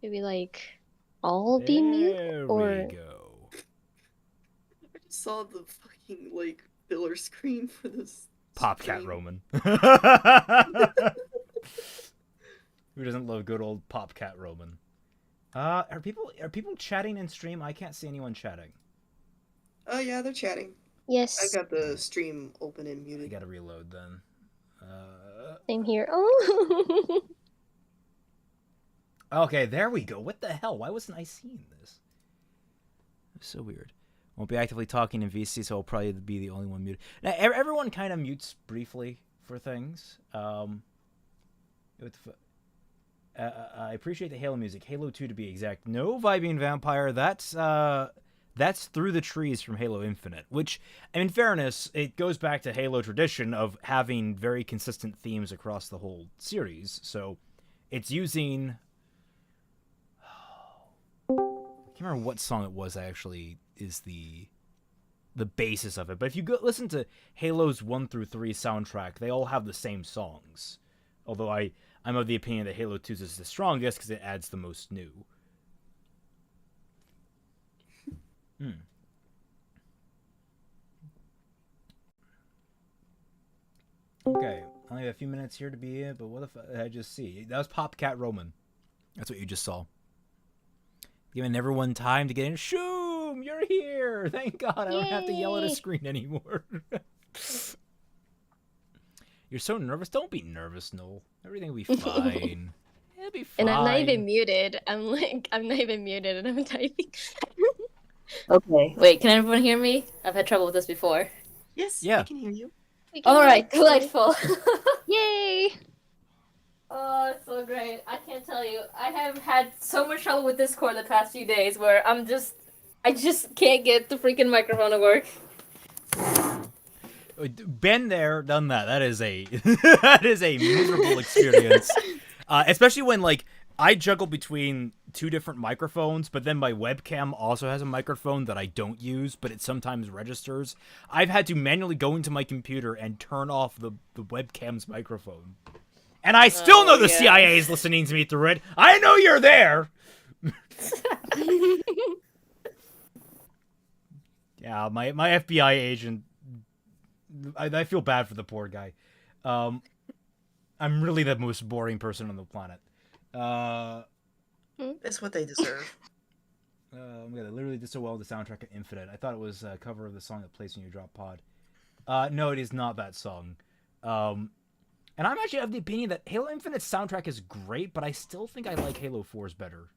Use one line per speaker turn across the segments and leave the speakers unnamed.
Maybe like all be mute
There
or
we go.
I just saw the fucking like filler screen for this
Popcat
stream.
Roman. Who doesn't love good old Popcat Roman? Are people chatting in stream? I can't see anyone chatting.
Oh yeah, they're chatting.
yes.
I got the stream open and
I
muted.
gotta reload then.
Same here. Oh.
Okay, there we go. What the hell? Why wasn't I seeing this? It's so weird. Won't be actively talking in VC, so I'll probably be the only one muted. Now, everyone kind of mutes briefly for things. I appreciate the Halo music. Halo 2 to be exact. No, Vibing Vampire. That's Through the Trees from Halo Infinite, which, in fairness, it goes back to Halo tradition of having very consistent themes across the whole series. So it's using... I can't remember what song it was that actually is the basis of it. But if you go listen to Halo's 1 through 3 soundtrack, they all have the same songs. Although I'm of the opinion that Halo 2's is the strongest because it adds the most new. Okay, I only have a few minutes here to be in, but what if I just see? That was Popcat Roman. That's what you just saw. Giving everyone time to get in. Shoom, you're here! Thank God I don't have to yell at a screen anymore. You're so nervous. Don't be nervous, Noel. Everything will be fine. It'll be fine.
And I'm not even muted. I'm not even muted and I'm typing.
Okay, wait, can everyone hear me? I've had trouble with this before.
Yes,
Yeah.
I can hear you.
Alright, delightful.
Yay!
Oh, it's so great. I can't tell you. I have had so much trouble with Discord the past few days where I just can't get the freaking microphone to work.
Been there, done that. That is a that is a miserable experience. Especially when like I juggle between two different microphones, but then my webcam also has a microphone that I don't use, but it sometimes registers. I've had to manually go into my computer and turn off the webcam's microphone. And I still know the CIA is listening to me through it. I know you're there. Yeah, my FBI agent. I feel bad for the poor guy. I'm really the most boring person on the planet.
It's what they deserve.
I'm gonna literally did so well with the soundtrack of Infinite. I thought it was a cover of the song that plays when you drop pod. No, it is not that song. And I'm actually of the opinion that Halo Infinite's soundtrack is great, but I still think I like Halo 4's better.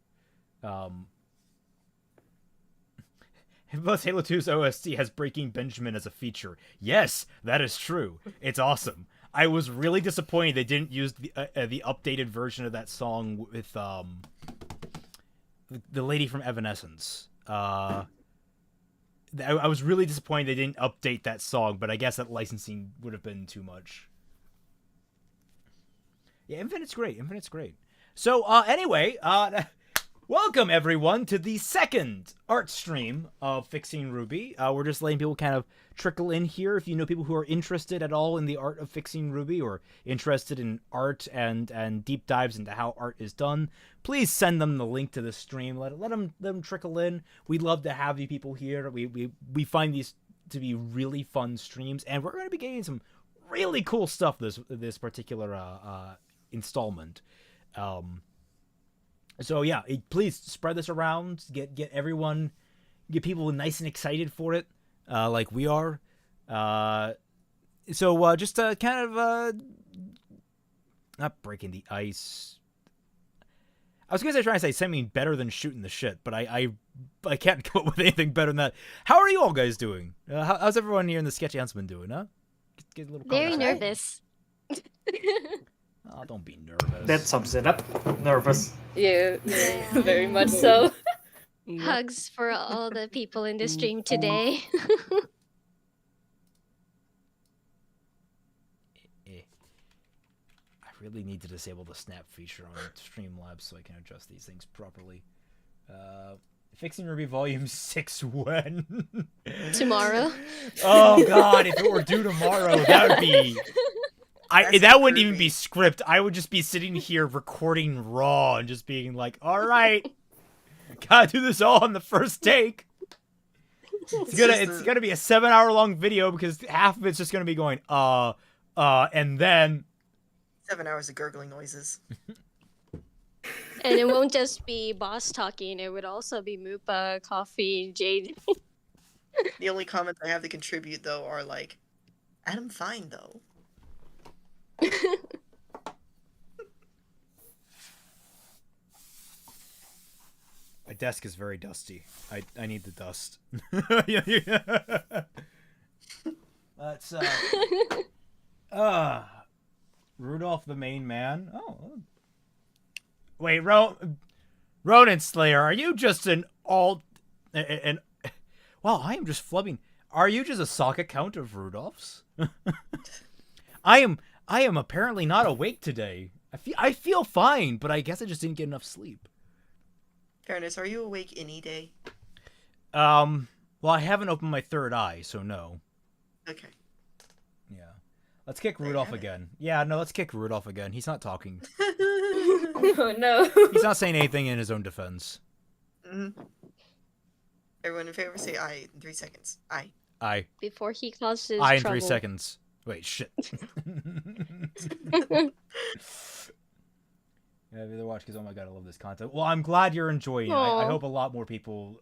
Plus, Halo 2's OST has Breaking Benjamin as a feature. Yes, that is true. It's awesome. I was really disappointed they didn't use the updated version of that song with the lady from Evanescence. I was really disappointed they didn't update that song, but I guess that licensing would have been too much. Yeah, Infinite's great. Infinite's great. So, anyway, welcome everyone to the second art stream of Fixing RWBY. We're just letting people kind of trickle in here. If you know people who are interested at all in the art of fixing RWBY or interested in art and deep dives into how art is done, please send them the link to the stream. Let them trickle in. We'd love to have you people here. We find these to be really fun streams, and we're going to be getting some really cool stuff this particular installment. So yeah, please spread this around. Get people nice and excited for it, like we are. So just kind of not breaking the ice. I was gonna try and say something better than shooting the shit, but I can't come up with anything better than that. How are you all guys doing? How's everyone here in the Sketchy Huntsmen doing? Huh? Get a little
Very nervous.
Oh, don't be nervous.
That sums it up. Nervous.
Yeah, very much so.
Hugs for all the people in the stream today.
I really need to disable the snap feature on Streamlabs so I can adjust these things properly. Fixing RWBY Volume 6 when?
Tomorrow.
Oh god, if it were due tomorrow, that would be... that wouldn't even be script. I would just be sitting here recording raw and just being like, all right, gotta do this all on the first take. It's gonna be a 7-hour long video because half of it's just gonna be going, and then
7 hours of gurgling noises.
And it won't just be boss talking, it would also be Mupa, Coffee, Jade.
The only comments I have to contribute, though, are like, I'm fine, though.
my desk is very dusty. I need the dust. Let's Rudolf the main man. Oh. Wait, Ronin Slayer, are you just an wow, I am just flubbing. Are you just a sock account of Rudolph's? I am apparently not awake today. I feel fine, but I guess I just didn't get enough sleep.
Fairness, are you awake any day?
Well, I haven't opened my third eye, so no.
Okay.
Yeah. Let's kick Rudolph again. Yeah, no, let's kick Rudolph again. He's not talking.
Oh, no.
He's not saying anything in his own defense.
Mm-hmm. Everyone in favor, say aye in 3 seconds. Aye.
Aye.
Before he causes
Aye in
trouble.
3 seconds. Wait, shit. Yeah, I've either watched because, oh my god, I love this content. Well, I'm glad you're enjoying it. I hope a lot more people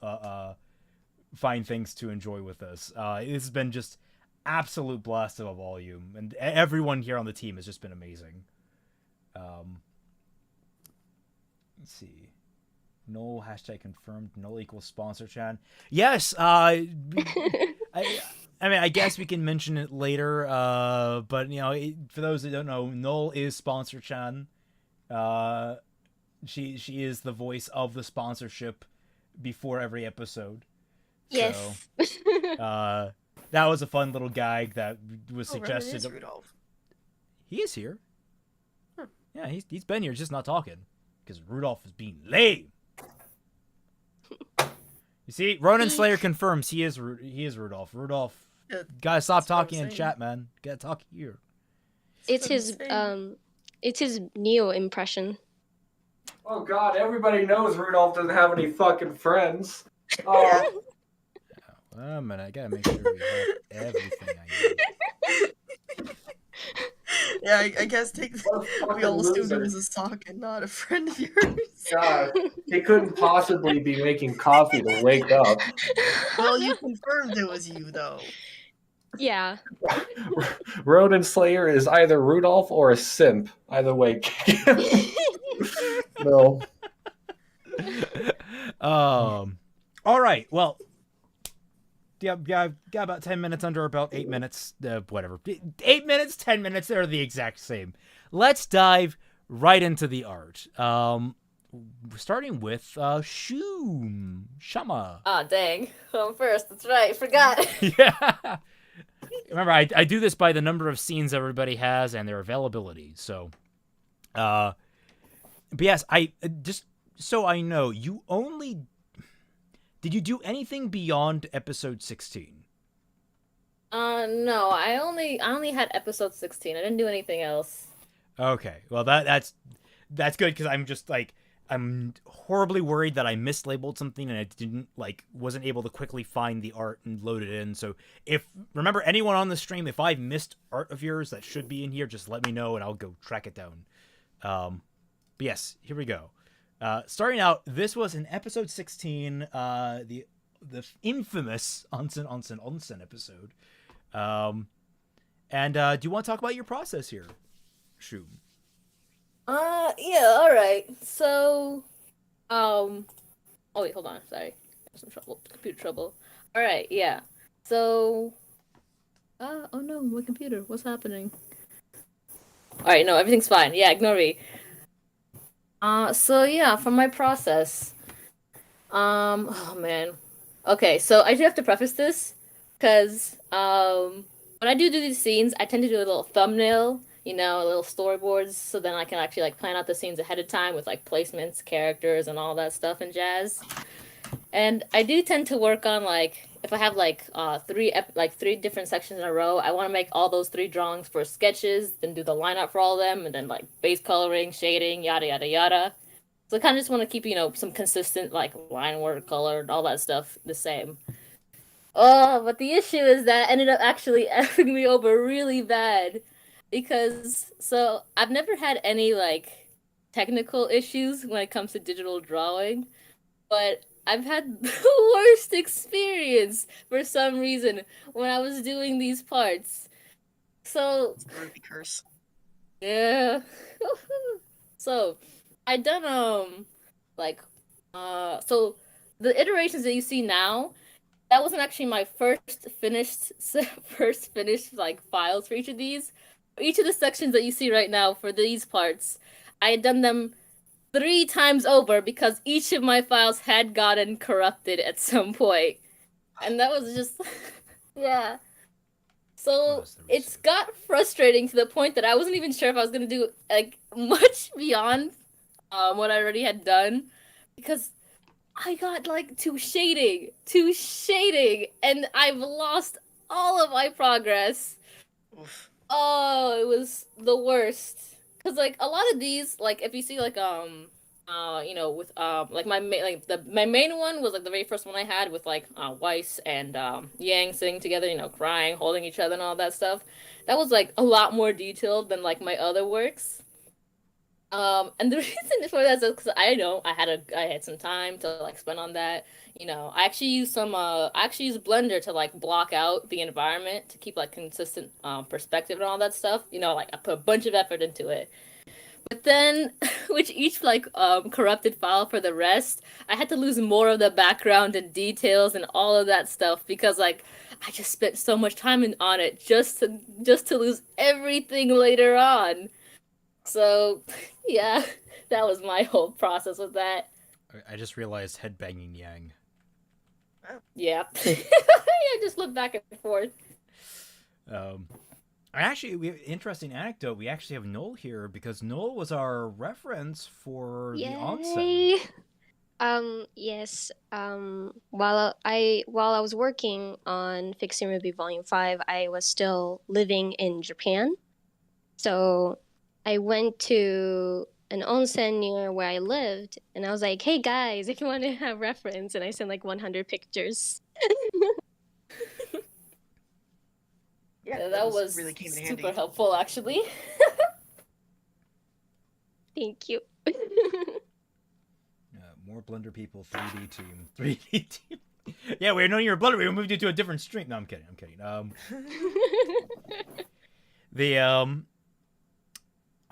find things to enjoy with this. It's been just absolute blast of a volume, and everyone here on the team has just been amazing. Let's see. Null hashtag confirmed. Null equals sponsor chan. Yes. I mean, I guess we can mention it later. But you know, for those that don't know, Null is sponsor chan. She is the voice of the sponsorship before every episode.
Yes.
So, that was a fun little gag that was suggested.
Rudolph.
He is here.
Huh.
Yeah, he's been here, just not talking because Rudolph is being lame. You see, Ronin Slayer confirms he is Rudolph. Rudolph, gotta stop talking in chat, man. Gotta talk here.
It's his Neo impression.
Oh god, everybody knows Rudolph doesn't have any fucking friends.
Well, man, I gotta make sure we have everything I need.
Yeah, I guess we all assumed it was a sock and not a friend of yours.
God, he couldn't possibly be making coffee to wake up.
Well, you confirmed it was you, though.
Yeah.
Ronin Slayer is either Rudolph or a simp. Either way. No.
All right. Well. Yeah, I've got about 10 minutes under our belt. 8 minutes. Whatever. 8 minutes, 10 minutes. They're the exact same. Let's dive right into the art. Starting with Shoom. Shama.
Ah, dang. I'm first. That's right. Forgot.
Yeah. Remember, I do this by the number of scenes everybody has and their availability. So, but yes, I just so I know, you only did you do anything beyond episode 16?
No. I only had episode 16. I didn't do anything else.
Okay, well that's good because I'm just like I'm horribly worried that I mislabeled something and I wasn't able to quickly find the art and load it in. So remember anyone on the stream, if I've missed art of yours that should be in here, just let me know and I'll go track it down. But yes, here we go. Starting out, this was in episode 16, the infamous Onsen episode. And do you want to talk about your process here, Shoom?
Yeah, alright. So, oh wait, hold on, sorry. Some trouble, computer trouble. Alright, yeah. So, oh no, my computer, what's happening? Alright, no, everything's fine. Yeah, ignore me. So yeah, for my process. Oh man. Okay, so I do have to preface this, because, when I do these scenes, I tend to do a little thumbnail, you know, little storyboards, so then I can actually, like, plan out the scenes ahead of time with, like, placements, characters, and all that stuff and jazz. And I do tend to work on, like, if I have like three different sections in a row, I want to make all those 3 drawings for sketches, then do the line art for all of them, and then like base coloring, shading, yada yada yada. So I kind of just want to keep some consistent like line work, color, all that stuff the same. Oh, but the issue is that it ended up actually effing me over really bad, because I've never had any like technical issues when it comes to digital drawing, but I've had the worst experience for some reason when I was doing these parts. So
It's the RWBY curse.
yeah. So I done so the iterations that you see now, that wasn't actually my first finished like files for each of these. Each of the sections that you see right now for these parts, I had done them 3 times over because each of my files had gotten corrupted at some point. And that was just yeah. So it's got frustrating to the point that I wasn't even sure if I was gonna do like much beyond what I already had done, because I got like to shading, and I've lost all of my progress.
Oof.
Oh, it was the worst. Cause like a lot of these, like if you see like with like my main one was like the very first one I had with like Weiss and Yang sitting together, crying, holding each other, and all that stuff. That was like a lot more detailed than like my other works. And the reason for that is because I had some time to like spend on that. I actually used Blender to like block out the environment to keep like consistent perspective and all that stuff. Like I put a bunch of effort into it. But then, with each like corrupted file for the rest, I had to lose more of the background and details and all of that stuff because like I just spent so much time on it just to lose everything later on. So, yeah, that was my whole process with that.
I just realized headbanging Yang.
Yeah. I just look back and forth.
Interesting anecdote. We actually have Noel here because Noel was our reference for
Yay!
the onsen.
Yes. While I was working on Fixing RWBY Volume 5, I was still living in Japan. So I went to an onsen near where I lived, and I was like, "Hey guys, if you want to have reference," and I sent like 100 pictures.
Yeah, that was
really came in
super
handy.
helpful, actually.
Thank you.
More Blender people, 3D team. Yeah, we know you're a Blender. We moved you to a different stream. No, I'm kidding.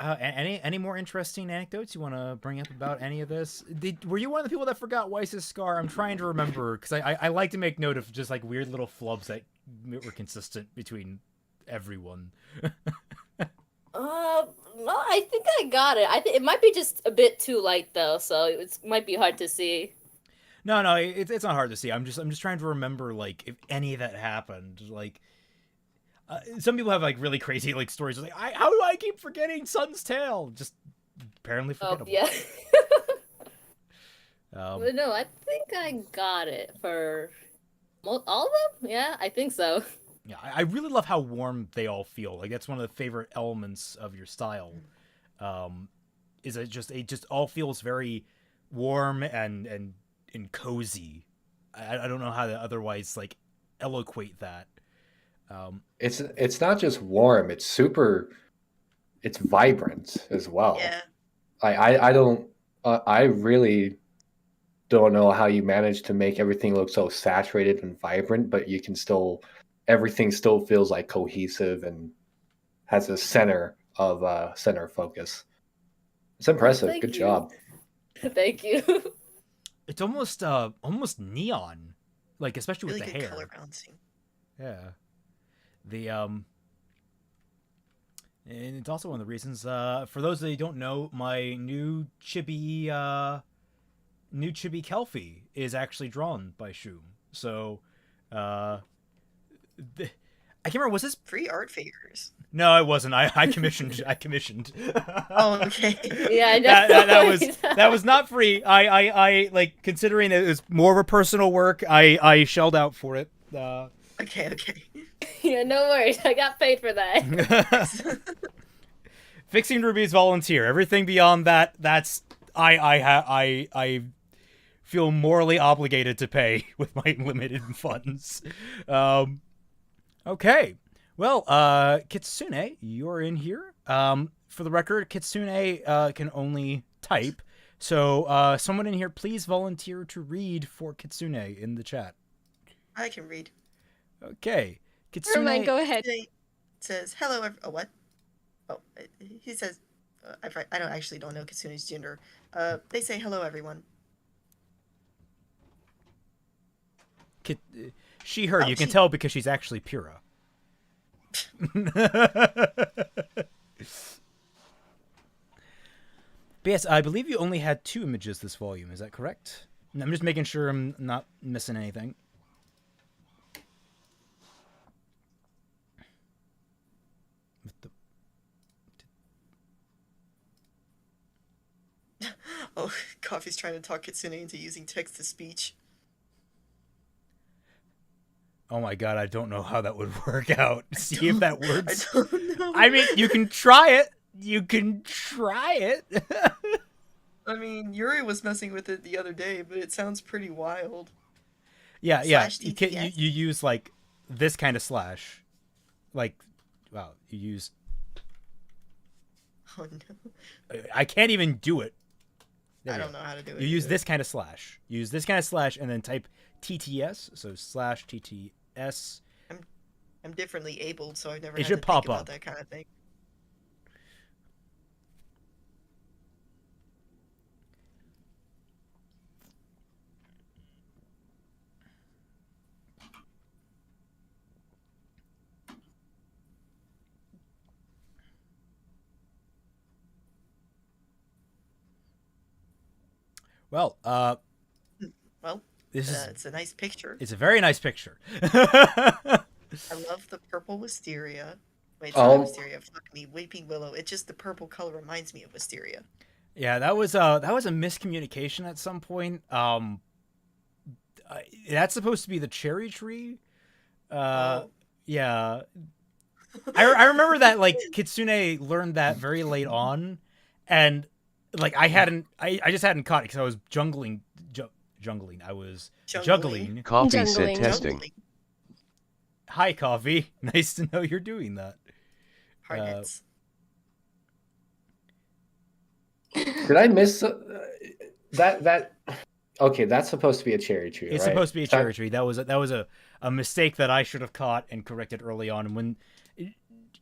Any more interesting anecdotes you want to bring up about any of this? Were you one of the people that forgot Weiss's scar? I'm trying to remember because I like to make note of just like weird little flubs that were consistent between everyone.
No, I think I got it. I think it might be just a bit too light though, so it might be hard to see.
No, it's not hard to see. I'm just trying to remember like if any of that happened. Like some people have like really crazy like stories. Like how do I keep forgetting Sun's Tail? Just apparently forgettable.
Yeah.
But
no, I think I got it for all of them. Yeah, I think so.
Yeah, I really love how warm they all feel. Like that's one of the favorite elements of your style. Is it just all feels very warm and cozy. I don't know how to otherwise like eloquate that.
It's not just warm. It's vibrant as well.
Yeah.
I really don't know how you manage to make everything look so saturated and vibrant, but you can everything still feels like cohesive and has a center of focus. It's impressive.
Thank
Good
you.
job.
Thank you.
It's almost neon, like especially
Really
with the
good
hair.
color balancing.
Yeah. And it's also one of the reasons, for those that don't know, my new chibi Kelpie is actually drawn by Shoom. So, I can't remember, was this
Free art figures.
No, it wasn't. I commissioned.
Oh, okay.
Yeah, I know.
that was not free. I like considering it was more of a personal work. I shelled out for it.
Okay.
Yeah, no worries. I got paid for that.
Fixing RWBY is volunteer. Everything beyond that, that's I feel morally obligated to pay with my limited funds. Okay. Well, Kitsune, you're in here. For the record, Kitsune can only type. So someone in here, please volunteer to read for Kitsune in the chat.
I can read.
Okay. Kitsune.
Never mind, go ahead.
It says, hello, what? Oh, he says, I don't know Kitsune's gender. They say, hello, everyone.
She, her. You can tell because she's actually Pura. But yes, I believe you only had 2 images this volume. Is that correct? I'm just making sure I'm not missing anything.
Oh, Coffee's trying to talk Kitsune into using text-to-speech.
Oh my god, I don't know how that would work out. See if that works.
I don't know.
I mean, you can try it. You can try it.
I mean, Yuri was messing with it the other day, but it sounds pretty wild.
Yeah. You
TTS?
use like this kind of slash. Like, wow, you use.
Oh no.
I can't even do it. There
I
we
don't
go.
know how to do it.
You use
either.
this kind of slash. Use this kind of slash and then type TTS. So slash TTS.
I'm differently abled, so I've never
It
had
should
to
pop
think about
up.
that kind of thing.
Well,
Well,
this is.
it's a nice picture.
It's a very nice picture.
I love the purple wisteria. Wait, it's not wisteria. Fuck me, weeping willow. It's just the purple color reminds me of wisteria.
Yeah, that was a miscommunication at some point. That's supposed to be the cherry tree. Yeah. I remember that like Kitsune learned that very late on, and like I just hadn't caught it because I was jungling. I was juggling.
Coffee said
Jungling.
testing.
Hi, Coffee. Nice to know you're doing that.
Hardnets.
Did I miss that? Okay, that's supposed to be a cherry tree.
It's
right?
supposed to be a cherry tree. That was a mistake that I should have caught and corrected early on. And when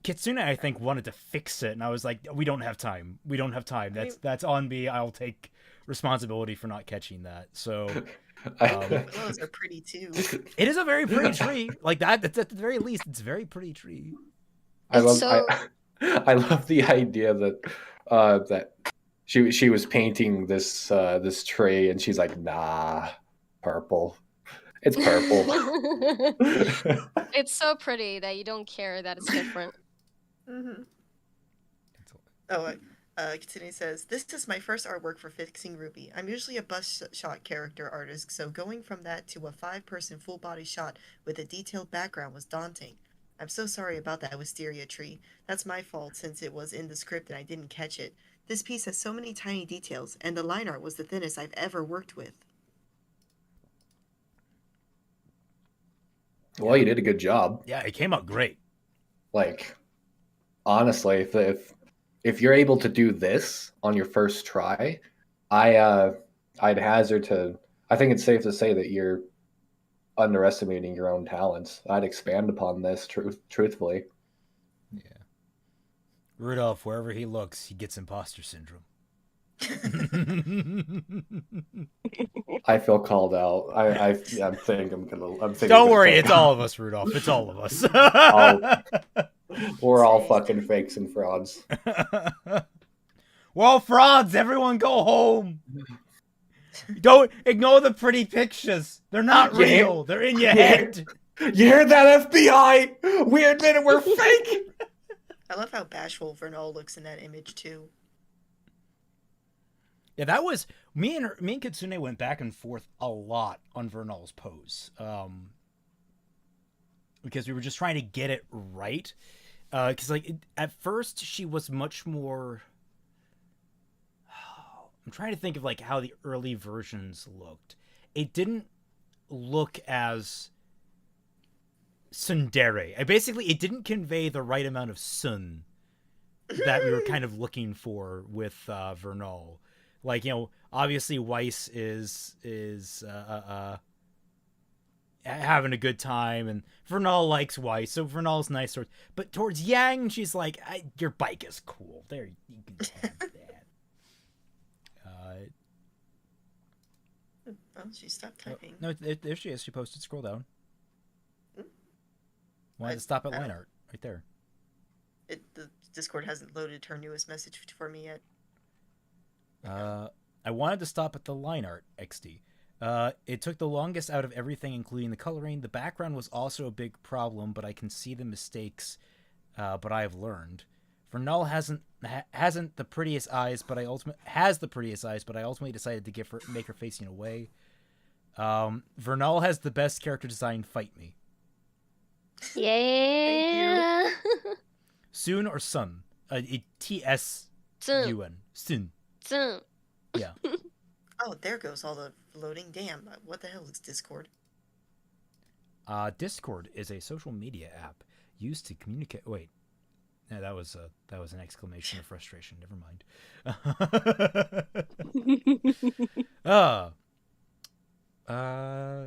Kitsune, I think, wanted to fix it, and I was like, "We don't have time. We don't have time. That's on me. I'll take responsibility for not catching that." So,
Willows are pretty too.
it is a very pretty tree. Like that. At the very least, it's a very pretty tree.
I
It's
love the idea that that she was painting this this tray and she's like, nah, purple. It's purple.
It's so pretty that you don't care that it's different.
Mm-hmm. Oh, Kitsune says, this is my first artwork for Fixing RWBY. I'm usually a bust shot character artist, so going from that to a 5-person full body shot with a detailed background was daunting. I'm so sorry about that wisteria tree. That's my fault since it was in the script and I didn't catch it. This piece has so many tiny details, and the line art was the thinnest I've ever worked with.
Well, you did a good job.
Yeah, it came out great.
Like, honestly, if you're able to do this on your first try, I'd hazard to. I think it's safe to say that you're underestimating your own talents. I'd expand upon this truthfully.
Yeah. Rudolf, wherever he looks, he gets imposter syndrome.
I feel called out. I think I'm gonna.
Don't worry, it's all of us, Rudolph. It's all of us.
We're all fucking fakes and frauds.
We're all frauds. Everyone go home. Don't ignore the pretty pictures. They're not real. They're in your head.
You hear that, FBI? We admit it, we're fake.
I love how bashful Vernal looks in that image too.
Yeah, that was me and Kitsune went back and forth a lot on Vernal's pose. because we were just trying to get it right. Because at first she was much more. I'm trying to think of like how the early versions looked. It didn't look as tsundere. It didn't convey the right amount of sun that we were kind of looking for with Vernal. Like, you know, obviously Weiss is having a good time, and Vernal likes Weiss, so Vernal's nice. But towards Yang, she's like, your bike is cool. There, you can have that.
Oh, she stopped typing.
No, there she is. She posted. Scroll down. Why does it stop at line art? Right there.
The Discord hasn't loaded her newest message for me yet.
I wanted to stop at the line art, XD. It took the longest out of everything, including the coloring. The background was also a big problem, but I can see the mistakes, but I have learned. Vernal hasn't the prettiest eyes, but I ultimately decided to make her facing away. Vernal has the best character design. Fight me.
Yeah.
Soon or Sun? TSUN. Soon.
Soon.
Yeah.
Oh, there goes all the loading. Damn, what the hell is Discord?
Discord is a social media app used to communicate. Wait, no, that was an exclamation of frustration. Never mind.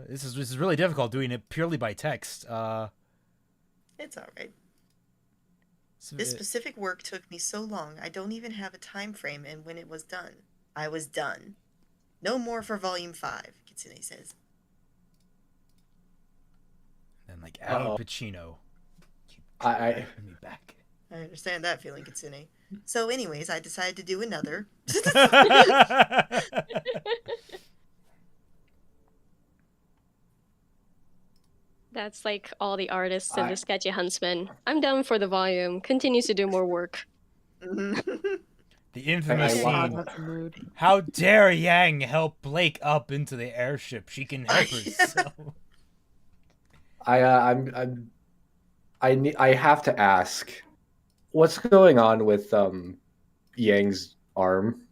This is really difficult doing it purely by text.
It's all right. This specific work took me so long, I don't even have a time frame, and when it was done, I was done. No more for Volume 5, Kitsune says.
And like Al Pacino.
I
Me back.
I understand that feeling, Kitsune. So anyways, I decided to do another.
That's like all the artists in the Sketchy Huntsmen. I'm down for the volume. Continues to do more work.
The infamous
Wow,
scene.
That's rude.
How dare Yang help Blake up into the airship? She can help herself.
I have to ask, what's going on with Yang's arm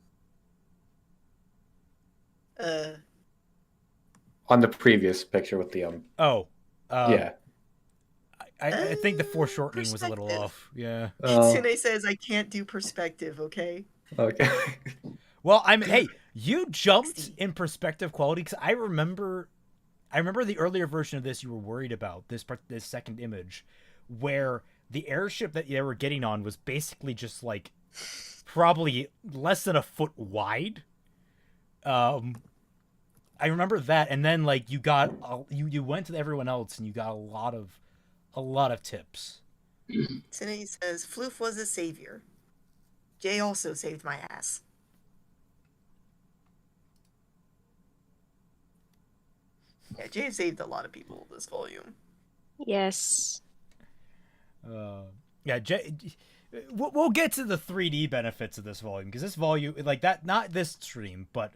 on the previous picture with the yeah.
I think the foreshortening was a little
Perspective.
off. Yeah.
Kitsune says I can't do perspective, okay?
Okay.
Well, hey, you jumped in perspective quality because I remember the earlier version of this you were worried about, this second image, where the airship that they were getting on was basically just like probably less than a foot wide. I remember that, and then like you went to everyone else and you got a lot of tips.
Kitsune says Floof was a savior. Jay also saved my ass. Yeah, Jay saved a lot of people this volume.
Yes.
Yeah, we'll get to the 3D benefits of this volume, because this volume, like that, not this stream, but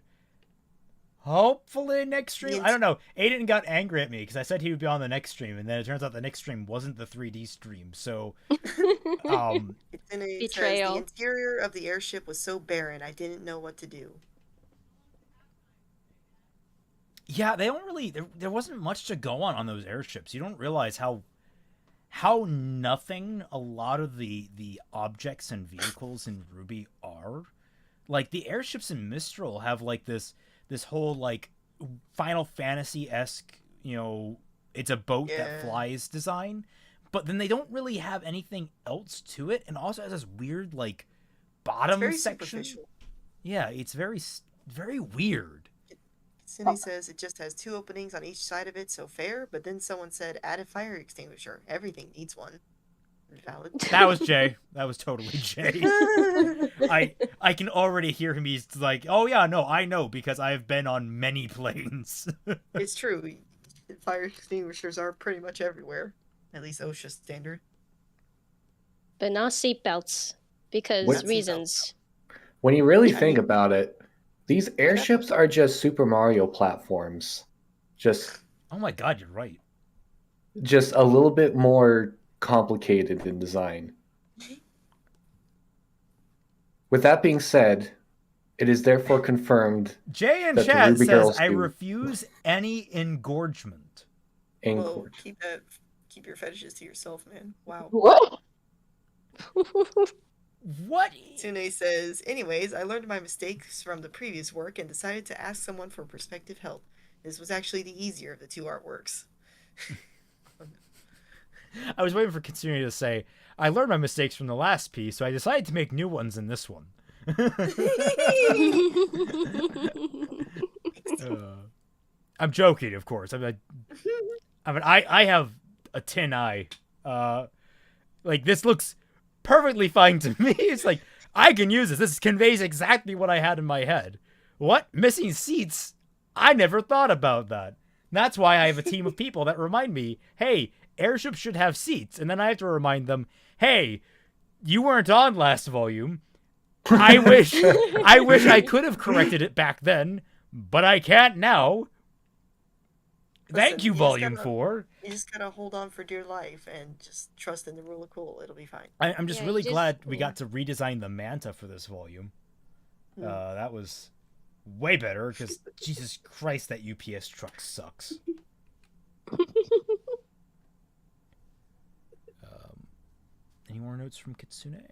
hopefully next stream. I don't know. Aiden got angry at me because I said he would be on the next stream, and then it turns out the next stream wasn't the 3D stream. So,
Betrayal. Says, the interior of the airship was so barren, I didn't know what to do.
Yeah, they don't really. There wasn't much to go on those airships. You don't realize how nothing a lot of the objects and vehicles in RWBY are. Like the airships in Mistral have like this whole like Final Fantasy-esque, you know, it's a boat that flies design, but then they don't really have anything else to it, and also has this weird like bottom section. Superficial. Yeah, it's very weird.
Cindy says it just has 2 openings on each side of it, so fair, but then someone said add a fire extinguisher. Everything needs one. Valid.
That was Jay. That was totally Jay. I can already hear him. He's like, oh yeah, no, I know, because I have been on many planes.
It's true. Fire extinguishers are pretty much everywhere. At least OSHA standard.
But not seatbelts, because reasons.
When you really think about it, these airships are just Super Mario platforms. Just
oh my god, you're right.
just a little bit more complicated in design. With that being said, it is therefore confirmed
Jay in
that the
chat
RWBY
says,
girls
I
do
refuse any engorgement.
Well, keep your fetishes to yourself, man. Wow.
What?
What?
Kitsune says, anyways, I learned my mistakes from the previous work and decided to ask someone for perspective help. This was actually the easier of the two artworks.
I was waiting for Kitsune to say, I learned my mistakes from the last piece, so I decided to make new ones in this one. I'm joking, of course. I have a tin eye. Like, this looks perfectly fine to me. It's like, I can use this. This conveys exactly what I had in my head. What? Missing seats? I never thought about that. That's why I have a team of people that remind me, hey, airships should have seats. And then I have to remind them, hey, you weren't on last volume. I wish I could have corrected it back then, but I can't now. Thank you, Volume 4.
You just gotta hold on for dear life and just trust in the rule of cool. It'll be fine.
I'm just really glad we got to redesign the manta for this volume. That was way better, because Jesus Christ, that UPS truck sucks. Any more notes from Kitsune?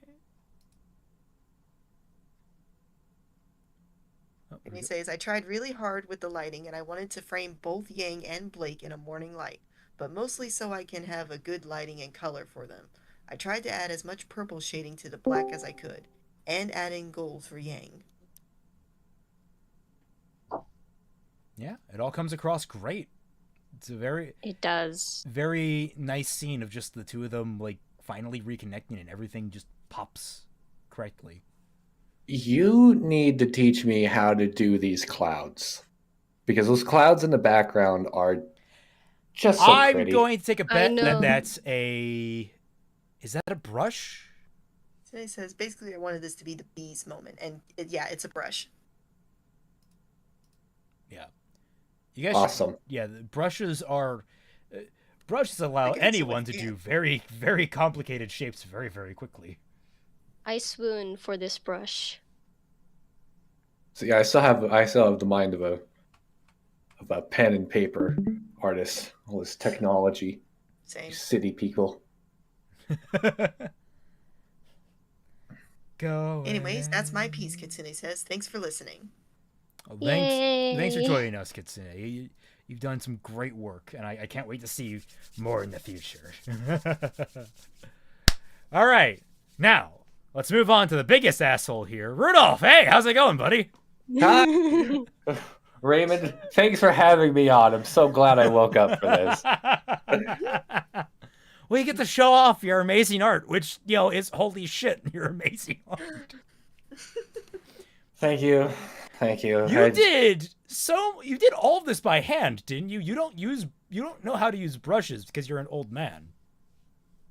And he says, I tried really hard with the lighting and I wanted to frame both Yang and Blake in a morning light, but mostly so I can have a good lighting and color for them. I tried to add as much purple shading to the black as I could, and add in gold for Yang.
Yeah, it all comes across great.
It does.
Very nice scene of just the two of them, like, finally reconnecting and everything just pops correctly.
You need to teach me how to do these clouds, because those clouds in the background are just so
I'm
pretty.
going to take a bet that that's a... Is that a brush?
So he says, basically I wanted this to be the bees moment, and it's a brush.
Yeah. You guys
awesome.
The brushes are... brushes allow anyone to do very, very complicated shapes very, very quickly.
I swoon for this brush.
So yeah, I still have the mind of a pen and paper artist. All this technology.
Same.
City people.
Go.
Anyways, that's my piece, Kitsune says. Thanks for listening.
Well, thanks for joining us, Kitsune. You've done some great work, and I can't wait to see you more in the future. All right, now let's move on to the biggest asshole here, Rudolf. Hey, how's it going, buddy?
Hi, Raymond. Thanks for having me on. I'm so glad I woke up for this.
Well, you get to show off your amazing art, which is holy shit. Your amazing art.
Thank you.
You did all of this by hand, didn't you? You don't know how to use brushes because you're an old man.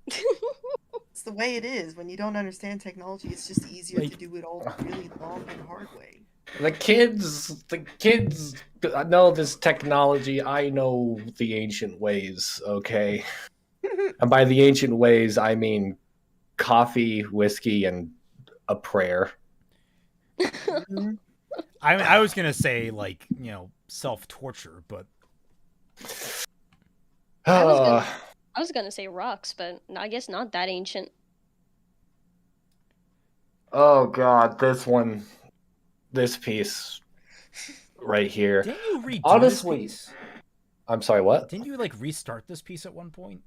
It's the way it is. When you don't understand technology, it's just easier to do it all the really long and hard way.
The kids know this technology. I know the ancient ways, okay? And by the ancient ways, I mean coffee, whiskey, and a prayer.
I was gonna say self-torture, but
I was gonna say rocks, but I guess not that ancient.
Oh god, this piece right here.
Didn't you redo this piece?
I'm sorry, what?
Didn't you restart this piece at one point?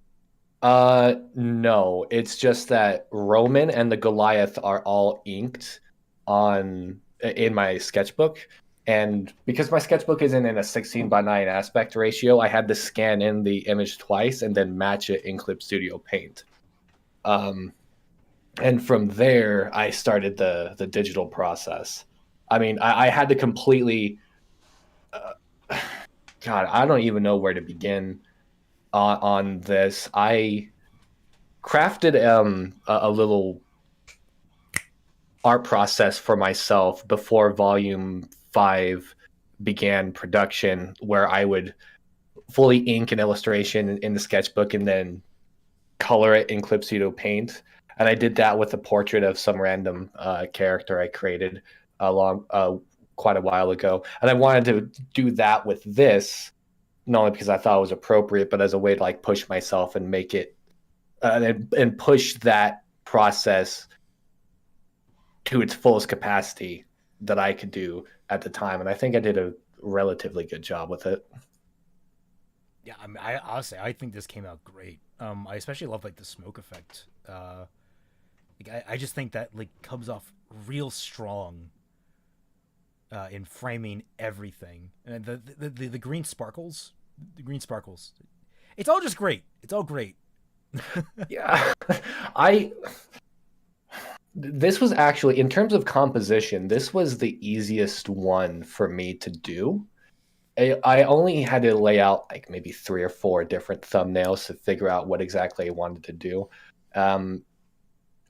No. It's just that Roman and the Goliath are all inked in my sketchbook, and because my sketchbook isn't in a 16:9 aspect ratio, I had to scan in the image twice and then match it in Clip Studio Paint. And from there, I started the digital process. I mean, I had to completely... God, I don't even know where to begin on this. I crafted a little art process for myself before Volume 5 began production, where I would fully ink and illustration in the sketchbook and then color it in Clip Studio Paint. And I did that with a portrait of some random character I created quite a while ago. And I wanted to do that with this, not only because I thought it was appropriate, but as a way to like push myself and make it and push that process to its fullest capacity that I could do at the time. And I think I did a relatively good job with it.
Yeah, I mean, I honestly, I think this came out great. I especially love like the smoke effect. Like, I just think that like comes off real strong in framing everything, and the green sparkles, it's all just great. It's all great.
Yeah, this was actually, in terms of composition, this was the easiest one for me to do. I only had to lay out like maybe 3 or 4 different thumbnails to figure out what exactly I wanted to do.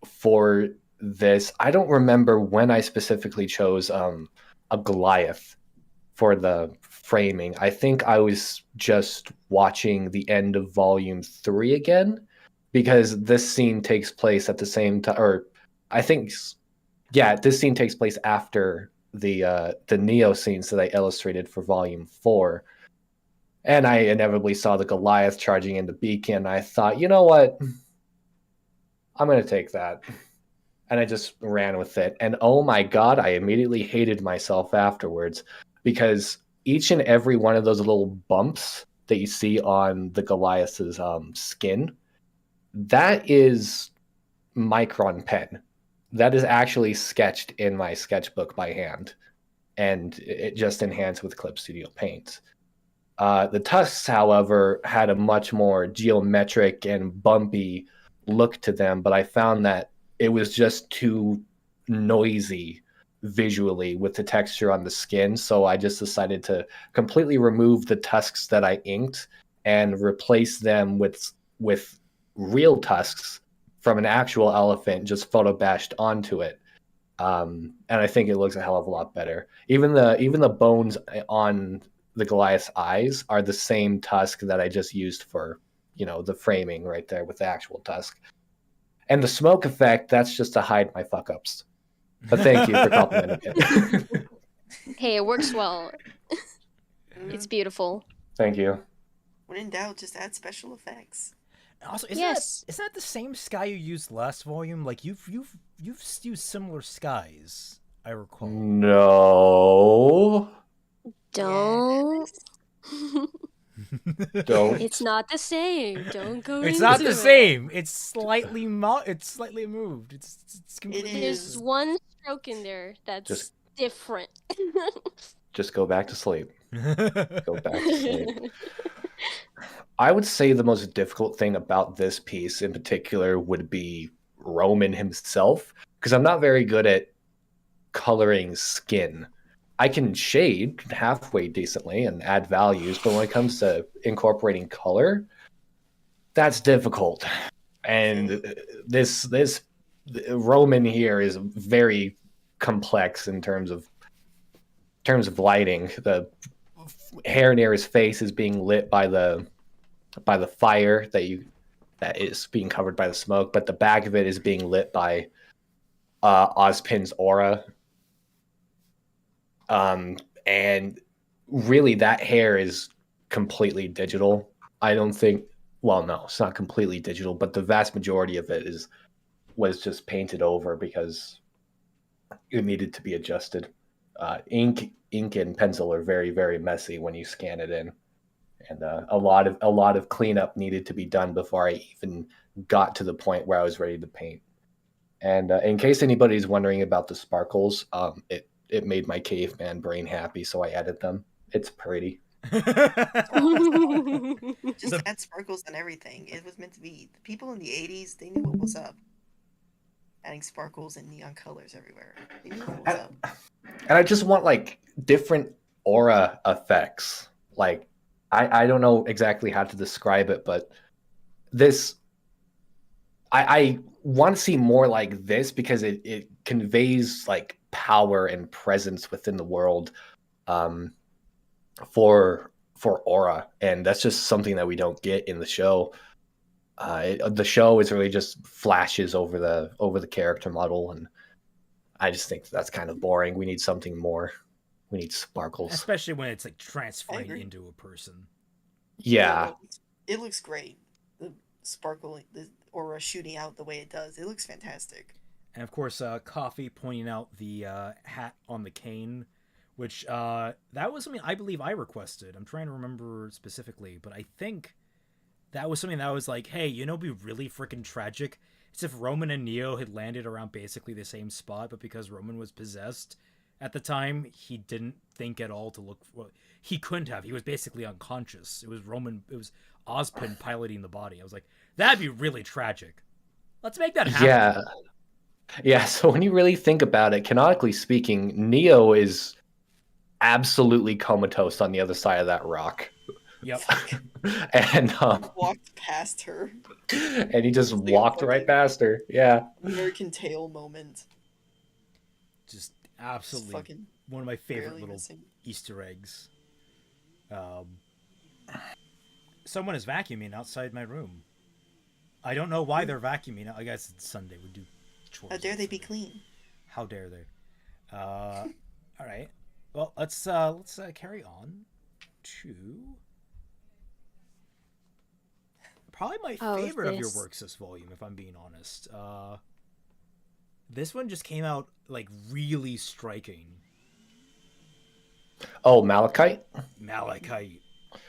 For this, I don't remember when I specifically chose a Goliath for the framing. I think I was just watching the end of Volume 3 again, because this scene takes place at the same time, or I think, yeah, this scene takes place after the Neo scenes that I illustrated for Volume 4. And I inevitably saw the Goliath charging into Beacon. I thought, you know what? I'm going to take that. And I just ran with it. And oh my God, I immediately hated myself afterwards, because each and every one of those little bumps that you see on the Goliath's skin, that is micron pen. That is actually sketched in my sketchbook by hand, and it just enhanced with Clip Studio Paint. The tusks, however, had a much more geometric and bumpy look to them, but I found that it was just too noisy visually with the texture on the skin, so I just decided to completely remove the tusks that I inked and replace them with real tusks from an actual elephant, just photo bashed onto it. And I think it looks a hell of a lot better. Even the bones on the Goliath's eyes are the same tusk that I just used for, the framing right there with the actual tusk. And the smoke effect, that's just to hide my fuck ups. But thank you for complimenting it.
Hey, it works well. It's beautiful.
Thank you.
When in doubt, just add special effects.
Also,
Yes.
Isn't that the same sky you used last volume? Like you've used similar skies, I recall.
No.
Don't.
Don't.
It's not the same. Don't go
It's
into
not the
it.
same. It's slightly moved. It's completely.
There's one stroke in there that's
Just-
different.
Just go back to sleep. Go back to sleep. I would say the most difficult thing about this piece in particular would be Roman himself, because I'm not very good at coloring skin. I can shade halfway decently and add values, but when it comes to incorporating color, that's difficult. And this Roman here is very complex in terms of lighting. The hair near his face is being lit by the fire that is being covered by the smoke, but the back of it is being lit by Ozpin's aura. And really that hair is completely digital. I don't think, well, no, it's not completely digital, but the vast majority of it was just painted over because it needed to be adjusted. Ink and pencil are very, very messy when you scan it in. And a lot of cleanup needed to be done before I even got to the point where I was ready to paint. And in case anybody's wondering about the sparkles, it made my caveman brain happy, so I added them. It's pretty.
Just add sparkles and everything. It was meant to be. The people in the 80s, they knew what was up. Adding sparkles and neon colors everywhere. They knew what was up.
And I just want like different aura effects. Like I don't know exactly how to describe it, but this I want to see more like this because it conveys like power and presence within the world for aura, and that's just something that we don't get in the show. The show is really just flashes over the character model, and I just think that's kind of boring. We need something more. We need sparkles,
especially when it's like transferring into a person.
Yeah,
it looks great. The sparkle, the aura shooting out the way it does, it looks fantastic.
And of course, Coffee pointing out the hat on the cane, which that was something I believe I requested. I'm trying to remember specifically, but I think that was something that was like, hey, it'd be really freaking tragic. It's if Roman and Neo had landed around basically the same spot, but because Roman was possessed at the time, he didn't think at all to look for... He couldn't have. He was basically unconscious. It was Ozpin piloting the body. I was like, that'd be really tragic. Let's make that happen.
Yeah, so when you really think about it, canonically speaking, Neo is absolutely comatose on the other side of that rock.
Yep.
And
walked past her.
And he just walked right past her. Yeah.
American Tail moment.
Just absolutely one of my favorite little Easter eggs. Someone is vacuuming outside my room. I don't know why they're vacuuming. I guess it's Sunday. We do chores.
How dare they be clean?
How dare they? All right. Well, let's carry on to probably my favorite of your works this volume, if I'm being honest. This one just came out like really striking.
Oh, Malachite?
Malachite.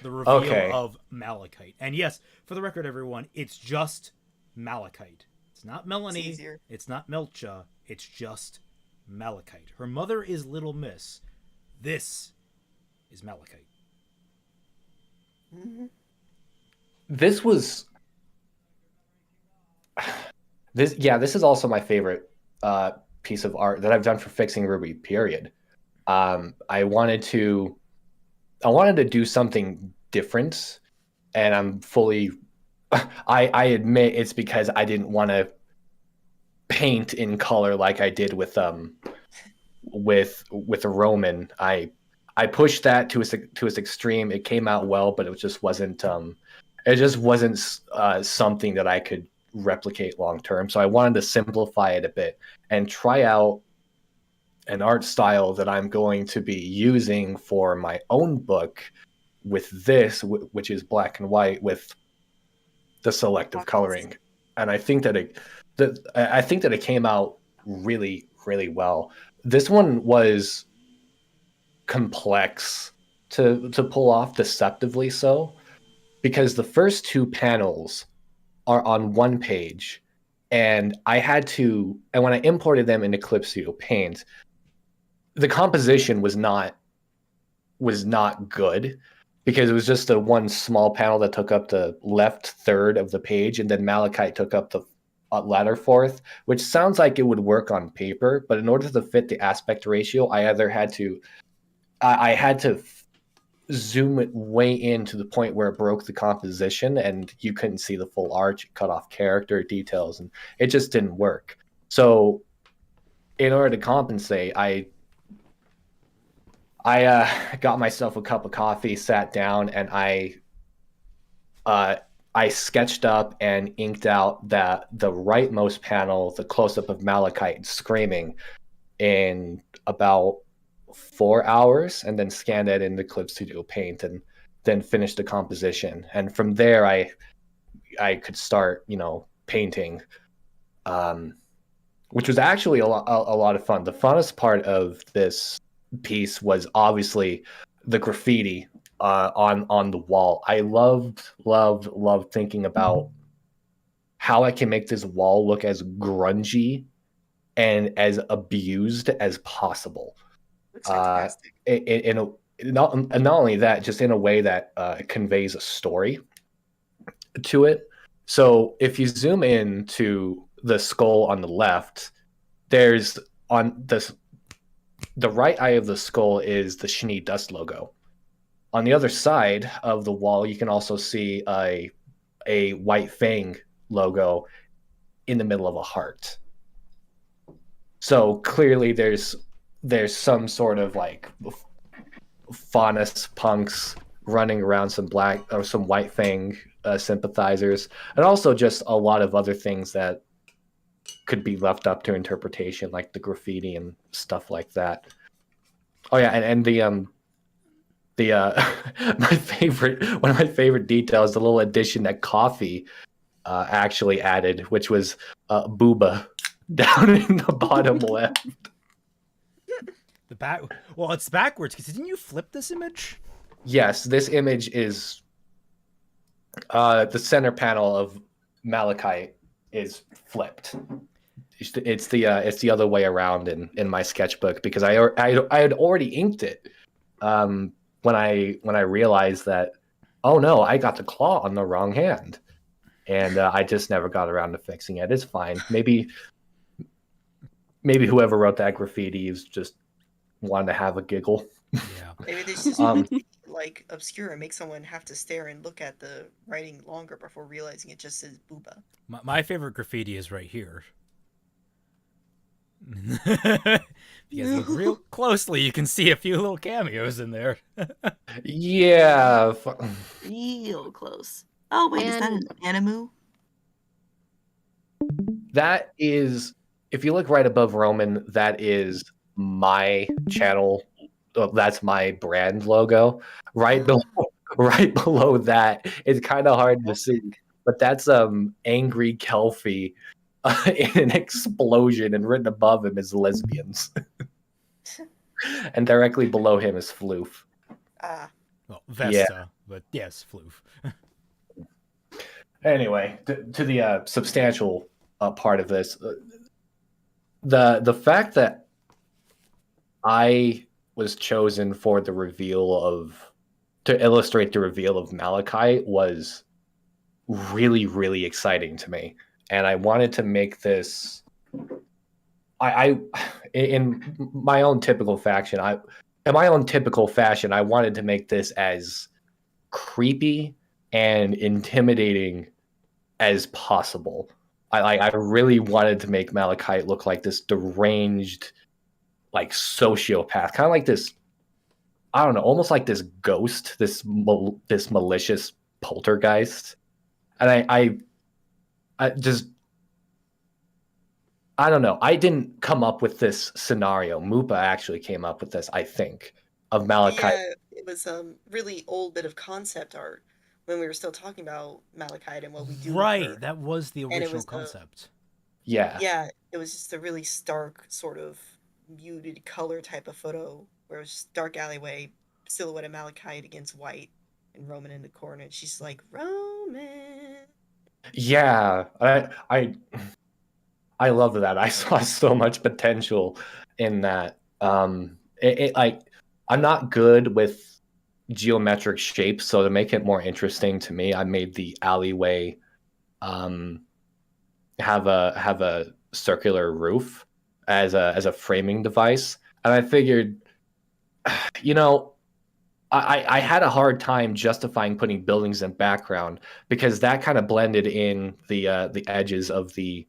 The reveal of Malachite. And yes, for the record, everyone, it's just Malachite. It's not Melanie. It's not Melcha. It's just Malachite. Her mother is Little Miss. This is Malachite.
Mm-hmm.
This is also my favorite piece of art that I've done for Fixing RWBY, period. I wanted to do something different, and I'm fully I admit it's because I didn't want to paint in color like I did with a Roman. I pushed that to its extreme. It came out well, but it just wasn't something that I could replicate long term. So I wanted to simplify it a bit and try out an art style that I'm going to be using for my own book with this, which is black and white with the selective coloring. And I think that it came out really, really well. This one was complex to pull off, deceptively so, because the first two panels are on one page, and when I imported them into Clip Studio Paint, the composition was not good, because it was just a one small panel that took up the left third of the page, and then Malachite took up the latter fourth, which sounds like it would work on paper, but in order to fit the aspect ratio, I had to zoom it way in to the point where it broke the composition, and you couldn't see the full arch, cut off character details, and it just didn't work. So in order to compensate, I got myself a cup of coffee, sat down, and I sketched up and inked out the rightmost panel, the close-up of Malachite screaming, in about 4 hours, and then scanned it into Clip Studio Paint, and then finished the composition. And from there, I could start, painting, which was actually a lot of fun. The funnest part of this piece was obviously the graffiti on the wall. I loved thinking about how I can make this wall look as grungy and as abused as possible.
Looks fantastic.
Not only that, just in a way that conveys a story to it. So if you zoom in to the skull on the left, there's on the right eye of the skull is the Shini Dust logo. On the other side of the wall, you can also see a White Fang logo in the middle of a heart. So clearly there's some sort of like Faunus Punks running around some black or some White Fang sympathizers, and also just a lot of other things that could be left up to interpretation, like the graffiti and stuff like that. Oh yeah, and the one of my favorite details, the little addition that Coffee actually added, which was booba down in the bottom left.
Well, it's backwards, because didn't you flip this image?
Yes, this image is the center panel of Malachite is flipped. It's the other way around in my sketchbook, because I had already inked it when I realized that, oh no, I got the claw on the wrong hand, and I just never got around to fixing it. It's fine. Maybe whoever wrote that graffiti is just wanted to have a giggle.
Yeah.
Maybe they just like obscure and make someone have to stare and look at the writing longer before realizing it just says booba.
My favorite graffiti is right here. If you guys look real closely, you can see a few little cameos in there.
Yeah.
Real close. Oh wait, is that an animu?
That is, if you look right above Roman, that is my channel. That's my brand logo. Right below that, it's kind of hard to see, but that's angry Kelpie in an explosion, and written above him is lesbians, and directly below him is Floof.
Well, Vesta, but yes, Floof.
Anyway, to the substantial part of this, the fact that I was chosen for the reveal to illustrate the reveal of Malachite was really, really exciting to me, and I wanted to make this. I in my own typical fashion, I wanted to make this as creepy and intimidating as possible. I really wanted to make Malachite look like this deranged, like, sociopath, kind of like this, I don't know, almost like this ghost, this malicious poltergeist. And I just, I don't know. I didn't come up with this scenario. Mupa actually came up with this, I think, of Malachite.
Yeah, it was really old bit of concept art when we were still talking about Malachite and what we do.
Right, that was the original concept.
Yeah.
Yeah, it was just a really stark, sort of muted color type of photo where it was just dark alleyway, silhouette of Malachite against white, and Roman in the corner. And she's like, Roman.
Yeah, I love that. I saw so much potential in that. Like, I'm not good with geometric shapes, so to make it more interesting to me, I made the alleyway have a circular roof as a framing device, and I figured, you know, I had a hard time justifying putting buildings in background because that kind of blended in the edges of the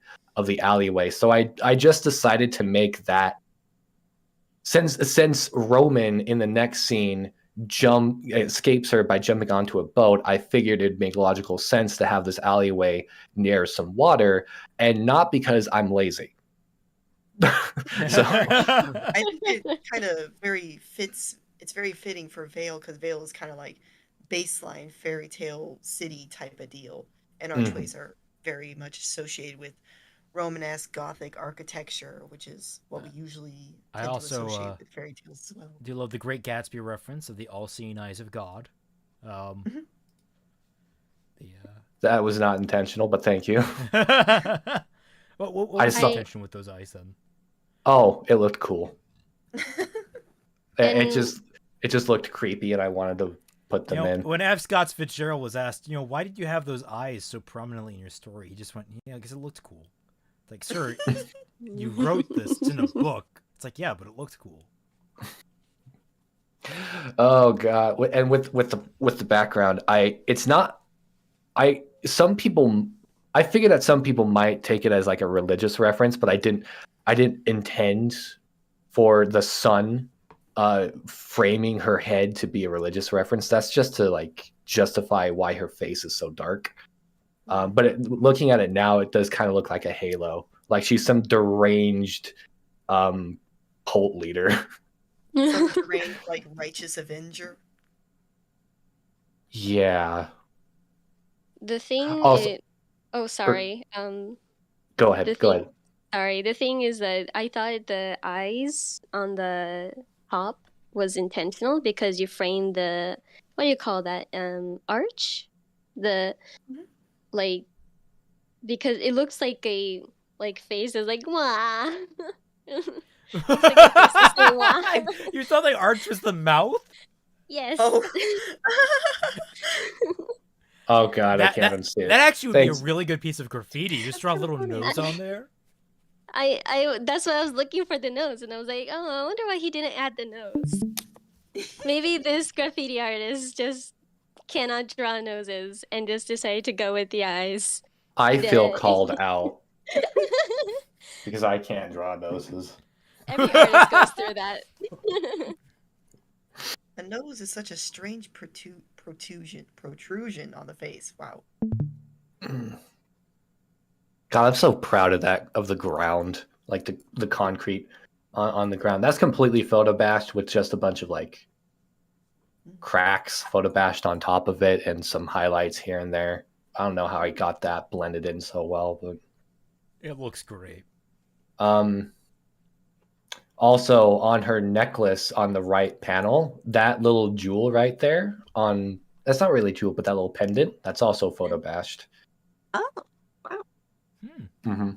alleyway. So I just decided to make that, since Roman in the next scene escapes her by jumping onto a boat, I figured it'd make logical sense to have this alleyway near some water, and not because I'm lazy. So
I think it kind of very fits. It's very fitting for Vale because Vale is kind of like baseline fairy tale city type of deal, and archways are very much associated with Romanesque Gothic architecture, which is what we usually tend to associate with fairy tales as well.
Do love the Great Gatsby reference of the all-seeing eyes of God.
That was not intentional, but thank you.
What was the intention with those eyes then?
Oh, it looked cool. It just looked creepy, and I wanted to put them in.
When F. Scott Fitzgerald was asked, why did you have those eyes so prominently in your story? He just went, because it looked cool. It's like, sir, you wrote this. It's in a book. It's like, yeah, but it looked cool.
Oh god! And with the background, I figured that some people might take it as like a religious reference, but I didn't intend for the sun framing her head to be a religious reference. That's just to like justify why her face is so dark. But looking at it now, it does kind of look like a halo. Like she's some deranged cult leader.
Some deranged, like, righteous avenger.
The thing
Also-
is, oh, sorry.
Go ahead. Go ahead.
Sorry, the thing is that I thought the eyes on the top was intentional because you framed the, what do you call that? Arch? The, like, because it looks like a, like, face is like, wah. Looks like a face is saying, wah.
You thought the arch was the mouth?
Yes.
Oh.
Oh god, I can't even see it.
That actually would
Thanks.
be a really good piece of graffiti. You just draw a little nose on there.
I that's why I was looking for the nose, and I was like, oh, I wonder why he didn't add the nose. Maybe this graffiti artist just cannot draw noses and just decided to go with the eyes.
I feel called out because I can't draw noses.
Every artist goes through that.
A nose is such a strange protrusion on the face. Wow.
God, I'm so proud of that, of the ground, like the concrete on the ground. That's completely photo bashed with just a bunch of like cracks photo bashed on top of it and some highlights here and there. I don't know how I got that blended in so well, but
it looks great.
Also on her necklace on the right panel, that little jewel right there on, that's not really jewel, but that little pendant, that's also photo bashed.
Oh, wow.
Mm-hmm.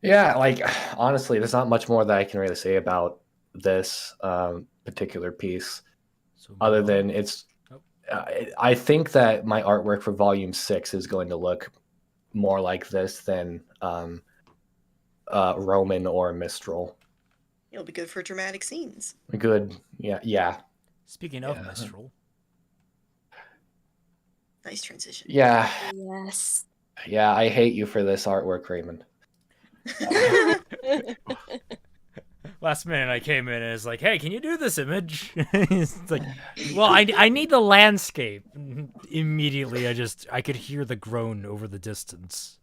Yeah, like honestly, there's not much more that I can really say about this particular piece, other than it's. I think that my artwork for Volume 6 is going to look more like this than Roman or Mistral.
It'll be good for dramatic scenes.
Good, yeah.
Speaking of Mistral.
Nice transition.
Yeah.
Yes.
Yeah, I hate you for this artwork, Raymond.
Last minute I came in and it's like, hey, can you do this image? It's like, well, I need the landscape. Immediately I could hear the groan over the distance.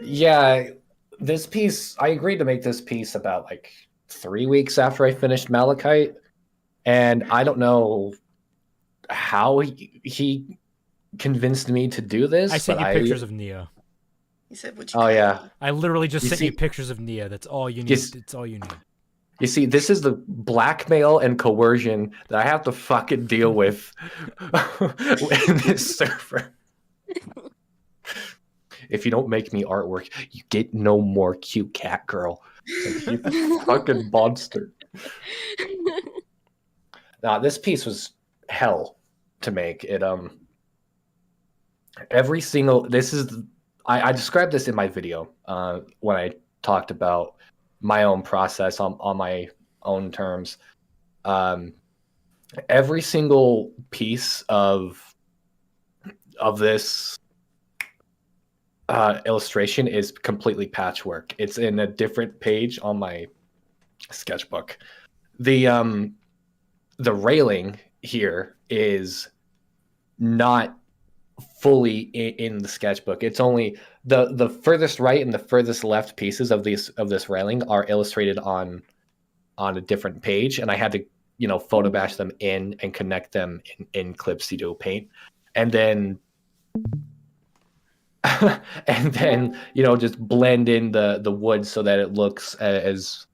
Yeah, this piece, I agreed to make this piece about like 3 weeks after I finished Malachite. And I don't know how he convinced me to do this.
I sent you pictures of Nia.
He said, "What you?"
Oh yeah,
I literally just sent you pictures of Nia. That's all you need. It's all you need.
You see, this is the blackmail and coercion that I have to fucking deal with in this server. If you don't make me artwork, you get no more cute cat girl. You fucking monster. Now, this piece was hell to make. It every single, this is, I described this in my video when I talked about my own process on my own terms. Every single piece of this illustration is completely patchwork. It's in a different page on my sketchbook. The railing here is not fully in the sketchbook. It's only the furthest right and the furthest left pieces of this railing are illustrated on a different page, and I had to photo bash them in and connect them in Clip Studio Paint, and then just blend in the wood so that it looks as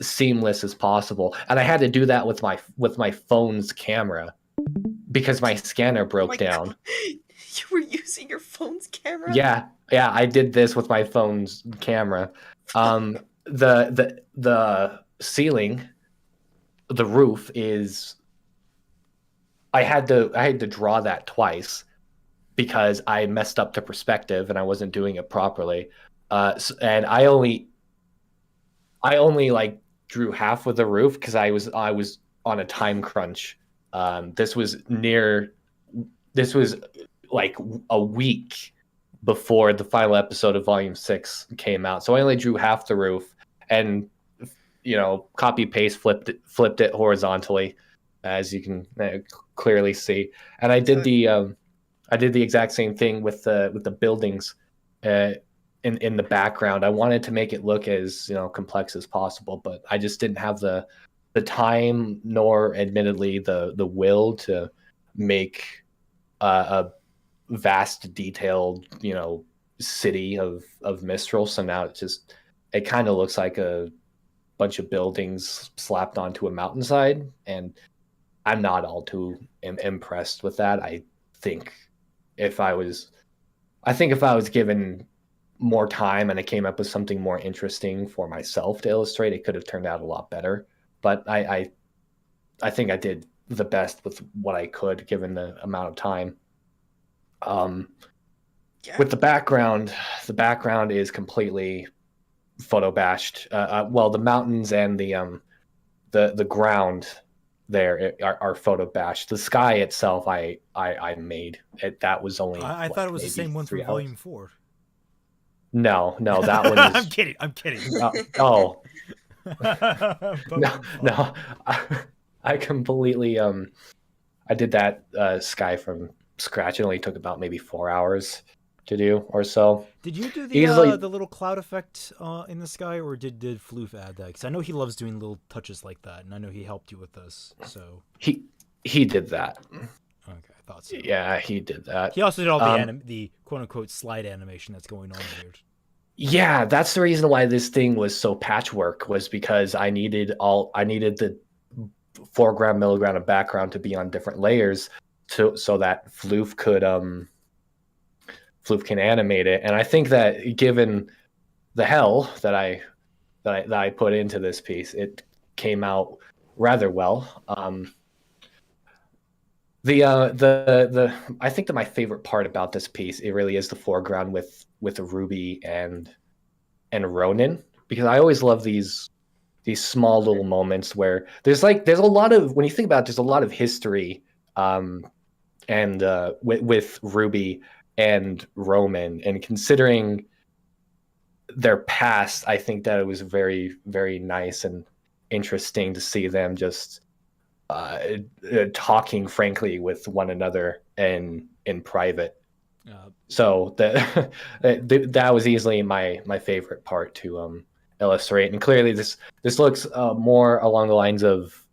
seamless as possible. And I had to do that with my phone's camera because my scanner broke down.
God. You were using your phone's camera?
Yeah, I did this with my phone's camera. The ceiling, the roof is. I had to draw that twice because I messed up the perspective and I wasn't doing it properly. And I only like drew half of the roof because I was on a time crunch. This was like a week before the final episode of Volume 6 came out. So I only drew half the roof, and copy paste flipped it horizontally, as you can clearly see. And I did the exact same thing with the buildings in the background. I wanted to make it look as complex as possible, but I just didn't have the time, nor admittedly the will to make a vast, detailed city of Mistral. So now it kind of looks like a bunch of buildings slapped onto a mountainside, and I'm not all too impressed with that. I think if I was given more time and I came up with something more interesting for myself to illustrate, it could have turned out a lot better. But I think I did the best with what I could given the amount of time. With the background is completely photo bashed. Well, the mountains and the ground there are photo bashed. The sky itself, I made it. That was only.
I thought it was the same one for Volume 4.
No, that one is.
I'm kidding.
Oh. No. I completely. I did that sky from scratch. It only took about maybe 4 hours to do or so.
Did you do the little cloud effect in the sky, or did Floof add that? Because I know he loves doing little touches like that, and I know he helped you with this. So
he did that.
Okay, I thought so.
Yeah, he did that.
He also did all the quote unquote slide animation that's going on here.
Yeah, that's the reason why this thing was so patchwork, was because I needed the foreground, middle ground, and background to be on different layers so that Floof can animate it. And I think that given the hell that I put into this piece, it came out rather well. I think that my favorite part about this piece, it really is the foreground with RWBY and Ronin, because I always love these small little moments where there's a lot of, when you think about it, there's a lot of history and with RWBY and Roman, and considering their past, I think that it was very, very nice and interesting to see them just talking frankly with one another in private. So that was easily my favorite part to illustrate. And clearly this looks more along the lines of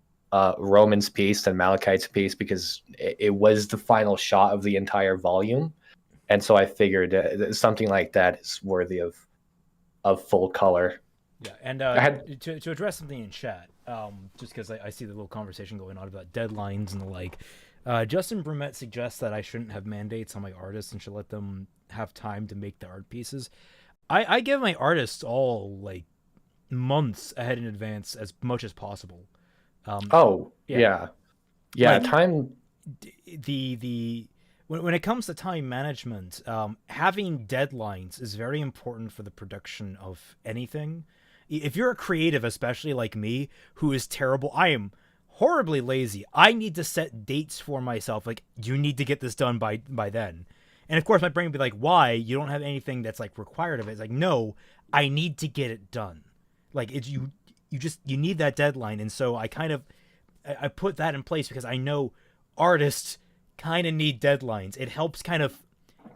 Roman's piece than Malachite's piece, because it was the final shot of the entire volume. And so I figured something like that is worthy of full color.
Yeah, and to address something in chat, just because I see the little conversation going on about deadlines and the like, Justin Brumet suggests that I shouldn't have mandates on my artists and should let them have time to make the art pieces. I give my artists all like months ahead in advance as much as possible.
Yeah.
Like,
Time.
When it comes to time management, having deadlines is very important for the production of anything. If you're a creative, especially like me, who is terrible, I am horribly lazy. I need to set dates for myself. Like, you need to get this done by then. And of course, my brain would be like, why? You don't have anything that's like required of it. It's like, no, I need to get it done. Like, it's you need that deadline. And so I put that in place because I know artists kind of need deadlines. It helps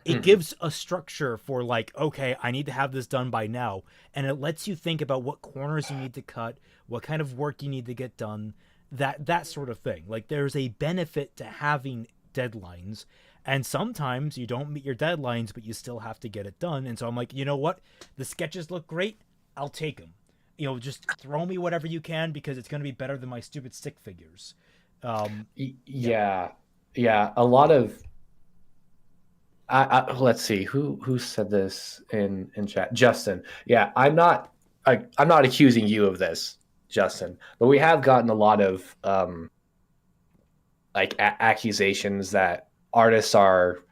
it gives a structure for like, okay, I need to have this done by now. And it lets you think about what corners you need to cut, what kind of work you need to get done, that sort of thing. Like, there's a benefit to having deadlines, and sometimes you don't meet your deadlines, but you still have to get it done. And so I'm like, you know what? The sketches look great. I'll take them. Just throw me whatever you can, because it's going to be better than my stupid stick figures.
Yeah. A lot of. Let's see who said this in chat. Justin. Yeah, I'm not accusing you of this, Justin, but we have gotten a lot of accusations that artists are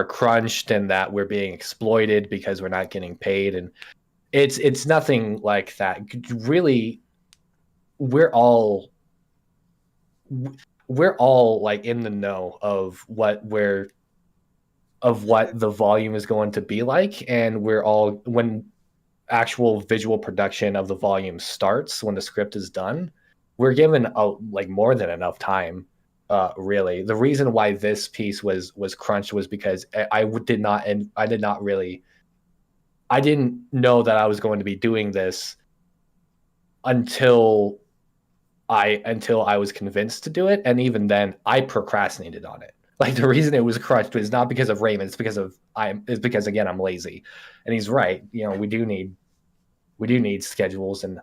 crunched and that we're being exploited because we're not getting paid, and it's nothing like that. Really, we're all like in the know of what the volume is going to be like, and we're all, when actual visual production of the volume starts, when the script is done, we're given like more than enough time. Really, the reason why this piece was crunched was because I did not I didn't know that I was going to be doing this until I was convinced to do it, and even then I procrastinated on it. Like, the reason it was crunched was not because of Raymond, it's because again, I'm lazy. And he's right. You know, we do need schedules and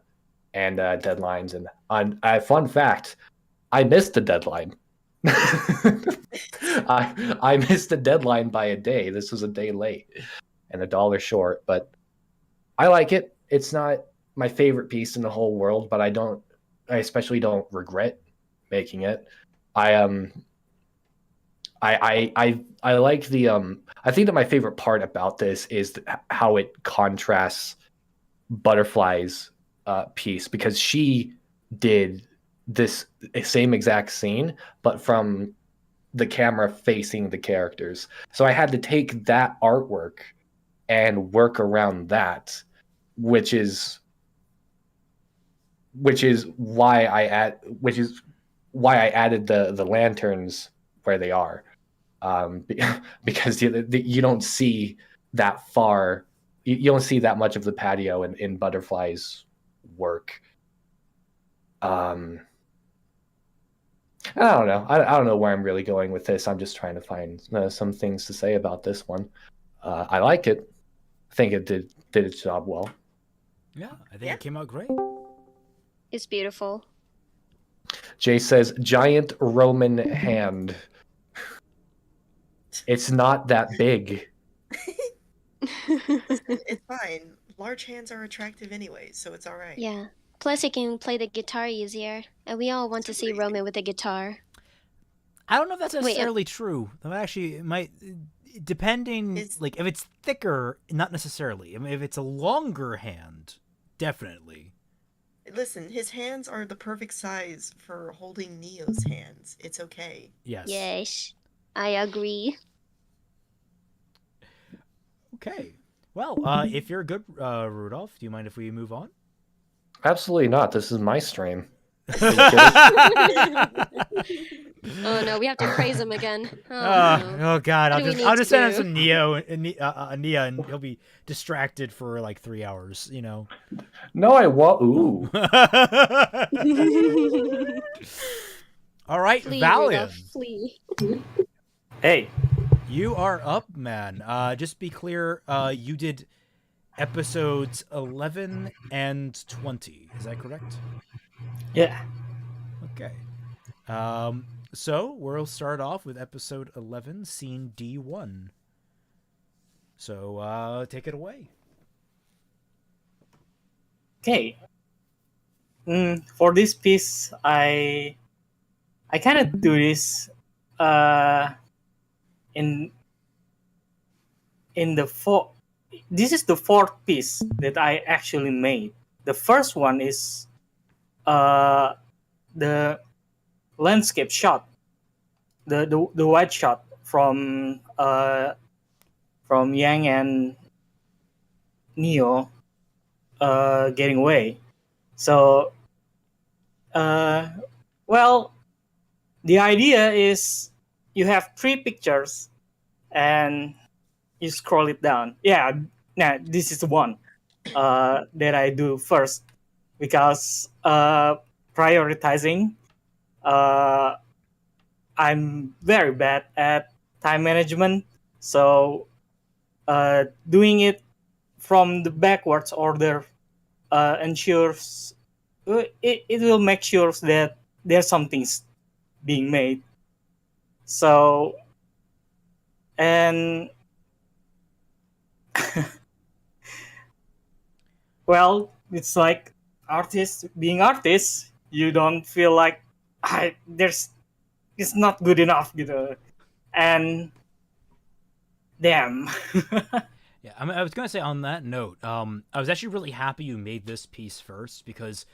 deadlines. And fun fact, I missed the deadline. I missed the deadline by a day. This was a day late and $1 short, but I like it. It's not my favorite piece in the whole world, but I especially don't regret making it. I like the I think that my favorite part about this is how it contrasts Butterfly's piece, because she did this same exact scene but from the camera facing the characters. So I had to take that artwork and work around that, which is why I added the lanterns where they are, because you don't see that far. You don't see that much of the patio in Butterfly's work. I don't know. I don't know where I'm really going with this. I'm just trying to find some things to say about this one. I like it. I think it did its job well.
Yeah, I think it came out great.
It's beautiful.
Jay says, giant Roman hand. It's not that big.
It's fine. Large hands are attractive anyway, so it's all right.
Yeah. Plus, he can play the guitar easier, and we all want to see Roman with a guitar.
I don't know if that's necessarily true. Actually, it might, depending, like, if it's thicker, not necessarily. I mean, if it's a longer hand, definitely.
Listen, his hands are the perfect size for holding Neo's hands. It's okay.
Yes.
Yes, I agree.
Okay. Well, if you're good, Rudolf, do you mind if we move on?
Absolutely not. This is my stream.
Oh no, we have to praise him again.
Oh God, I'll just send him some Nia, and he'll be distracted for like 3 hours. You know.
No, I won't. Ooh.
All right,
Flee,
Valion.
Rudolph, flee.
Hey.
You are up, man. Just be clear. You did episodes 11 and 20. Is that correct?
Yeah.
Okay. So we'll start off with episode 11, scene D1. So take it away.
Okay. For this piece, I kind of do this in the this is the fourth piece that I actually made. The first one is the landscape shot, the wide shot from Yang and Neo getting away. So well, the idea is you have 3 pictures and you scroll it down. Yeah, nah, this is the one that I do first, because prioritizing, I'm very bad at time management. So doing it from the backwards order ensures it will make sure that there's something being made. So, and well, it's like artists being artists. You don't feel like it's not good enough, you know. And damn.
Yeah, I was gonna say on that note, I was actually really happy you made this piece first, because,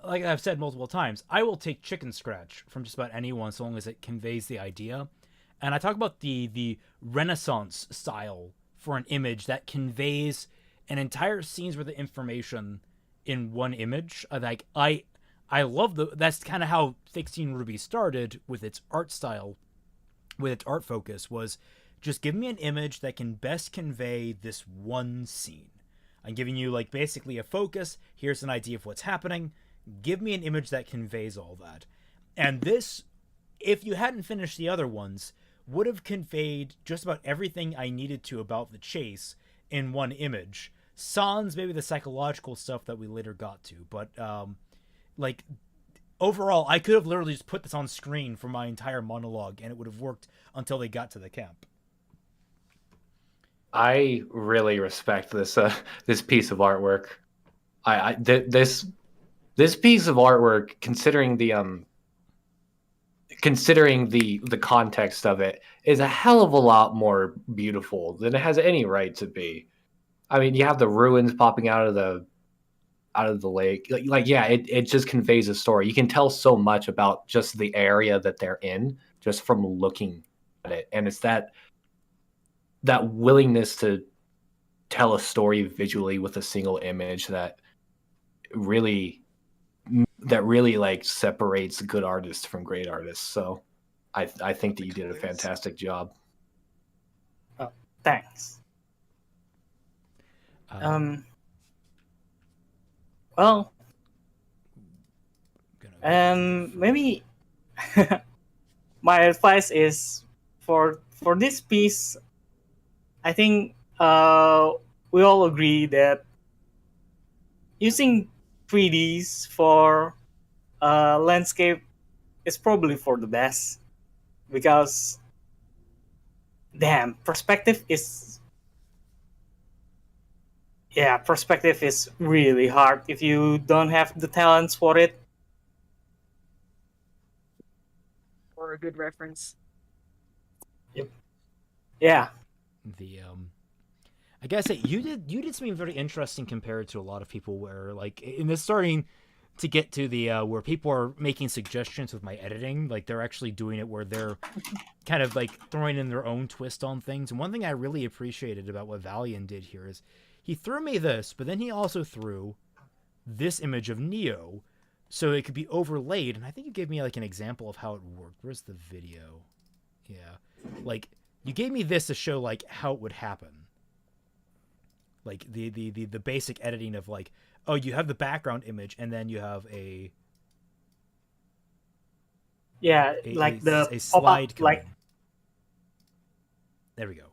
like I've said multiple times, I will take chicken scratch from just about anyone so long as it conveys the idea. And I talk about the Renaissance style for an image that conveys an entire scene's worth of information in one image. Like I love that's kind of how Fixing RWBY started with its art style, with its art focus, was just give me an image that can best convey this one scene. I'm giving you like basically a focus. Here's an idea of what's happening. Give me an image that conveys all that. And this, if you hadn't finished the other ones, would have conveyed just about everything I needed to about the chase in one image. Sans maybe the psychological stuff that we later got to, but like overall, I could have literally just put this on screen for my entire monologue, and it would have worked until they got to the camp.
I really respect this this piece of artwork. This piece of artwork, considering the context of it, is a hell of a lot more beautiful than it has any right to be. I mean, you have the ruins popping out of the lake. Like yeah, it just conveys a story. You can tell so much about just the area that they're in just from looking at it, and it's that willingness to tell a story visually with a single image that really like separates good artists from great artists. So I think that you did a fantastic job.
Oh, thanks. Well, maybe my advice is for this piece, I think we all agree that using 3Ds for landscape is probably for the best, because damn, perspective is really hard if you don't have the talents for it.
Or a good reference.
Yep. Yeah.
I gotta say, you did something very interesting compared to a lot of people, where like in this starting to get to the where people are making suggestions with my editing, like they're actually doing it where they're kind of like throwing in their own twist on things. And one thing I really appreciated about what Valion did here is he threw me this, but then he also threw this image of Neo so it could be overlaid. And I think you gave me like an example of how it worked. Where's the video? Yeah, like you gave me this to show like how it would happen. Like the basic editing of like, oh, you have the background image and then you have a slide
like.
There we go.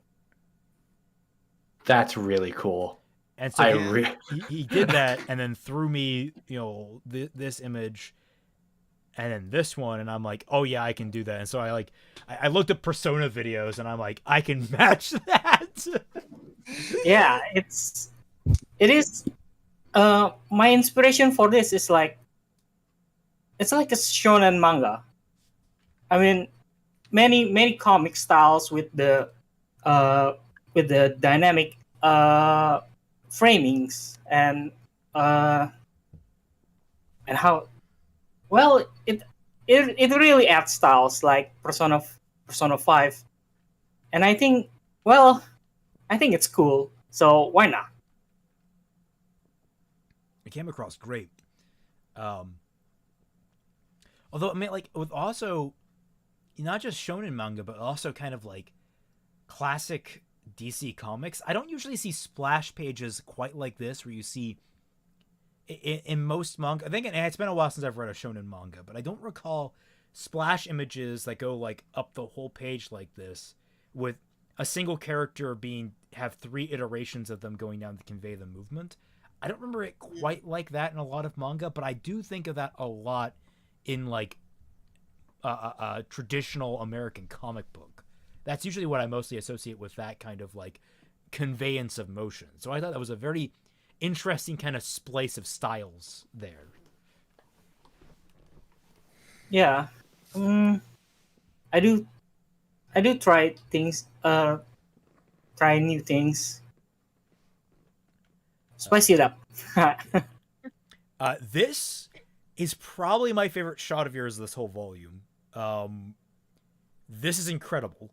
That's really cool.
And so he did that and then threw me, this image and then this one, and I'm like, oh yeah, I can do that. And so I looked at Persona videos and I'm like, I can match that.
Yeah, it is. My inspiration for this is like, it's like a shonen manga. I mean, many comic styles with the dynamic framings and how well it really adds styles like Persona 5, and I think it's cool, so why not?
It came across great. Although I mean, like with also not just shonen manga, but also kind of like classic DC comics, I don't usually see splash pages quite like this, where you see in most manga. I think it's been a while since I've read a shonen manga, but I don't recall splash images that go like up the whole page like this, with a single character have 3 iterations of them going down to convey the movement. I don't remember it quite like that in a lot of manga, but I do think of that a lot in like a traditional American comic book. That's usually what I mostly associate with that kind of like conveyance of motion. So I thought that was a very interesting kind of splice of styles there.
Yeah. I do try things, try new things. Spice it up.
This is probably my favorite shot of yours this whole volume. this is incredible.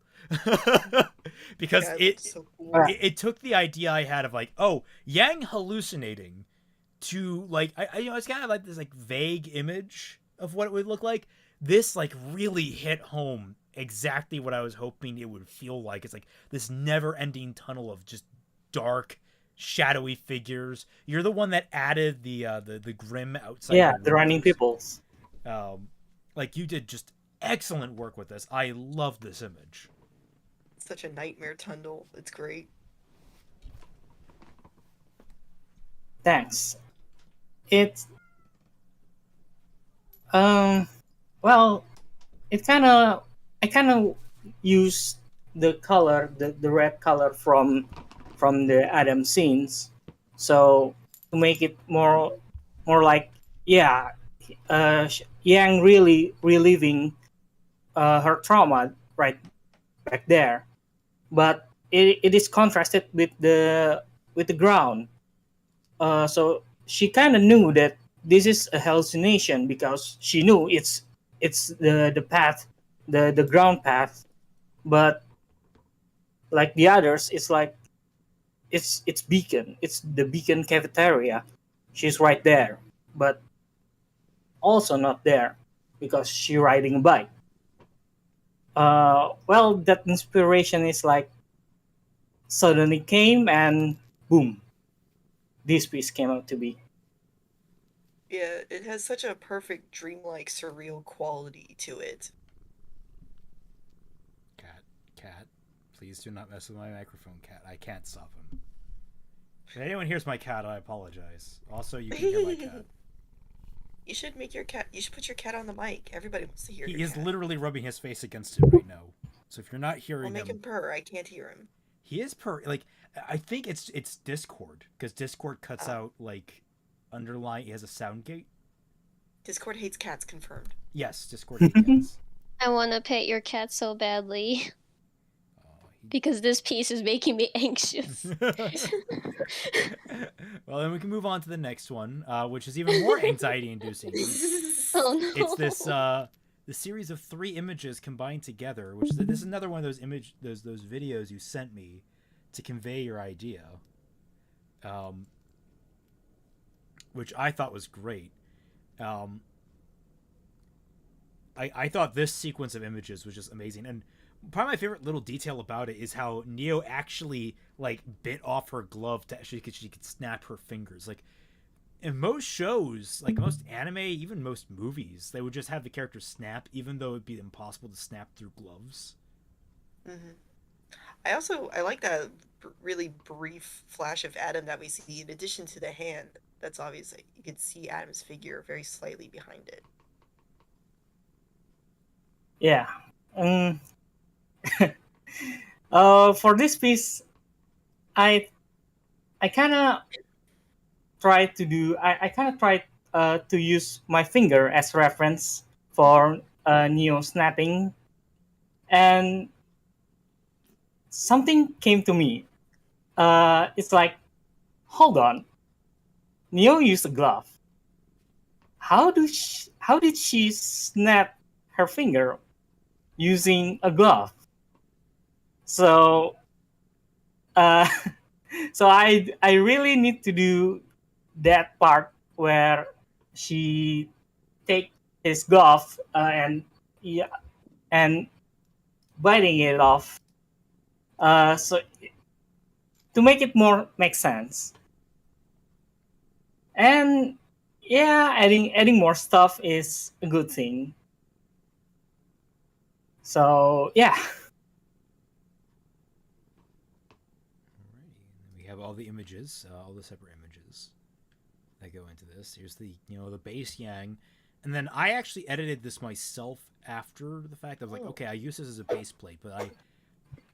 Because
Yeah,
it,
looks so cool.
it took the idea I had of like, oh, Yang hallucinating to like, it's kind of like this like vague image of what it would look like. This like really hit home exactly what I was hoping it would feel like. It's like this never-ending tunnel of just dark, shadowy figures. You're the one that added the grim outside.
Yeah, the running
windows.
peoples.
Like you did just excellent work with this. I love this image.
Such a nightmare tunnel. It's great.
Thanks. It well, it I kind of use the color, the red color from the Adam scenes, so to make it more like, yeah, Yang really reliving her trauma right back there, but it is contrasted with the ground. So she kind of knew that this is a hallucination because she knew it's the path, the ground path, but like the others, it's like it's beacon, it's the beacon cafeteria. She's right there, but also not there because she riding a bike. Well, that inspiration is like suddenly came and boom, this piece came out to be.
Yeah, it has such a perfect dreamlike surreal quality to it.
Cat, please do not mess with my microphone, Cat. I can't stop him. If anyone hears my cat, I apologize. Also, you can hear my cat.
You should put your cat on the mic. Everybody wants to hear
He
your
is
cat.
literally rubbing his face against it right now. So if you're not hearing
Well, make him purr. I can't hear him.
he is like, I think it's Discord, because Discord cuts out like underlying. He has a sound gate.
Discord hates cats, confirmed.
Yes, Discord hates cats.
I want to pet your cat so badly because this piece is making me anxious.
Well, then we can move on to the next one, which is even more anxiety-inducing.
Oh no!
It's this the series of 3 images combined together, which this is another one of those videos you sent me to convey your idea, which I thought was great. I thought this sequence of images was just amazing, and probably my favorite little detail about it is how Neo actually like bit off her glove to she could snap her fingers. Like in most shows, like most anime, even most movies, they would just have the character snap, even though it'd be impossible to snap through gloves.
Mm-hmm. I like that really brief flash of Adam that we see. In addition to the hand, that's obvious. You can see Adam's figure very slightly behind it.
Yeah. For this piece, I kind of tried to do. I kind of tried to use my finger as reference for Neo snapping, and something came to me. It's like, hold on, Neo used a glove. How did she snap her finger using a glove? So, so I really need to do that part where she take his glove and biting it off. So to make it more make sense, and yeah, adding more stuff is a good thing. So yeah.
We have all the images, all the separate images that go into this. Here's the the base Yang, and then I actually edited this myself after the fact. I was like, okay, I use this as a base plate, but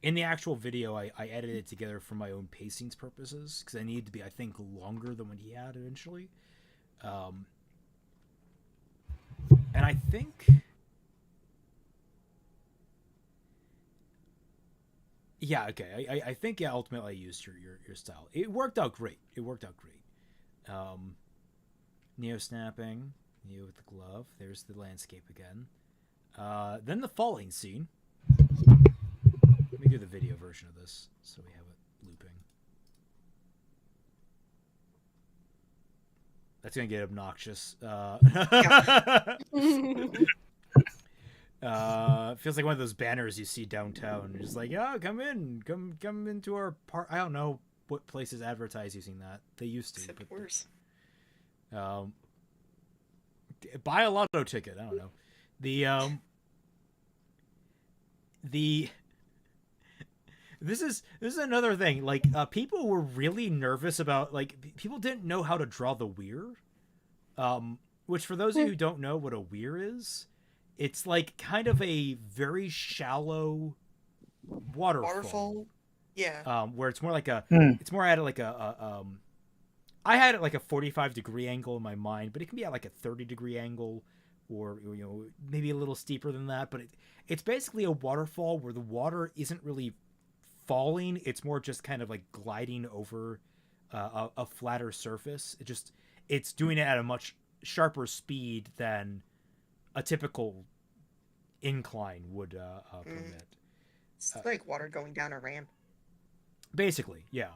in the actual video, I edited it together for my own pacings purposes because I needed to be, I think, longer than what he had eventually. And I think, yeah, okay, I think ultimately I used your style. It worked out great. Neo snapping, Neo with the glove. There's the landscape again. Then the falling scene. Let me do the video version of this so we have it looping. That's gonna get obnoxious. Feels like one of those banners you see downtown. Just like, oh, come into our park. I don't know what places advertise using that. They used to.
Except
but,
worse.
Buy a lotto ticket. I don't know. This is another thing. Like, people were really nervous about, like, people didn't know how to draw the weir. Which, for those of you who don't know what a weir is, it's like kind of a very shallow waterfall.
Yeah.
Where it's more like it's more at like I had it like a 45-degree angle in my mind, but it can be at like a 30-degree angle, or maybe a little steeper than that. But it's basically a waterfall where the water isn't really falling; it's more just kind of like gliding over a flatter surface. It's doing it at a much sharper speed than a typical incline would permit.
It's like water going down a ramp.
Basically, yeah.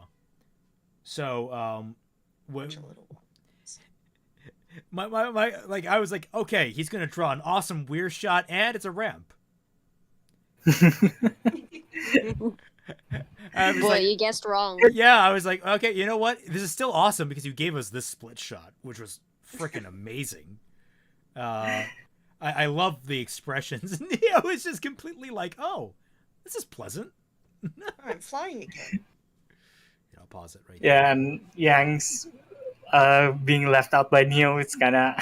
So, my like, I was like, okay, he's gonna draw an awesome weird shot, and it's a ramp.
Boy, you guessed wrong.
Yeah, I was like, okay, you know what? This is still awesome because you gave us this split shot, which was freaking amazing. I love the expressions. And I was just completely like, oh, this is pleasant.
I'm flying again.
I'll pause it right
Yeah, and Yang's being left out by Neo. It's kind of.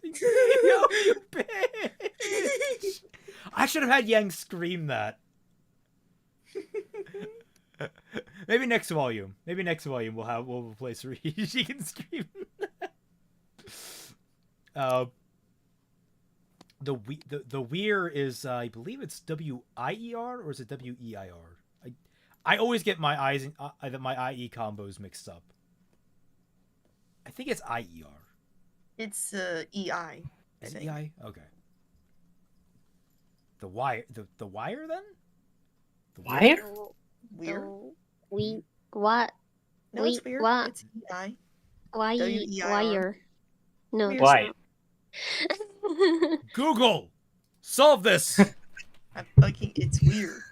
You bitch! I should have had Yang scream that. Maybe next volume. We'll have a place where she can scream. The weir is I believe it's W-I-E-R or is it W-E-I-R? I always get my IE combos mixed up. I think it's I-E-R.
It's E-I.
E-I? Okay. The wire then?
The wire?
Weird.
What?
No, it's weird.
What?
It's E-I.
Wire. Wire. No.
Weird.
Why?
Google! Solve this!
It's weird.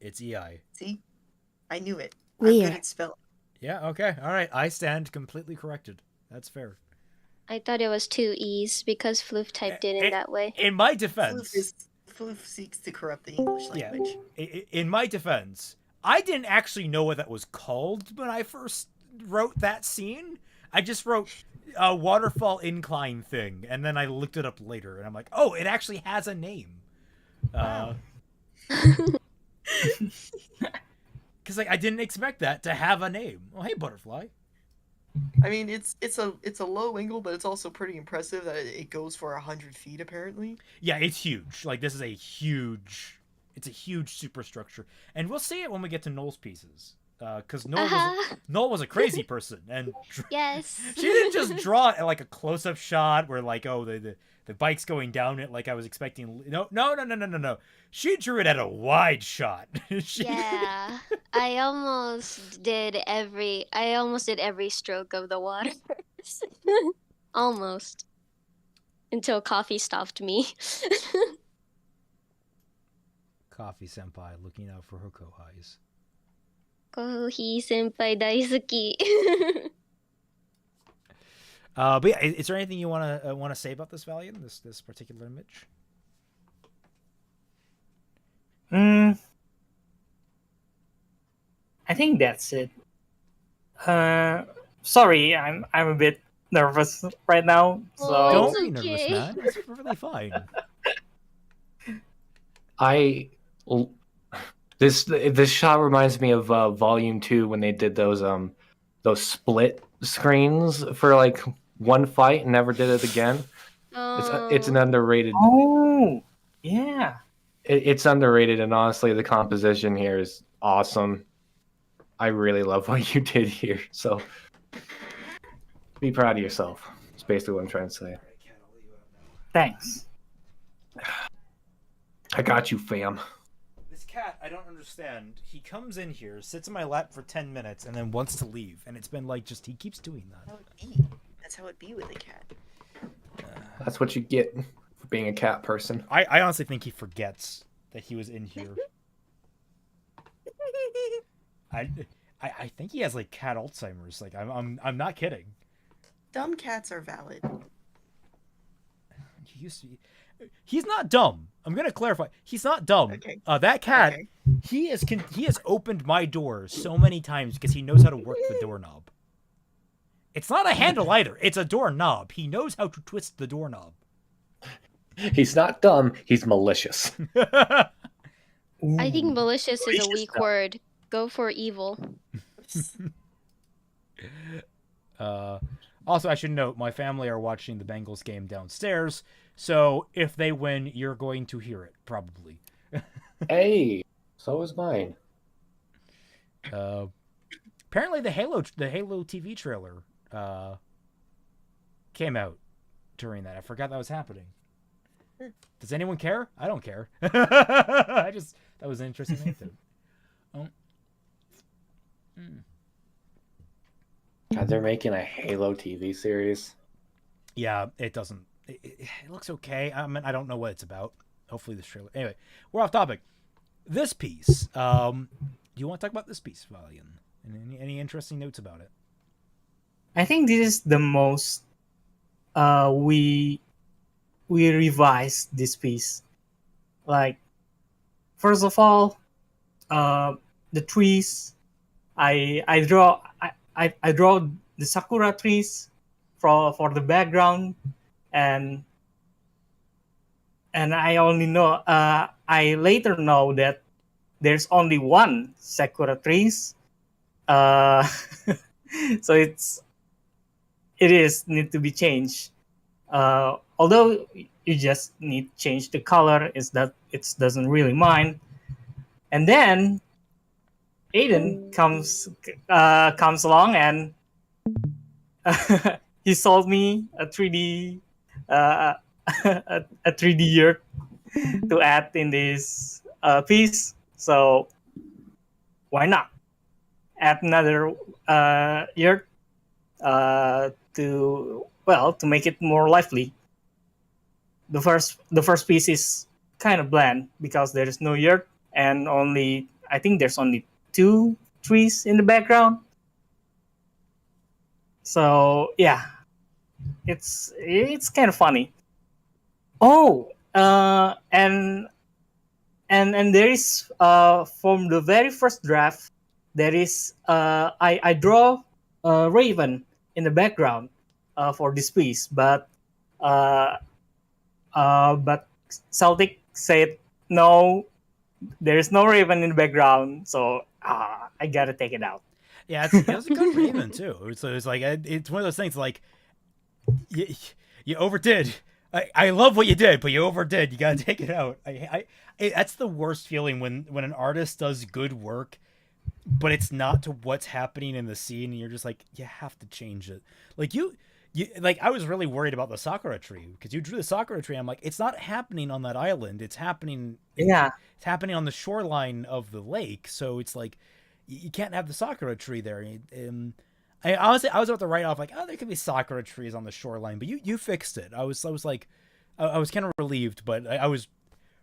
It's EI.
See? I knew it.
Weird.
I'm good at spelling.
Yeah, okay. Alright, I stand completely corrected. That's fair.
I thought it was 2 E's because Floof typed it in that way.
In my defense...
Floof seeks to corrupt the English language.
Yeah, in my defense, I didn't actually know what that was called when I first wrote that scene. I just wrote a waterfall incline thing, and then I looked it up later, and I'm like, oh, it actually has a name. Because like I didn't expect that to have a name. Oh, hey, butterfly.
I mean, it's a low angle, but it's also pretty impressive that it goes for 100 feet apparently.
Yeah, it's huge. Like this is a huge superstructure, and we'll see it when we get to Noel's pieces. Because Noel was a crazy person, and
Yes.
she didn't just draw it at like a close-up shot where like, oh, the bike's going down it like I was expecting. No. She drew it at a wide shot.
Yeah. I almost did every stroke of the water. Almost. Until Coffee stopped me.
Coffee senpai looking out for her kohais.
Kohi senpai daisuki.
But yeah, is there anything you want to say about this Valion, this particular image?
I think that's it. Sorry, I'm a bit nervous right now. So
Don't
it's
be nervous,
okay.
man. It's perfectly fine.
This shot reminds me of Volume 2 when they did those split screens for like one fight and never did it again. It's an underrated.
Oh, yeah.
It's underrated, and honestly, the composition here is awesome. I really love what you did here. So be proud of yourself. That's basically what I'm trying to say.
Thanks.
I got you, fam.
I don't understand. He comes in here, sits in my lap for 10 minutes, and then wants to leave. And it's been like, just, he keeps doing that.
That's how it be with a cat.
That's what you get for being a cat person.
I honestly think he forgets that he was in here. I think he has like cat Alzheimer's. Like I'm not kidding.
Dumb cats are valid.
He used to be... He's not dumb. I'm gonna clarify. He's not dumb.
Okay.
That cat,
Okay.
he has opened my door so many times because he knows how to work the doorknob. It's not a handle either. It's a doorknob. He knows how to twist the doorknob.
He's not dumb. He's malicious.
I think malicious is a
Malicious
weak
stuff.
word. Go for evil.
Also, I should note, my family are watching the Bengals game downstairs, so if they win, you're going to hear it, probably.
Hey, so is mine.
Apparently, the Halo TV trailer came out during that. I forgot that was happening. Does anyone care? I don't care. That was an interesting thing too. Oh.
God, they're making a Halo TV series.
Yeah, it doesn't. It looks okay. I mean, I don't know what it's about. Hopefully, this trailer. Anyway, we're off topic. This piece. Do you want to talk about this piece, Valion? And any interesting notes about it?
I think this is the most we revised this piece. Like, first of all, the trees. I draw the sakura trees for the background, and I only know I later know that there's only one sakura trees. So it need to be changed. Although you just need to change the color, is that it doesn't really mind. And then Aiden comes along and he sold me a 3D a 3D yurt to add in this piece. So why not add another yurt to make it more lively. The first piece is kind of bland because there is no yurt and I think there's only 2 trees in the background. So yeah, it's kind of funny. Oh, and there is from the very first draft, there is I draw a raven in the background for this piece, but Celtic said no, there is no raven in the background, so I gotta take it out.
Yeah, it was a good raven too. It was like it's one of those things like you overdid. I love what you did, but you overdid. You gotta take it out. That's the worst feeling when an artist does good work, but it's not to what's happening in the scene, and you're just like, you have to change it. Like you like I was really worried about the sakura tree because you drew the sakura tree. I'm like, it's not happening on that island. It's happening.
Yeah,
it's happening on the shoreline of the lake. So it's like you can't have the sakura tree there. I was about to write off like, oh, there could be sakura trees on the shoreline, but you fixed it. I was like, I was kind of relieved, but I was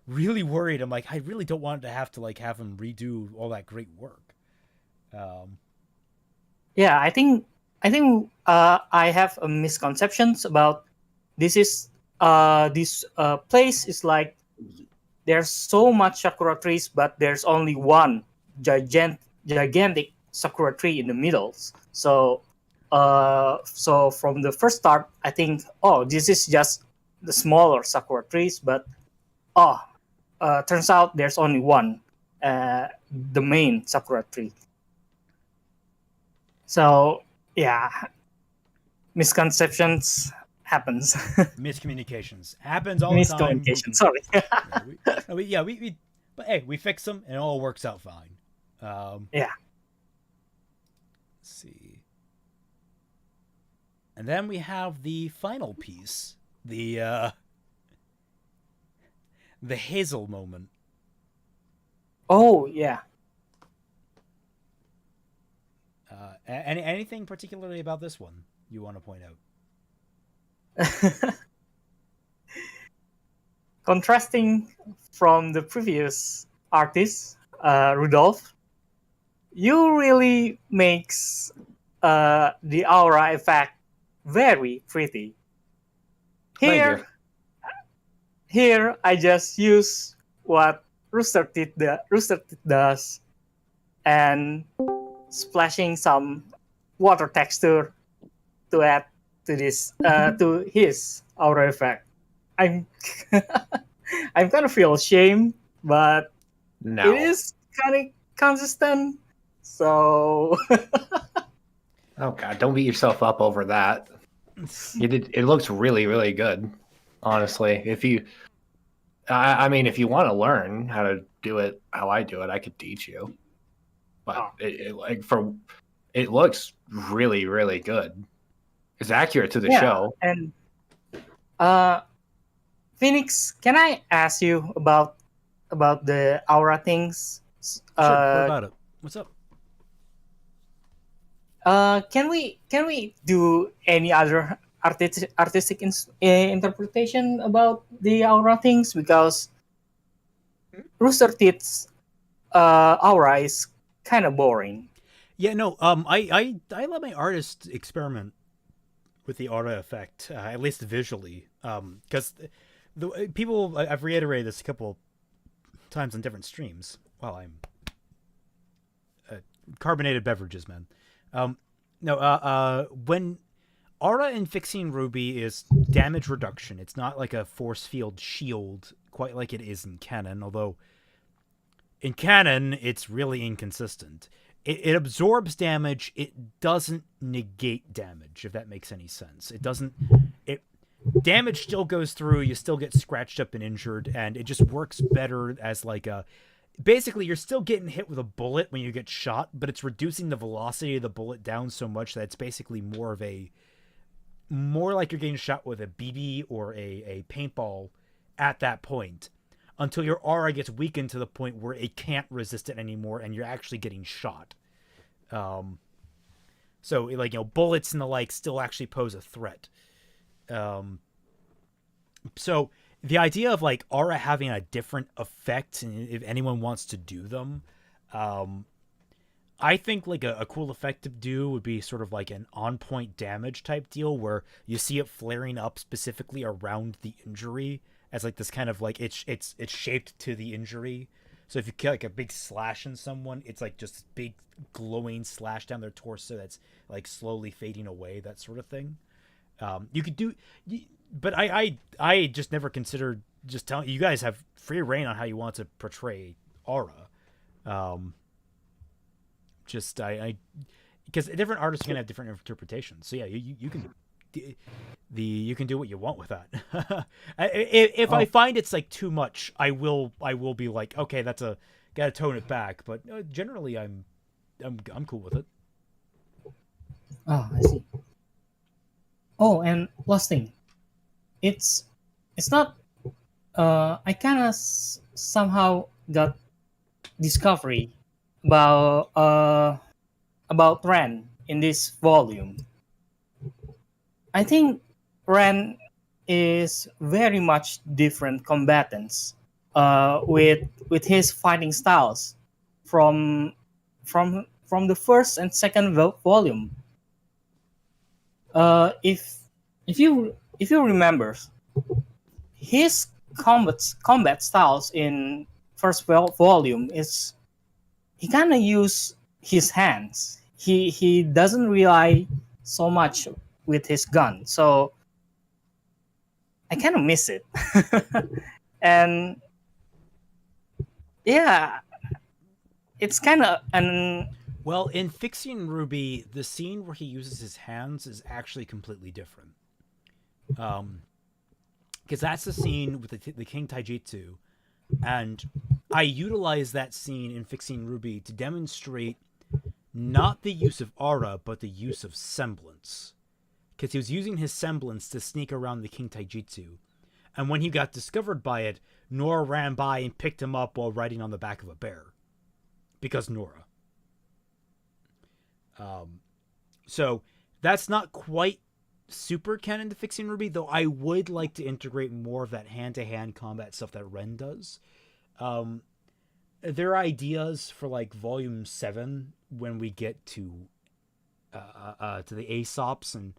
really worried. I'm like, I really don't want to have him redo all that great work.
Yeah, I think I have a misconceptions about this. Is this place is like there's so much sakura trees, but there's only one gigantic sakura tree in the middle. So from the first start, I think, oh, this is just the smaller sakura trees, but turns out there's only one, the main sakura tree. So yeah, misconceptions happens.
Miscommunications happens all the time.
Miscommunication. Sorry.
But hey, we fix them and it all works out fine.
Yeah.
Let's see. And then we have the final piece, the Hazel moment.
Oh yeah.
Anything particularly about this one you want to point out?
Contrasting from the previous artist, Rudolf, you really makes the aura effect very pretty.
Thank you.
Here I just use what Rooster Teeth does and splashing some water texture to add to this to his aura effect. I'm I'm kind of feel shame, but
No.
it is kind of consistent. So
Oh god, don't beat yourself up over that. It looks really, really good. Honestly, if you, I mean, if you want to learn how to do it, how I do it, I could teach you. But it looks really, really good. It's accurate to the show.
And Phoenix, can I ask you about the aura things?
Sure. What about it? What's up?
Can we do any other artistic interpretation about the aura things? Because Rooster Teeth's aura is kind of boring.
Yeah, no. I let my artists experiment with the aura effect, at least visually, because the people, I've reiterated this a couple times on different streams. While I'm carbonated beverages, man. When aura in Fixing RWBY is damage reduction, it's not like a force field shield quite like it is in canon, although in canon it's really inconsistent. It absorbs damage, it doesn't negate damage, if that makes any sense. Damage still goes through, you still get scratched up and injured, and it just works better as like a... Basically, you're still getting hit with a bullet when you get shot, but it's reducing the velocity of the bullet down so much that it's basically more like you're getting shot with a BB or a paintball at that point, until your aura gets weakened to the point where it can't resist it anymore and you're actually getting shot. So, like, bullets and the like still actually pose a threat. So the idea of like aura having a different effect, and if anyone wants to do them, I think like a cool effect to do would be sort of like an on-point damage type deal where you see it flaring up specifically around the injury as like this kind of like it's shaped to the injury. So if you get like a big slash in someone, it's like just this big glowing slash down their torso that's like slowly fading away, that sort of thing. You could do, but I just never considered just telling you guys have free reign on how you want to portray aura. Just because different artists can have different interpretations. So yeah, you can you can do what you want with that. If I find it's like too much, I will be like, okay, gotta tone it back. But generally, I'm cool with it.
Oh, I see. Oh, and last thing, it's not. I kind of somehow got discovery about Ren in this volume. I think Ren is very much different combatants with his fighting styles from the first and second volume. If you remember, his combat styles in first volume is he kind of use his hands. He doesn't rely so much with his gun, so I kind of miss it. And yeah, it's kind of an...
Well, in Fixing RWBY, the scene where he uses his hands is actually completely different. Because that's the scene with the King Taijutsu, and I utilize that scene in Fixing RWBY to demonstrate not the use of aura, but the use of semblance. Because he was using his semblance to sneak around the King Taijutsu, and when he got discovered by it, Nora ran by and picked him up while riding on the back of a bear. because Nora. So that's not quite super canon to Fixing RWBY, though I would like to integrate more of that hand-to-hand combat stuff that Ren does. There are ideas for like Volume 7 when we get to the Aesops and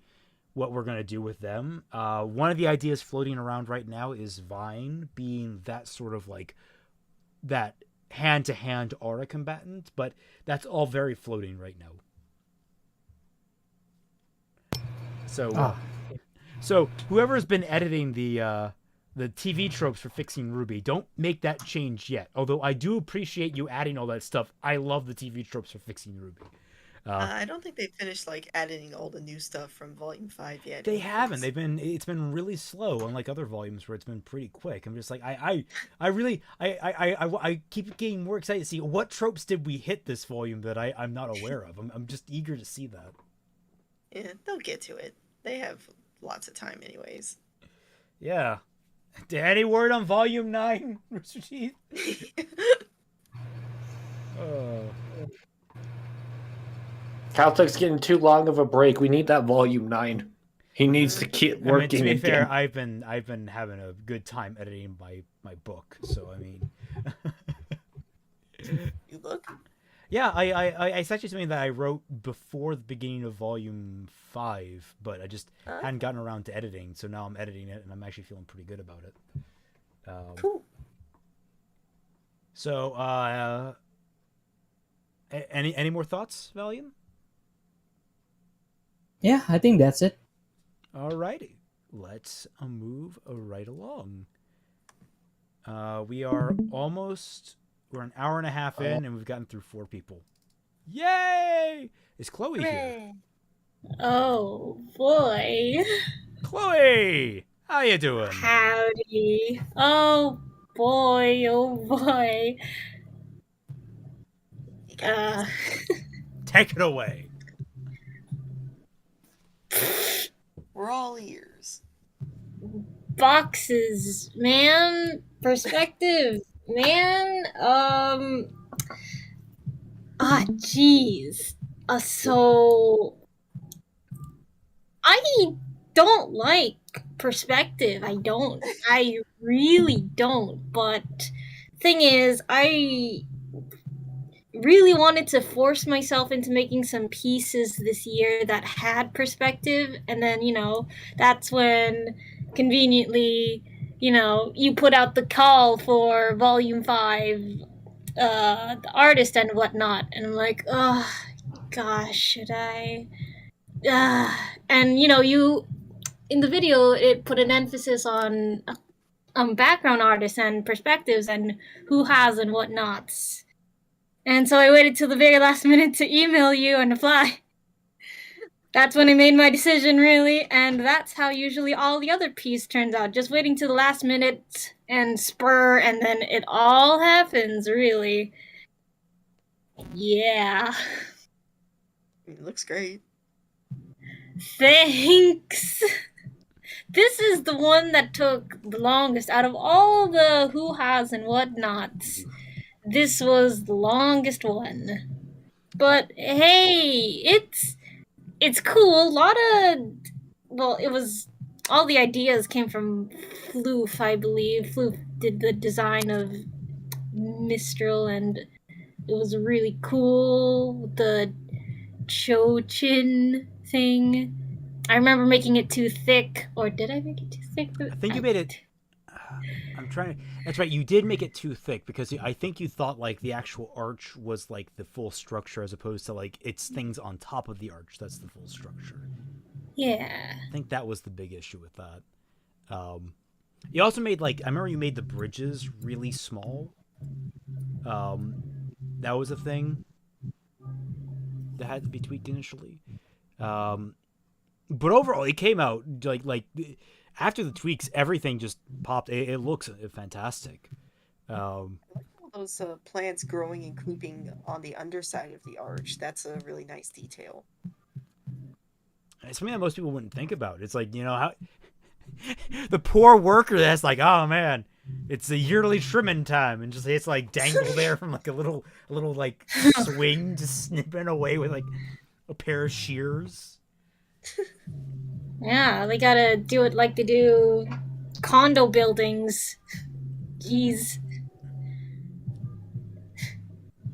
what we're going to do with them. One of the ideas floating around right now is Vine being that sort of like that hand-to-hand aura combatant, but that's all very floating right now. So whoever's been editing the TV tropes for Fixing RWBY, don't make that change yet. Although I do appreciate you adding all that stuff. I love the TV tropes for Fixing RWBY.
I don't think they finished like adding all the new stuff from Volume 5 yet.
They haven't. It's been really slow, unlike other volumes where it's been pretty quick. I'm just like I keep getting more excited to see what tropes did we hit this volume that I'm not aware of. I'm just eager to see that.
Yeah, they'll get to it. They have lots of time anyways.
Yeah. Any word on Volume 9, Mr. Chief?
Caltech's getting too long of a break. We need that Volume 9. He needs to keep working.
To be
again.
fair, I've been having a good time editing my book. So I mean,
You look?
yeah, it's actually something that I wrote before the beginning of Volume 5, but I just hadn't gotten around to editing. So now I'm editing it, and I'm actually feeling pretty good about it.
Cool.
So, any more thoughts, Valion?
Yeah, I think that's it.
Alrighty, let's move right along. We're an hour and a half in, and we've gotten through 4 people. Yay! Is Chloe here?
Oh boy.
Chloe, how you doing?
Howdy. Oh boy, oh boy.
Take it away.
We're all ears.
Boxes, man. Perspective, man. Jeez. So I don't like perspective. I really don't. But thing is, I really wanted to force myself into making some pieces this year that had perspective, and then, that's when conveniently, you put out the call for Volume 5, the artist and whatnot, and I'm like, oh gosh, should I? And you in the video it put an emphasis on background artists and perspectives and who has and whatnots. And so I waited till the very last minute to email you and reply. That's when I made my decision, really, and that's how usually all the other piece turns out. Just waiting till the last minute and spur, and then it all happens, really. Yeah.
It looks great.
Thanks. This is the one that took the longest out of all the who has and whatnots. This was the longest one. But hey, it's cool. It was all the ideas came from Floof, I believe. Floof did the design of Mistral, and it was really cool. The Chochin thing. I remember making it too thick, or did I make it too thick?
I think you made it. That's right. You did make it too thick because I think you thought like the actual arch was like the full structure as opposed to like it's things on top of the arch. That's the full structure.
Yeah.
I think that was the big issue with that. You also made I remember you made the bridges really small. That was a thing that had to be tweaked initially. But overall, it came out like after the tweaks, everything just popped. It looks fantastic.
I like all those plants growing and creeping on the underside of the arch. That's a really nice detail.
It's something that most people wouldn't think about. It's like, how the poor worker that's like, oh man, it's a yearly trimming time, and just it's like dangle there from like a little like swing, just snipping away with like a pair of shears.
Yeah, they gotta do it like they do condo buildings. Jeez.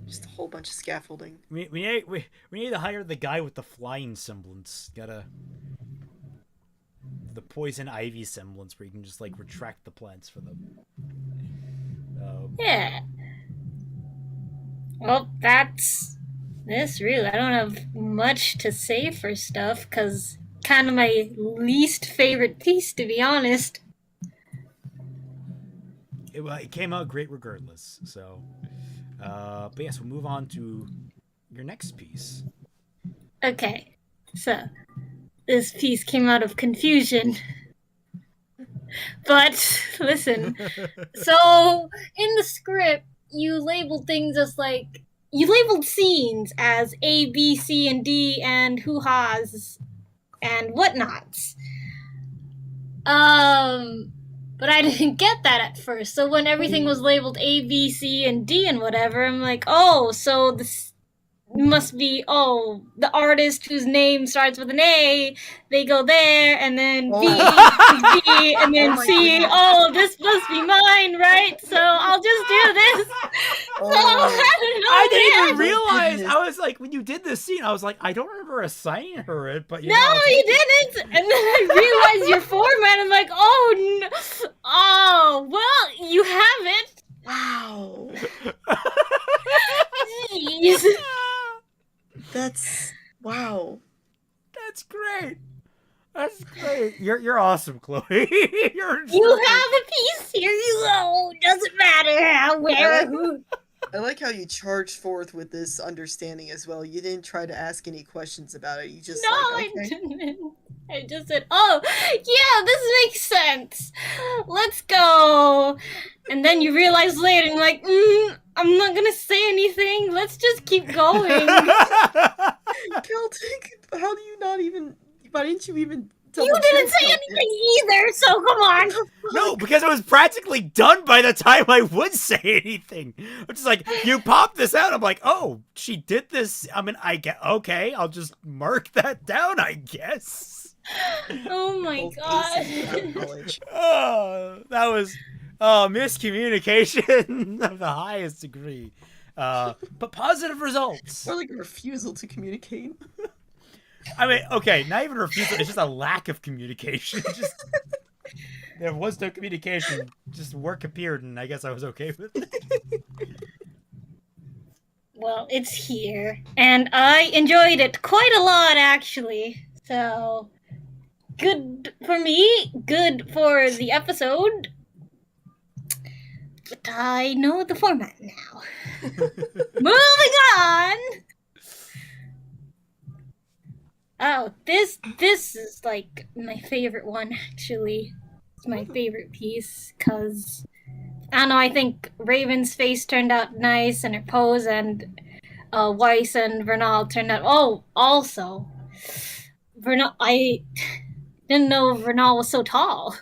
Just a whole bunch of scaffolding.
We need to hire the guy with the flying semblance. Gotta the poison ivy semblance where you can just like retract the plants for them.
Yeah. Well, that's this really. I don't have much to say for stuff because kind of my least favorite piece, to be honest.
It came out great regardless. So, but yes, we'll move on to your next piece.
Okay, so this piece came out of confusion. But listen, so in the script, you labeled things as like you labeled scenes as A, B, C, and D, and hoo-has and whatnots. But I didn't get that at first. So when everything was labeled A, B, C, and D, and whatever, I'm like, oh, so this must be the artist whose name starts with an A, they go there, and then B, B, and then C.
Goodness.
Oh, this must be mine, right? So I'll just do this. So
I didn't even realize.
goodness.
I was like, when you did this scene, I was like, I don't remember assigning her it, but
No, you didn't. And then I realized your format. I'm like, oh, no. Oh, well, you have it.
Wow.
Jeez.
That's wow.
That's great. That's great. You're awesome, Chloe.
You have a piece here. You go. Doesn't matter how, where, who.
I like how you charged forth with this understanding as well. You didn't try to ask any questions about it. You just
No,
like,
I
okay.
didn't. I just said, oh, yeah, this makes sense. Let's go. And then you realize later, and like, I'm not gonna say anything. Let's just keep going.
Celtic, how do you not even? Why didn't you even?
You didn't say anything either, so come on.
No, because it was practically done by the time I would say anything. I'm just like, you popped this out. I'm like, oh, she did this. I mean, okay, I'll just mark that down, I guess.
Oh my
Both
god.
aces without knowledge.
Oh, that was miscommunication of the highest degree. But positive results.
Or like a refusal to communicate.
I mean, okay, not even refusal. It's just a lack of communication. Just there was no communication. Just work appeared, and I guess I was okay with it.
Well, it's here, and I enjoyed it quite a lot, actually. So, good for me, good for the episode. But I know the format now. Moving on! Oh, this is like my favorite one, actually. It's my favorite piece, because I don't know, I think Raven's face turned out nice, and her pose, and Weiss and Vernal turned out. Oh, also, Vernal. I didn't know Vernal was so tall.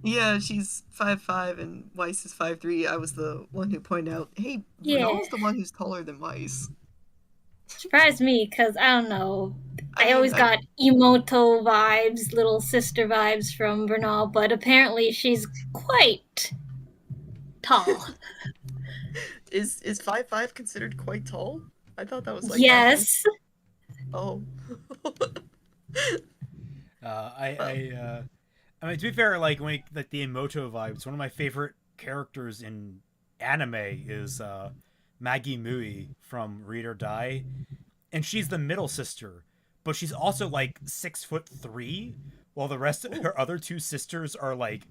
Yeah, she's 5'5" and Weiss is 5'3". I was the one who pointed out, hey,
Yeah.
Vernal's the one who's taller than Weiss.
Surprised me, because I don't know. I
mean,
always got Emoto vibes, little sister vibes from Vernal, but apparently she's quite tall.
Is 5'5" considered quite tall? I thought that was like
Yes.
Oh.
I mean, to be fair, like when like the Emoto vibes, one of my favorite characters in anime is Maggie Mui from Read or Die, and she's the middle sister, but she's also like 6'3", while the rest of her other two sisters are like,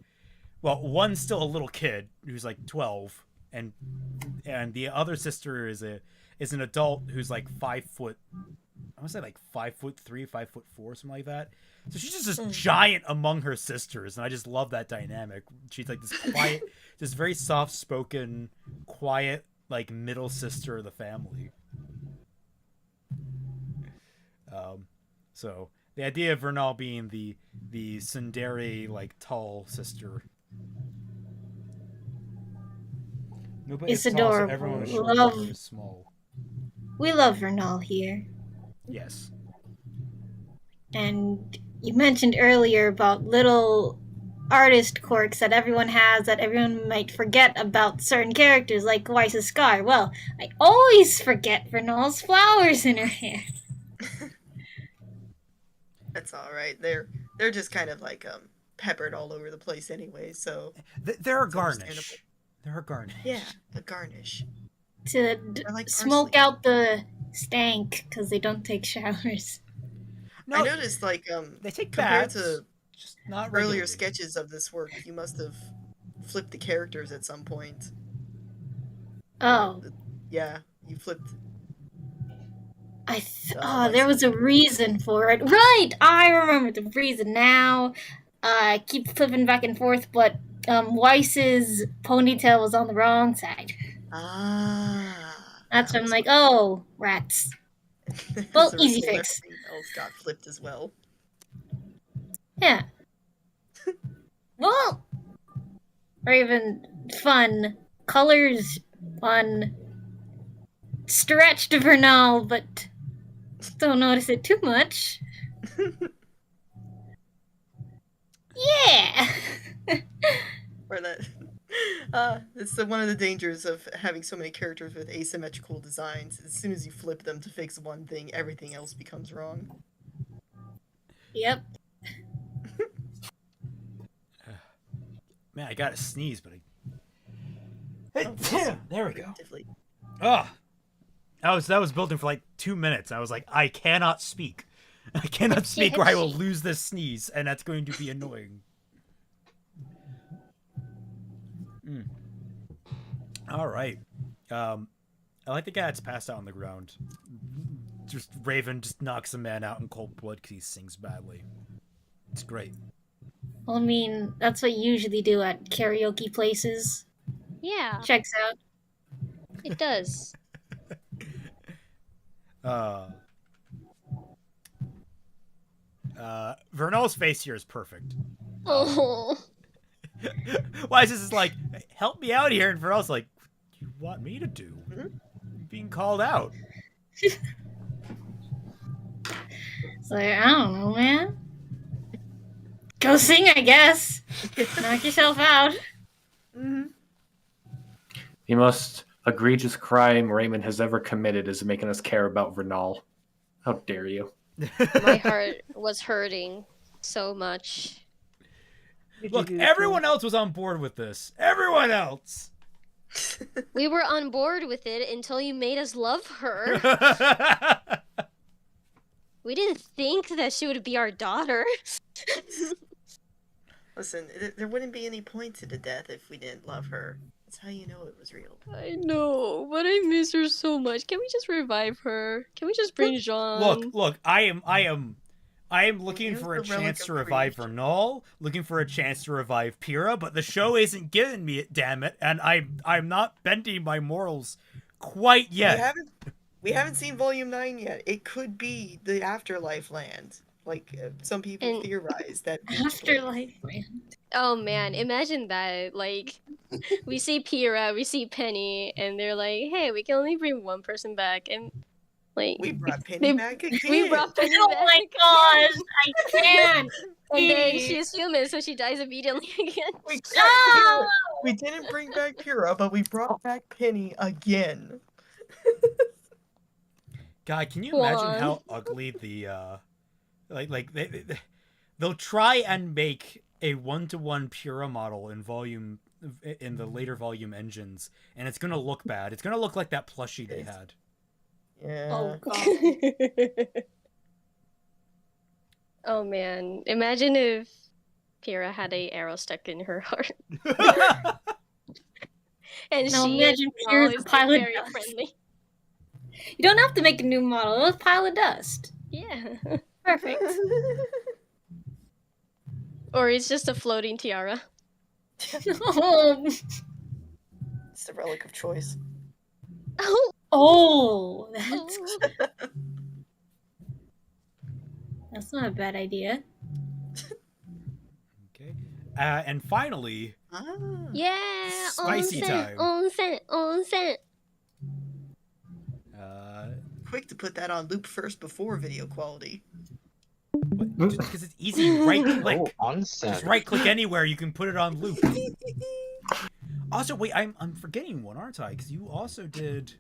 well, one's still a little kid who's like 12, and the other sister is an adult who's like 5 foot. I want to say like 5'3", 5'4", something like that. So she's just this giant among her sisters, and I just love that dynamic. She's like this quiet, this very soft-spoken, quiet, like middle sister of the family. So the idea of Vernal being the tsundere, like tall sister. Mupa
It's
is tall, so
adorable.
everyone is short.
Love-
Mupa is small.
We love Vernal here.
Yes.
And you mentioned earlier about little artist quirks that everyone has that everyone might forget about certain characters, like Weiss's scar. Well, I always forget Vernal's flowers in her hair.
That's all right. They're just kind of like peppered all over the place anyway. So
They're a
it's understandable.
garnish. They're a garnish.
Yeah, a garnish.
To
like
smoke
parsley.
out the stank because they don't take showers.
No,
I noticed like
they take
compared
baths,
to
just not
earlier
regularly.
sketches of this work, you must have flipped the characters at some point.
Oh,
Yeah, you flipped.
there was a reason for it. Right, I remember the reason now. I keep flipping back and forth, but Weiss's ponytail was on the wrong side. That's when I'm like, oh, rats. Well,
So
easy
everything
fix.
else got flipped as well.
Yeah. Well, Raven, fun. Colors, fun. Stretched Vernal, but don't notice it too much. Yeah.
Or that. It's one of the dangers of having so many characters with asymmetrical designs. As soon as you flip them to fix one thing, everything else becomes wrong.
Yep.
Man, I gotta sneeze, but there we go. Oh, that was building for like 2 minutes. I was like, I cannot speak. I cannot speak, or I will lose this sneeze, and that's going to be annoying. All right. I like the guy that's passed out on the ground. Just Raven just knocks a man out in cold blood because he sings badly. It's great.
Well, I mean, that's what you usually do at karaoke places.
Yeah,
Checks out.
it does.
Vernal's face here is perfect.
Oh.
Why is this like, help me out here? And Vernal's like, what do you want me to do? I'm being called out.
So, I don't know, man. Go sing, I guess. Knock yourself out.
Mm-hmm.
The most egregious crime Raymond has ever committed is making us care about Vernal. How dare you?
My heart was hurting so much.
Look, everyone else was on board with this. Everyone else.
We were on board with it until you made us love her. We didn't think that she would be our daughter.
Listen, there wouldn't be any point to the death if we didn't love her. That's how you know it was real.
I know, but I miss her so much. Can we just revive her? Can we just bring Jean?
Look, I am looking for a chance to revive Vernal, looking for a chance to revive Pyrrha, but the show isn't giving me it, damn it, and I'm not bending my morals quite yet.
We haven't seen Volume 9 yet. It could be the Afterlife land. Like, some people theorize that...
Afterlife land.
Oh man, imagine that. Like, we see Pyrrha, we see Penny, and they're like, hey, we can only bring one person back, and like...
We brought Penny back again!
We brought Penny
Oh
back
my gosh, I can't!
And then she's human, so she dies immediately again.
We didn't bring back Pyrrha, but we brought back Penny again.
God, can you imagine how ugly the they'll try and make a 1-to-1 Pyrrha model in the later volume engines, and it's gonna look bad. It's gonna look like that plushie they had.
Yeah.
Oh god.
Oh man, imagine if Pyrrha had a arrow stuck in her heart. And
No,
she
imagine Pyrrha's
is
a pile of
very
dust.
friendly.
You don't have to make a new model. It'll pile of dust.
Yeah.
Perfect.
Or it's just a floating tiara.
Oh.
It's the relic of choice.
Oh,
That's not a bad idea.
Okay. And finally,
Yeah,
Spicy time.
onsen.
Quick to put that on loop first before video quality.
Because it's easy, right click.
Oh, onsen.
Just right click anywhere, you can put it on loop. Also, wait, I'm forgetting one, aren't I? Because you also did.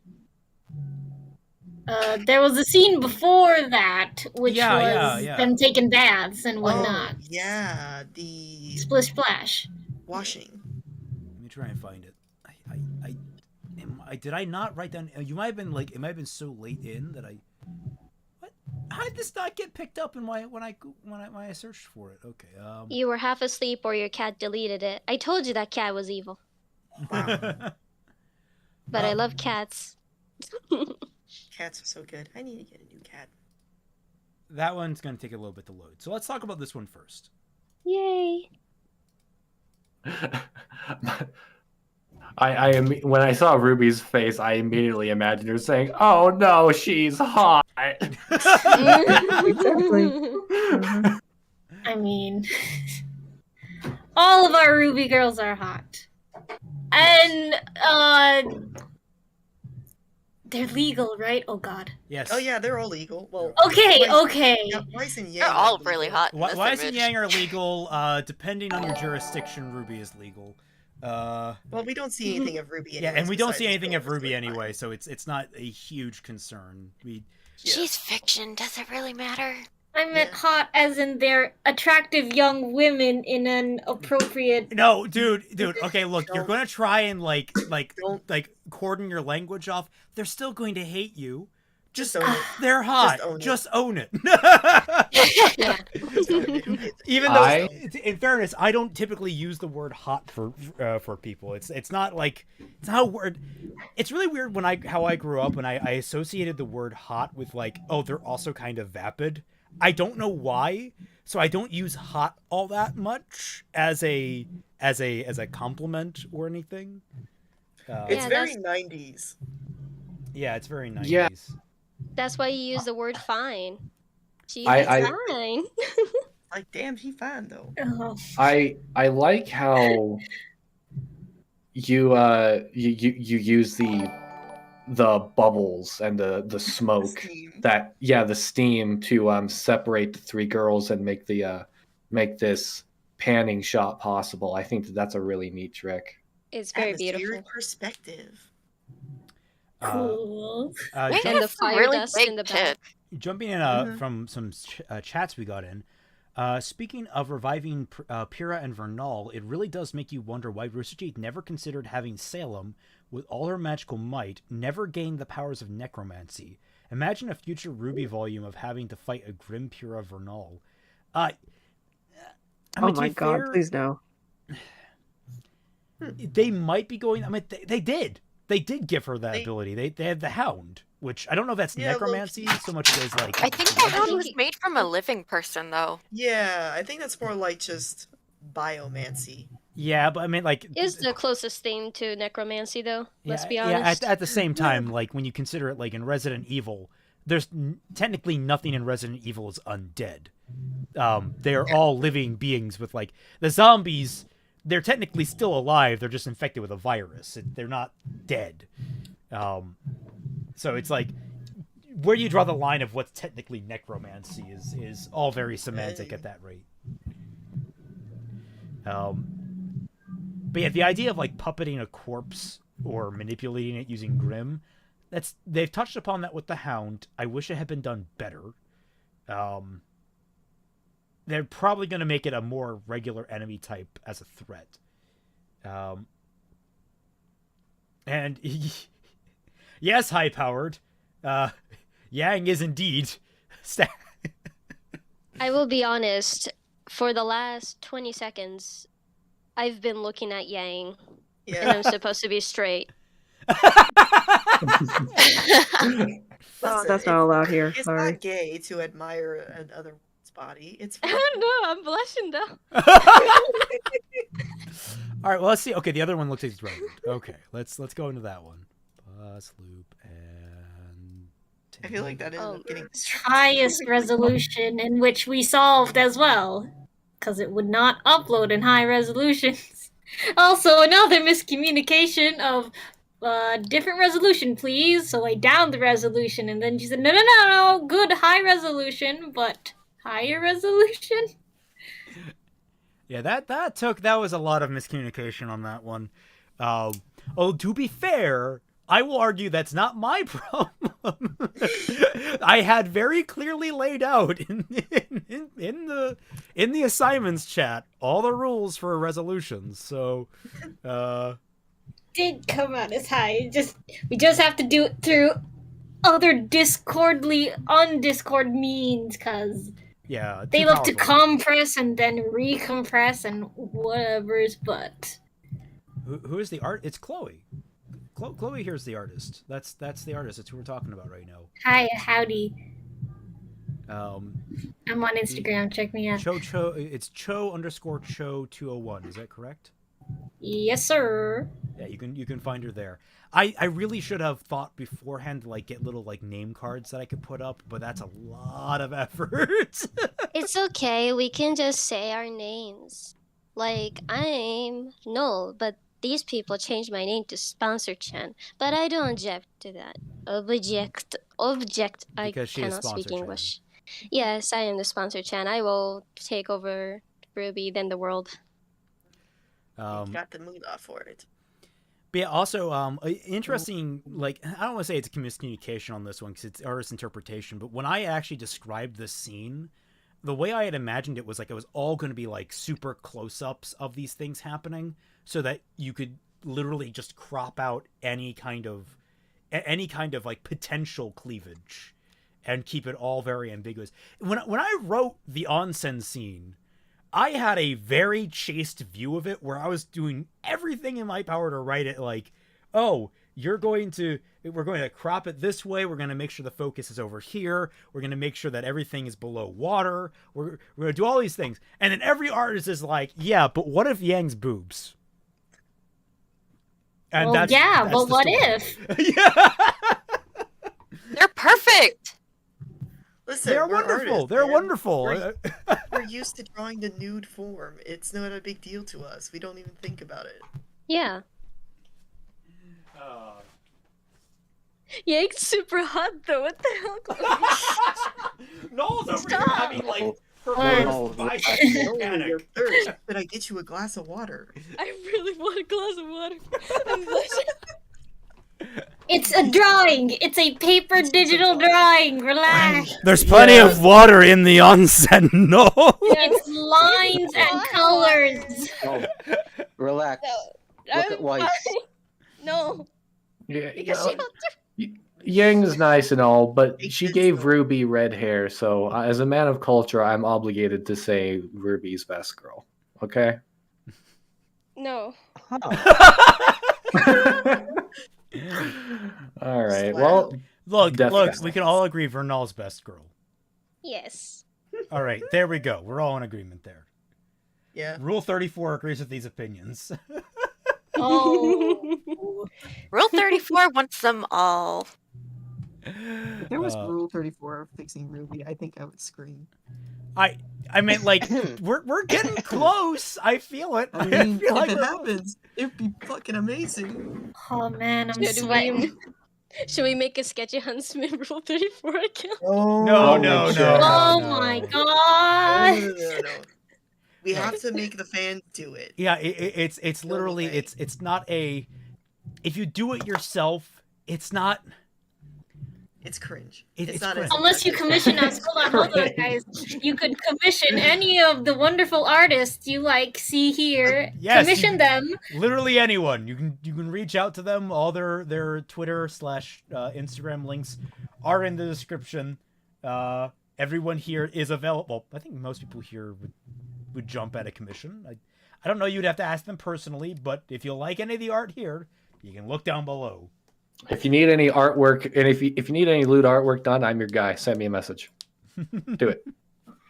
There was a scene before that, which
Yeah,
was
yeah.
them taking baths and whatnot.
Oh, yeah, the
Splish splash.
washing.
Let me try and find it. Did I not write down? You might have been like, it might have been so late in that I. What? How did this not get picked up in when I searched for it? Okay.
You were half asleep, or your cat deleted it. I told you that cat was evil.
Wow.
But I love cats.
Cats are so good. I need to get a new cat.
That one's gonna take a little bit to load. So let's talk about this one first.
Yay!
When I saw Ruby's face, I immediately imagined her saying, "Oh no, she's hot."
Exactly.
I mean, all of our RWBY girls are hot. And, they're legal, right? Oh god.
Yes.
Oh yeah, they're all legal. Well,
Okay,
Weiss-
okay.
Yeah, Weiss and Yang
They're
are
all
legal.
really hot in this
Weiss and
image.
Yang are legal. Depending on your jurisdiction, RWBY is legal.
Well, we don't see anything of RWBY.
Yeah, and we don't see
besides
anything of
girls,
RWBY
so
anyway, so it's not a huge concern.
She's fiction. Does it really matter?
I meant hot as in they're attractive young women in an appropriate...
No, dude. Okay, look, you're gonna try and like
Don't.
cordon your language off. They're still going to hate you.
Just own it.
They're hot.
Just
own it.
Yeah.
Just own it. Who gets it?
Even though, in fairness, I don't typically use the word hot for people. It's not like it's not a word. It's really weird how I grew up when I associated the word hot with like, oh, they're also kind of vapid. I don't know why, so I don't use hot all that much as a compliment or anything.
It's
Yeah,
very 90s.
Yeah, it's very 90s.
Yeah.
That's why you use the word fine. She's
I-
fine.
Like, damn, he fine though.
Oh.
I like how you use the bubbles and the smoke
Steam.
the steam to separate the three girls and make this panning shot possible. I think that's a really neat trick.
It's very
Atmospheric
beautiful.
perspective.
Cool.
They
And the
have some
fire
really
dust
big
in the
tits.
back.
Jumping in from some chats we got in. Speaking of reviving Pyrrha and Vernal, it really does make you wonder why Rooster Teeth never considered having Salem, with all her magical might, never gained the powers of necromancy. Imagine a future RWBY volume of having to fight a grim Pyrrha Vernal.
Oh my god, please no.
They might be going... I mean, they did. They did give her that ability. They had the Hound, which I don't know if that's necromancy so much as like...
I think the Hound was made from a living person, though.
Yeah, I think that's more like just biomancy.
Yeah, but I mean, like...
Is the closest thing to necromancy, though. Let's be
Yeah,
honest.
at the same time, like, when you consider it, like, in Resident Evil, there's technically nothing in Resident Evil is undead. They are all living beings with, like... The zombies, they're technically still alive, they're just infected with a virus. They're not dead. So it's like... Where you draw the line of what's technically necromancy is all very semantic at that rate. But yeah, the idea of like puppeting a corpse or manipulating it using Grim, they've touched upon that with the Hound. I wish it had been done better. They're probably going to make it a more regular enemy type as a threat. And yes, high-powered. Yang is indeed.
I will be honest. For the last 20 seconds, I've been looking at Yang, and I'm supposed to be straight.
Oh, that's not allowed here.
It's
Sorry.
not gay to admire another woman's body. It's
I
fine.
don't know. I'm blushing though.
All right, well, let's see. Okay, the other one looks like it's relevant. Okay, let's go into that one. Bus loop and...
I feel like that ended up getting
Highest resolution in which we solved as well. because it would not upload in high resolutions. Also, another miscommunication of different resolution, please. So I downed the resolution, and then she said, no, good high resolution, but higher resolution?
Yeah, that was a lot of miscommunication on that one. To be fair, I will argue that's not my problem. I had very clearly laid out in the assignments chat all the rules for resolutions. So,
did come out as high. We just have to do it through other undiscord means, cause they love to compress and then recompress and whatever's. But
who is the art? It's Chloe. Chloe here's the artist. That's the artist. That's who we're talking about right now.
Hi, howdy. I'm on Instagram. Check me out.
It's Cho_Cho201. Is that correct?
Yes, sir.
Yeah, you can find her there. I really should have thought beforehand to get little name cards that I could put up, but that's a lot of effort.
It's okay. We can just say our names. I'm Null, but these people changed my name to Sponsor Chan, but I don't object to that. Object. I cannot speak English. Yes, I am the Sponsor Chan. I will take over RWBY, then the world.
Got the mood off for it.
But yeah, also, interesting, I don't want to say it's a miscommunication on this one because it's artist interpretation, but when I actually described this scene, the way I had imagined it was it was all going to be super close-ups of these things happening so that you could literally just crop out any kind of potential cleavage and keep it all very ambiguous. When I wrote the onsen scene, I had a very chaste view of it where I was doing everything in my power to write it we're going to crop it this way. We're going to make sure the focus is over here. We're going to make sure that everything is below water. We're going to do all these things. And then every artist is yeah, but what if Yang's boobs? And
but what if?
Yeah.
They're perfect.
Listen,
they're wonderful.
Artists,
they're wonderful.
We're used to drawing the nude form. It's not a big deal to us. We don't even think about it.
Yeah. Yang's super hot though. What the hell?
Noel's over here having
You're thirst. Could I get you a glass of water?
I really want a glass of water. I'm blushing.
It's a drawing. It's a paper digital drawing. Relax.
There's plenty of water in the onsen. No.
It's lines and colors.
Oh, relax.
No,
look at white.
No.
Yeah, Yang's nice and all, but she gave RWBY red hair, so as a man of culture, I'm obligated to say RWBY's best girl. Okay?
No.
All right. Well,
look, we can all agree Vernal's best girl.
Yes.
All right, there we go. We're all in agreement there.
Yeah.
Rule 34 agrees with these opinions.
Oh.
Rule 34 wants them all.
If there was Rule 34 fixing RWBY, I think I would scream.
I mean, we're getting close. I feel it.
I mean, if it happens, it'd be fucking amazing.
Oh man, I'm sweating.
Should we make a Sketchy Huntsman Rule 34 account?
No.
Oh my god.
No. We have to make the fans do it.
Yeah, it's literally it's not a. If you do it yourself, it's not.
It's cringe.
It's
not
cringe.
Unless you commission us. Hold on, guys. You could commission any of the wonderful artists you see here.
Yes,
commission them.
Literally anyone. You can reach out to them. All their Twitter / Instagram links are in the description. Everyone here is available. I think most people here would jump at a commission. I don't know. You'd have to ask them personally, but if you like any of the art here, you can look down below.
If you need any artwork, and if you need any lewd artwork done, I'm your guy. Send me a message. Do it.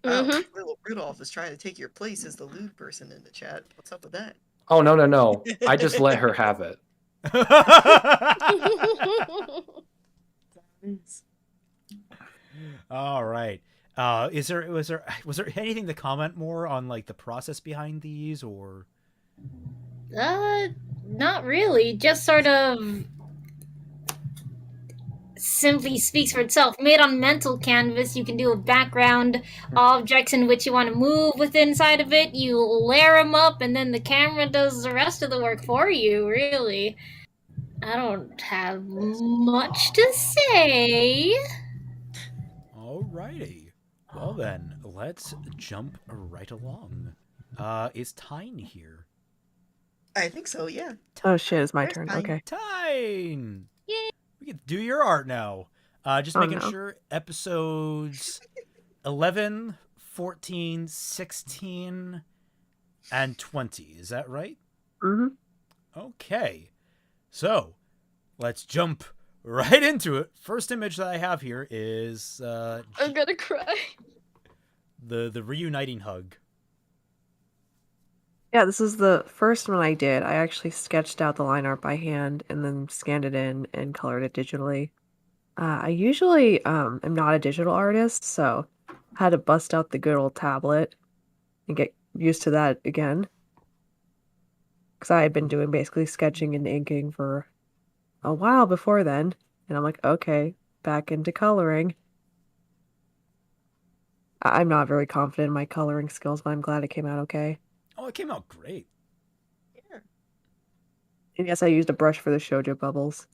Rudolf is trying to take your place as the lewd person in the chat. What's up with that?
Oh, no. I just let her have it.
All right. Was there anything to comment more on like the process behind these, or?
Not really. Just sort of simply speaks for itself. Made on mental canvas, you can do a background objects in which you want to move with inside of it. You layer them up, and then the camera does the rest of the work for you, really. I don't have much to say.
Alrighty. Well then, let's jump right along. Is Tyyne here?
I think so, yeah.
Oh shit, it's my
Where's
turn.
Tyyne?
Okay.
Tyyne!
Yay!
We can do your art now. Just making sure episodes 11, 14, 16, and 20. Is that right?
Mm-hmm.
Okay. So, let's jump right into it. First image that I have here is
I'm gonna cry.
the reuniting hug.
Yeah, this is the first one I did. I actually sketched out the line art by hand and then scanned it in and colored it digitally. I usually am not a digital artist, so I had to bust out the good old tablet and get used to that again. Because I had been doing basically sketching and inking for a while before then. And I'm like, okay, back into coloring. I'm not very confident in my coloring skills, but I'm glad it came out okay.
Oh, it came out great.
Yeah.
And yes, I used a brush for the shoujo bubbles.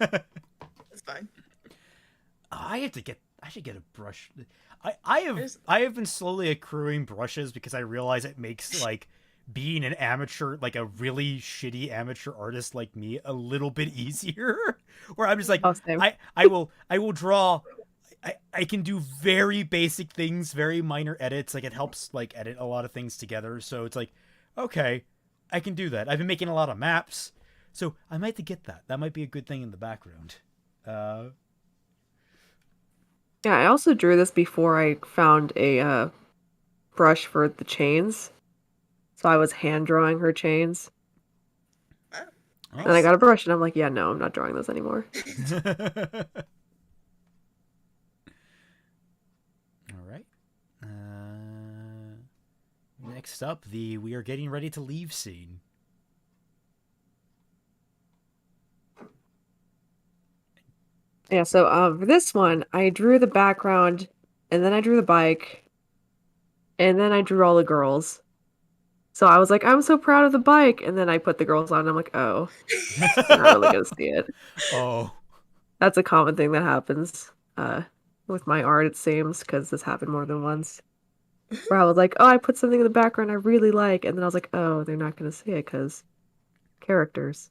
That's fine.
I should get a brush. I have been slowly accruing brushes because I realize it makes like being an amateur, like a really shitty amateur artist like me, a little bit easier. Where I'm just like, I will draw. I can do very basic things, very minor edits. Like it helps like edit a lot of things together. So it's like, okay, I can do that. I've been making a lot of maps, so I might have to get that. That might be a good thing in the background.
Yeah, I also drew this before I found a brush for the chains. So I was hand drawing her chains.
Oh,
and I got a brush and I'm like, yeah, no, I'm not drawing those anymore.
All right. Next up, we are getting ready to leave scene.
Yeah, so for this one, I drew the background, and then I drew the bike, and then I drew all the girls. So I was like, I'm so proud of the bike, and then I put the girls on, and I'm like, oh, I'm not really gonna see it.
Oh.
That's a common thing that happens with my art, it seems, because this happened more than once. Where I was like, oh, I put something in the background I really like, and then I was like, oh, they're not gonna see it, because characters.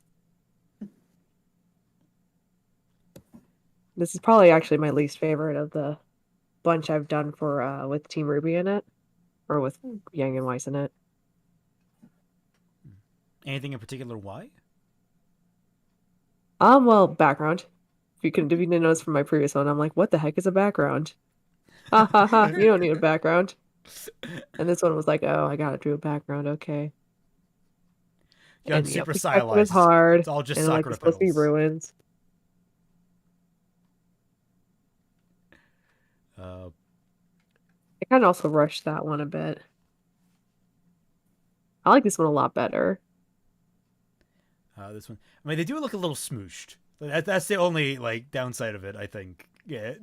This is probably actually my least favorite of the bunch I've done for with Team RWBY in it, or with Yang and Weiss in it.
Anything in particular? Why?
Well, background. If you didn't notice from my previous one, I'm like, what the heck is a background? Ha ha ha! You don't need a background. And this one was like, oh, I gotta do a background. Okay.
Yeah,
and
super
stylized.
stylized.
It's hard.
It's all just
and,
Sakura
it's supposed to be
petals.
ruins. I kind of also rushed that one a bit. I like this one a lot better.
This one, I mean, they do look a little smooshed. That's the only like downside of it, I think. Yeah,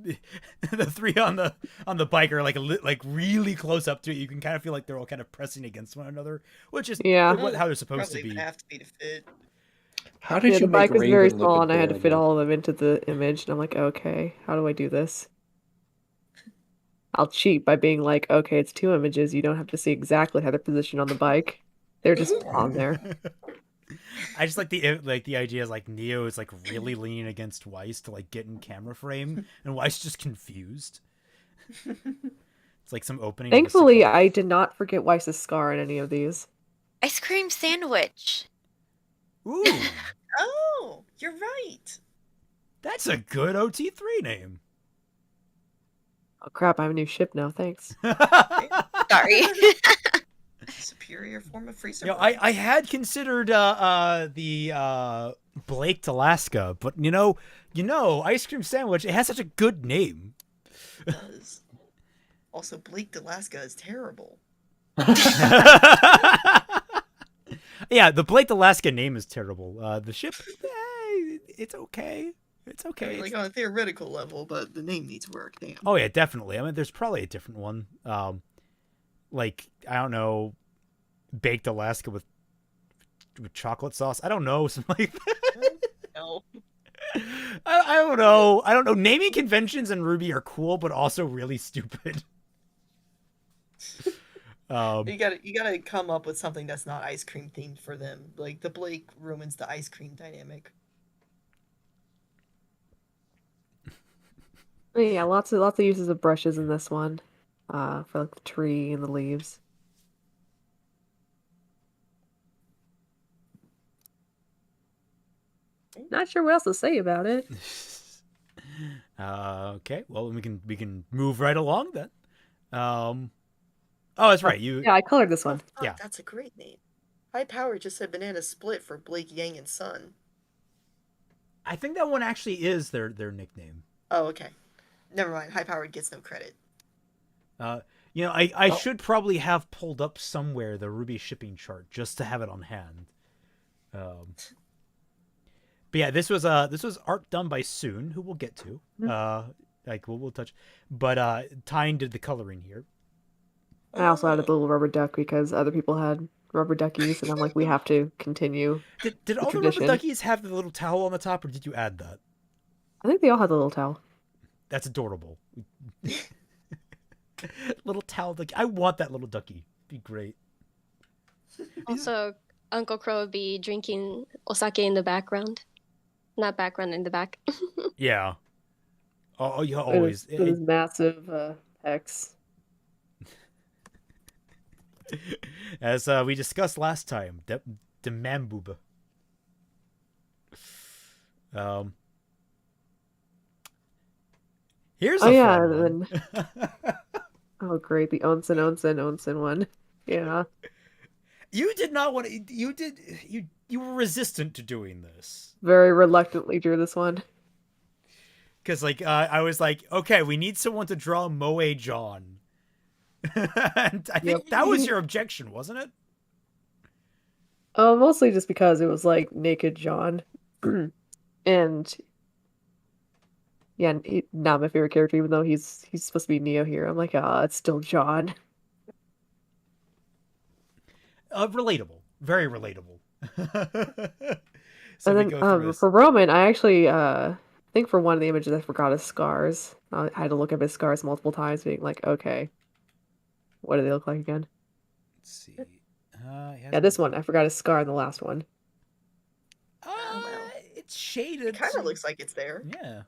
the three on the bike are like really close up to it. You can kind of feel like they're all kind of pressing against one another, which is how they're supposed to be.
Have to be to fit.
How did you
the
make
bike was
Raven
very
look
small, and I had to fit
adorable?
all of them into the image. And I'm like, okay, how do I do this? I'll cheat by being like, okay, it's two images. You don't have to see exactly how they're positioned on the bike. They're just on there.
I just like the idea is like Neo is like really leaning against Weiss to like get in camera frame, and Weiss just confused. It's like some opening.
Thankfully, I did not forget Weiss's scar in any of these.
Ice cream sandwich.
Ooh.
Oh, you're right.
That's a good OT3 name.
Oh crap! I have a new ship now. Thanks.
Sorry.
Superior form of freezer.
You know, I had considered the Blake Alaska, but you know, ice cream sandwich. It has such a good name.
It does. Also, Blake Dalaska is terrible.
Yeah, the Blake Alaska name is terrible. The ship, it's okay. It's okay.
I mean, like on a theoretical level, but the name needs work. Damn.
Oh yeah, definitely. I mean, there's probably a different one. Like I don't know, baked Alaska with chocolate sauce. I don't know, something like that.
No.
I don't know. I don't know. Naming conventions in RWBY are cool, but also really stupid.
You gotta come up with something that's not ice cream themed for them. Like the Blake ruins the ice cream dynamic.
Yeah, lots of uses of brushes in this one, for like the tree and the leaves. Not sure what else to say about it.
Okay, well we can move right along then. Oh, that's right.
Yeah, I colored this one.
Oh, yeah, that's a great name. High Power just said Banana Split for Blake, Yang, and Sun.
I think that one actually is their nickname.
Oh, okay. Never mind. High Power gets no credit.
You know, I should probably have pulled up somewhere the RWBY shipping chart just to have it on hand. But yeah, this was art done by Soon, who we'll get to. Like we'll touch, but Tyyne did the coloring here.
I also added the little rubber duck because other people had rubber duckies, and I'm like, we have to continue.
Did all the rubber duckies have the little towel on the top, or did you add that?
I think they all had the little towel.
That's adorable. Little towel ducky. I want that little ducky. Be great.
Also, Uncle Crow would be drinking osake in the background. Not background, in the back.
Yeah. Oh, you always.
It was massive X.
As we discussed last time, the Mambuba. Here's a fun one.
Oh great, the onsen one. Yeah.
You did not want to. You were resistant to doing this.
Very reluctantly drew this one.
Because like I was like, okay, we need someone to draw Moe John. And I think that was your objection, wasn't it?
Mostly just because it was like naked John, and yeah, not my favorite character, even though he's supposed to be Neo here. I'm like, it's still John.
Relatable, very relatable.
So and then for Roman, I actually I think for one of the images I forgot his scars. I had to look up his scars multiple times, being like, okay, what do they look like again?
Let's see.
Yeah, this one I forgot his scar in the last one.
It's shaded.
It kind of looks like it's there.
Yeah.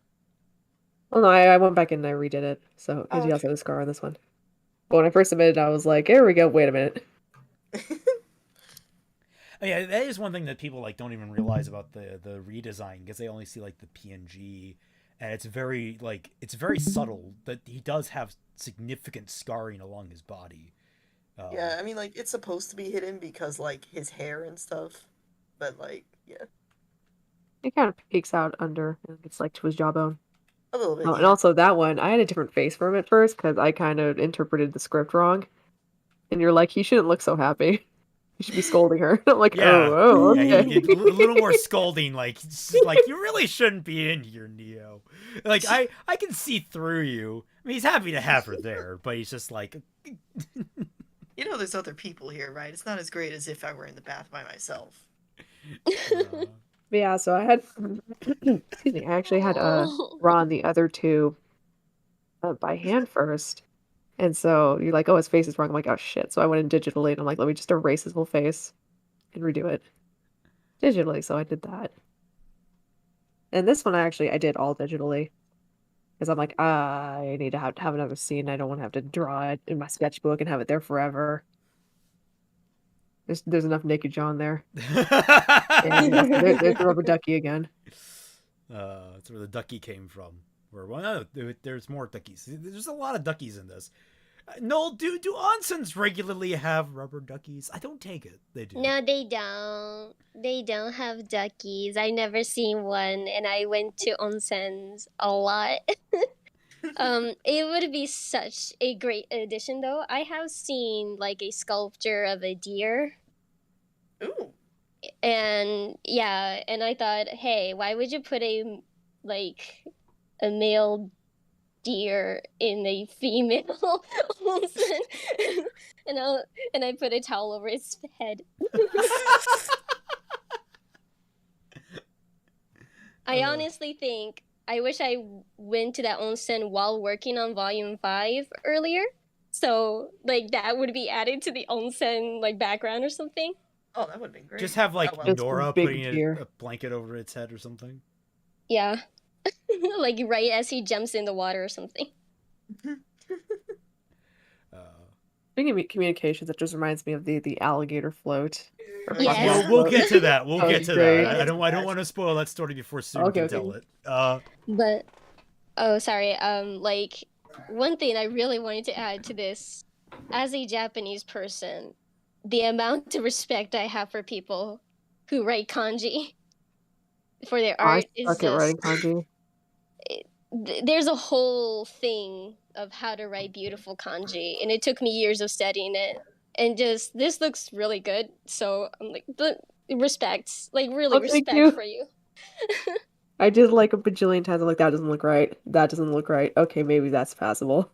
Well, no, I went back and I redid it, so because he also had a scar on this one. But when I first submitted, I was like, "Here we go. Wait a minute."
Yeah, that is one thing that people like don't even realize about the redesign, because they only see like the PNG, and it's very subtle that he does have significant scarring along his body.
Yeah, I mean, like it's supposed to be hidden because like his hair and stuff, but like yeah,
it kind of peeks out under. It's like to his jawbone.
A little bit.
Oh, and also that one, I had a different face for him at first because I kind of interpreted the script wrong. And you're like, he shouldn't look so happy. You should be scolding her. I'm like, oh, okay.
Yeah, you get a little more scolding, like you really shouldn't be in here, Neo. Like I can see through you. I mean, he's happy to have her there, but he's just like,
you know, there's other people here, right? It's not as great as if I were in the bath by myself.
Yeah, so I had, excuse me, I actually had Ron the other two by hand first. And so you're like, oh, his face is wrong. I'm like, oh, shit. So I went in digitally, and I'm like, let me just erase his whole face and redo it digitally. So I did that. And this one, I did all digitally. Because I'm like, I need to have another scene. I don't want to have to draw it in my sketchbook and have it there forever. There's enough naked John there. And there's the rubber ducky again.
That's where the ducky came from. There's more duckies. There's a lot of duckies in this. Noel, do onsens regularly have rubber duckies? I don't take it. They do.
No, they don't. They don't have duckies. I never seen one, and I went to onsens a lot. It would be such a great addition, though. I have seen like a sculpture of a deer.
Ooh.
And yeah, and I thought, hey, why would you put a male deer in a female onsen? and I put a towel over its head. I honestly think I wish I went to that onsen while working on Volume 5 earlier. So, like, that would be added to the onsen, like, background or something.
Oh, that would have been great.
Just have, like,
Oh, well.
Nora
big
putting
deer.
a blanket over its head or something.
Yeah. Like, right as he jumps in the water or something.
Speaking of communications, that just reminds me of the alligator float. Or
Yes.
crocodile
We'll
float.
get to that. We'll
That
get
was
to
great.
that. I don't want to spoil that story before Sue
Okay,
can
okay.
tell it.
But, oh, sorry. Like, one thing I really wanted to add to this, as a Japanese person, the amount of respect I have for people who write kanji for their art
I
is
suck at writing
just...
kanji.
There's a whole thing of how to write beautiful kanji, and it took me years of studying it. And just, this looks really good, so I'm like, but respect, like, really
Oh, thank
respect
you.
for you.
I did like a bajillion times. I'm like, that doesn't look right. That doesn't look right. Okay, maybe that's passable.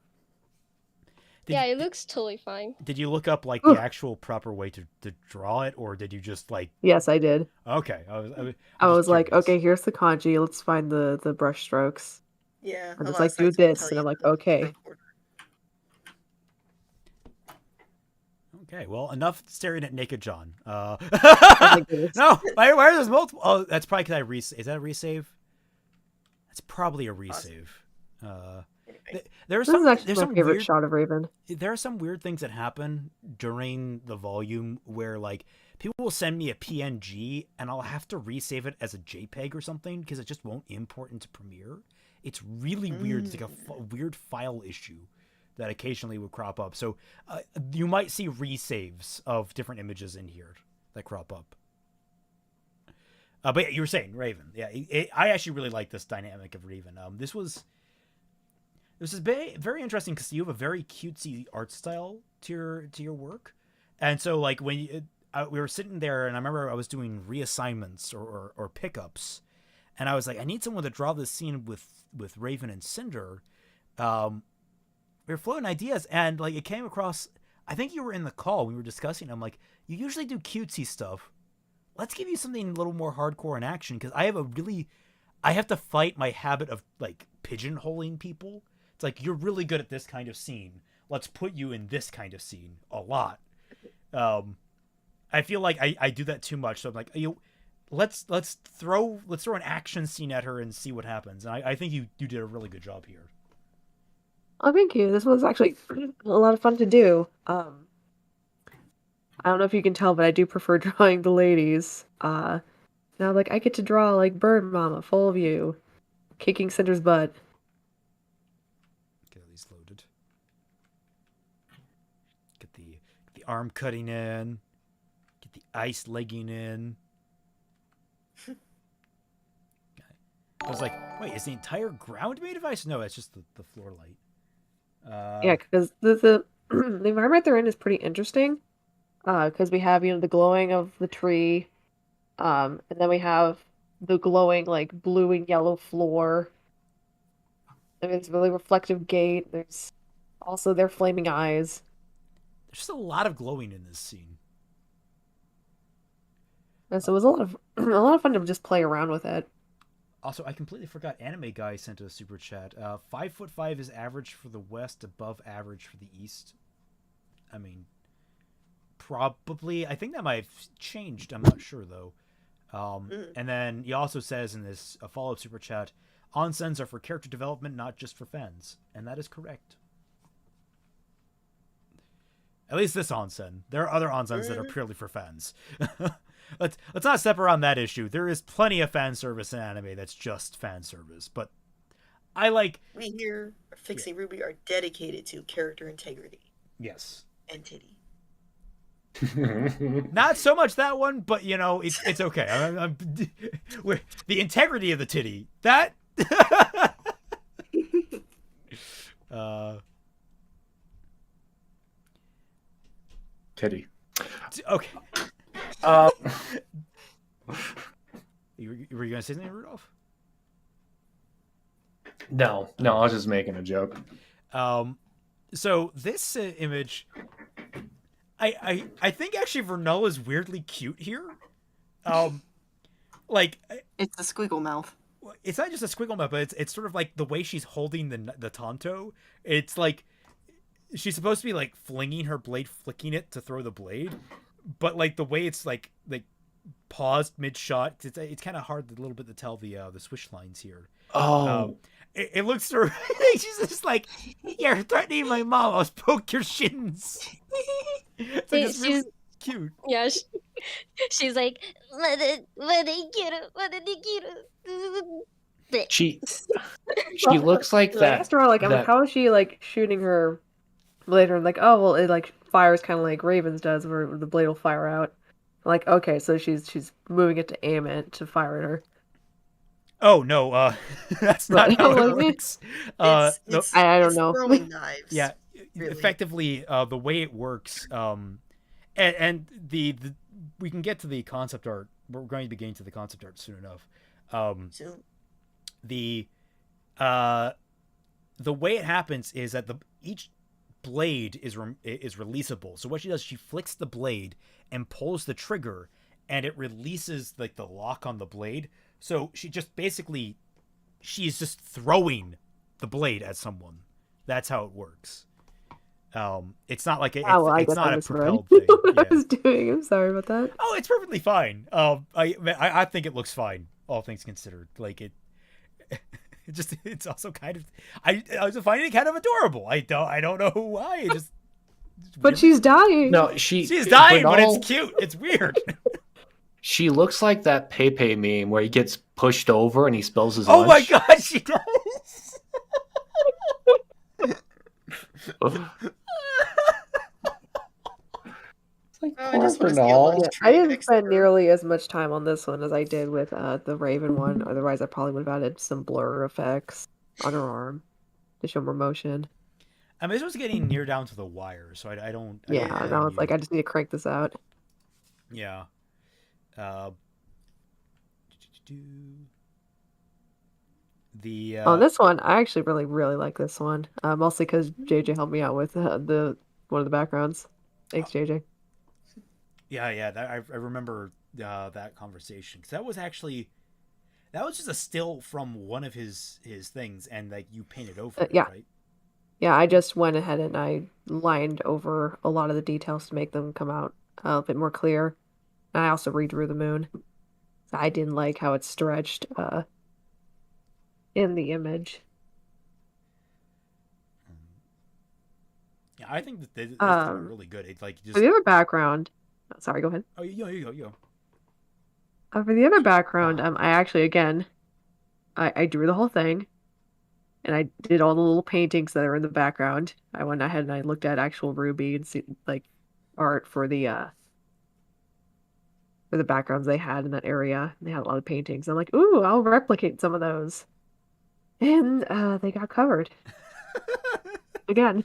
Yeah, it looks totally fine.
Did you look up, like,
Ooh.
the actual proper way to draw it, or did you just, like...
Yes, I did.
Okay.
I
just
was like,
curious.
okay, here's the kanji. Let's find the brush strokes.
Yeah,
And
a
it's
lot
like,
of
do
sites will
this.
tell
And
you
I'm like,
the
okay.
stroke order.
Okay, well, enough staring at naked John.
Oh my goodness.
No, why are there multiple? Oh, that's probably because I resave. Is that a resave? That's probably a resave. There's
This is actually
there's
my
some
favorite
weird
shot of Raven.
there are some weird things that happen during the volume where, like, people will send me a PNG and I'll have to resave it as a JPEG or something because it just won't import into Premiere. It's really weird. It's like a weird file issue that occasionally would crop up. So you might see resaves of different images in here that crop up. But yeah, you were saying Raven. Yeah, I actually really like this dynamic of Raven. This is very, very interesting because you have a very cutesy art style to your work, and so, like, when we were sitting there, and I remember I was doing reassignments or pickups, and I was like, I need someone to draw this scene with Raven and Cinder. We were floating ideas, and, like, it came across. I think you were in the call. We were discussing. I'm like, you usually do cutesy stuff. Let's give you something a little more hardcore in action because I have to fight my habit of, like, pigeonholing people. It's like, you're really good at this kind of scene. Let's put you in this kind of scene a lot. I feel like I do that too much. So I'm like, let's throw an action scene at her and see what happens. And I think you did a really good job here.
Oh, thank you. This was actually a lot of fun to do. I don't know if you can tell, but I do prefer drawing the ladies. Now, like, I get to draw, like, Bird Mama, full view, kicking Cinder's butt.
Get these loaded. Get the arm cutting in. Get the ice legging in. I was like, wait, is the entire ground made of ice? No, it's just the floor light.
Yeah, because the the environment they're in is pretty interesting. Because we have, the glowing of the tree, and then we have the glowing, like, blue and yellow floor. I mean, it's a really reflective gate. There's also their flaming eyes.
There's just a lot of glowing in this scene.
And so it was a lot of fun to just play around with it.
Also, I completely forgot. Anime Guy sent a super chat. 5'5" is average for the West, above average for the East. I mean, probably. I think that might have changed. I'm not sure though. And then he also says in this follow-up super chat, onsens are for character development, not just for fans, and that is correct. At least this onsen. There are other onsens that are purely for fans. Let's not step around that issue. There is plenty of fan service in anime that's just fan service, but I like.
We here, Fixing RWBY, are dedicated to character integrity.
Yes.
And titty.
Not so much that one, but it's okay. The integrity of the titty, that.
Titty.
Okay.
Um,
Were you gonna say something, Rudolph?
no, I was just making a joke.
So this image, I think actually Vernell is weirdly cute here. Like
It's a squiggle mouth.
it's not just a squiggle mouth, but it's sort of like the way she's holding the Tonto. It's like she's supposed to be like flinging her blade, flicking it to throw the blade, but like the way it's like paused mid shot, it's kind of hard a little bit to tell the swish lines here. It looks sort of she's just like, you're threatening my mom, I'll poke your shins. It's like, it's really cute.
Yeah, she's like,
She looks like
I
that.
asked her, like, I'm like, how is she like shooting her blade? And like, oh well, it like fires kind of like Ravens does, where the blade will fire out. I'm like, okay, so she's moving it to aim it to fire at her.
Oh no, that's not how it works.
I don't know.
Throwing knives.
Yeah,
really.
Effectively, the way it works, and the we can get to the concept art. We're going to be getting to the concept art soon enough. The way it happens is that each blade is releasable. So what she does, she flicks the blade and pulls the trigger, and it releases like the lock on the blade. So she just basically, she's just throwing the blade at someone. That's how it works. It's not like it's not a propelled thing.
I was doing. I'm sorry about that.
Oh, it's perfectly fine. I think it looks fine, all things considered. Like it it's also kind of I was finding it kind of adorable. I don't know why. It just
but she's dying.
No,
she's dying, but it's cute. It's weird.
She looks like that Pepe meme where he gets pushed over and he spills his
lunch.
Oh
my god, she does.
Like, I didn't spend nearly as much time on this one as I did with the Raven one. Otherwise, I probably would have added some blur effects on her arm to show more motion.
I mean, this was getting near down to the wire, so I don't.
Now it's like I just need to crank this out.
Yeah.
On this one, I actually really like this one. Mostly because JJ helped me out with one of the backgrounds. Thanks, JJ.
Yeah. I remember that conversation, because that was just a still from one of his things, and like you painted over it, right?
Yeah, I just went ahead and I lined over a lot of the details to make them come out a bit more clear. And I also redrew the moon. I didn't like how it stretched in the image.
Yeah, I think that this is really good. It's like just
for the other background. Oh, sorry, go ahead.
Oh, you go.
For the other background, I actually again, I drew the whole thing, and I did all the little paintings that are in the background. I went ahead and I looked at actual RWBY and see like art for the backgrounds they had in that area. They had a lot of paintings. I'm like, ooh, I'll replicate some of those, and they got covered again.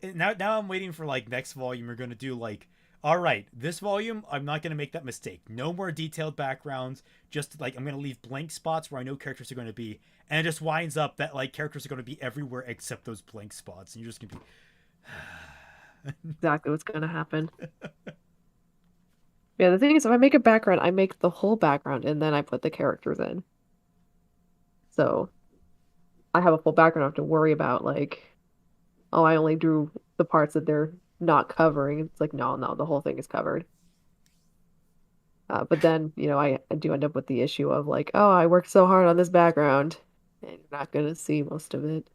Now I'm waiting for like next volume. We're going to do like, all right, this volume I'm not going to make that mistake. No more detailed backgrounds. Just like I'm going to leave blank spots where I know characters are going to be, and it just winds up that like characters are going to be everywhere except those blank spots, and you're just going to be
exactly what's going to happen. Yeah, the thing is, if I make a background, I make the whole background and then I put the characters in. So I have a full background. I don't have to worry about like, oh, I only drew the parts that they're not covering. It's like, no, the whole thing is covered. But then, I do end up with the issue of like, oh, I worked so hard on this background, and you're not going to see most of it.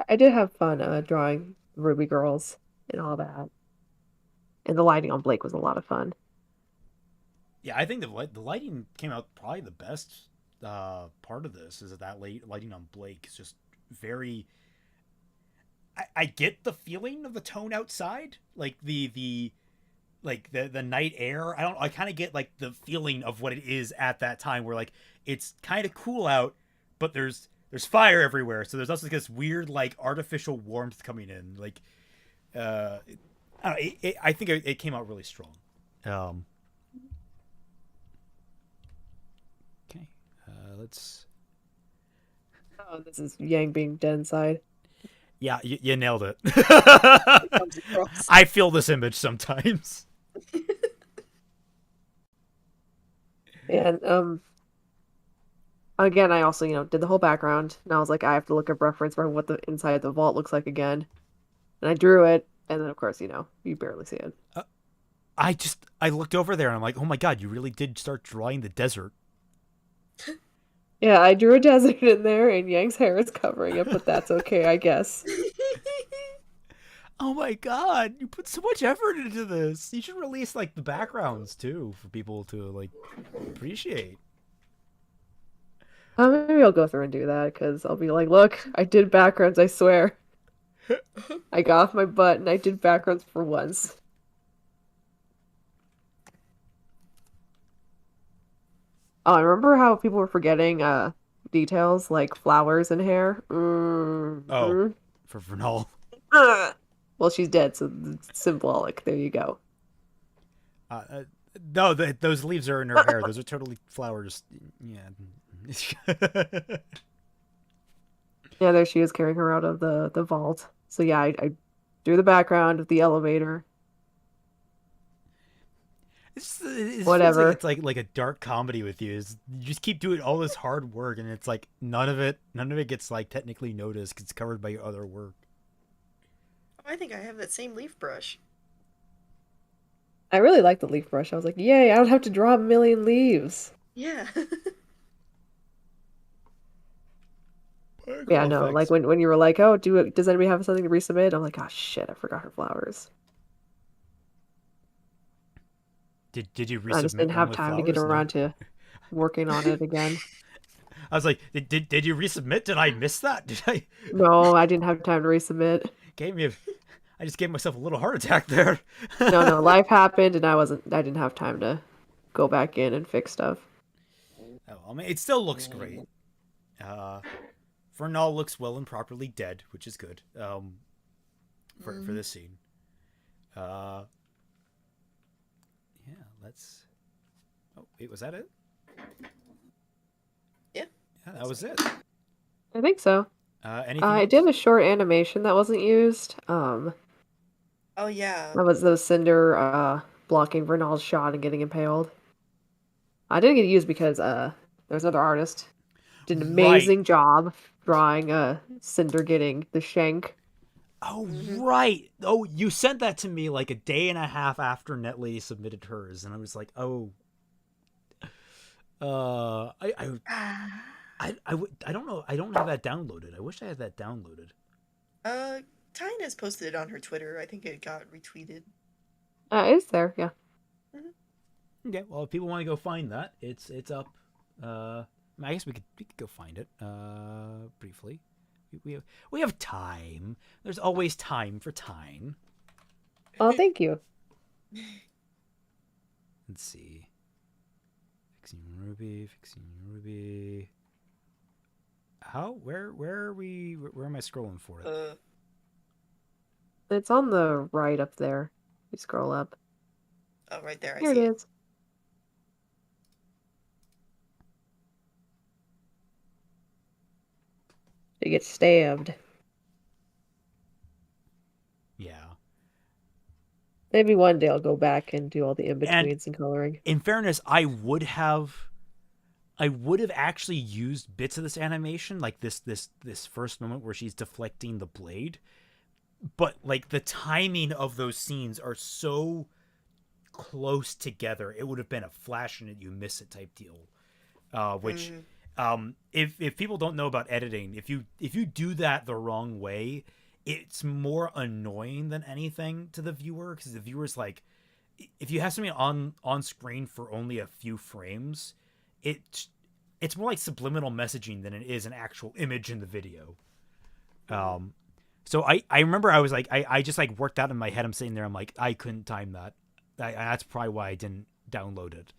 I did have fun drawing RWBY girls and all that. And the lighting on Blake was a lot of fun.
Yeah, I think the lighting came out probably the best part of this, is that lighting on Blake is just very... I get the feeling of the tone outside, like the like the night air. I kind of get like the feeling of what it is at that time, where like it's kind of cool out, but there's fire everywhere. So there's also this weird like artificial warmth coming in. Like, I don't know, I think it came out really strong. Okay, let's.
Oh, this is Yang being dead inside.
Yeah, you nailed it. I feel this image sometimes.
And again, I also did the whole background, and I was like, I have to look up reference for what the inside of the vault looks like again, and I drew it, and then of course you barely see it.
I looked over there and I'm like, oh my god, you really did start drawing the desert.
Yeah, I drew a desert in there, and Yang's hair is covering it, but that's okay, I guess.
Oh my god, you put so much effort into this. You should release like the backgrounds too for people to like appreciate.
Maybe I'll go through and do that, because I'll be like, look, I did backgrounds, I swear. I got off my butt and I did backgrounds for once. Oh, I remember how people were forgetting details like flowers and hair.
Oh, for Vernal.
Well, she's dead, so it's symbolic. There you go.
No, those leaves are in her hair. Those are totally flowers. Yeah.
Yeah, there she is carrying her out of the vault. So yeah, I drew the background of the elevator.
It
Whatever.
It's like a dark comedy with you. You just keep doing all this hard work, and it's like none of it gets like technically noticed because it's covered by your other work.
I think I have that same leaf brush.
I really like the leaf brush. I was like, yay, I don't have to draw a million leaves.
Yeah.
Yeah, no, like when you were like, oh, does anybody have something to resubmit? I'm like, oh shit, I forgot her flowers.
Did you resubmit?
I just didn't have time to get around to working on it again.
I was like, did you resubmit? Did I miss that? Did I?
No, I didn't have time to resubmit.
I just gave myself a little heart attack there.
No, life happened, and I didn't have time to go back in and fix stuff.
Oh, I mean, it still looks great. Vernal looks well and properly dead, which is good. For this scene. Yeah, let's. Oh wait, was that it?
Yeah.
Yeah, that was it.
I think so.
Anything
I
else?
did a short animation that wasn't used.
Oh yeah.
That was those Cinder blocking Vernal's shot and getting impaled. I didn't get used because there was another artist did an amazing job drawing Cinder getting the shank.
Oh right. Oh, you sent that to me like a day and a half after Netlady submitted hers, and I was like, oh. I don't know. I don't have that downloaded. I wish I had that downloaded.
Tyyne has posted it on her Twitter. I think it got retweeted.
It's there, yeah.
Okay, well, if people want to go find that, it's up. I guess we could go find it. Briefly, we have time. There's always time for Tyyne.
Oh, thank you.
Let's see. Fixing RWBY. Where are we? Where am I scrolling for it?
It's on the right up there. You scroll up.
Oh, right there.
Here it is. You get stabbed.
Yeah.
Maybe one day I'll go back and do all the in-betweens and coloring.
In fairness, I would have actually used bits of this animation, like this first moment where she's deflecting the blade. But like the timing of those scenes are so close together, it would have been a flash in it, you miss it type deal. Which if people don't know about editing, if you do that the wrong way, it's more annoying than anything to the viewer, because the viewer's like, if you have something on screen for only a few frames, it's more like subliminal messaging than it is an actual image in the video. So I remember I was like, I just like worked out in my head. I'm sitting there, I'm like, I couldn't time that. That's probably why I didn't download it.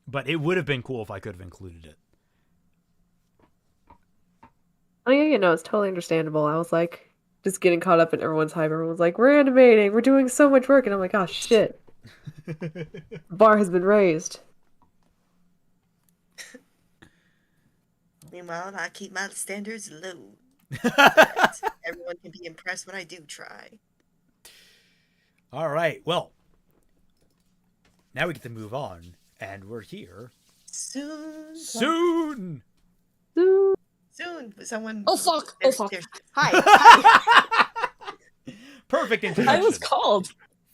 But it would have been cool if I could have included it.
Oh yeah, it's totally understandable. I was like, just getting caught up in everyone's hype. Everyone's like, we're animating, we're doing so much work, and I'm like, oh shit. Bar has been raised.
Meanwhile, I keep my standards low. So that everyone can be impressed when I do try.
All right, well, now we get to move on, and we're here.
Soon.
Soon!
Soon. Someone.
Oh fuck! Oh fuck!
Hi.
Perfect introduction.
I was called.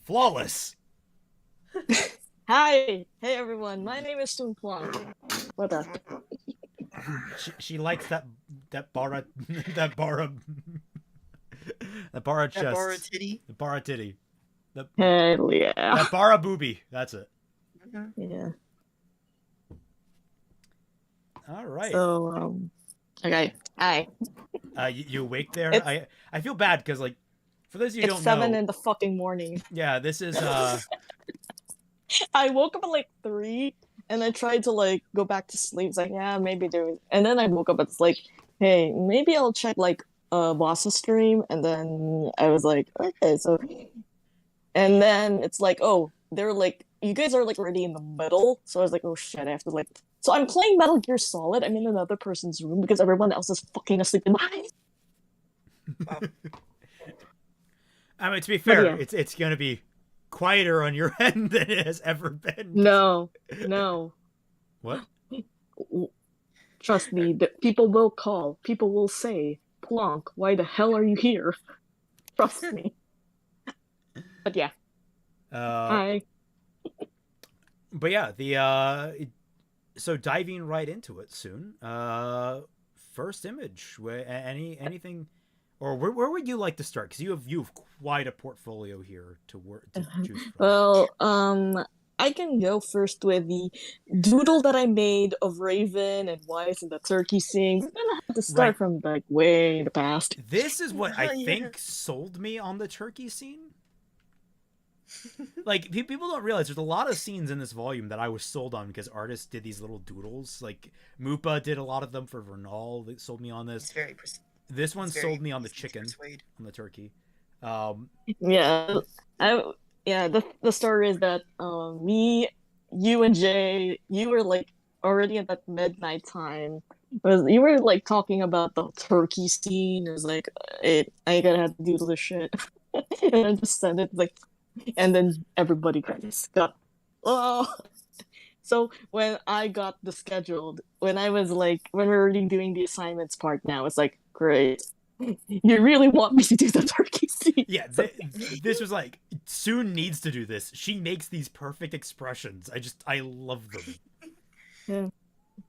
Flawless.
Hi. Hey everyone. My name is Shoom Plonk. What up?
She likes that bara chest.
That bara titty.
The bara titty.
Hell yeah.
That bara booby. That's it.
Yeah.
All right.
So okay. Hi.
You awake there? I feel bad because like for those of you who don't
It's
know.
7 in the fucking morning.
Yeah, this is
I woke up at like 3 and I tried to like go back to sleep. It's like, yeah, maybe do. And then I woke up. It's like, hey, maybe I'll check like Boss's stream. And then I was like, okay, so. And then it's like, oh, they're like, you guys are like already in the middle. So I was like, oh shit, I have to like. So I'm playing Metal Gear Solid. I'm in another person's room because everyone else is fucking asleep in mine.
Wow.
I mean, to be fair,
yeah.
it's going to be quieter on your end than it has ever been.
No.
What?
Trust me, people will call. People will say, Plonk, why the hell are you here? Trust me. But yeah. Hi.
But yeah, so diving right into it soon. First image. Anything, or where would you like to start? Because you have quite a portfolio here to choose from.
Well, I can go first with the doodle that I made of Raven and Wise and the turkey scene. We're gonna have to start from like way in the past.
This is what I think sold me on the turkey scene. Like people don't realize there's a lot of scenes in this volume that I was sold on because artists did these little doodles. Like Mupa did a lot of them for Vernal. They sold me on this. This one sold me on the chicken, on the turkey.
Yeah, the story is that me, you, and Jay, you were like already at that midnight time. You were like talking about the turkey scene. It was like, I gotta have to do this shit, and I just sent it like, and then everybody got oh. So when I got the scheduled, when we were already doing the assignments part now, it's like, great. You really want me to do the turkey scene?
Yeah, this was like, Soon needs to do this. She makes these perfect expressions. I love them.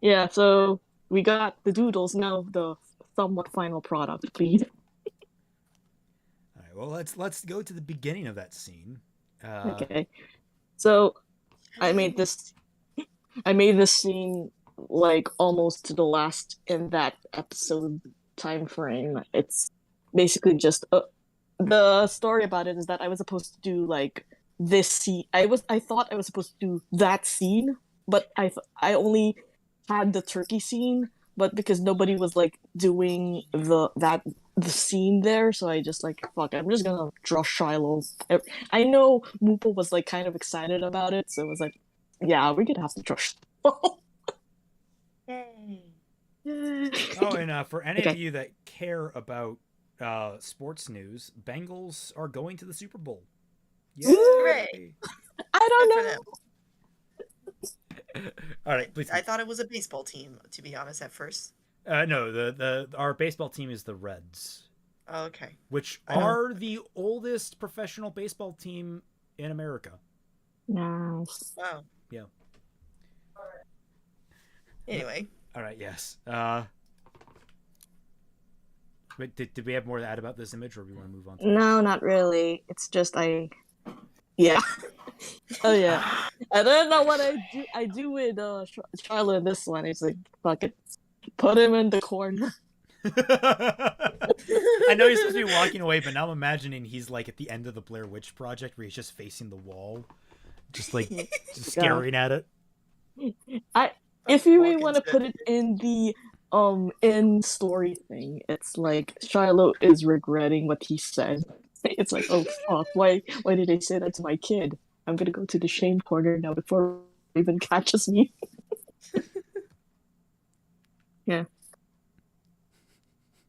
Yeah, so we got the doodles, now the somewhat final product, please.
All right, well, let's go to the beginning of that scene.
Okay. So I made this scene like almost to the last in that episode time frame. It's basically just the story about it is that I was supposed to do like this scene. I thought I was supposed to do that scene, but I only had the turkey scene, but because nobody was like doing the scene there, so I just like, fuck, I'm just gonna draw Shiloh. I know Mupa was like kind of excited about it, so it was like, yeah, we're gonna have to draw Shiloh.
Yay.
Oh, and for any of you that care about sports news, Bengals are going to the Super Bowl.
Yay!
I don't know.
All right, please.
I thought it was a baseball team, to be honest, at first.
No, our baseball team is the Reds.
Oh, okay.
Which are the oldest professional baseball team in America.
Nice.
Wow.
Yeah.
Anyway.
All right. Yes. Wait, did we have more to add about this image, or do we want to move on?
No, not really. It's just yeah. Oh yeah. I don't know what I do with Charlotte in this one. It's like, fuck it, put him in the corner.
I know he's supposed to be walking away, but now I'm imagining he's like at the end of the Blair Witch Project where he's just facing the wall, just staring at it.
If you really want to put it in the in story thing, it's like Shiloh is regretting what he said. It's like, oh fuck, why did I say that to my kid? I'm gonna go to the shame corner now before he even catches me. Yeah.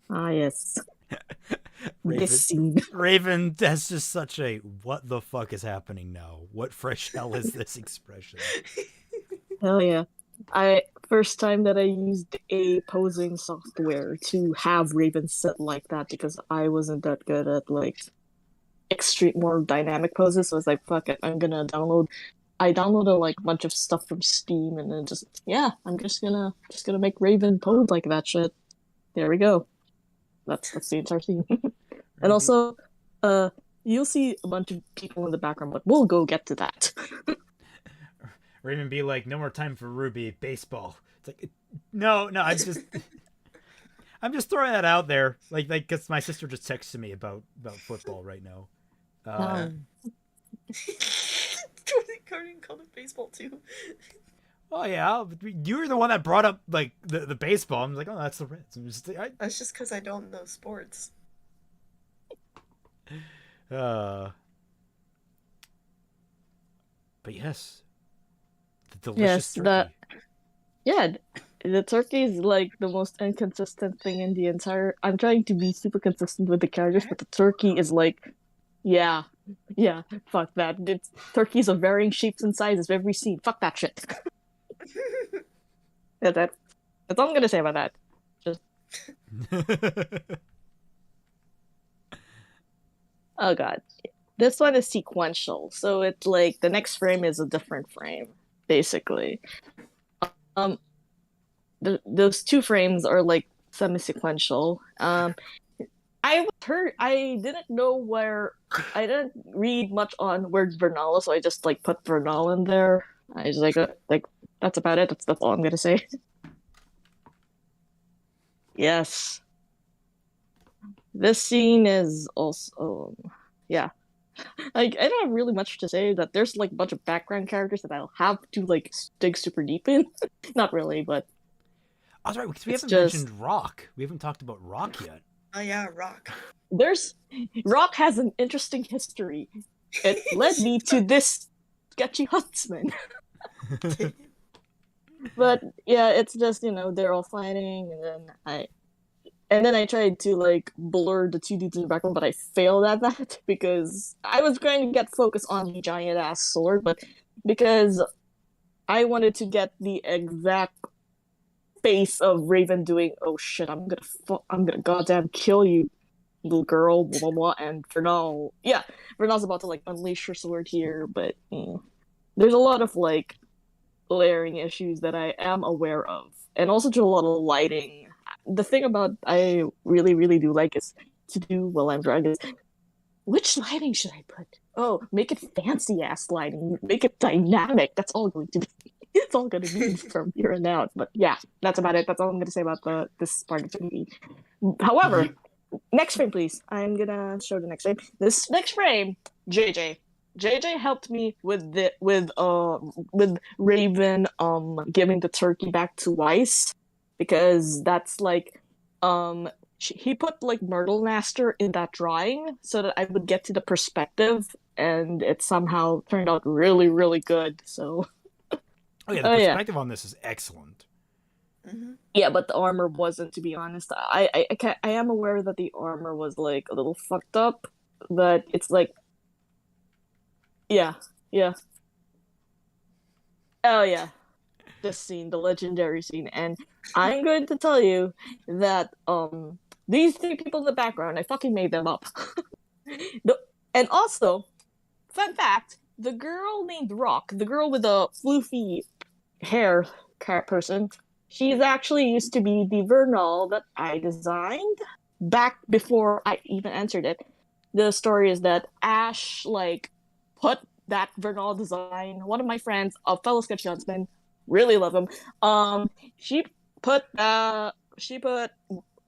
Ah, yes. This scene.
Raven, that's just such a what the fuck is happening now? What fresh hell is this expression?
Hell yeah. First time that I used a posing software to have Raven sit like that because I wasn't that good at like extreme more dynamic poses, so I was like, fuck it, I'm gonna download. I downloaded like a bunch of stuff from Steam and then I'm just gonna make Raven pose like that shit. There we go. That's the entire scene. And also, you'll see a bunch of people in the background, but we'll go get to that.
Raven be like, no more time for RWBY, baseball. It's like, no, I'm just throwing that out there, like, because my sister just texted me about football right now.
Carden called it baseball too.
Oh yeah, you were the one that brought up like the baseball. I'm like, oh, that's the Reds.
That's just because I don't know sports.
But yes, the delicious turkey.
The turkey is like the most inconsistent thing in the entire. I'm trying to be super consistent with the characters, but the turkey is like, yeah, fuck that. Turkeys of varying shapes and sizes every scene. Fuck that shit. That's all I'm gonna say about that. Just. Oh god, this one is sequential, so it's like the next frame is a different frame, basically. Those two frames are like semi-sequential. I didn't know where. I didn't read much on where Vernal is, so I just like put Vernal in there. I just like that's about it. That's all I'm gonna say. Yes. This scene is also, yeah. Like, I don't have really much to say. That there's like a bunch of background characters that I'll have to like dig super deep in. Not really, but.
Oh, sorry, because we haven't mentioned Rock. We haven't talked about Rock yet.
Oh yeah, Rock.
Rock has an interesting history. It led me to this Sketchy Huntsmen. But yeah, it's just, they're all fighting, and then I tried to like blur the two dudes in the background, but I failed at that because I was trying to get focus on the giant ass sword, but because I wanted to get the exact face of Raven doing, oh shit, I'm gonna goddamn kill you, little girl, blah blah blah, and Vernal's about to like unleash her sword here, but there's a lot of like layering issues that I am aware of, and also to a lot of lighting. The thing about I really, really do like is to do while I'm drawing is, which lighting should I put? Oh, make it fancy ass lighting, make it dynamic. That's all going to be. It's all going to be from here on out. But yeah, that's about it. That's all I'm going to say about this part of the movie. However, next frame, please. I'm gonna show the next frame. This next frame, JJ helped me with Raven giving the turkey back to Weiss, because that's like he put like Myrtle Master in that drawing so that I would get to the perspective, and it somehow turned out really, really good. So
the perspective on this is excellent.
Mm-hmm.
Yeah, but the armor wasn't, to be honest. I am aware that the armor was like a little fucked up, but it's like yeah. Oh yeah. This scene, the legendary scene, and I'm going to tell you that these three people in the background, I fucking made them up. And also, fun fact, the girl named Rock, the girl with the floofy hair person, she's actually used to be the Vernal that I designed back before I even answered it. The story is that Ash like put that Vernal design. One of my friends, a fellow Sketchy Huntsman, really love him. She put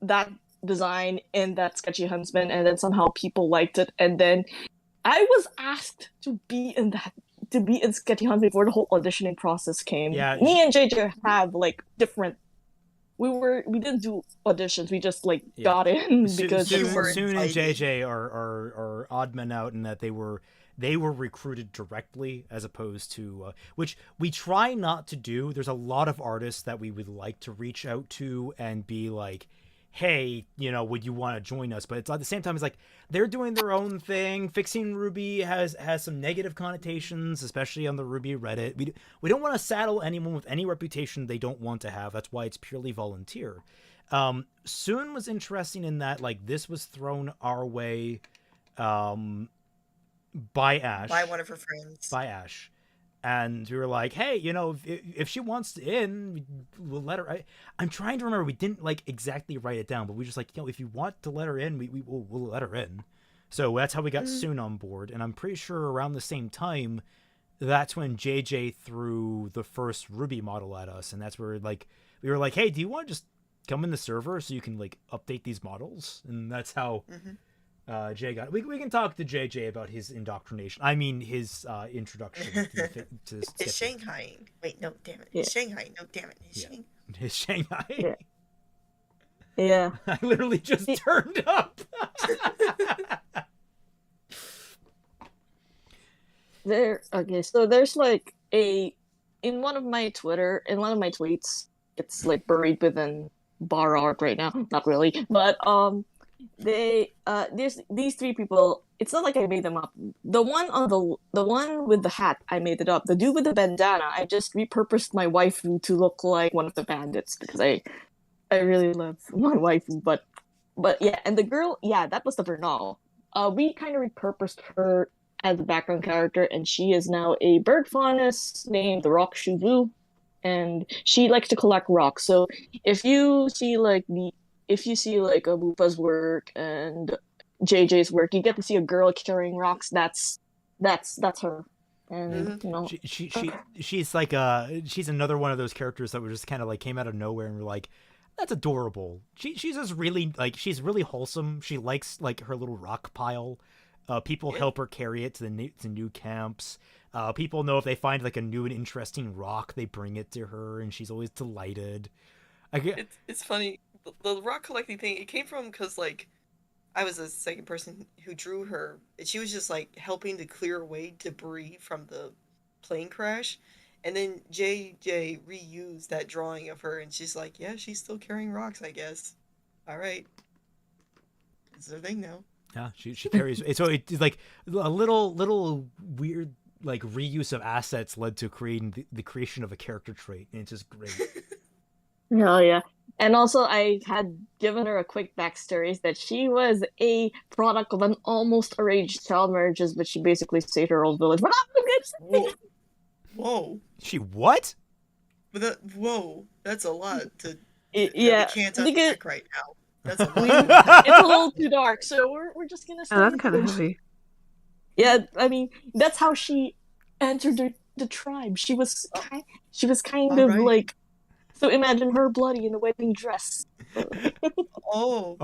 that design in that Sketchy Huntsman, and then somehow people liked it, and then I was asked to be in Sketchy Huntsman before the whole auditioning process came.
Yeah,
me and JJ have like different. We didn't do auditions. We just like got in because
Soon and JJ are odd men out in that they were recruited directly as opposed to which we try not to do. There's a lot of artists that we would like to reach out to and be like, hey, would you want to join us? But it's at the same time, it's like they're doing their own thing. Fixing RWBY has some negative connotations, especially on the RWBY Reddit. We don't want to saddle anyone with any reputation they don't want to have. That's why it's purely volunteer. Soon was interesting in that like this was thrown our way by Ash.
By one of her friends.
By Ash. And we were like, hey, if she wants in, we'll let her. I'm trying to remember. We didn't like exactly write it down, but we just like, if you want to let her in, we'll let her in. So that's how we got Soon on board. And I'm pretty sure around the same time, that's when JJ threw the first RWBY model at us. And that's where we were like, hey, do you want to just come in the server so you can like update these models? And that's how Jay got it. We can talk to JJ about his indoctrination. I mean, his introduction to
It's Shanghai. Wait, no, damn it. It's Shanghai. No, damn it.
It's Shanghai.
Yeah.
I literally just turned up.
So there's like in one of my tweets, it's like buried within bar art right now. Not really, but there's these three people. It's not like I made them up. The one with the hat, I made it up. The dude with the bandana, I just repurposed my waifu to look like one of the bandits because I really love my waifu. But yeah, and the girl, that was the Vernal. We kind of repurposed her as a background character, and she is now a bird faunus named the Rock Shuvu, and she likes to collect rocks. So if you see like a Mupa's work and JJ's work, you get to see a girl carrying rocks. That's her. And
she's like she's another one of those characters that were just kind of like came out of nowhere and we're like, that's adorable. She's just really like, she's really wholesome. She likes like her little rock pile. People help her carry it to new camps. People know if they find like a new and interesting rock, they bring it to her, and she's always delighted.
It's funny. The rock collecting thing, it came from because like I was the second person who drew her, and she was just like helping to clear away debris from the plane crash, and then JJ reused that drawing of her, and she's like, yeah, she's still carrying rocks, I guess. All right, it's their thing now.
Yeah, she carries. So it's like a little weird like reuse of assets led to creating the creation of a character trait, and it's just great.
Oh yeah. And also, I had given her a quick backstory that she was a product of an almost arranged child marriages, but she basically saved her old village.
Whoa.
She what?
But whoa, that's a lot to.
We
can't unpack right now. That's a
lot. It's a little too dark, so we're just gonna.
That's kind of heavy.
Yeah, I mean that's how she entered the tribe. She was kind of like. So imagine her bloody in a wedding dress.
Oh.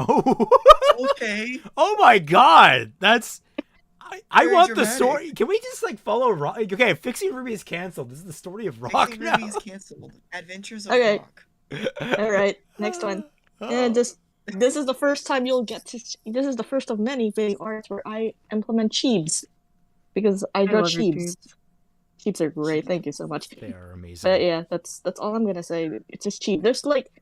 Okay.
Oh my God, that's. I want
dramatic.
the story. Can we just like follow Rock? Okay, Fixing RWBY is canceled. This is the story of Rock
Fixing
now.
RWBY is canceled. Adventures of
Okay.
Rock.
All right, next one. And this is the first time you'll get to. This is the first of many video arts where I implement cheebs, because I draw cheebs. Cheebs are great. Thank you so much.
They are amazing.
But yeah, that's all I'm gonna say. It's just cheap. There's like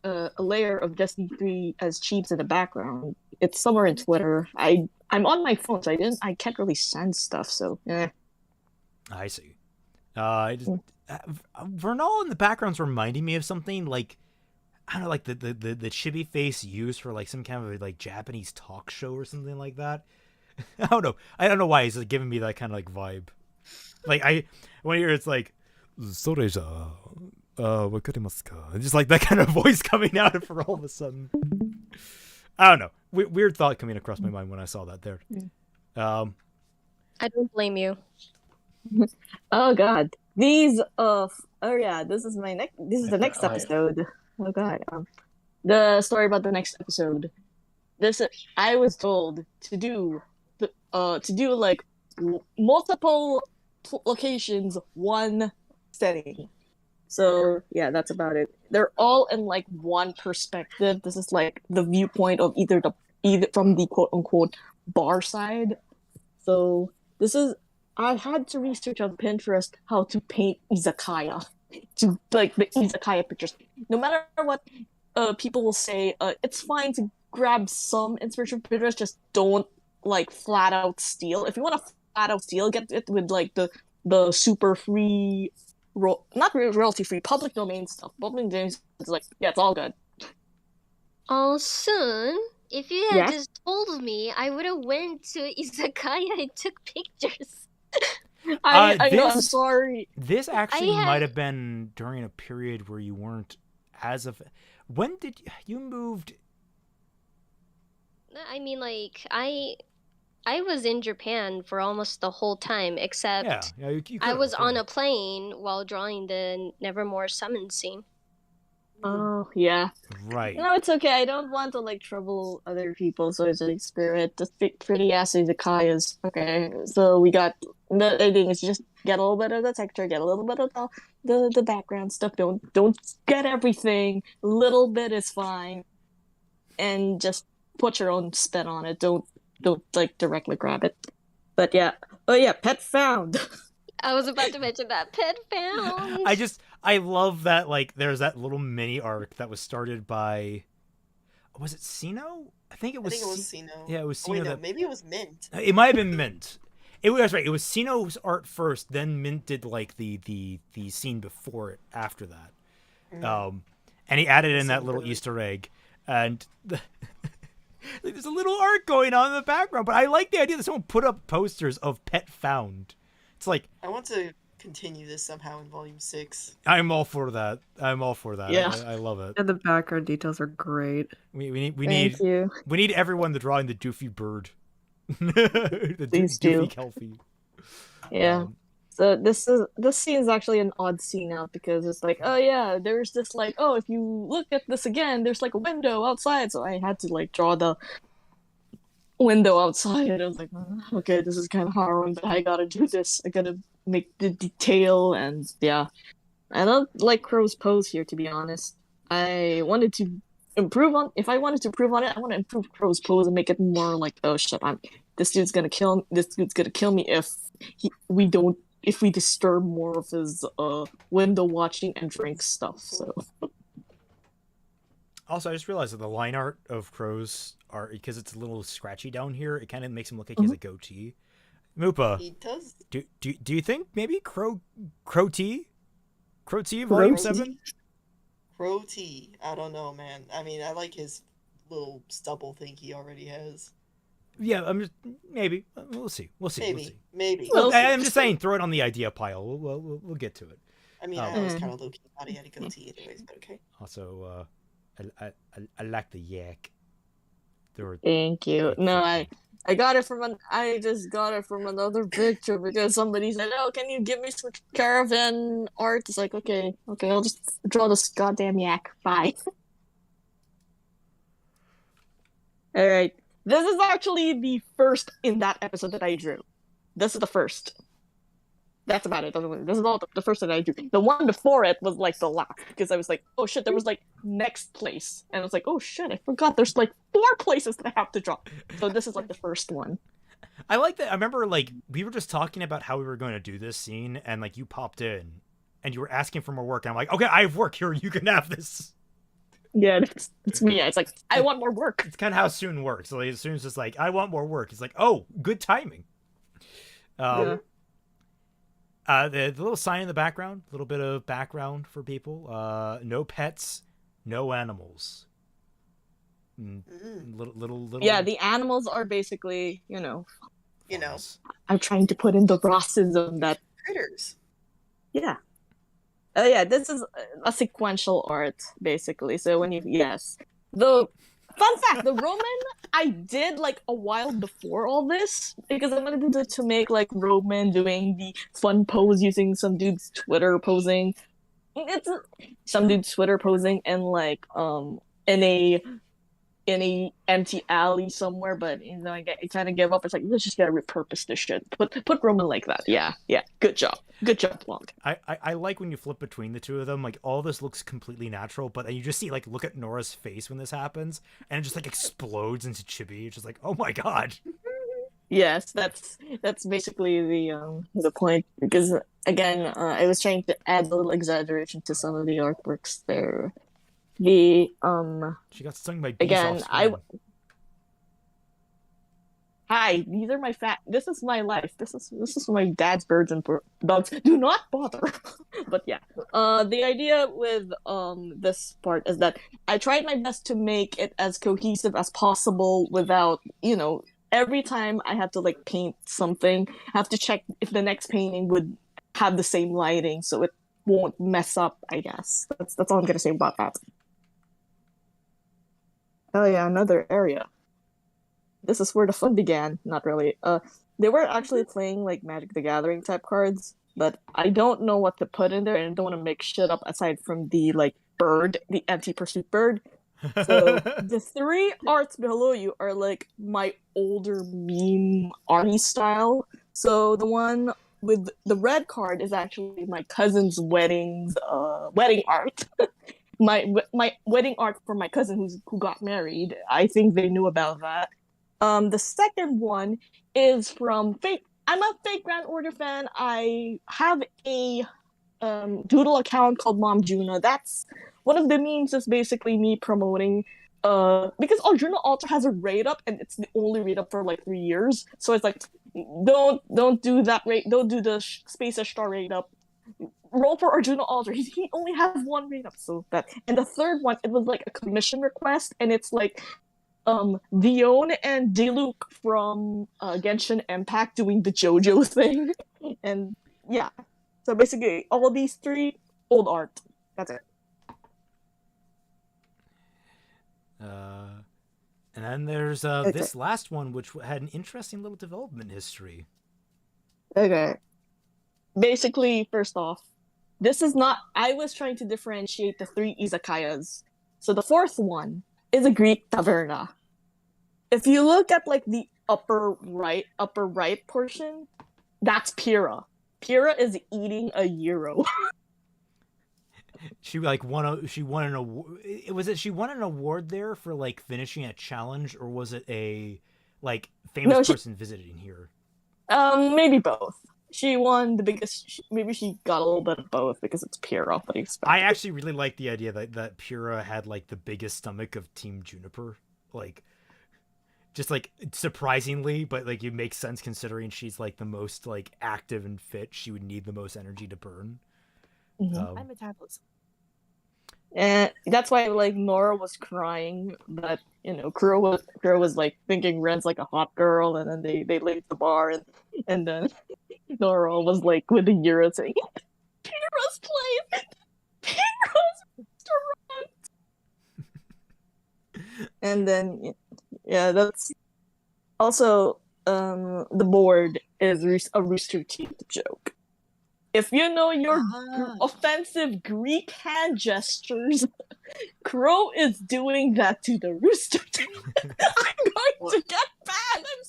a layer of Destiny 3 as cheeps in the background. It's somewhere in Twitter. I'm on my phone, so I can't really send stuff. So yeah.
I see. Vernal in the background's reminding me of something like, I don't know, like the chibi face used for like some kind of like Japanese talk show or something like that. I don't know why he's like giving me that kind of like vibe. Like when I hear it's like, "Soreja, wakarimasu ka?" Just like that kind of voice coming out for all of a sudden. I don't know. Weird thought coming across my mind when I saw that there.
I don't blame you.
Oh God, these this is the next episode. Oh God, the story about the next episode. I was told to do like multiple locations, one setting. So yeah, that's about it. They're all in like one perspective. This is like the viewpoint of either from the quote unquote bar side. So I had to research on Pinterest how to paint izakaya, to like the izakaya pictures. No matter what people will say, it's fine to grab some inspiration from Pinterest, just don't like flat out steal. If you want to flat out steal, get it with like the super free, not royalty free, public domain stuff. Public domain is like, yeah, it's all good.
Oh, Sun, if you had
Yeah?
just told me, I would have went to izakaya and took pictures.
I know, I'm sorry.
This actually
I had-
might have been during a period where you weren't as of. When did you moved?
I mean, like, I was in Japan for almost the whole time, except
Yeah, you
I
could've,
was on
yeah.
a plane while drawing the Nevermore summon scene.
Oh, yeah.
Right.
No, it's okay. I don't want to like trouble other people, so it's like spirit. The pretty ass izakayas. Okay, so we got the thing is just get a little bit of the texture, get a little bit of the background stuff. Don't get everything. A little bit is fine, and just put your own spin on it. Don't like directly grab it. But yeah, oh yeah, pet found.
I was about to mention that pet found.
I love that, like, there's that little mini arc that was started by, was it Sino? I think it was
Sino.
Yeah, it was
Oh, wait,
Sino.
no, maybe it was Mint.
It might have been Mint. It was right. It was Sino's art first, then Mint did like the scene before it after that. And he added in that little Easter egg, and there's a little art going on in the background. But I like the idea that someone put up posters of pet found. It's like,
I want to continue this somehow in Volume 6.
I'm all for that.
Yeah.
I love it.
And the background details are great.
We need
you.
we need everyone to draw in the doofy bird.
Please do.
Doofy Kelpie.
Yeah. So this scene is actually an odd scene out because it's like, oh yeah, there's this like, oh, if you look at this again, there's like a window outside. So I had to like draw the window outside. I was like, oh, okay, this is kind of harrowing, but I gotta do this. I gotta make the detail, and yeah, I don't like Crow's pose here, to be honest. I wanted to improve on. If I wanted to improve on it, I want to improve Crow's pose and make it more like, oh shit, this dude's gonna kill me if we disturb more of his window watching and drink stuff. So.
Also, I just realized that the line art of Crow's art, because it's a little scratchy down here, it kind of makes him look like he has a goatee. Mupa,
He does.
do you think maybe Crow T Volume 7?
Crow T. I don't know, man. I mean, I like his little stubble thing he already has.
Yeah, I'm just maybe we'll see.
Maybe.
Well, I'm just saying, throw it on the idea pile. We'll get to it.
I mean, I always kind of low-key thought he had a goatee anyways, but okay.
Also, I like the yak.
Thank you. No, I got it I just got it from another picture because somebody said, "Oh, can you give me some caravan art?" It's like, okay, I'll just draw this goddamn yak. Bye. All right, this is actually the first in that episode that I drew. This is the first. That's about it. This is all the first that I drew. The one before it was like the last because I was like, oh shit, there was like next place, and I was like, oh shit, I forgot. There's like 4 places that I have to draw. So this is like the first one.
I like that. I remember like we were just talking about how we were going to do this scene, and like you popped in, and you were asking for more work, and I'm like, okay, I have work here. You can have this.
Yeah, it's me. It's like I want more work.
It's kind of how Soon works. So like, as soon as it's like I want more work, it's like, oh, good timing.
Yeah.
The little sign in the background, a little bit of background for people. No pets, no animals. Little.
Yeah, the animals are basically,
Farms.
I'm trying to put in the racism that
Critters.
Yeah. Yeah, this is a sequential art, basically. So the fun fact, the Roman I did like a while before all this because I wanted to make like Roman doing the fun pose using some dude's Twitter posing. It's some dude's Twitter posing and like in a empty alley somewhere, but I kind of give up. It's like, let's just gotta repurpose this shit. Put Roman like that. Yeah. Good job, Plonk.
I like when you flip between the two of them. Like, all this looks completely natural, but then you just see, like, look at Nora's face when this happens, and it just like explodes into chibi. It's just like, oh my god.
Yes, that's basically the point, because again, I was trying to add a little exaggeration to some of the artworks there. She
got stung by bees
again.
off
Hi, these are my This is my life. This is my dad's birds and dogs. Do not bother. But yeah, the idea with this part is that I tried my best to make it as cohesive as possible without, every time I have to like paint something, I have to check if the next painting would have the same lighting so it won't mess up. I guess that's all I'm gonna say about that. Oh yeah, another area. This is where the fun began. Not really. They were actually playing like Magic the Gathering type cards, but I don't know what to put in there, and I don't want to make shit up aside from the like bird, the anti-pursuit bird. So the three arts below you are like my older meme arty style. So the one with the red card is actually my cousin's wedding art. my wedding art for my cousin who got married. I think they knew about that. The second one is from Fate. I'm a Fate Grand Order fan. I have a doodle account called Mom Juna. That's one of the memes. Is basically me promoting because Arjuna Altar has a rate up, and it's the only rate up for like 3 years. So it's like, don't do that rate. Don't do the Space Star rate up. Roll for Arjuna Altar. He only has one rate up, so that. And the third one, it was like a commission request, and it's like Vion and Diluc from Genshin Impact doing the JoJo thing. And yeah, so basically all these three old art. That's it.
And then there's this last one, which had an interesting little development history.
Okay. Basically, first off, this is not. I was trying to differentiate the three izakayas. So the fourth one is a Greek taverna. If you look at like the upper right portion, that's Pyrrha. Pyrrha is eating a gyro.
She won an award. She won an award there for like finishing a challenge, or was it a like famous person visiting here?
Maybe both. She won the biggest. Maybe she got a little bit of both because it's Pyrrha. But
I actually really like the idea that Pyrrha had like the biggest stomach of Team Juniper, like. Just like surprisingly, but like it makes sense considering she's like the most like active and fit. She would need the most energy to burn.
My metabolism. And that's why like Nora was crying that Kuro was like thinking Ren's like a hot girl, and then they laid the bar, and then Nora was like with the Euro saying, "Pyrrha's place, Pyrrha's restaurant," and then. Yeah, that's also the board is a Rooster Teeth joke. If you know your offensive Greek hand gestures, Crow is doing that to the Rooster Teeth. I'm going to get banned. I'm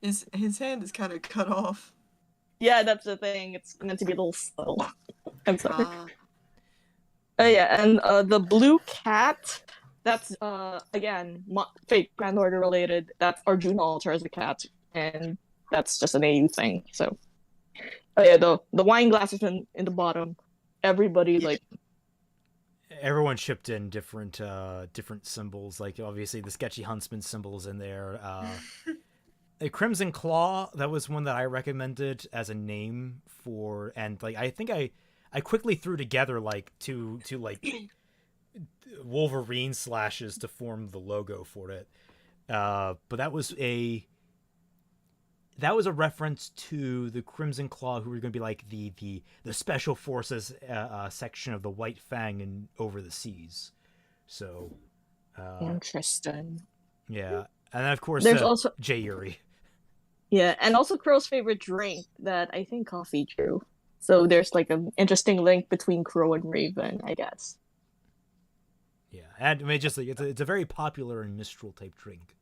sorry.
His hand is kind of cut off.
Yeah, that's the thing. It's meant to be a little subtle. I'm sorry. Yeah, and the blue cat. That's again Fate Grand Order related. That's Arjuna Altar as a cat, and that's just an AU thing. So, yeah, the wine glasses in the bottom. Everybody like.
Everyone chipped in different symbols. Like obviously the Sketchy Huntsmen symbols in there. A Crimson Claw, that was one that I recommended as a name for, and like I think I quickly threw together like to like. Wolverine slashes to form the logo for it, but that was a reference to the Crimson Claw, who were going to be like the special forces section of the White Fang in Over the Seas. So
interesting.
Yeah, and of course
there's also
Jay Yuri.
Yeah, and also Crow's favorite drink that I think Coffee drew. So there's like an interesting link between Crow and Raven, I guess.
Yeah, and I mean, just like it's a very popular and Mistral type drink.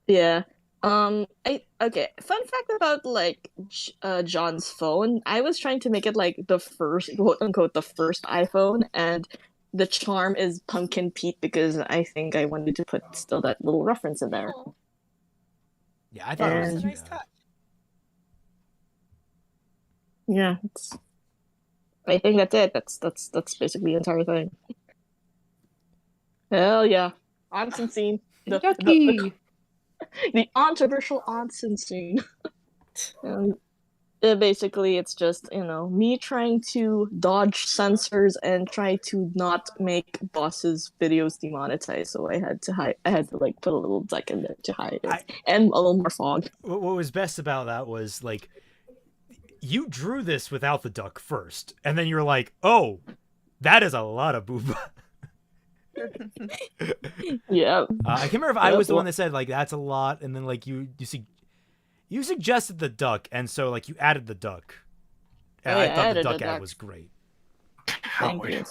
Yeah. Okay. Fun fact about like John's phone. I was trying to make it like the first, quote unquote, the first iPhone, and the charm is Pumpkin Pete because I think I wanted to put still that little reference in there.
Yeah, I thought it was
And-
a
nice touch.
Yeah, I think that's it. That's basically the entire thing. Hell yeah, onsen scene.
Yucky.
The controversial onsen scene. And basically, it's just me trying to dodge censors and try to not make bosses' videos demonetized. So I had to hide. I had to like put a little deck in there to hide it, and a little more fog.
What was best about that was like you drew this without the duck first, and then you're like, oh, that is a lot of boob.
Yeah.
I can't remember if I was the one that said like that's a lot, and then like you suggested the duck, and so like you added the duck. And
Oh,
I
yeah,
thought
I
the
added
duck
the
ad
duck.
was great.
Thank you.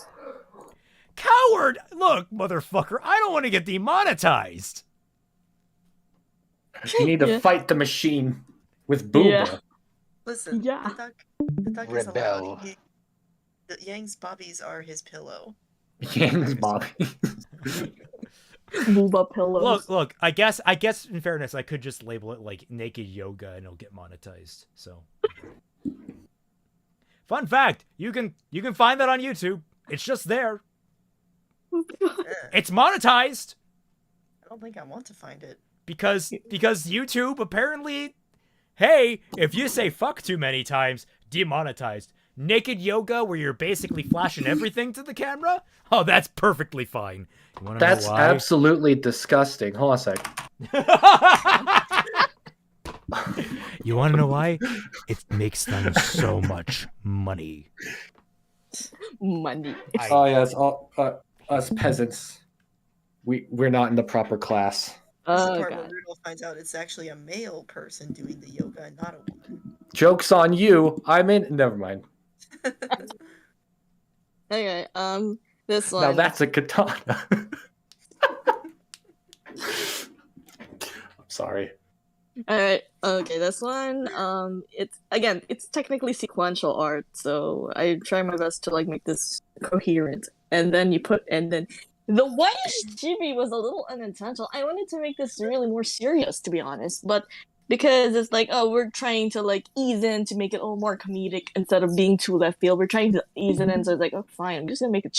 Coward! Look, motherfucker, I don't want to get demonetized.
You need to
Yeah.
fight the machine with Booba.
Yeah.
Listen,
Yeah.
the duck is
Rebel.
allowed. The Yang's bobbies are his pillow.
Yang's Bobby.
Booba pillows.
Look. I guess in fairness, I could just label it like naked yoga, and it'll get monetized. So, fun fact: you can find that on YouTube. It's just there. It's monetized
I don't think I want to find it.
because YouTube apparently, hey, if you say fuck too many times, demonetized. Naked yoga, where you're basically flashing everything to the camera. Oh, that's perfectly fine. You want to know
That's
why?
absolutely disgusting. Hold on a sec.
You want to know why? It makes them so much money.
Money.
Oh yes, all us peasants. We're not in the proper class.
This is the
Oh
part where
god.
Rudolf finds out it's actually a male person doing the yoga and not a woman.
Joke's on you. I'm in. Never mind.
Okay. This one.
Now that's a katana. I'm sorry.
All right. Okay. This one. It's technically sequential art, so I try my best to like make this coherent. And then the whitish chibi was a little unintentional. I wanted to make this really more serious, to be honest, but because it's like, oh, we're trying to like ease in to make it a little more comedic instead of being too left field. We're trying to ease it in, so it's like, oh, fine, I'm just gonna make it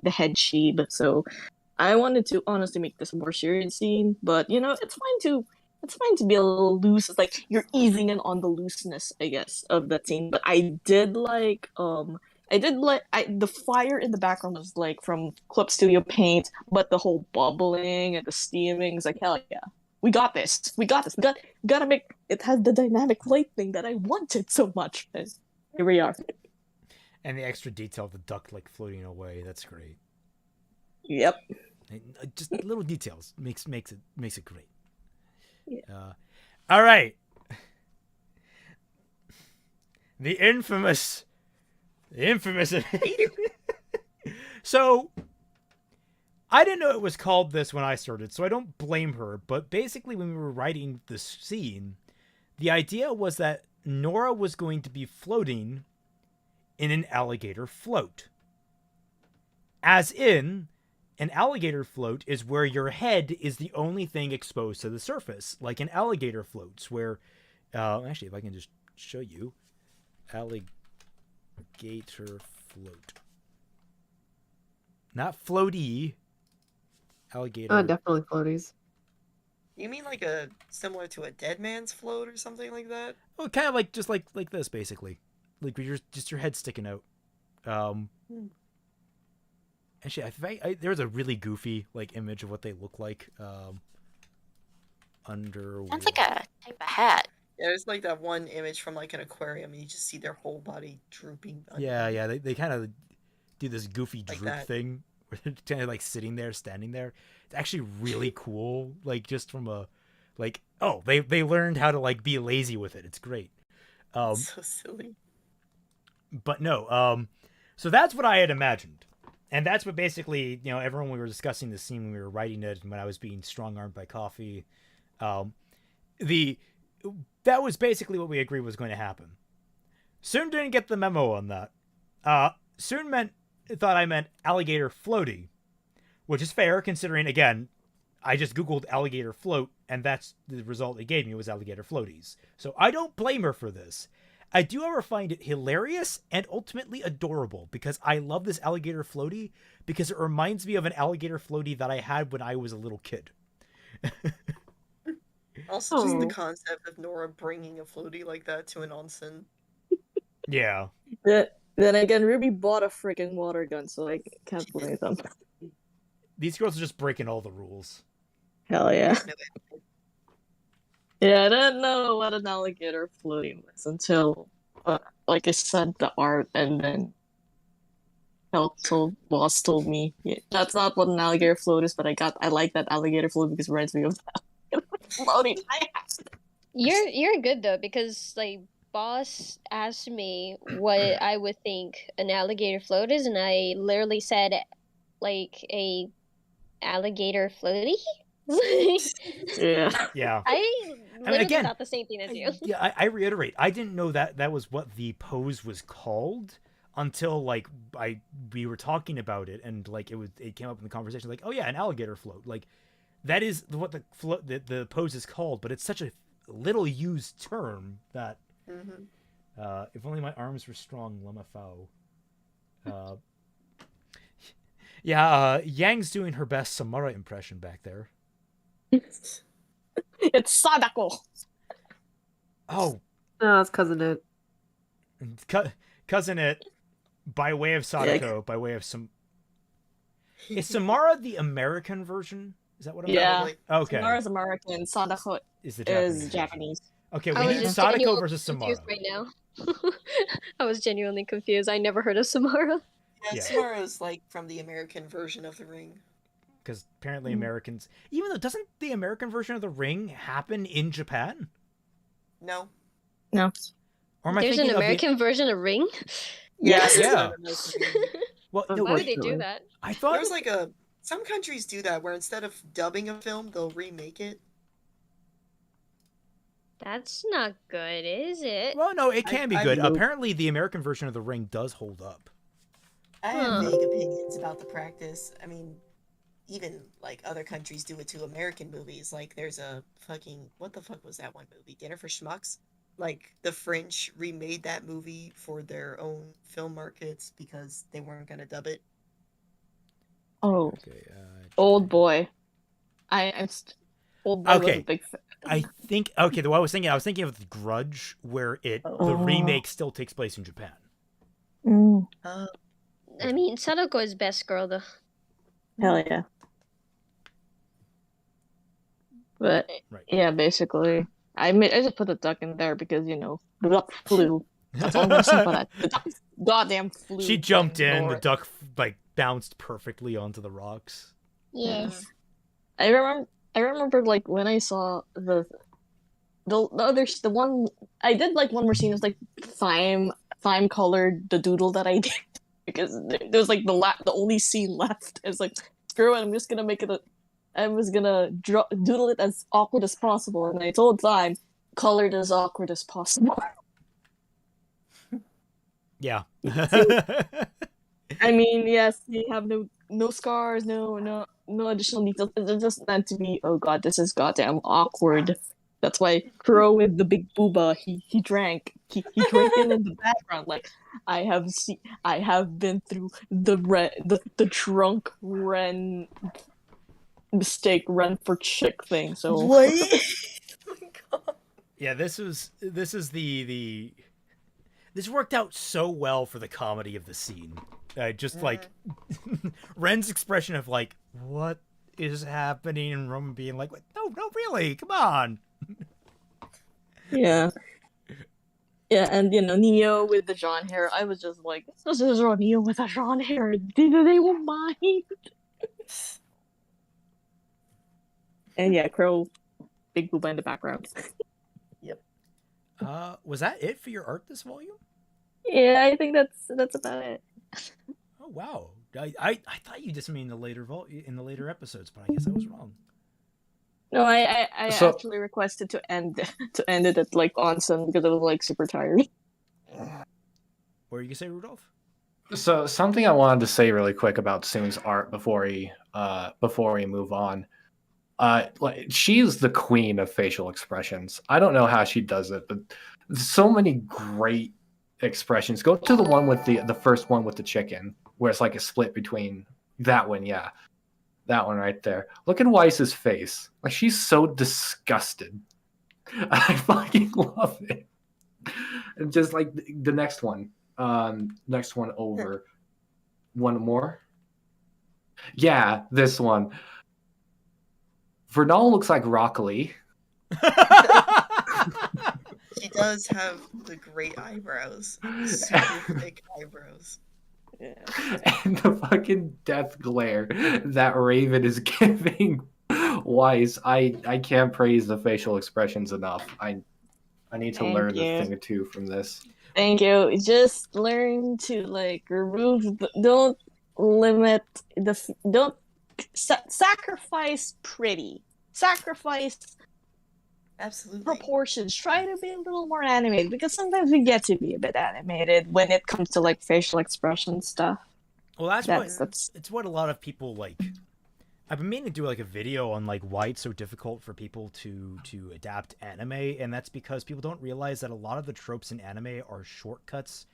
the head sheep. So I wanted to honestly make this a more serious scene, but it's fine to be a little loose. It's like you're easing in on the looseness, I guess, of that scene. But I did like the fire in the background was like from Clip Studio Paint, but the whole bubbling and the steaming is like, hell yeah. We got this. We gotta make it has the dynamic light thing that I wanted so much. And here we are.
And the extra detail of the duck like floating away. That's great.
Yep.
Just little details makes it great.
Yeah.
All right. The infamous. So, I didn't know it was called this when I started, so I don't blame her. But basically, when we were writing this scene, the idea was that Nora was going to be floating in an alligator float. As in, an alligator float is where your head is the only thing exposed to the surface, like an alligator floats, where, actually, if I can just show you, alligator float. Not floaty. Alligator.
Definitely floaties.
You mean like similar to a dead man's float or something like that?
Well, kind of like just like this, basically, like with your head sticking out. Actually, there's a really goofy like image of what they look like. Under.
Sounds like a type of hat.
Yeah, there's like that one image from like an aquarium, and you just see their whole body drooping.
Yeah. They kind of do this goofy
Like
droop
that.
thing, where they're kind of like sitting there, standing there. It's actually really cool. Like just from a, like, oh, they learned how to like be lazy with it. It's great.
So silly.
But no. So that's what I had imagined. And that's what basically, everyone, we were discussing the scene when we were writing it, and when I was being strong-armed by coffee, that was basically what we agreed was going to happen. Soon didn't get the memo on that. Soon thought I meant alligator floaty, which is fair considering, again, I just Googled alligator float, and that's the result it gave me, was alligator floaties. So I don't blame her for this. I do, however, find it hilarious and ultimately adorable, because I love this alligator floaty because it reminds me of an alligator floaty that I had when I was a little kid.
Also, just the concept of Nora bringing a floaty like that to an onsen.
Yeah.
Then again, Ruby bought a freaking water gun, so I can't blame them.
These girls are just breaking all the rules.
Hell yeah. Yeah, I didn't know what an alligator floating was until, like I said, the art, and then Boss told me, yeah, that's not what an alligator float is, but I like that alligator float because it reminds me of that floating I had.
You're good though, because like Boss asked me what I would think an alligator float is, and I literally said like a alligator floaty.
Yeah.
I literally
again,
thought the same thing as you.
Yeah, I reiterate, I didn't know that was what the pose was called until like we were talking about it, and like it came up in the conversation, like, oh yeah, an alligator float. Like that is what the pose is called, but it's such a little used term that if only my arms were strong, Lama Fao. Yang's doing her best Samara impression back there.
It's Sadako.
Oh.
No, it's Cousin It.
Cousin It, by way of Sadako, by way of some... Is Samara the American version? Is that what I'm
Yeah.
Okay.
Samara's American, Sadako is Japanese.
Okay, we need Sadako versus Samara.
Right now. I was genuinely confused. I never heard of Samara.
Yeah, Samara is like from the American version of the ring.
Because apparently Americans... Even though, doesn't the American version of the ring happen in Japan?
No.
No.
Or am I
There's an American version of Ring?
Yes.
Yeah. Well,
Why would they do that?
I thought...
There's like some countries do that, where instead of dubbing a film, they'll remake it.
That's not good, is it?
Well, no, it can be good. Apparently, the American version of the ring does hold up.
I have vague opinions about the practice. I mean, even like other countries do it to American movies. Like there's a fucking, what the fuck was that one movie? Dinner for Schmucks? Like the French remade that movie for their own film markets because they weren't gonna dub it.
Oh, okay, Old Boy. Old Boy was a big fan.
I think what I was thinking of the Grudge, where the remake still takes place in Japan.
I mean, Sadako is best girl though.
Hell yeah. But yeah, basically, I just put the duck in there because the duck flew. That's all I'm gonna say about that. The duck goddamn flew.
She jumped in. The duck like bounced perfectly onto the rocks.
Yeah. I remember like when I saw the one I did like one more scene. It was like thyme colored the doodle that I did because there was like the only scene left. It's like screw it. I'm just gonna make it I was gonna doodle it as awkward as possible, and I told Thyme colored as awkward as possible.
Yeah.
I mean, yes, they have no scars, no additional details. It's just meant to be, oh god, this is goddamn awkward. That's why Crow with the big booba, he drank. He drank in the background. Like I have been through the drunk Ren mistake Ren for chick thing. So
what? Oh my god.
Yeah, this worked out so well for the comedy of the scene. Just like Ren's expression of like, what is happening, and Roman being like, no, really, come on.
Yeah, and Neo with the Jean hair. I was just like, this is Neo with a Jean hair. They won't mind. And yeah, Crow, big booba in the background.
Yep.
Was that it for your art this volume?
Yeah, I think that's about it.
Oh wow! I thought you just mean the later in the later episodes, but I guess I was wrong.
No, I actually requested to end it at like onsen because I was like super tired.
What were you gonna say, Rudolph?
So something I wanted to say really quick about Soon's art before we move on. Like she's the queen of facial expressions. I don't know how she does it, but so many great expressions. Go to the one with the first one with the chicken, where it's like a split between that one, yeah. That one right there. Look at Weiss's face. Like she's so disgusted. I fucking love it. And just like the next one. Next one over. One more. Yeah, this one. Vernal looks like broccoli.
She does have the great eyebrows. Super thick eyebrows.
Yeah.
And the fucking death glare that Raven is giving Weiss. I can't praise the facial expressions enough. I need to learn a thing or two from this.
Thank you. Just learn to like don't limit don't sacrifice pretty. Sacrifice
absolutely
proportions. Try to be a little more animated because sometimes we get to be a bit animated when it comes to like facial expression stuff.
Well, it's what a lot of people like. I've been meaning to do like a video on like why it's so difficult for people to adapt anime, and that's because people don't realize that a lot of the tropes in anime are shortcuts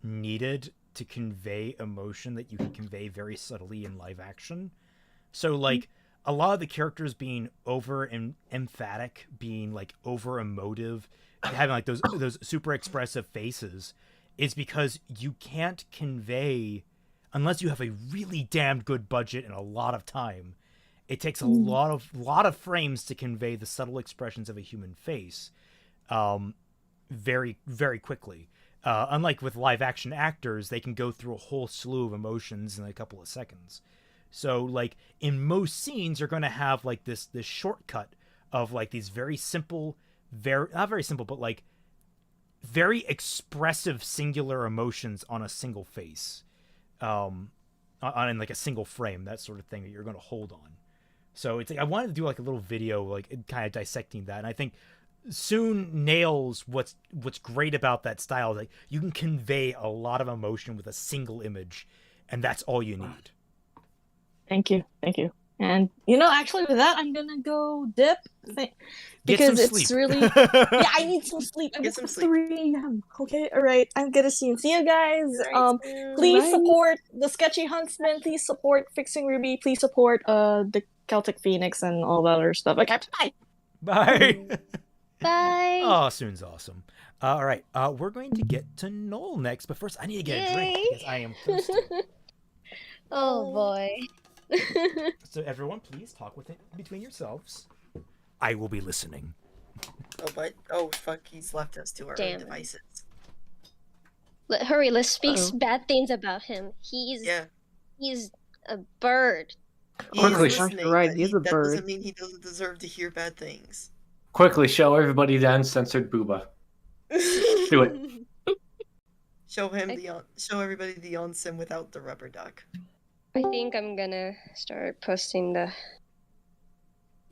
needed to convey emotion that you can convey very subtly in live action. So like a lot of the characters being over and emphatic, being like over emotive, having like those super expressive faces, is because you can't convey, unless you have a really damned good budget and a lot of time. It takes a lot of frames to convey the subtle expressions of a human face, very, very quickly. Unlike with live action actors, they can go through a whole slew of emotions in a couple of seconds. So like in most scenes, you're going to have like this shortcut of like these very simple, not very simple, but like very expressive singular emotions on a single face, on like a single frame, that sort of thing that you're going to hold on. So it's like I wanted to do like a little video like kind of dissecting that, and I think Soon nails what's great about that style. Like you can convey a lot of emotion with a single image, and that's all you need.
Thank you. And actually with that, I'm gonna go dip because it's really yeah. I need some sleep.
Get some sleep.
3 a.m. Okay, all right. I'm gonna see you guys.
Right,
please support the Sketchy Huntsmen. Please support Fixing RWBY. Please support the Celtic Phoenix and all that other stuff. Okay, bye.
Bye.
Bye.
Oh, Soon's awesome. All right, we're going to get to Noel next, but first I need to get a drink because I am thirsty.
Oh boy.
So everyone, please talk with it between yourselves. I will be listening.
Oh fuck, he's left us to our own devices.
Hurry, let's speak bad things about him. He's a bird.
Quickly,
Right,
he's a
that
bird.
doesn't mean he doesn't deserve to hear bad things.
Quickly show everybody the uncensored booba. Do it.
Show everybody the onsen without the rubber duck.
I think I'm gonna start posting the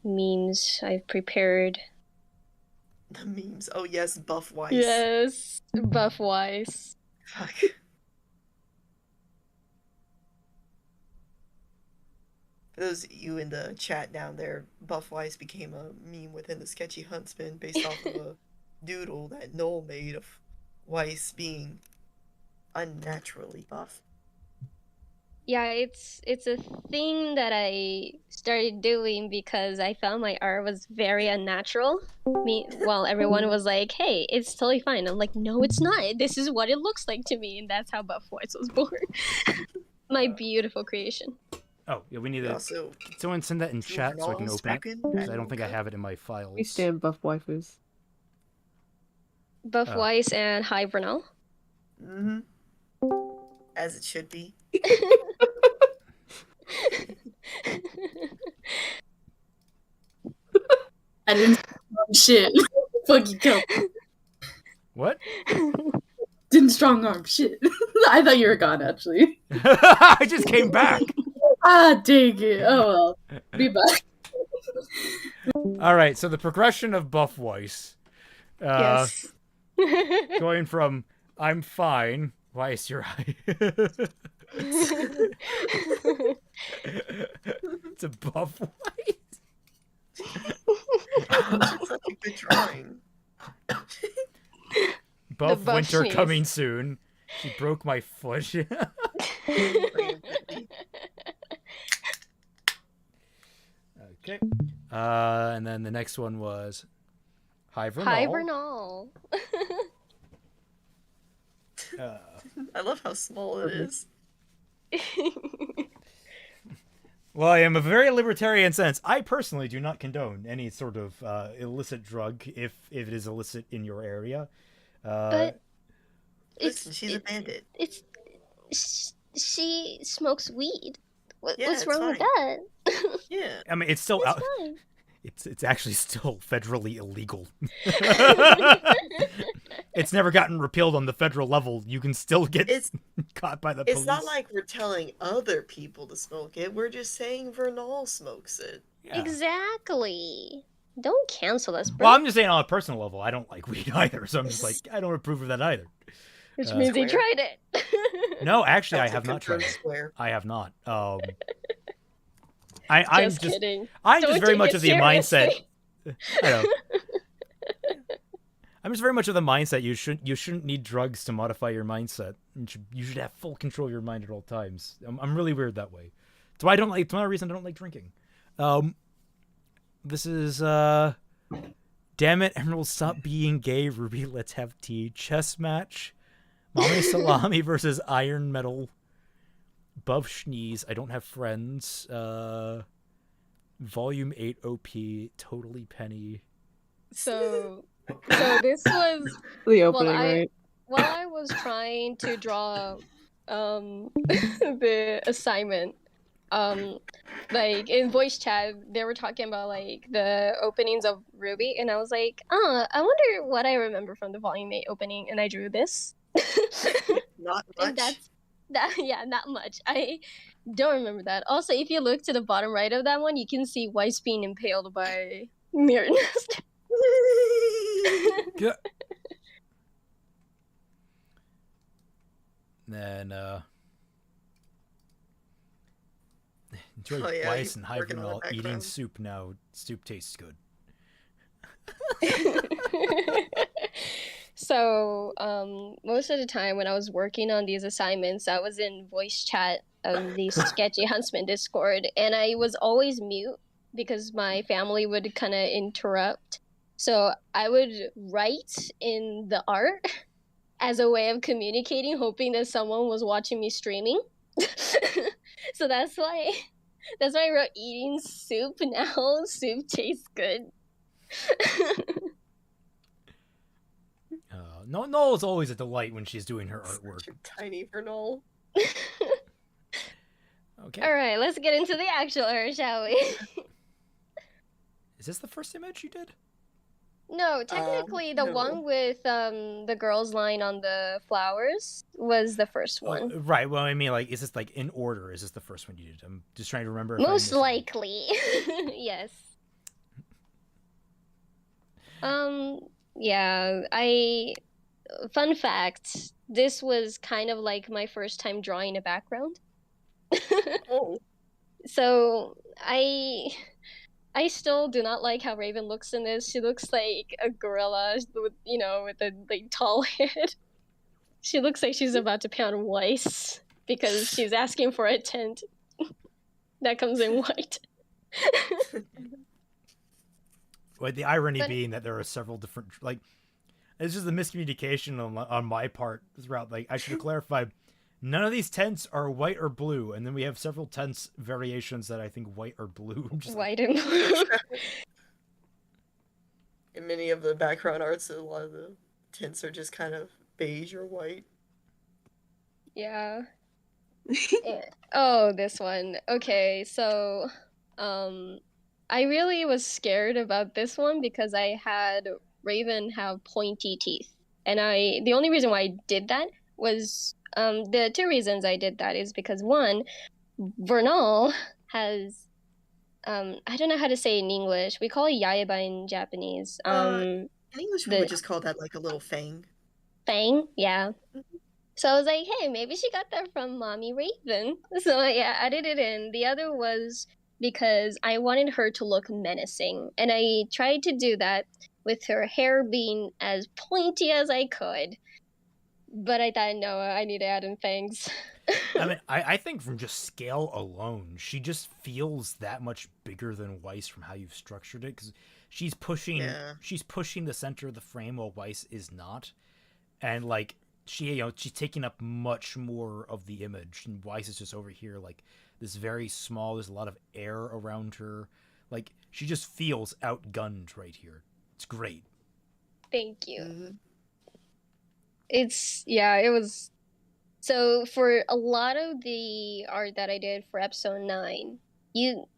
memes I've prepared.
The memes. Oh yes, Buff Weiss.
Yes, Buff Weiss.
Fuck. For those of you in the chat down there, Buff Weiss became a meme within the Sketchy Huntsmen based off of a doodle that Noel made of Weiss being unnaturally buff.
Yeah, it's a thing that I started doing because I found my art was very unnatural. While everyone was like, "Hey, it's totally fine." I'm like, "No, it's not. This is what it looks like to me," and that's how Buff Weiss was born. My beautiful creation.
Oh, yeah, we need to.
Also,
someone send that in chat so I can open it. Because I don't think I have it in my files.
We stand Buff Waifus.
Buff Weiss and Hi Brunel.
Mm-hmm. As it should be.
I didn't shit. Fuck you, go.
What?
Didn't strong arm shit. I thought you were gone, actually.
I just came back.
Ah, dang it. Oh, well. Be back.
All right, so the progression of buff voice.
Yes.
Going from I'm fine. Why is your eye? It's a buff voice.
Such a good drawing.
Buff
buff
winter
sneeze.
coming soon. She broke my foot. Okay. And then the next one was Hi Vernal.
Hi, Vernal.
I love how small it is.
Well, I am a very libertarian sense. I personally do not condone any sort of illicit drug if it is illicit in your area.
But
Listen, she's a bandit.
She smokes weed.
Yeah,
What's
it's
wrong with
fine.
that?
Yeah.
I mean, it's still out.
Fine.
It's actually still federally illegal. It's never gotten repealed on the federal level. You can still get caught by the police.
It's not like we're telling other people to smoke it. We're just saying Vernal smokes it.
Yeah.
Exactly. Don't cancel us, bro.
Well, I'm just saying on a personal level, I don't like weed either. So I'm just like, I don't approve of that either.
Which means he tried it.
No, actually, I
That's a
have not tried
confirmed
it.
swear.
I have not. I'm just
kidding.
I'm
Don't
just very
take
much
it
of the mindset.
seriously.
I know. I'm just very much of the mindset you shouldn't need drugs to modify your mindset. You should have full control of your mind at all times. I'm really weird that way. It's why I don't like. It's another reason I don't like drinking. This is damn it, Emerald, stop being gay. Ruby, let's have tea. Chess match. Mommy Salami versus Iron Metal. Buff Schneeze. I don't have friends. Volume 8 OP. Totally Penny.
So this was
The opening, right?
while I was trying to draw the assignment, like in voice chat they were talking about like the openings of RWBY, and I was like, I wonder what I remember from the volume 8 opening, and I drew this.
Not
And
much.
yeah, not much. I don't remember that. Also, if you look to the bottom right of that one, you can see Weiss being impaled by Mirror Nest.
Yeah. Then enjoy
Oh, yeah,
Weiss
he's
and High
working on the
Vernal eating
background.
soup now. Soup tastes good.
So, most of the time when I was working on these assignments, I was in voice chat of the Sketchy Huntsmen Discord, and I was always mute because my family would kind of interrupt. So I would write in the art as a way of communicating, hoping that someone was watching me streaming. So that's why I wrote eating soup now. Soup tastes good.
Noel's always a delight when she's doing her artwork.
Tiny Vernal.
Okay.
All right, let's get into the actual art, shall we?
Is this the first image you did?
No, technically the
no.
one with the girls line on the flowers was the first one.
Right. Well, I mean, like, is this like in order? Is this the first one you did? I'm just trying to remember. If I
Most
missed it.
likely. Yes. Yeah, fun fact, this was kind of like my first time drawing a background.
Oh.
So I still do not like how Raven looks in this. She looks like a gorilla with, with a like tall head. She looks like she's about to pound Weiss because she's asking for a tent that comes in white.
Well, the irony being that there are several different, like, it's just the miscommunication on my part throughout. Like, I should have clarified. None of these tents are white or blue, and then we have several tents variations that I think white or blue.
White and blue.
In many of the background arts, a lot of the tints are just kind of beige or white.
Yeah. Oh, this one. Okay, so I really was scared about this one because I had Raven have pointy teeth. And the only reason why I did that was the two reasons I did that is because one, Vernal has I don't know how to say it in English. We call it yaiba in Japanese.
In English, we
the
would just call that like a little fang.
fang, yeah. So I was like, hey, maybe she got that from Mommy Raven. So yeah, I added it in. The other was because I wanted her to look menacing, and I tried to do that with her hair being as pointy as I could. But I thought, no, I need to add in fangs.
I mean, I think from just scale alone, she just feels that much bigger than Weiss from how you've structured it, because she's pushing the center of the frame while Weiss is not, and like she's taking up much more of the image, and Weiss is just over here like this very small. There's a lot of air around her, like she just feels outgunned right here. It's great.
Thank you. It was. So for a lot of the art that I did for episode 9,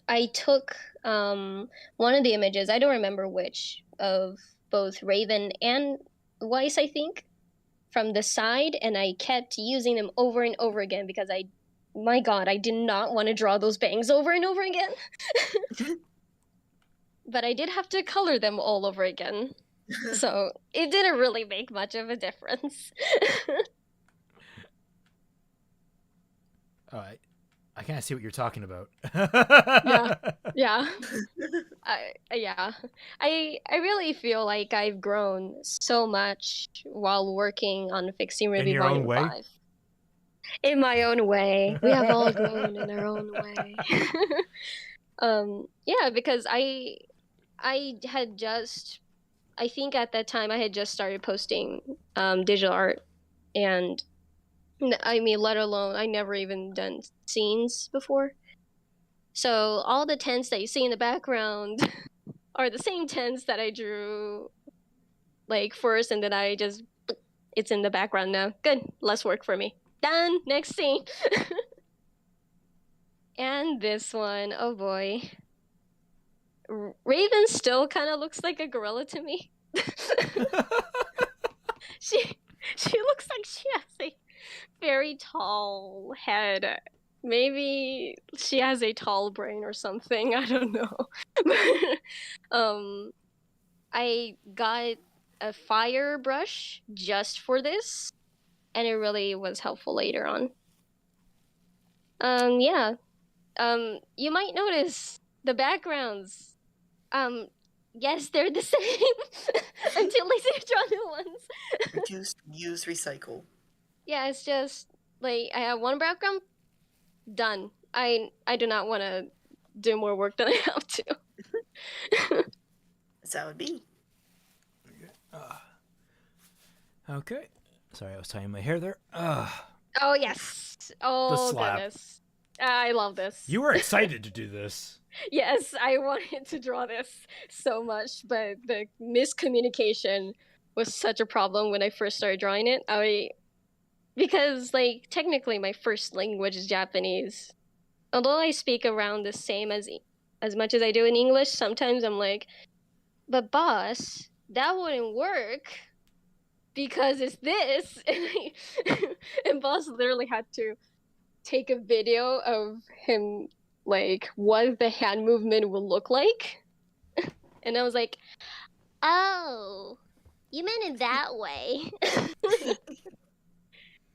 I took one of the images, I don't remember which, of both Raven and Weiss, I think, from the side, and I kept using them over and over again because my god, I did not want to draw those bangs over and over again. But I did have to color them all over again. So it didn't really make much of a difference.
I kind of see what you're talking about.
Yeah. I really feel like I've grown so much while working on fixing RWBY Volume 5. In my own way. We have all grown in our own way. Yeah, because I had just, I think at that time I had just started posting digital art, and I mean, let alone, I never even done scenes before. So all the tents that you see in the background are the same tents that I drew like first, and then I just, it's in the background now. Good, less work for me. Done, next scene. And this one, oh boy. Raven still kind of looks like a gorilla to me. She looks like she has a very tall head. Maybe she has a tall brain or something. I don't know. I got a fire brush just for this, and it really was helpful later on. Yeah. You might notice the backgrounds. Yes, they're the same until I draw new ones.
Reduce, use, recycle.
Yeah, it's just like I have one background, done. I do not want to do more work than I have to.
That's how it be.
Okay. Sorry, I was tying my hair there.
Oh yes. Oh goodness. I love this.
You were excited to do this.
Yes, I wanted to draw this so much, but the miscommunication was such a problem when I first started drawing it. Because like technically my first language is Japanese. Although I speak around the same as much as I do in English, sometimes I'm like, but boss, that wouldn't work because it's this. And boss literally had to take a video of him, like, what the hand movement will look like. And I was like, oh, you meant it that way.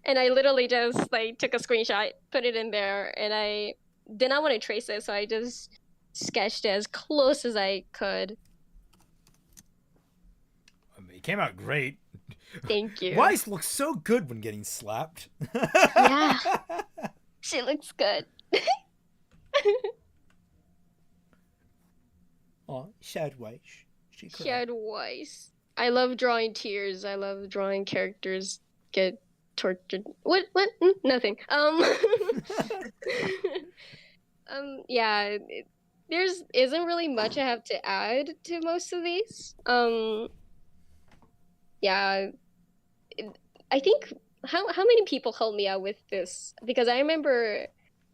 And I literally just, like, took a screenshot, put it in there, and I did not want to trace it, so I just sketched it as close as I could.
I mean, it came out great.
Thank you.
Weiss looks so good when getting slapped.
Yeah. She looks good.
Oh, sad Weiss.
Sad Weiss. I love drawing tears. I love drawing characters get tortured. What? Nothing. Yeah. There isn't really much I have to add to most of these. Yeah. I think how many people helped me out with this? Because I remember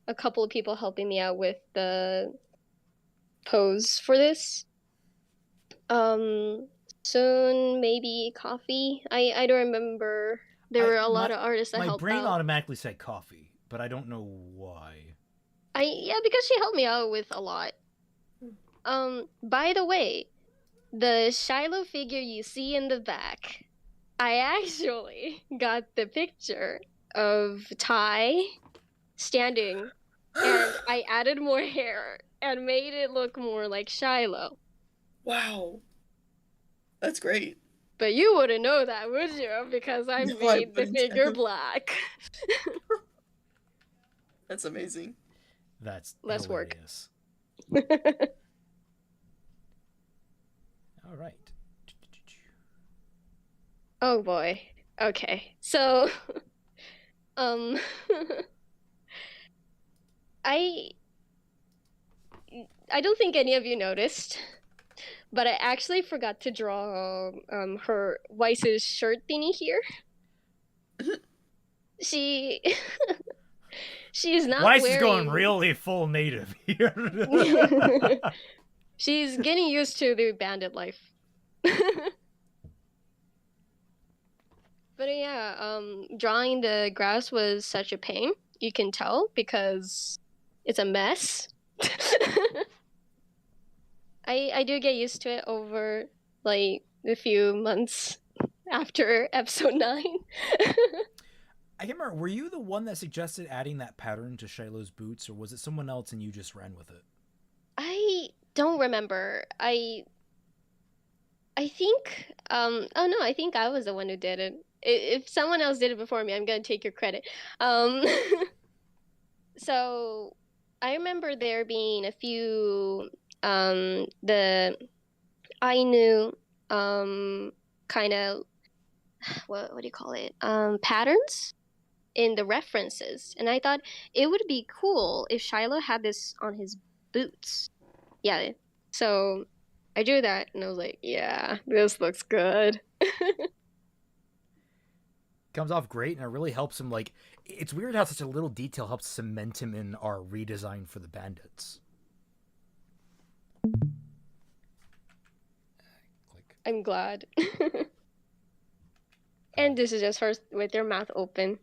a couple of people helping me out with the pose for this. Soon maybe Coffee. I don't remember There were a lot of artists that
my
helped
brain
out.
automatically said coffee, but I don't know why.
Yeah, because she helped me out with a lot. By the way, the Shiloh figure you see in the back, I actually got the picture of Ty standing, and I added more hair and made it look more like Shiloh.
Wow. That's great.
But you wouldn't know that, would you? Because I
No,
made the
wouldn't.
figure black.
That's amazing.
That's
Less work.
hilarious. All right.
Oh boy. Okay. So I don't think any of you noticed, but I actually forgot to draw her Weiss's shirt thingy here. She's not
Weiss
wearing...
is going really full native here.
She's getting used to the bandit life. But yeah, drawing the grass was such a pain. You can tell because it's a mess. I do get used to it over like a few months after episode 9.
I can't remember, were you the one that suggested adding that pattern to Shiloh's boots, or was it someone else and you just ran with it?
I don't remember. I think oh no, I think I was the one who did it. If someone else did it before me, I'm gonna take your credit. So I remember there being a few the Ainu kind of what do you call it? Patterns in the references, and I thought it would be cool if Shiloh had this on his boots. Yeah, so I drew that and I was like, yeah, this looks good.
Comes off great, and it really helps him. Like, it's weird how such a little detail helps cement him in our redesign for the bandits. Click.
I'm glad. And this is just her with her mouth open.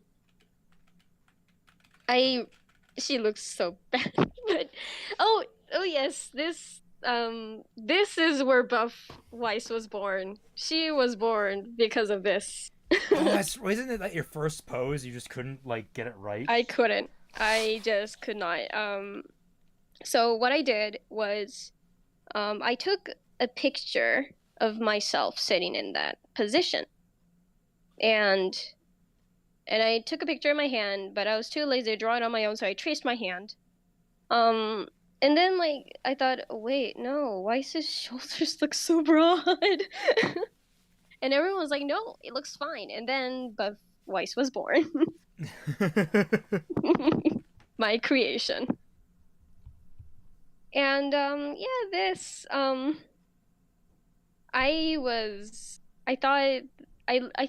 She looks so bad. But oh yes, this is where Buff Weiss was born. She was born because of this.
Isn't it that your first pose? You just couldn't like get it right.
I couldn't. I just could not. So what I did was, I took a picture of myself sitting in that position, and I took a picture of my hand, but I was too lazy to draw it on my own, so I traced my hand. And then like I thought, oh, wait, no, Weiss's shoulders look so broad. And everyone was like, no, it looks fine. And then Buff Weiss was born. My creation. And yeah, this I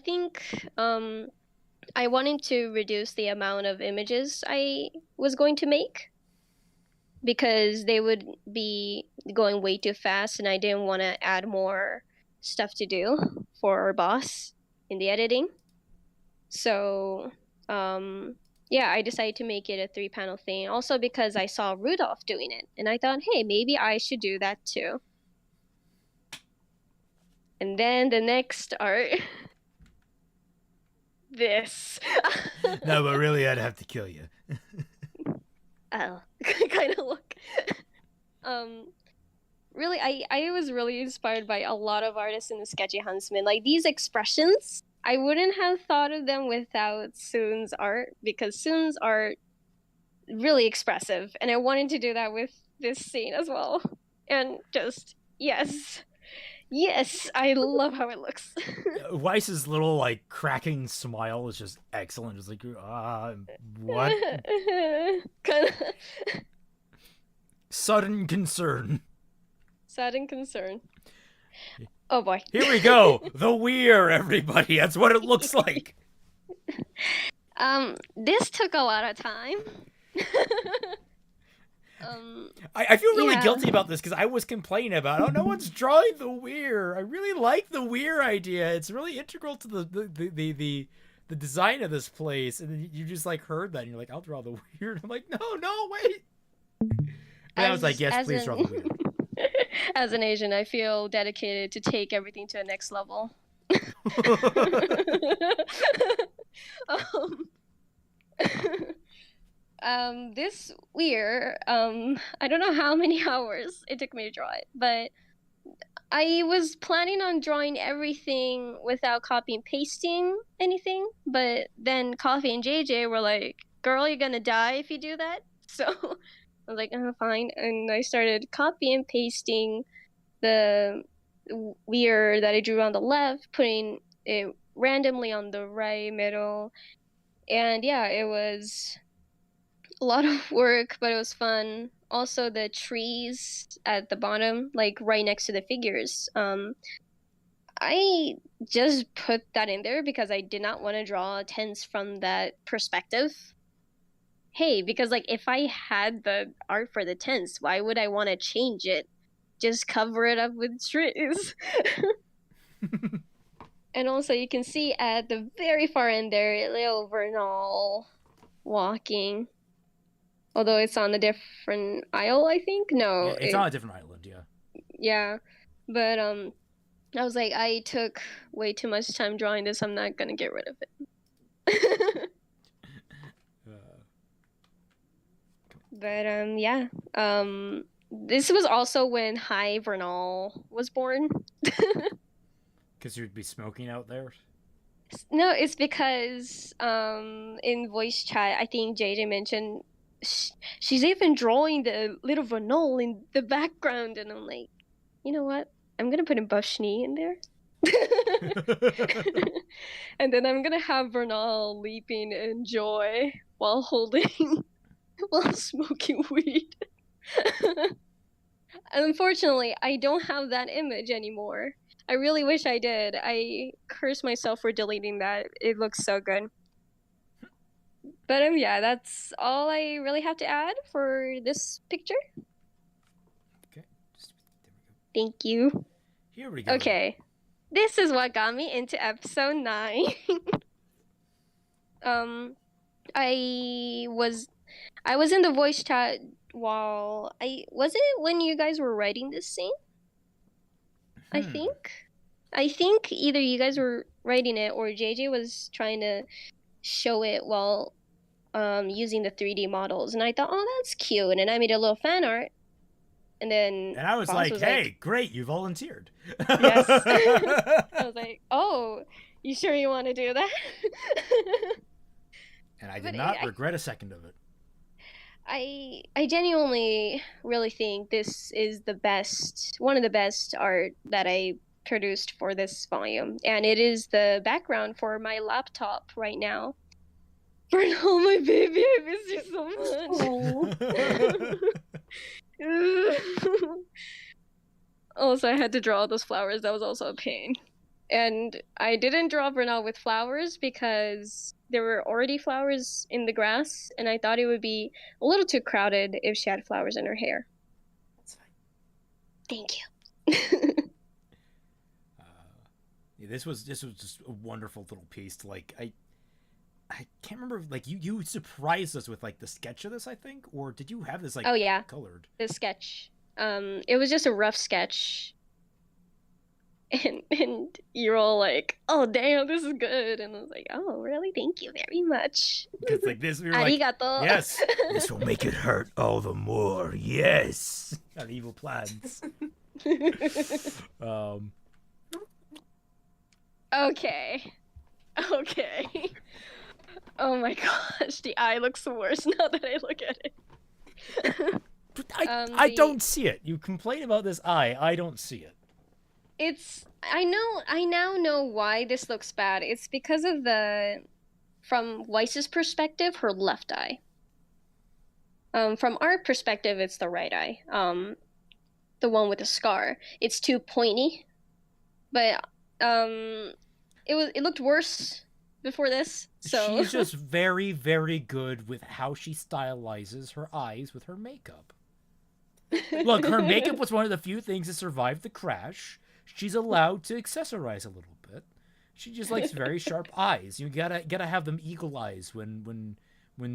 think I wanted to reduce the amount of images I was going to make, because they would be going way too fast, and I didn't want to add more stuff to do for our boss in the editing. So yeah, I decided to make it a 3-panel thing, also because I saw Rudolf doing it, and I thought, hey, maybe I should do that too. And then the next art, this.
No, but really, I'd have to kill you.
Oh, kind of look. Really, I was really inspired by a lot of artists in the Sketchy Huntsmen. Like, these expressions, I wouldn't have thought of them without Soon's art, because Soon's art really expressive, and I wanted to do that with this scene as well. And just, yes, I love how it looks.
Weiss's little like cracking smile is just excellent. Just like, what?
Kind of
Sudden concern.
Sudden concern. Oh boy.
Here we go. The weir, everybody. That's what it looks like.
This took a lot of time.
I feel really guilty about this, because I was complaining about, oh, no one's drawing the weir. I really like the weir idea. It's really integral to the the design of this place, and then you just like heard that, and you're like, I'll draw the weird. I'm like, no, wait. And I was like, yes, please draw the weird.
As an Asian, I feel dedicated to take everything to the next level. This weird, I don't know how many hours it took me to draw it, but I was planning on drawing everything without copy and pasting anything, but then Coffee and JJ were like, girl, you're gonna die if you do that. So I was like, oh, fine. And I started copy and pasting the weird that I drew on the left, putting it randomly on the right, middle. And yeah, it was a lot of work, but it was fun. Also, the trees at the bottom, like right next to the figures. I just put that in there because I did not want to draw tents from that perspective. Hey, because like if I had the art for the tents, why would I want to change it? Just cover it up with trees. And also, you can see at the very far end there, little Vernal walking. Although it's on a different isle, I think. No,
Yeah, it's on a different island. Yeah.
Yeah, but I was like, I took way too much time drawing this. I'm not gonna get rid of it. But yeah. This was also when High Vernal was born.
Because you'd be smoking out there.
No, it's because in voice chat, I think JJ mentioned she's even drawing the little Vernal in the background, and I'm like, you know what? I'm gonna put a Bushni in there. And then I'm gonna have Vernal leaping in joy while smoking weed. Unfortunately, I don't have that image anymore. I really wish I did. I curse myself for deleting that. It looks so good. But yeah, that's all I really have to add for this picture.
Okay.
Thank you.
Here we go.
Okay. This is what got me into episode 9. I was in the voice chat while was it when you guys were writing this scene? I think either you guys were writing it or JJ was trying to show it while using the 3D models, and I thought, oh, that's cute, and I made a little fan art, and then
I was like, hey, great, you volunteered.
Yes. I was like, oh, you sure you want to do that?
And I did not regret a second of it.
I genuinely really think this is one of the best art that I produced for this volume, and it is the background for my laptop right now. Vernal, my baby, I miss you so much. Also, I had to draw those flowers. That was also a pain. And I didn't draw Vernal with flowers because there were already flowers in the grass, and I thought it would be a little too crowded if she had flowers in her hair. That's fine. Thank you.
Yeah, this was just a wonderful little piece. Like I can't remember. Like you surprised us with like the sketch of this, I think, or did you have this like colored?
The sketch. It was just a rough sketch. And you're all like, oh damn, this is good, and I was like, oh really, thank you very much.
Because like this, we were
Arigato.
like, yes, this will make it hurt all the more. Yes, got evil plans.
Okay. Oh my gosh, the eye looks worse now that I look at it.
I don't see it. You complain about this eye. I don't see it.
I now know why this looks bad. It's because of from Weiss's perspective, her left eye. From our perspective, it's the right eye. The one with the scar. It's too pointy. But it looked worse before this. So
she's just very, very good with how she stylizes her eyes with her makeup. Look, her makeup was one of the few things that survived the crash. She's allowed to accessorize a little bit. She just likes very sharp eyes. You gotta have them eagle eyes when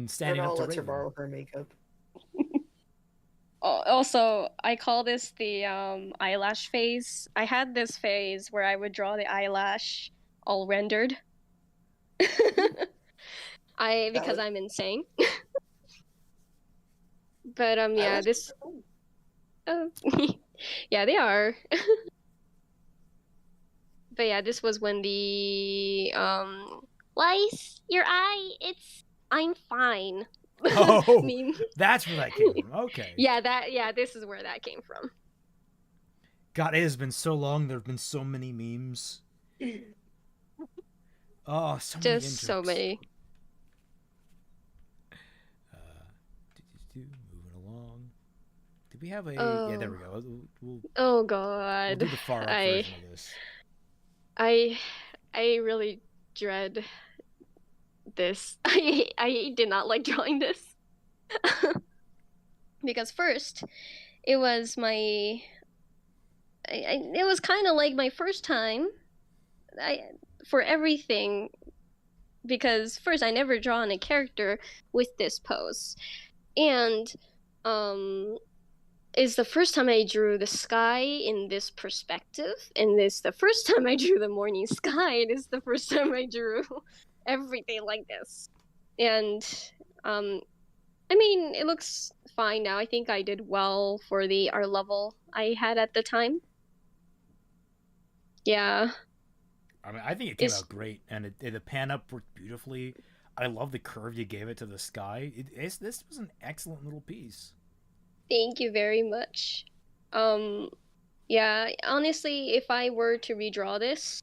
standing up to
lets her
Raven.
borrow her makeup.
Also, I call this the eyelash phase. I had this phase where I would draw the eyelash all rendered. Because I'm insane. But yeah, this yeah, they are. But yeah, this was when the Lice, your eye, I'm fine.
Oh,
meme.
that's where that came from. Okay.
Yeah, this is where that came from.
God, it has been so long. There have been so many memes. Oh, so many.
Just so many.
Moving along. Did we have a? Yeah, there we go.
Oh God.
We'll do the far up version of this.
I really dread this. I did not like drawing this. Because first, it was my... it was kind of like my first time for everything. Because first, I never drawn a character with this pose. And it's the first time I drew the sky in this perspective, and this the first time I drew the morning sky. It is the first time I drew everything like this. And I mean, it looks fine now. I think I did well for the art level I had at the time. Yeah.
I mean, I think it came out great, and the pan up worked beautifully. I love the curve you gave it to the sky. This was an excellent little piece.
Thank you very much. Yeah, honestly, if I were to redraw this,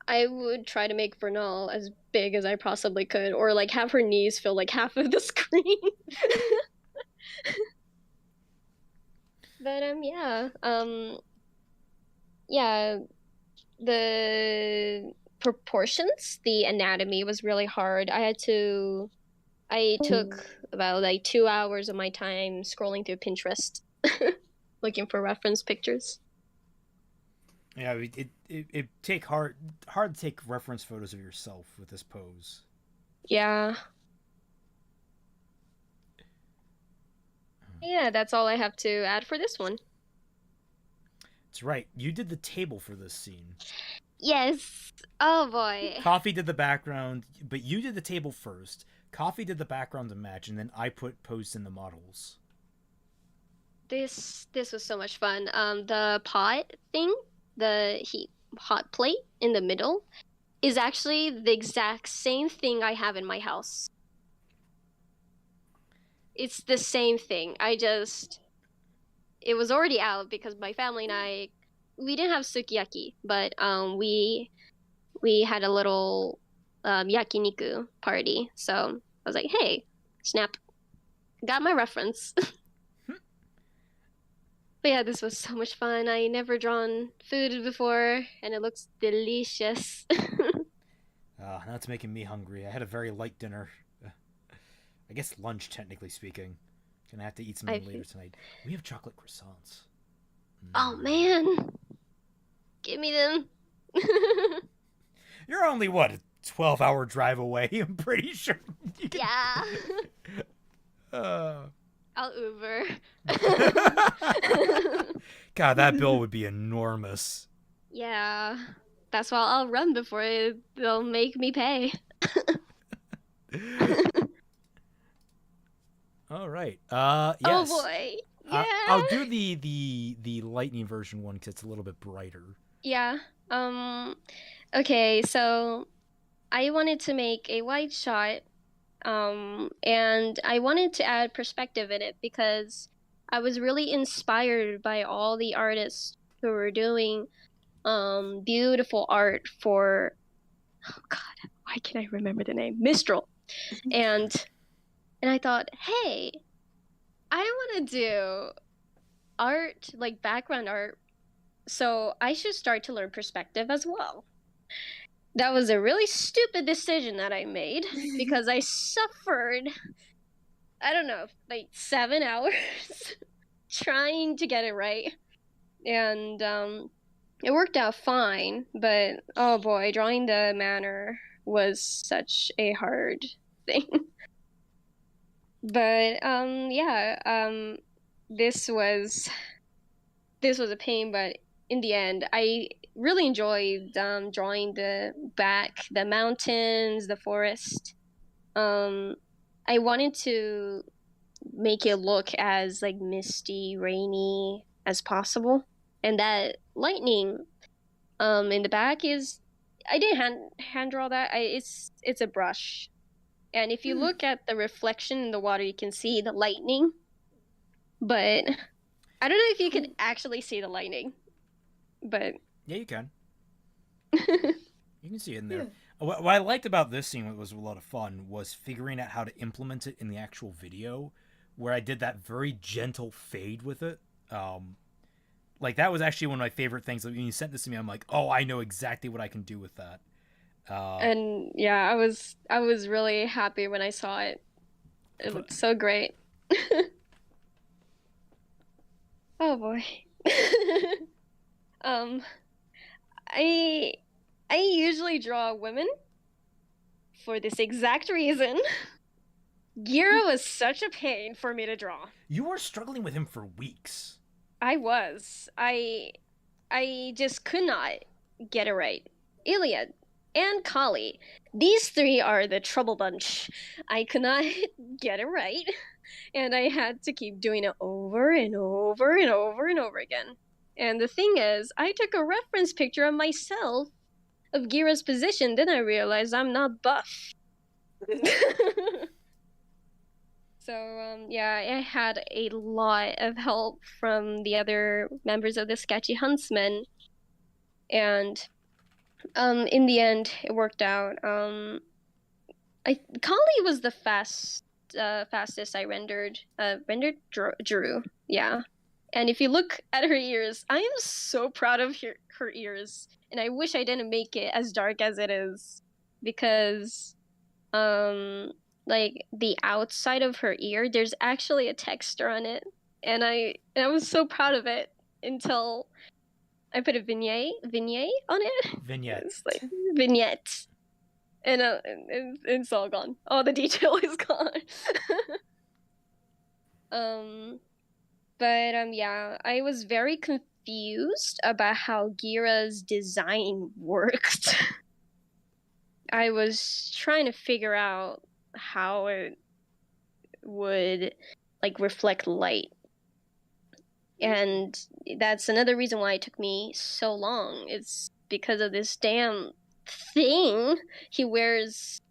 I would try to make Vernal as big as I possibly could, or like have her knees fill like half of the screen. But yeah, the proportions, the anatomy was really hard. I took about like 2 hours of my time scrolling through Pinterest looking for reference pictures.
Yeah, it take hard to take reference photos of yourself with this pose.
Yeah. Yeah, that's all I have to add for this one.
That's right. You did the table for this scene.
Yes. Oh boy.
Coffee did the background, but you did the table first. Coffee did the background to match, and then I put posts in the models.
This was so much fun. The pot thing, the hot plate in the middle, is actually the exact same thing I have in my house. It's the same thing. It was already out because my family and I, we didn't have sukiyaki, but we had a little yakiniku party. So I was like, hey, snap, got my reference. But yeah, this was so much fun. I never drawn food before, and it looks delicious.
Now it's making me hungry. I had a very light dinner. I guess lunch, technically speaking. Gonna have to eat something later tonight. We have chocolate croissants.
Oh man, give me them.
You're only what, a 12-hour drive away? I'm pretty sure.
Yeah. I'll Uber.
God, that bill would be enormous.
Yeah, that's why I'll run before they'll make me pay.
All right.
Yes. Oh boy. Yeah.
I'll do the lightning version one because it's a little bit brighter.
Yeah. Okay, so I wanted to make a wide shot, and I wanted to add perspective in it because I was really inspired by all the artists who were doing beautiful art for, oh God, why can't I remember the name? Mistral. And I thought, hey, I want to do art, like background art, so I should start to learn perspective as well. That was a really stupid decision that I made because I suffered, I don't know, like 7 hours trying to get it right. And it worked out fine, but oh boy, drawing the manor was such a hard thing. But yeah, this was a pain, but in the end, I really enjoyed drawing the mountains, the forest. I wanted to make it look as like misty, rainy as possible, and that lightning in the back is I didn't hand draw that. It's a brush, and if you look at the reflection in the water, you can see the lightning, but I don't know if you can actually see the lightning, but
yeah, you can. You can see it in there. Yeah. What I liked about this scene, what was a lot of fun, was figuring out how to implement it in the actual video, where I did that very gentle fade with it. Like, that was actually one of my favorite things. Like, when you sent this to me, I'm like, oh, I know exactly what I can do with that.
And yeah, I was really happy when I saw it. It looked so great. Oh boy. I usually draw women for this exact reason. Gira was such a pain for me to draw.
You were struggling with him for weeks.
I was. I just could not get it right. Iliad and Kali. These three are the trouble bunch. I could not get it right, and I had to keep doing it over and over and over and over again. And the thing is, I took a reference picture of myself of Gira's position, then I realized I'm not buff. So, yeah, I had a lot of help from the other members of the Sketchy Huntsmen, and in the end, it worked out. Kali was the fastest I rendered drew, yeah. And if you look at her ears, I am so proud of her ears, and I wish I didn't make it as dark as it is, because like the outside of her ear, there's actually a texture on it, and I was so proud of it until I put a vignette on it.
Vignette.
It's like vignette, and it's all gone. All the detail is gone. But yeah, I was very confused about how Gira's design worked. I was trying to figure out how it would like reflect light, and that's another reason why it took me so long. It's because of this damn thing he wears.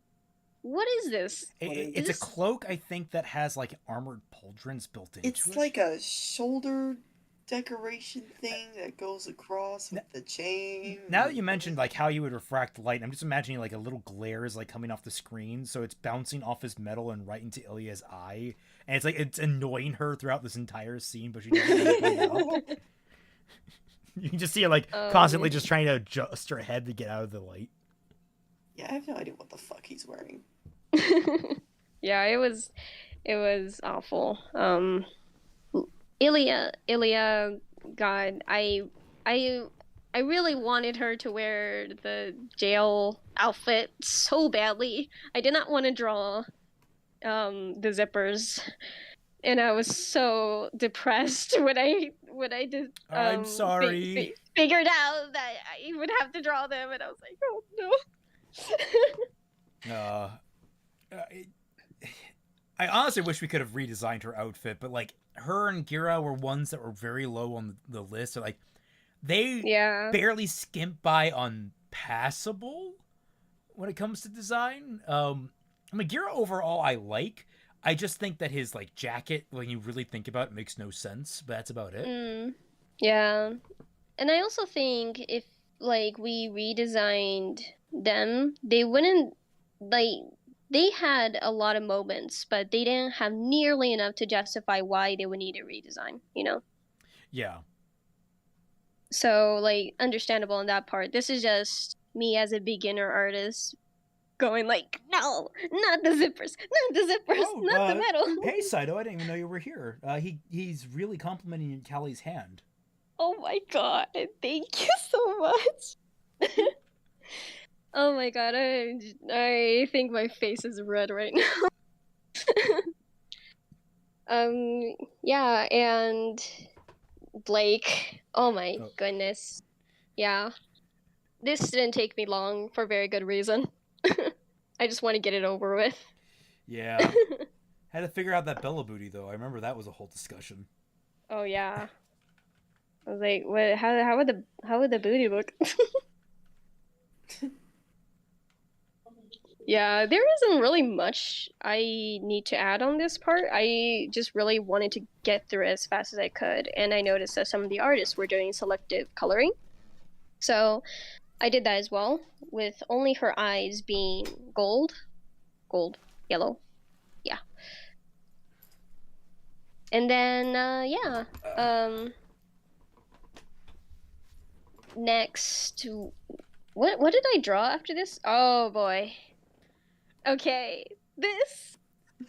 What is this?
It's a cloak, I think, that has like armored pauldrons built into it.
It's like a shoulder decoration thing that goes across with the chain.
Now that you mentioned like how you would refract light, I'm just imagining like a little glare is like coming off the screen, so it's bouncing off his metal and right into Ilya's eye, and it's like it's annoying her throughout this entire scene, but she doesn't bring it up. You can just see her like constantly just trying to adjust her head to get out of the light.
Yeah, I have no idea what the fuck he's wearing.
Yeah, it was awful. Ilya, God, I really wanted her to wear the jail outfit so badly. I did not want to draw the zippers, and I was so depressed when I did.
I'm sorry.
Figured out that I would have to draw them, and I was like, oh no.
I honestly wish we could have redesigned her outfit, but like her and Gira were ones that were very low on the list. So like they barely skimp by on passable when it comes to design. I mean, Gira overall I like. I just think that his like jacket, when you really think about it, makes no sense. But that's about it.
Yeah, and I also think if like we redesigned them, they wouldn't like. They had a lot of moments, but they didn't have nearly enough to justify why they would need a redesign, you know?
Yeah.
So, like, understandable on that part. This is just me as a beginner artist going like, no, not the zippers, not the metal.
Hey, Saito, I didn't even know you were here. He's really complimenting Callie's hand.
Oh my god, thank you so much. Oh my god, I think my face is red right now. Yeah, and Blake. Oh my goodness. Yeah. This didn't take me long for very good reason. I just want to get it over with.
Yeah. Had to figure out that Bella booty though. I remember that was a whole discussion.
Oh yeah. I was like, what? How would the booty look? Yeah, there isn't really much I need to add on this part. I just really wanted to get through it as fast as I could, and I noticed that some of the artists were doing selective coloring. So I did that as well, with only her eyes being gold, yellow, yeah. And then, next, what did I draw after this? Oh boy. Okay, this.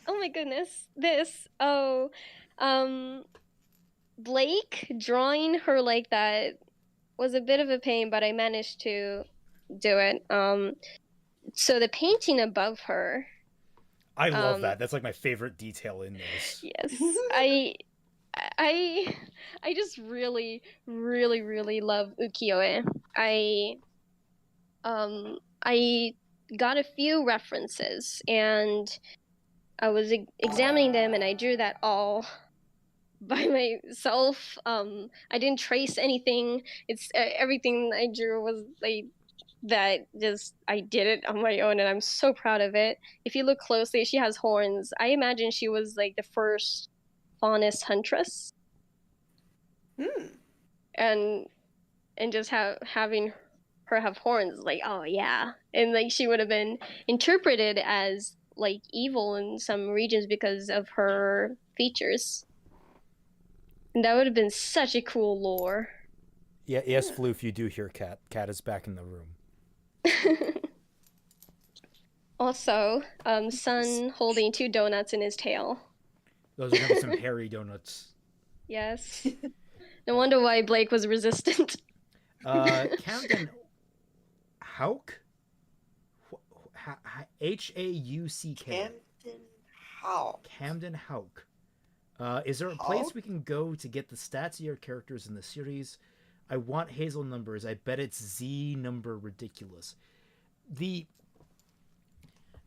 Oh my goodness, this. Oh, Blake drawing her like that was a bit of a pain, but I managed to do it. So the painting above her.
I love that. That's like my favorite detail in this.
Yes, I just really, really, really love ukiyo-e. I got a few references and I was examining them and I drew that all by myself. I didn't trace anything. It's everything I drew was like that. Just I did it on my own and I'm so proud of it. If you look closely, she has horns. I imagine she was like the first faunus huntress. And just having her have horns, like, oh yeah. And like she would have been interpreted as like evil in some regions because of her features. And that would have been such a cool lore.
Yeah, yes, Floof, you do hear Cat. Cat is back in the room.
Also, Sun holding 2 donuts in his tail.
Those are gonna be some hairy donuts.
Yes. No wonder why Blake was resistant.
Camden Hauk? H-A-U-C-K. Camden Hauk. Is there a place we can go to get the stats of your characters in the series? I want Hazel numbers. I bet it's Z number ridiculous.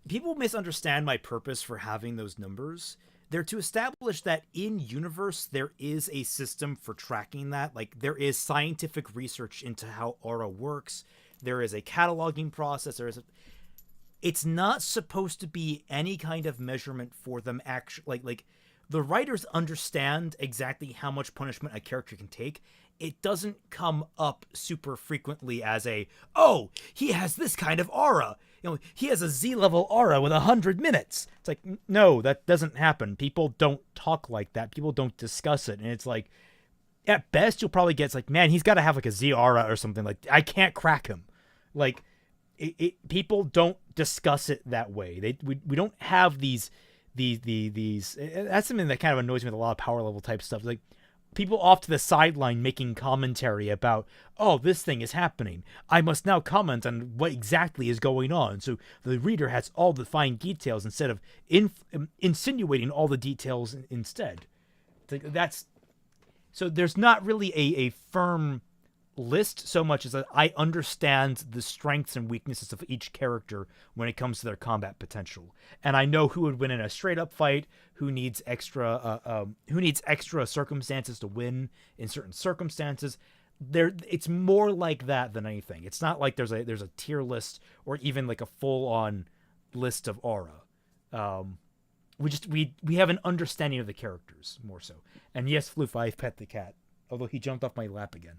People misunderstand my purpose for having those numbers. They're to establish that in universe there is a system for tracking that. Like there is scientific research into how aura works. There is a cataloging process. It's not supposed to be any kind of measurement for them. Actually, like the writers understand exactly how much punishment a character can take. It doesn't come up super frequently as oh, he has this kind of aura. He has a Z-level aura with 100 minutes. It's like, no, that doesn't happen. People don't talk like that. People don't discuss it. And it's like, at best, you'll probably get, it's like, man, he's got to have like a Z aura or something. Like, I can't crack him. Like, people don't discuss it that way. We don't have these. That's something that kind of annoys me with a lot of power level type stuff. Like, people off to the sideline making commentary about, oh, this thing is happening. I must now comment on what exactly is going on. So the reader has all the fine details instead of insinuating all the details instead. So there's not really a firm list so much as that I understand the strengths and weaknesses of each character when it comes to their combat potential, and I know who would win in a straight up fight, who needs extra circumstances to win in certain circumstances. It's more like that than anything. It's not like there's a tier list or even like a full on list of aura. We have an understanding of the characters more so. And yes, Floof, I've pet the cat, although he jumped off my lap again.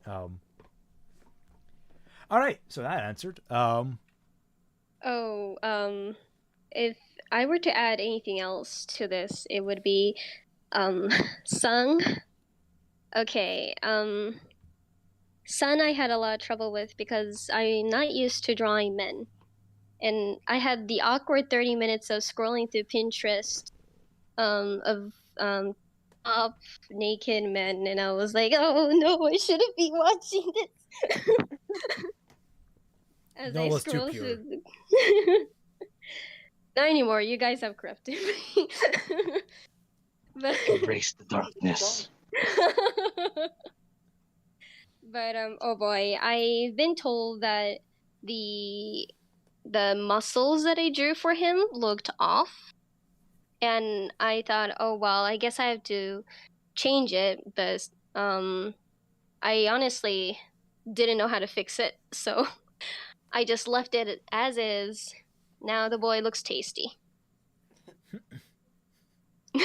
All right, so that answered.
If I were to add anything else to this, it would be Sung. Okay, Sun I had a lot of trouble with because I'm not used to drawing men. And I had the awkward 30 minutes of scrolling through Pinterest of up naked men, and I was like, oh no, I shouldn't be watching this. As I
Nola's too
scroll
pure.
through not anymore, you guys have corrupted me. But
Embrace the darkness.
but oh boy, I've been told that the muscles that I drew for him looked off, and I thought, oh well, I guess I have to change it, but I honestly didn't know how to fix it, so I just left it as is. Now the boy looks tasty. But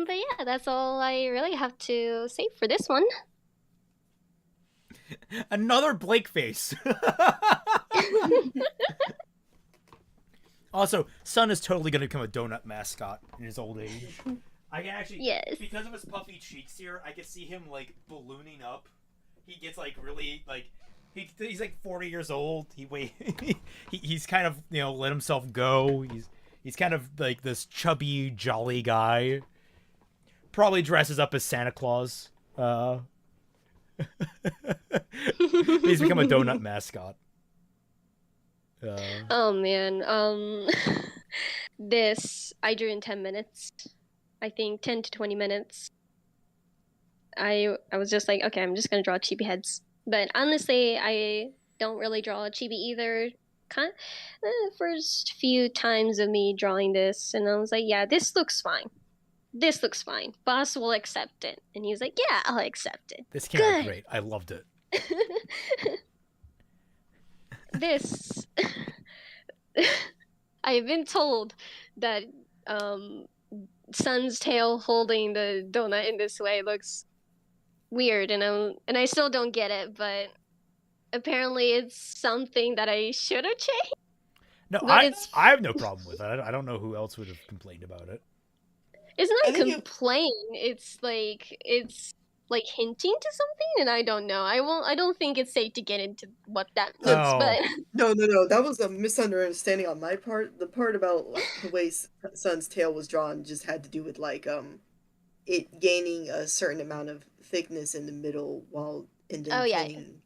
yeah, that's all I really have to say for this one.
Another Blake face. Also, Sun is totally going to become a donut mascot in his old age. I can actually,
yes,
because of his puffy cheeks here, I can see him like ballooning up. He gets like really like he's like 40 years old. He's kind of, you know, let himself go. He's kind of like this chubby, jolly guy. Probably dresses up as Santa Claus. He's become a donut mascot.
Oh man, this I drew in 10 minutes. I think 10 to 20 minutes. I was just like, okay, I'm just gonna draw chibi heads. But honestly, I don't really draw a chibi either. The first few times of me drawing this, and I was like, yeah, this looks fine. This looks fine. Boss will accept it. And he was like, yeah, I'll accept it.
This came out great. I loved it.
This I've been told that Sun's tail holding the donut in this way looks weird, and I still don't get it, but apparently it's something that I should have changed.
No, I have no problem with it. I don't know who else would have complained about it.
It's not a complaint. It's like hinting to something, and I don't know. I don't think it's safe to get into what that means.
Oh.
But
No, that was a misunderstanding on my part. The part about like, the way Sun's tail was drawn just had to do with like it gaining a certain amount of thickness in the middle while indenting.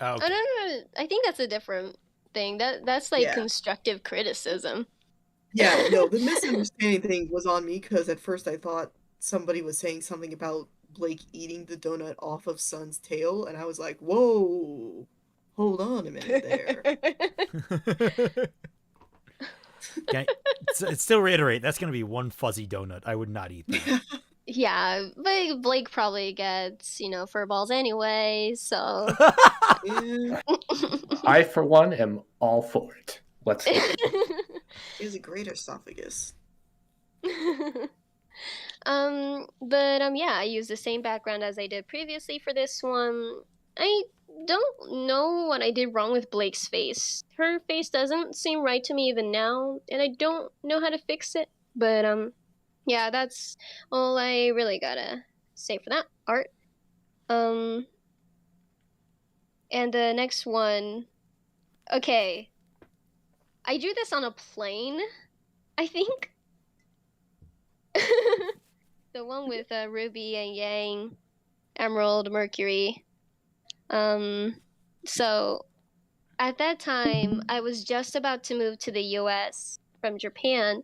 Oh, okay.
I don't know. I think that's a different thing. That's like constructive criticism.
Yeah, no, the misunderstanding thing was on me because at first I thought somebody was saying something about Blake eating the donut off of Sun's tail, and I was like, whoa, hold on a minute there.
Okay. Still reiterate, that's going to be one fuzzy donut. I would not eat that.
Yeah, but Blake probably gets, fur balls anyway, so...
I, for one, am all for it. Let's go.
He has a great esophagus.
Yeah, I used the same background as I did previously for this one. I don't know what I did wrong with Blake's face. Her face doesn't seem right to me even now, and I don't know how to fix it. But, yeah, that's all I really gotta say for that art. And the next one... Okay. I drew this on a plane, I think. The one with Ruby and Yang, Emerald, Mercury. So at that time, I was just about to move to the US from Japan,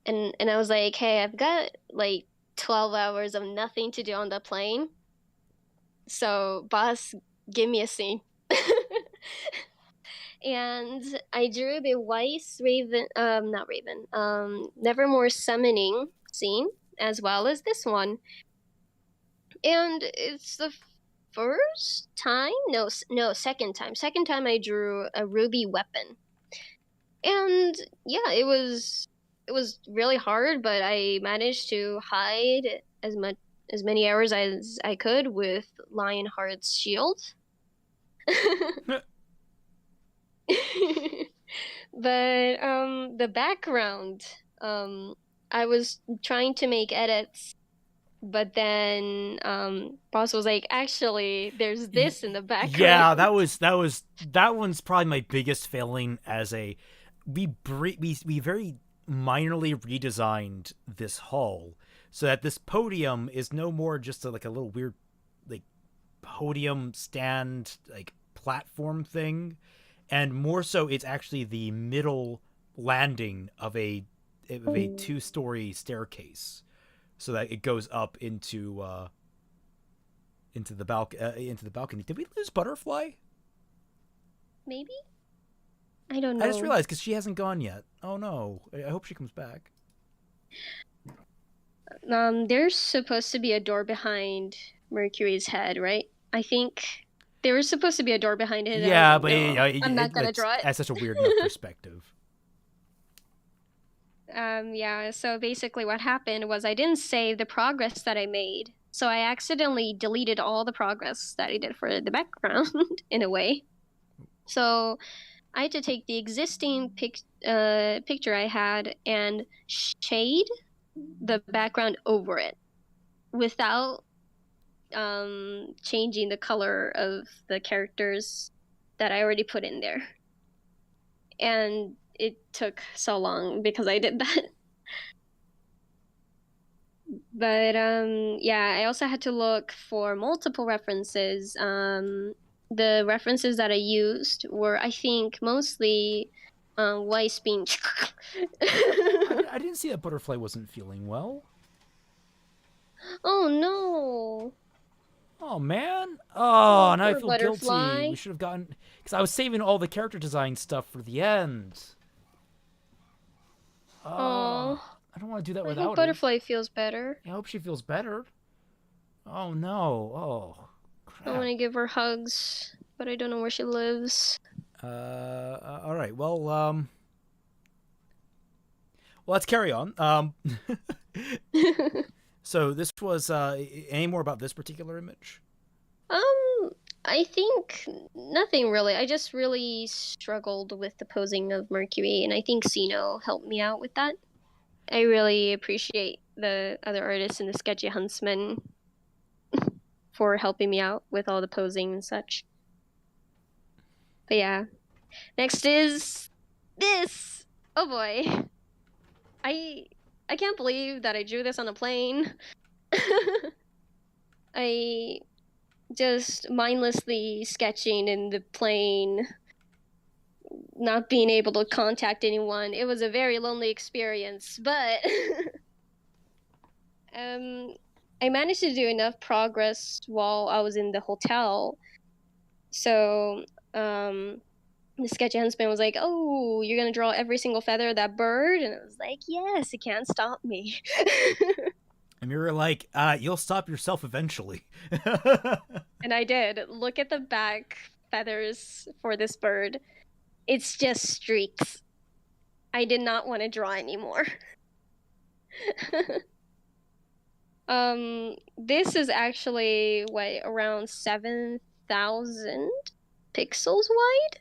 and I was like, hey, I've got like 12 hours of nothing to do on the plane. So boss, give me a scene. And I drew the Weiss Raven, Nevermore summoning scene, as well as this one. And it's the first time? No, second time. Second time I drew a RWBY weapon. And yeah, it was really hard, but I managed to hide as many errors as I could with Lionheart's shield. But the background, I was trying to make edits, but then boss was like, actually there's this in the background.
Yeah, that one's probably my biggest failing as a we very minorly redesigned this hull so that this podium is no more just like a little weird like podium stand like platform thing, and more so it's actually the middle landing of a 2-story staircase, so that it goes up into the balcony. Did we lose Butterfly?
Maybe? I don't know.
I just realized because she hasn't gone yet. Oh no! I hope she comes back.
There's supposed to be a door behind Mercury's head, right? I think there was supposed to be a door behind it.
Yeah, but
I'm not gonna draw it.
That's such a weird enough perspective.
Yeah, so basically what happened was I didn't save the progress that I made. So I accidentally deleted all the progress that I did for the background in a way. So I had to take the existing picture I had and shade the background over it without changing the color of the characters that I already put in there. And it took so long because I did that. But yeah, I also had to look for multiple references. The references that I used were, I think, mostly Weiss being.
I didn't see that Butterfly wasn't feeling well.
Oh no!
Oh man! Oh, now I
poor
feel
Butterfly.
guilty. We should have gotten, because I was saving all the character design stuff for the end.
Oh,
I don't want to do that
I
without
hope Butterfly feels better.
her. I hope she feels better. Oh no! Oh,
I want to give her hugs, but I don't know where she lives.
All right. Well, let's carry on. So this was any more about this particular image?
I think nothing really. I just really struggled with the posing of Mercury, and I think Sino helped me out with that. I really appreciate the other artists in the Sketchy Huntsmen for helping me out with all the posing and such. But yeah. Next is this. Oh boy. I can't believe that I drew this on a plane. I just mindlessly sketching in the plane, not being able to contact anyone. It was a very lonely experience, but I managed to do enough progress while I was in the hotel. So the Sketchy Huntsman was like, "Oh, you're gonna draw every single feather of that bird?" And I was like, "Yes, it can't stop me."
And you were like, "You'll stop yourself eventually."
And I did. Look at the back feathers for this bird. It's just streaks. I did not want to draw anymore. This is actually around 7,000 pixels wide.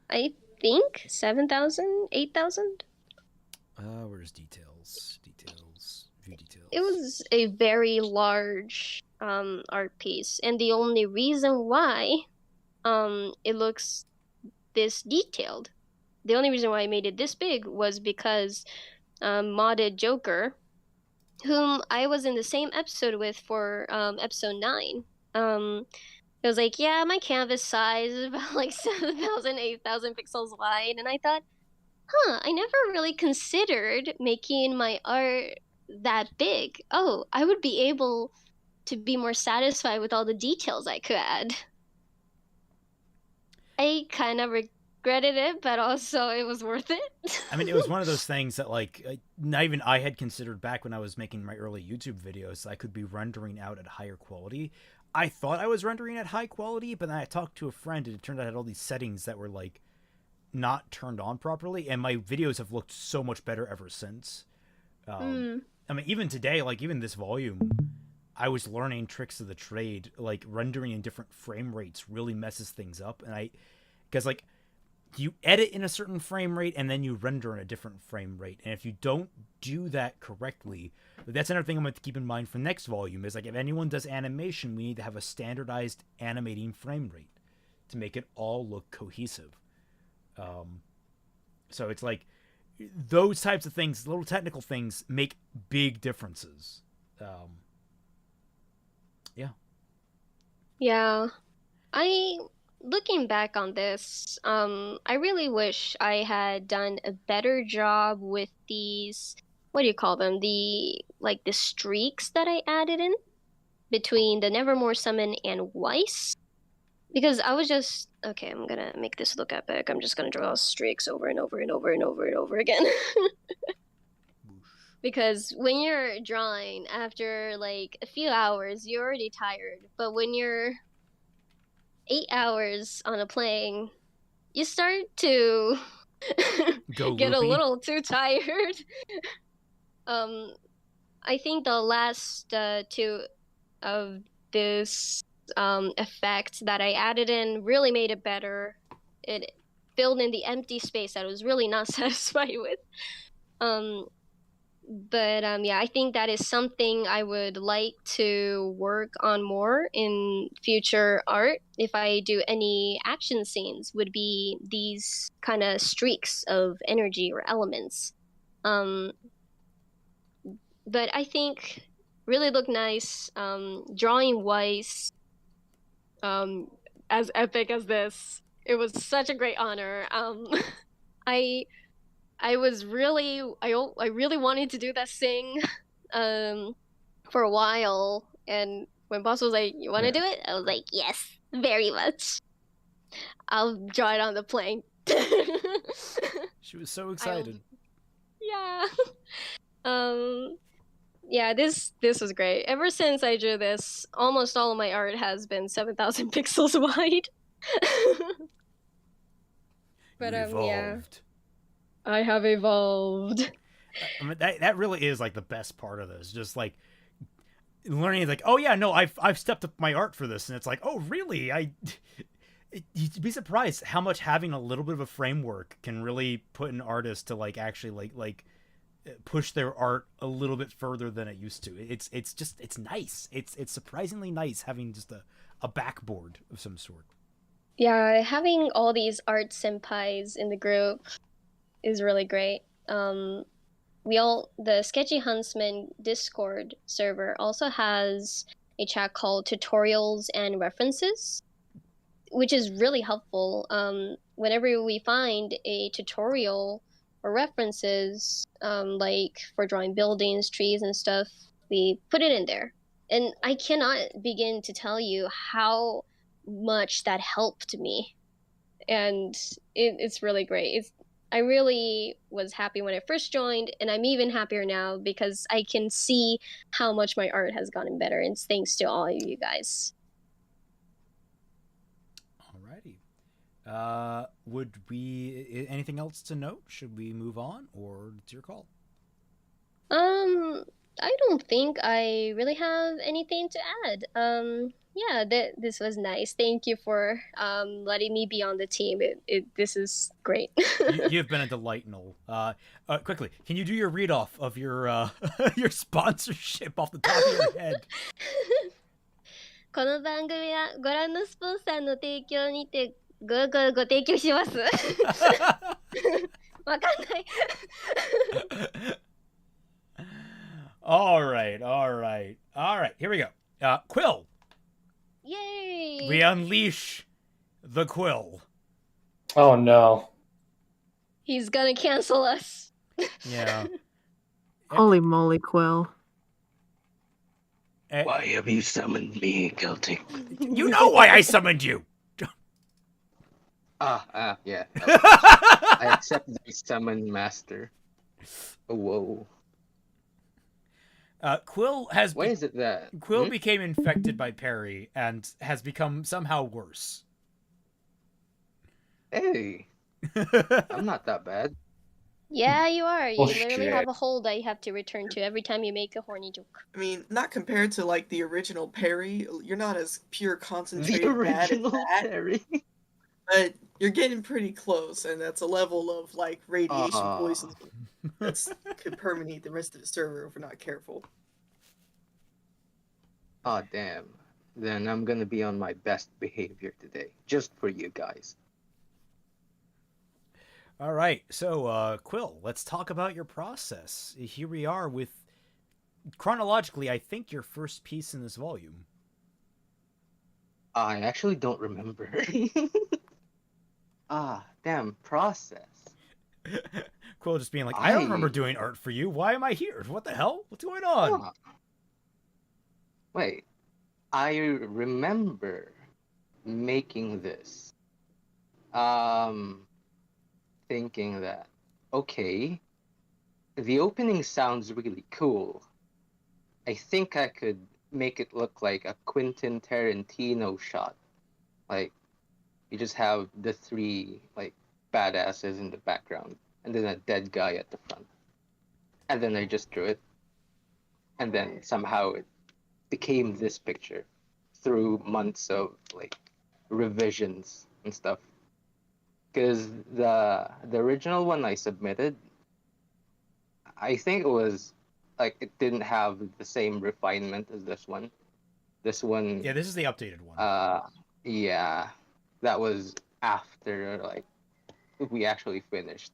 I think 7,000, 8,000.
Where's details? View details.
It was a very large art piece, and the only reason why it looks this detailed, the only reason why I made it this big was because Modded Joker, whom I was in the same episode with for episode 9, it was like, yeah, my canvas size is about like 7,000, 8,000 pixels wide, and I thought, I never really considered making my art that big. Oh, I would be able to be more satisfied with all the details I could add. I kind of regretted it, but also it was worth it.
I mean, it was one of those things that, like, not even I had considered back when I was making my early YouTube videos. I could be rendering out at higher quality. I thought I was rendering at high quality, but then I talked to a friend, and it turned out I had all these settings that were, like, not turned on properly, and my videos have looked so much better ever since. I mean, even today, like, even this volume, I was learning tricks of the trade. Like, rendering in different frame rates really messes things up, and because, like, you edit in a certain frame rate and then you render in a different frame rate, and if you don't do that correctly, that's another thing I'm going to keep in mind for next volume, is, like, if anyone does animation, we need to have a standardized animating frame rate to make it all look cohesive. So it's like those types of things, little technical things, make big differences. Yeah.
Yeah. Looking back on this, I really wish I had done a better job with these, what do you call them? The streaks that I added in between the Nevermore Summon and Weiss. Because I was just, okay, I'm gonna make this look epic. I'm just gonna draw streaks over and over and over and over and over again. Because when you're drawing after like a few hours, you're already tired. But when you're 8 hours on a plane, you start to get a little too tired. I think the last two of this effect that I added in really made it better. It filled in the empty space that I was really not satisfied with. Yeah, I think that is something I would like to work on more in future art. If I do any action scenes, would be these kind of streaks of energy or elements. But I think really look nice. Drawing Weiss, as epic as this, it was such a great honor. I really wanted to do that thing for a while, and when boss was like, "You want to do it?" I was like, "Yes, very much. I'll draw it on the plane."
She was so excited.
Yeah. Yeah, this was great. Ever since I drew this, almost all of my art has been 7,000 pixels wide. But yeah. I have evolved.
I mean, that really is like the best part of this. Just like learning, like, oh yeah, no, I've stepped up my art for this, and it's like, oh really? You'd be surprised how much having a little bit of a framework can really put an artist to like actually like push their art a little bit further than it used to. It's nice. It's surprisingly nice having just a backboard of some sort.
Yeah, having all these art senpais in the group is really great. The Sketchy Huntsmen Discord server also has a chat called Tutorials and References, which is really helpful. Whenever we find a tutorial or references, like for drawing buildings, trees, and stuff, we put it in there. And I cannot begin to tell you how much that helped me. And it's really great. I really was happy when I first joined, and I'm even happier now because I can see how much my art has gotten better, and it's thanks to all of you guys.
Alrighty. Would we, anything else to note? Should we move on, or it's your call?
I don't think I really have anything to add. Yeah, this was nice. Thank you for letting me be on the team. This is great.
You've been a delight, Noel. Quickly, can you do your read off of your your sponsorship off the top of your head?
この番組はご覧のスポンサーの提供にてご提供します。わかんない。
All right. Here we go. Quill.
Yay!
We unleash the Quill.
Oh no.
He's gonna cancel us.
Yeah.
Holy moly, Quill.
Why have you summoned me, Celtic?
You know why I summoned you.
Yeah. I accept the summon master. Oh, whoa.
Quill has.
Why is it that
Quill became infected by Perry and has become somehow worse.
Hey, I'm not that bad.
Yeah, you are. You literally
shit.
have a hole that you have to return to every time you make a horny joke.
I mean, not compared to like the original Perry. You're not as pure concentrated
The
bad as
original
that,
Perry.
but you're getting pretty close, and that's a level of like radiation
Aw.
poisoning could permeate the rest of the server if we're not careful.
Oh, damn. Then I'm gonna be on my best behavior today, just for you guys.
All right, so Quill, let's talk about your process. Here we are with, chronologically, I think your first piece in this volume.
I actually don't remember. Damn, process.
Quill just being like, I don't remember doing art for you. Why am I here? What the hell? What's going on?
Wait, I remember making this. Thinking that, okay, the opening sounds really cool. I think I could make it look like a Quentin Tarantino shot. Like, you just have the three, like, badasses in the background, and then a dead guy at the front. And then I just drew it. And then somehow it became this picture through months of, like, revisions and stuff. Because the original one I submitted, I think it was, like, it didn't have the same refinement as this one. This one...
Yeah, this is the updated one.
Yeah. That was after, like, we actually finished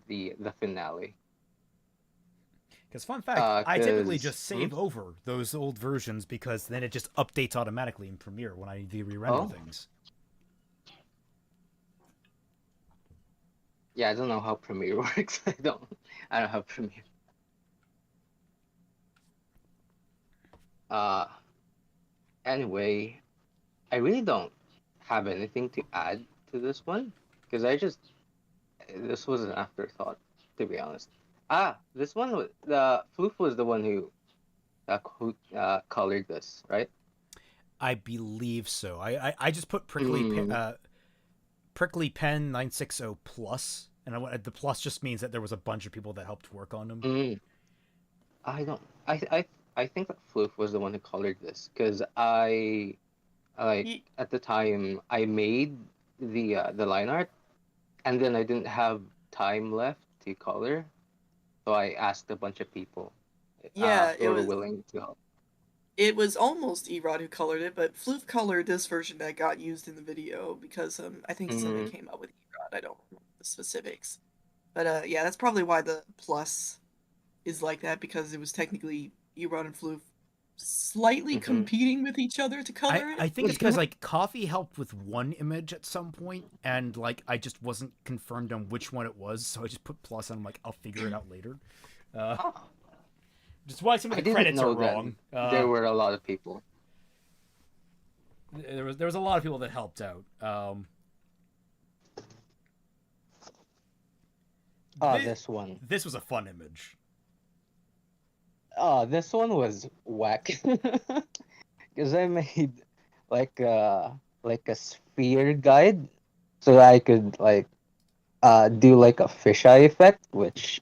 the finale.
Because fun fact, I typically just save over those old versions because then it just updates automatically in Premiere when I re-render things.
Yeah, I don't know how Premiere works. I don't have Premiere. Anyway, I really don't have anything to add to this one because this was an afterthought, to be honest. This one was the Floof was the one who colored this, right?
I believe so. I just put Prickly Pen 960 plus, and the plus just means that there was a bunch of people that helped work on them.
I think that Floof was the one who colored this because at the time I made the line art, and then I didn't have time left to color, so I asked a bunch of people.
Yeah,
who were willing to help.
It was almost Erod who colored it, but Floof colored this version that got used in the video because I think something came up with Erod. I don't remember the specifics, but yeah, that's probably why the plus is like that, because it was technically Erod and Floof slightly competing with each other to color it.
I think it's because like Coffee helped with one image at some point, and like I just wasn't confirmed on which one it was, so I just put plus, and I'm like, I'll figure it out later. Just why some of the credits are wrong.
There were a lot of people.
There was a lot of people that helped out.
This one.
This was a fun image.
This one was whack. Because I made like a sphere guide so that I could like do like a fisheye effect, which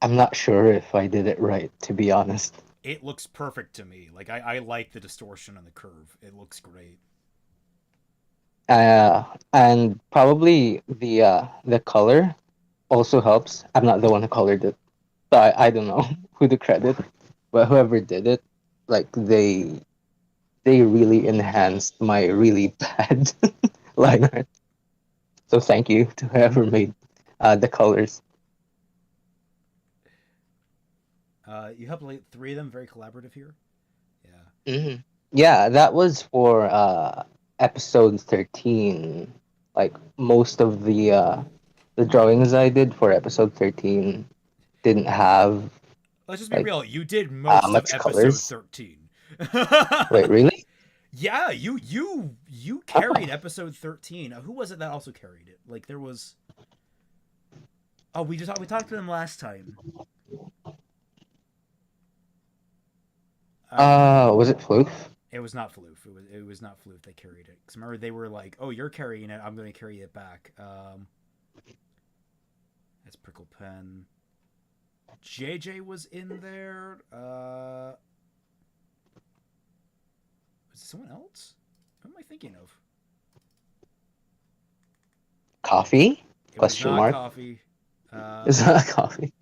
I'm not sure if I did it right, to be honest.
It looks perfect to me. Like I like the distortion on the curve. It looks great.
And probably the color also helps. I'm not the one who colored it, so I don't know who to credit, but whoever did it, like they really enhanced my really bad line art. So thank you to whoever made the colors.
You helped like 3 of them, very collaborative here.
Yeah. Yeah, that was for episode 13. Like most of the drawings I did for episode 13 didn't have.
Let's just be real. You did most of episode
colors.
13.
Wait, really?
Yeah, you carried episode 13. Who was it that also carried it? Like there was. Oh, we talked to them last time.
Was it Floof?
It was not Floof. It was not Floof that carried it. Because remember, they were like, "Oh, you're carrying it. I'm going to carry it back." That's Prickle Pen. JJ was in there. Was it someone else? Who am I thinking of?
Coffee?
Question mark. Coffee.
It's not Coffee.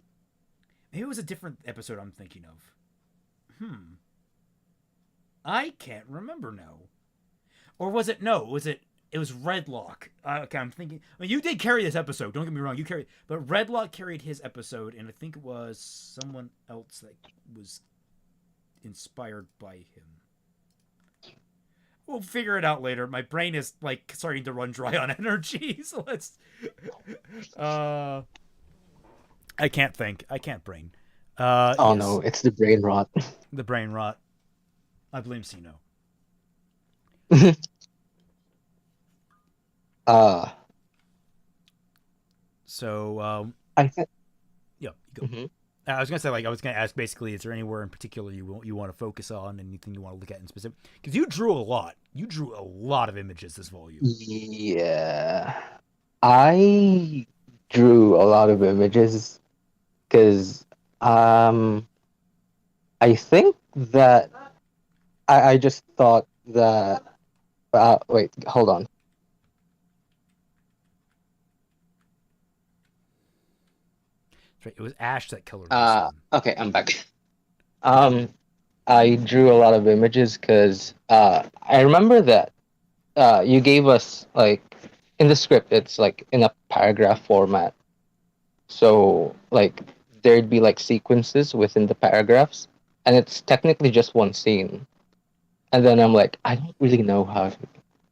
Maybe it was a different episode I'm thinking of. I can't remember now. Or was it? No, was it It was Redlock. Okay, I'm thinking. I mean, you did carry this episode. Don't get me wrong. You carried, but Redlock carried his episode, and I think it was someone else that was inspired by him. We'll figure it out later. My brain is like starting to run dry on energy, so let's. I can't think. I can't brain.
Oh no, it's the brain rot.
The brain rot. I blame Sino. So
I think.
Yeah, you go. I was gonna say, like, I was gonna ask basically, is there anywhere in particular you want to focus on, anything you want to look at in specific? Because you drew a lot. You drew a lot of images this volume.
Yeah, I drew a lot of images because I think that I just thought that. Wait, hold on.
Right, it was Ash that colored.
Okay, I'm back. I drew a lot of images because I remember that you gave us, like, in the script, it's like in a paragraph format. So like there'd be like sequences within the paragraphs, and it's technically just one scene. And then I'm like, I don't really know how to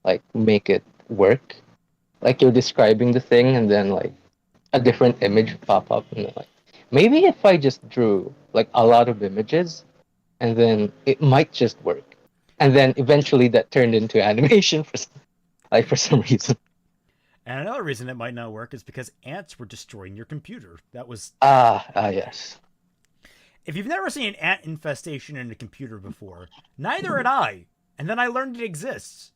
like make it work. Like you're describing the thing, and then like a different image pop up, and like maybe if I just drew like a lot of images, and then it might just work. And then eventually that turned into animation for some reason.
And another reason it might not work is because ants were destroying your computer. That was
yes.
If you've never seen an ant infestation in a computer before, neither had I. And then I learned it exists.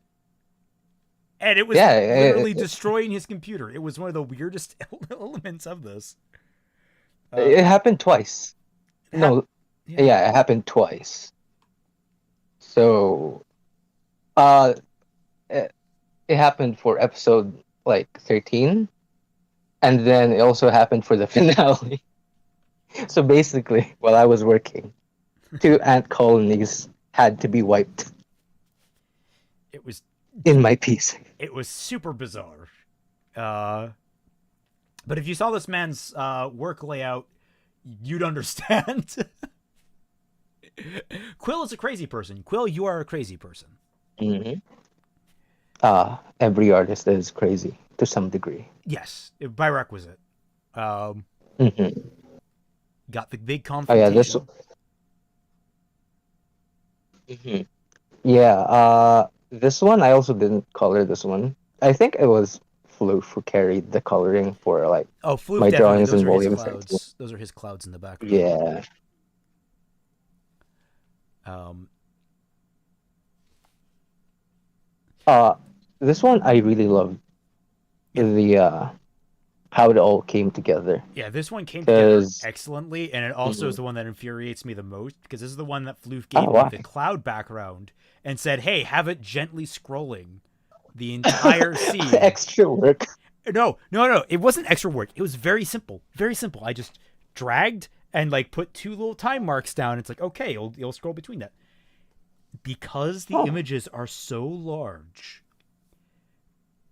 And it was literally destroying his computer. It was one of the weirdest elements of this.
It happened twice. It happened twice. So, it happened for episode like 13, and then it also happened for the finale. So basically, while I was working, 2 ant colonies had to be wiped.
It was
in my piece.
It was super bizarre. But if you saw this man's work layout, you'd understand. Quill is a crazy person. Quill, you are a crazy person.
Mm-hmm. Every artist is crazy to some degree.
Yes, by requisite.
Mm-hmm.
Got the big confrontation.
Mm-hmm. Yeah, this one I also didn't color this one. I think it was Floof who carried the coloring for like
Floof,
my
definitely.
drawings and volumes.
Those are his clouds in the background.
Yeah. This one I really loved. The how it all came together.
Yeah, this one came together excellently, and it also is the one that infuriates me the most, because this is the one that Floof gave me the cloud background and said, hey, have it gently scrolling the entire scene.
Extra work.
No. It wasn't extra work. It was very simple. Very simple. I just dragged and like put 2 little time marks down. It's like, okay, you'll scroll between that. Because the images are so large,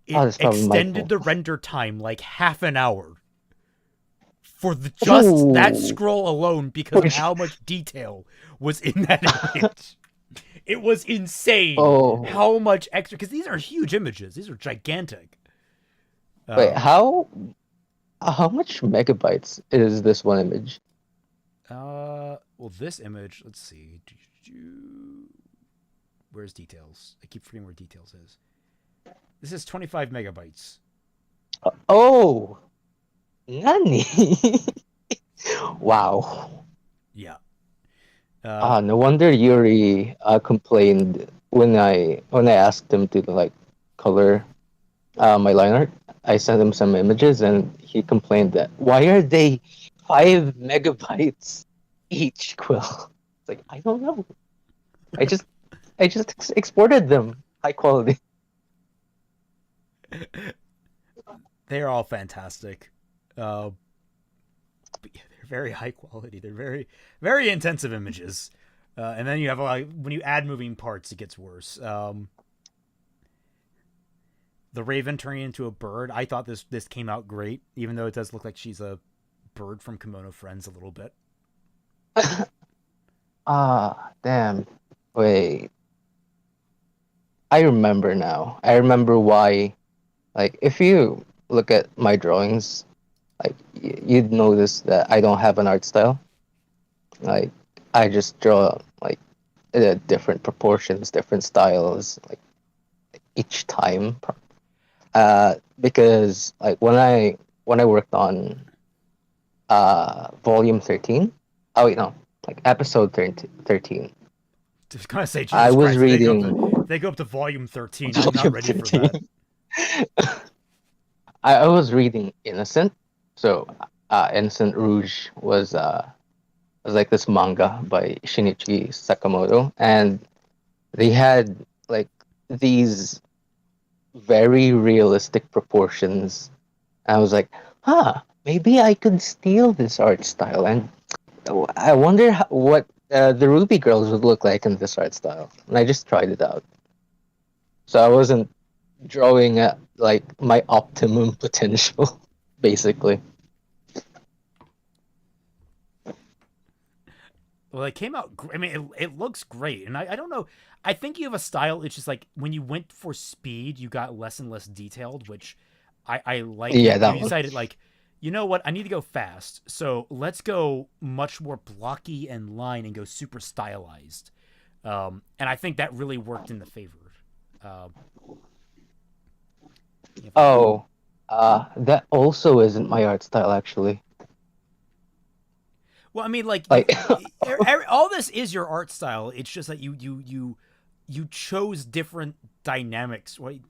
it extended the render time like half an hour for that scroll alone, because of how much detail was in that image. It was insane how much extra, because these are huge images. These are gigantic.
Wait, how much megabytes is this one image?
Well, this image, let's see. Where's details? I keep forgetting where details is. This is 25 megabytes.
Oh, nani? Wow.
Yeah.
No wonder Yuri complained when I asked him to like color my line art. I sent him some images, and he complained that why are they 5 megabytes each, Quill? It's like, I don't know. I just exported them high quality.
They're all fantastic. But yeah, they're very high quality. They're very, very intensive images. And then you have when you add moving parts, it gets worse. the Raven turning into a bird. I thought this came out great, even though it does look like she's a bird from Kimono Friends a little bit.
Damn. Wait. I remember now. I remember why. Like, if you look at my drawings, like, you'd notice that I don't have an art style. Like, I just draw, like, different proportions, different styles, like, each time. Because, like, when I worked on volume 13, oh, wait, no, like, episode 13.
I was gonna say, Jesus
I was
Christ,
reading.
they go up to volume 13. I'm not ready for that.
I was reading Innocent. So, Innocent Rouge was like this manga by Shinichi Sakamoto, and they had like these very realistic proportions. I was like, maybe I could steal this art style, and I wonder what the RWBY girls would look like in this art style. And I just tried it out. So I wasn't drawing at like my optimum potential, basically.
Well, it came out. I mean, it looks great, and I don't know. I think you have a style. It's just like when you went for speed, you got less and less detailed, which I like.
Yeah,
you decided like, you know what? I need to go fast, so let's go much more blocky and line and go super stylized. And I think that really worked in the favor.
That also isn't my art style, actually.
Well, I mean, like all this is your art style. It's just that you chose different dynamics. Right?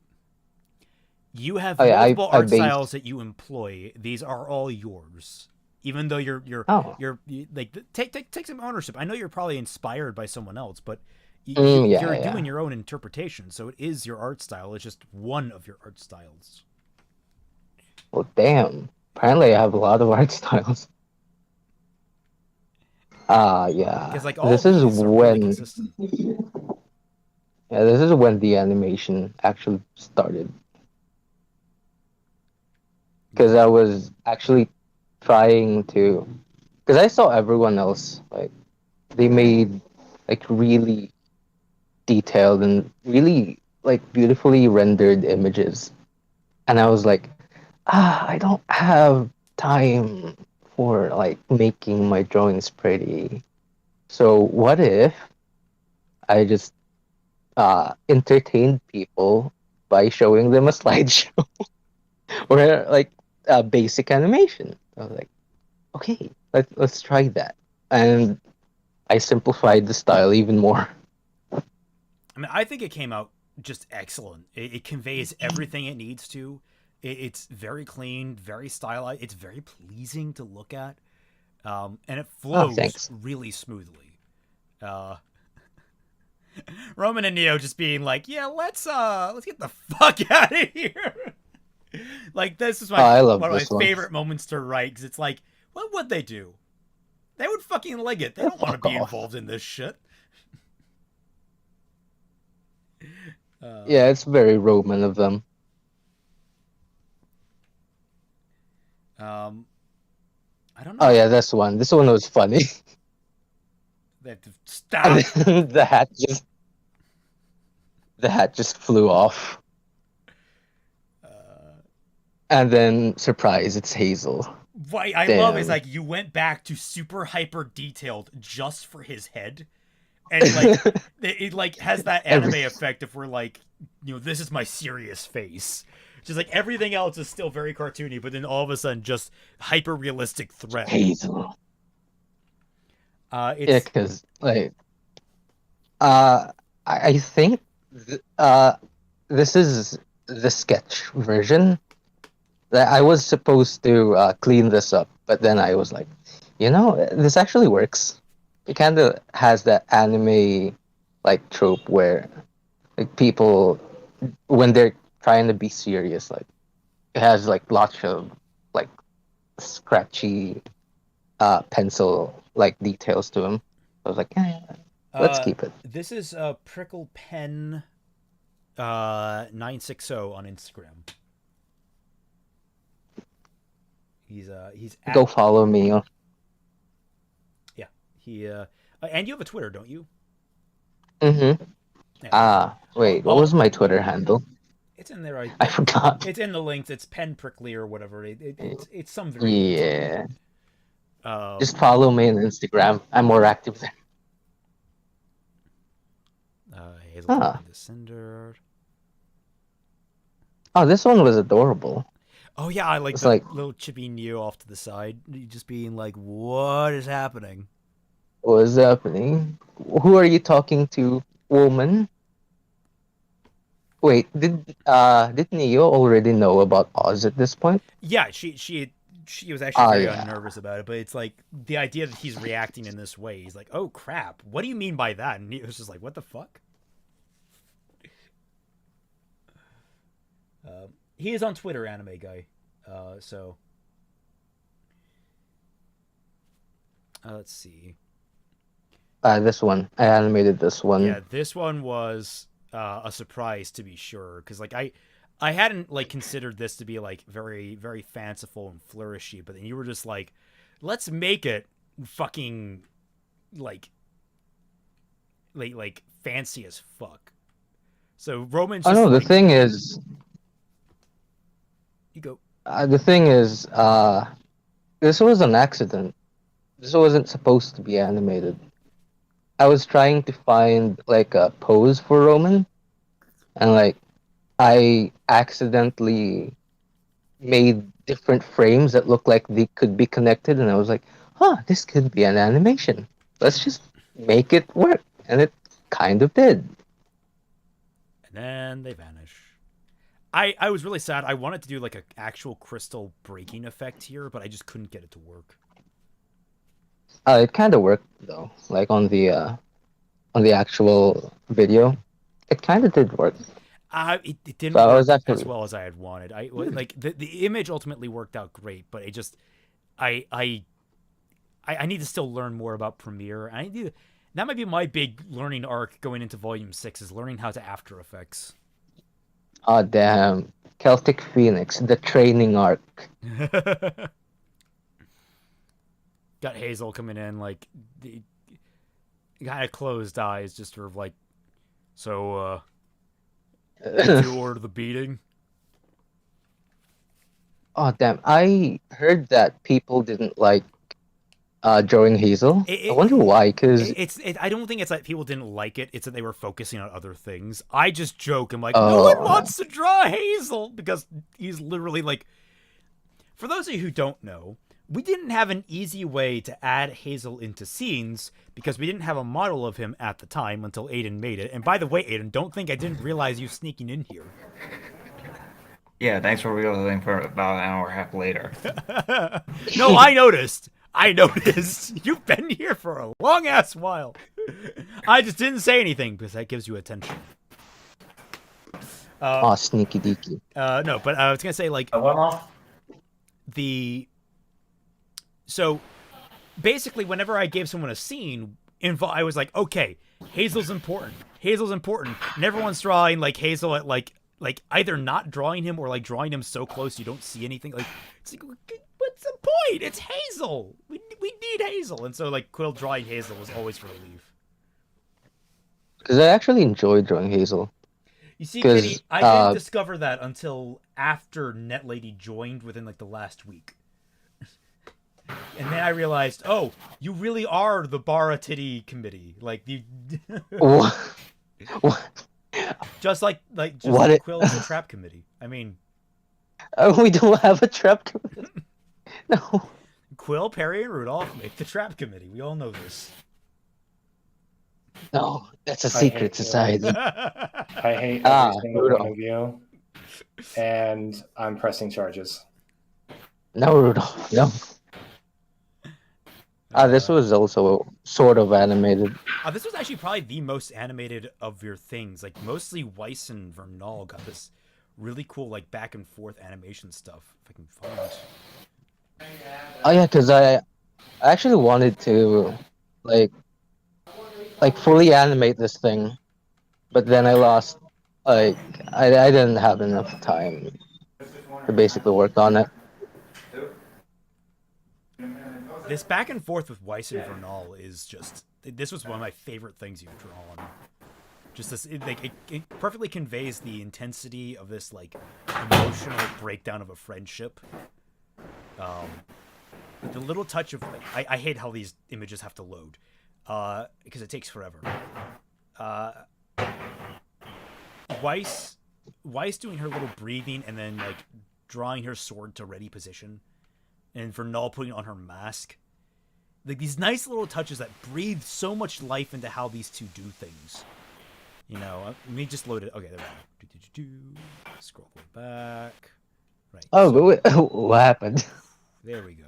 You have multiple art styles that you employ. These are all yours, even though you're like take some ownership. I know you're probably inspired by someone else, but you're doing your own interpretation. So it is your art style. It's just one of your art styles.
Well, damn. Apparently, I have a lot of art styles. Yeah.
Because like all
this
these
is
are
when
really consistent.
Yeah, this is when the animation actually started. Because I was actually trying to, because I saw everyone else like they made like really detailed and really like beautifully rendered images, and I was like, I don't have time for like making my drawings pretty. So what if I just entertained people by showing them a slideshow or like a basic animation? I was like, okay, let's try that, and I simplified the style even more.
I mean, I think it came out just excellent. It conveys everything it needs to. It's very clean, very stylized. It's very pleasing to look at, and it flows really smoothly. Roman and Neo just being like, "Yeah, let's get the fuck out of here." Like this is one of my favorite moments to write, because it's like, what would they do? They would fucking leg it. They don't want to be involved in this shit.
Yeah, it's very Roman of them.
I don't know.
Oh yeah, this one was funny.
They have to stop.
the hat just flew off. And then, surprise, it's Hazel.
What I love is like you went back to super hyper detailed just for his head, and like it like has that anime effect if we're like, you know, this is my serious face. Just like everything else is still very cartoony, but then all of a sudden just hyper realistic threat.
Hazel.
Yeah,
because like, I think this is the sketch version. That I was supposed to clean this up, but then I was like, you know, this actually works. It kind of has that anime like trope where like people, when they're trying to be serious, like it has like lots of like scratchy pencil like details to them. I was like, yeah, let's keep it.
This is Prickle Pen 960 on Instagram. He's
Go follow me.
Yeah, he and you have a Twitter, don't you?
Mm-hmm.
Yeah.
Wait, what was my Twitter handle?
It's in there.
I forgot.
It's in the links. It's Pen Prickly or whatever. It's some
Yeah.
variant.
Just follow me on Instagram. I'm more active there.
Hazel the Cinder.
Oh, this one was adorable.
Oh yeah, I like the little chippy Neo off to the side, just being like, "What is happening?
What is happening? Who are you talking to, woman?" Wait, did Neo already know about Oz at this point?
Yeah, she was actually very unnervous about it, but it's like the idea that he's reacting in this way. He's like, "Oh crap, what do you mean by that?" And Neo's just like, "What the fuck?" He is on Twitter, Anime Guy. So let's see.
This one. I animated this one.
Yeah, this one was a surprise to be sure, because like I hadn't like considered this to be like very, very fanciful and flourishy, but then you were just like, let's make it fucking like fancy as fuck. So Roman's just
the thing is,
you go.
The thing is, this was an accident. This wasn't supposed to be animated. I was trying to find like a pose for Roman, and like I accidentally made different frames that looked like they could be connected, and I was like, "Huh, this could be an animation. Let's just make it work," and it kind of did.
And then they vanish. I was really sad. I wanted to do like an actual crystal breaking effect here, but I just couldn't get it to work.
It kind of worked though, like on the actual video, it kind of did work.
It didn't work as well as I had wanted. Like the image ultimately worked out great, but it just I need to still learn more about Premiere. That might be my big learning arc going into Volume 6 is learning how to After Effects.
Oh damn, Celtic Phoenix, the training arc.
Got Hazel coming in like the kind of closed eyes, just sort of like, so did you order the beating?
Oh damn, I heard that people didn't like drawing Hazel. I wonder why, because
I don't think it's that people didn't like it. It's that they were focusing on other things. I just joke. I'm like, no one wants to draw Hazel because he's literally like. For those of you who don't know, we didn't have an easy way to add Hazel into scenes because we didn't have a model of him at the time until Aiden made it. And by the way, Aiden, don't think I didn't realize you sneaking in here.
Yeah, thanks for realizing for about an hour and a half later.
No, I noticed. You've been here for a long ass while. I just didn't say anything because that gives you attention.
Sneaky deaky.
No, but I was gonna say like so basically whenever I gave someone a scene, I was like, okay, Hazel's important, and everyone's drawing like Hazel at like either not drawing him or like drawing him so close you don't see anything. Like it's like, what's the point? It's Hazel. We need Hazel, and so like Quill drawing Hazel was always for relief.
Because I actually enjoyed drawing Hazel.
You see, Kitty, I didn't discover that until after Net Lady joined within like the last week. And then I realized, oh, you really are the Bara Titty committee. Like you
What?
Just like Quill is the trap committee. I mean,
we don't have a trap committee. No.
Quill, Perry, and Rudolf make the trap committee. We all know this.
No, that's a secret society.
I hate every single one of you, and I'm pressing charges.
No, Rudolf, no. This was also sort of animated.
This was actually probably the most animated of your things. Like, mostly Weiss and Vernal got this really cool, like, back and forth animation stuff. If I can find it.
Oh, yeah, because I actually wanted to, like fully animate this thing, but then I lost Like, I didn't have enough time to basically work on it.
This back and forth with Weiss and Vernal is just... This was one of my favorite things you've drawn. Just this, it perfectly conveys the intensity of this, like, emotional breakdown of a friendship. The little touch of, like, I hate how these images have to load, because it takes forever. Weiss doing her little breathing and then, like, drawing her sword to ready position, and Vernal putting on her mask. Like, these nice little touches that breathe so much life into how these two do things. You know, let me just load it. Okay, there we go. Scroll back. Right.
Oh, but what happened?
There we go.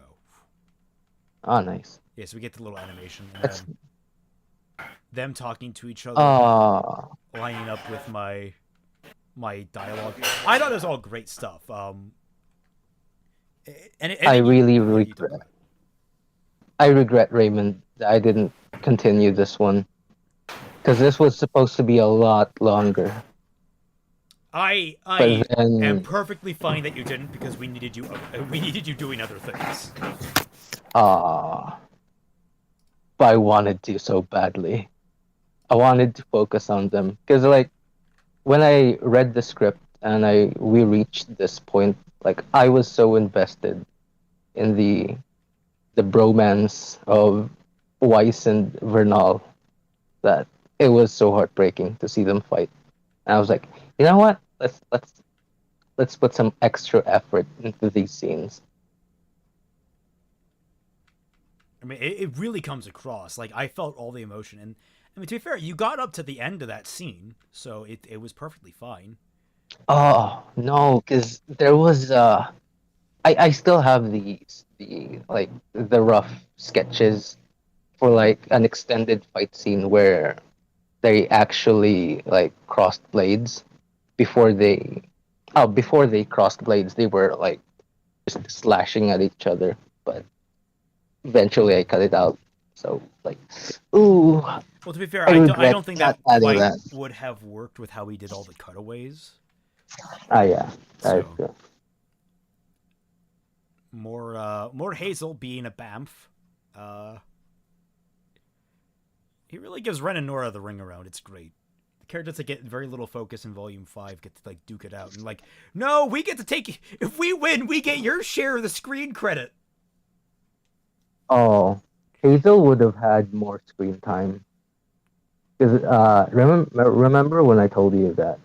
Oh, nice.
Yeah, so we get the little animation. And then them talking to each other. Lining up with my dialogue. I thought it was all great stuff.
I really regret. I regret, Raymond, that I didn't continue this one. Because this was supposed to be a lot longer.
I am perfectly fine that you didn't, because we needed you doing other things.
But I wanted to so badly. I wanted to focus on them because, like, when I read the script and we reached this point, like, I was so invested in the bromance of Weiss and Vernal that it was so heartbreaking to see them fight. And I was like, you know what? Let's put some extra effort into these scenes.
I mean, it really comes across. Like, I felt all the emotion, and I mean, to be fair, you got up to the end of that scene, so it was perfectly fine.
Oh no, because there was I still have the rough sketches for, like, an extended fight scene where they actually, like, crossed blades. Before they crossed blades, they were, like, just slashing at each other, but eventually I cut it out. So, like, ooh.
Well, to be fair, I don't think that quite would have worked with how he did all the cutaways.
Yeah, that is true.
More Hazel being a Bamf. He really gives Ren and Nora the ring around. It's great. The characters that get very little focus in Volume 5 get to, like, duke it out. And, like, no, we get to take... If we win, we get your share of the screen credit.
Oh, Hazel would have had more screen time. Because, remember when I told you that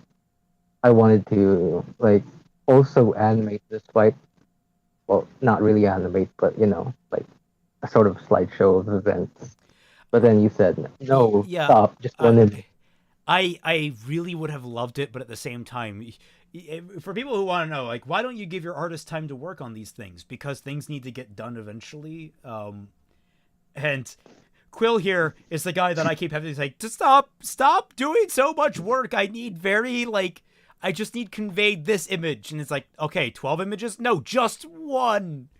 I wanted to, like, also animate this fight? Well, not really animate, but, you know, like, a sort of slideshow of events. But then you said, no, stop, just one image.
I really would have loved it, but at the same time, for people who want to know, like, why don't you give your artist time to work on these things? Because things need to get done eventually. And Quill here is the guy that I keep having to say, to stop doing so much work. I need I just need conveyed this image. And it's like, okay, 12 images? No, just one.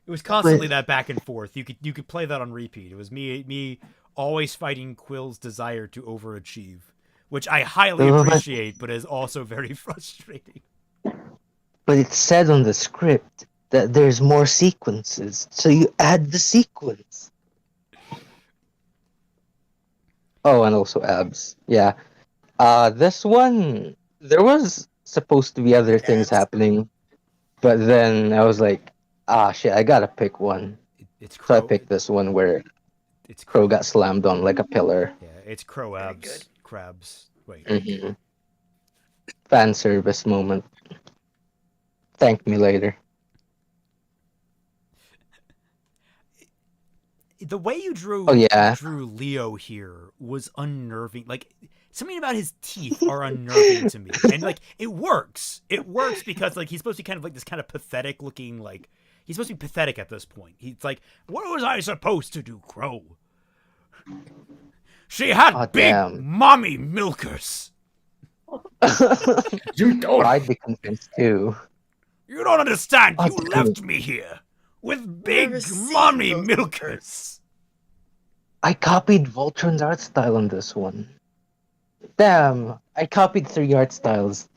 It was constantly that back and forth. You could play that on repeat. It was me always fighting Quill's desire to overachieve, which I highly appreciate, but is also very frustrating.
But it said on the script that there's more sequences, so you add the sequence. Oh, and also abs. Yeah. This one, there was supposed to be other things happening, but then I was like, shit, I gotta pick one. So I picked this one where Crow got slammed on like a pillar.
Yeah, it's Crow abs. Crabs. Wait.
Mm-hmm. Fan service moment. Thank me later.
The way you drew Leo here was unnerving. Like, something about his teeth are unnerving to me. And, like, it works. It works because, like, he's supposed to be kind of like this kind of pathetic looking, like, he's supposed to be pathetic at this point. He's like, what was I supposed to do, Crow? She had big mommy milkers.
You don't. I'd be convinced too.
You don't understand. You left me here with big mommy milkers.
I copied Voltron's art style on this one. Damn, I copied 3 art styles.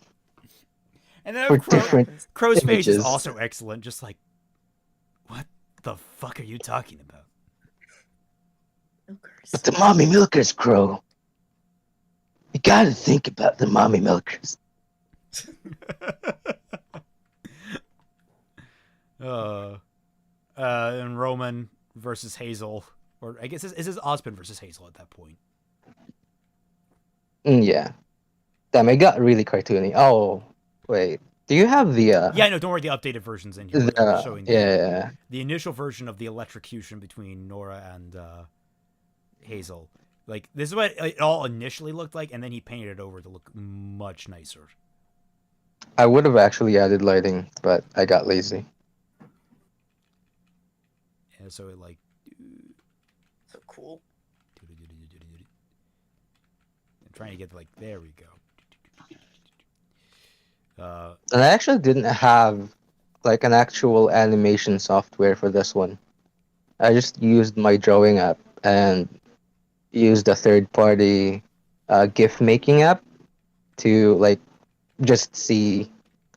And then
for different
Crow's face is
images.
also excellent. Just like, what the fuck are you talking about?
But the mommy milkers, Crow. You gotta think about the mommy milkers.
And Roman versus Hazel, or I guess is this Ozpin versus Hazel at that point?
Yeah. Damn, it got really cartoony. Oh, wait. Do you have the
Yeah, no, don't worry. The updated version's in here. We're showing
the
initial version of the electrocution between Nora and Hazel. Like, this is what it all initially looked like, and then he painted it over to look much nicer.
I would have actually added lighting, but I got lazy.
And so it like
so cool.
I'm trying to get like there we go.
And I actually didn't have like an actual animation software for this one. I just used my drawing app and used a third-party GIF making app to like just see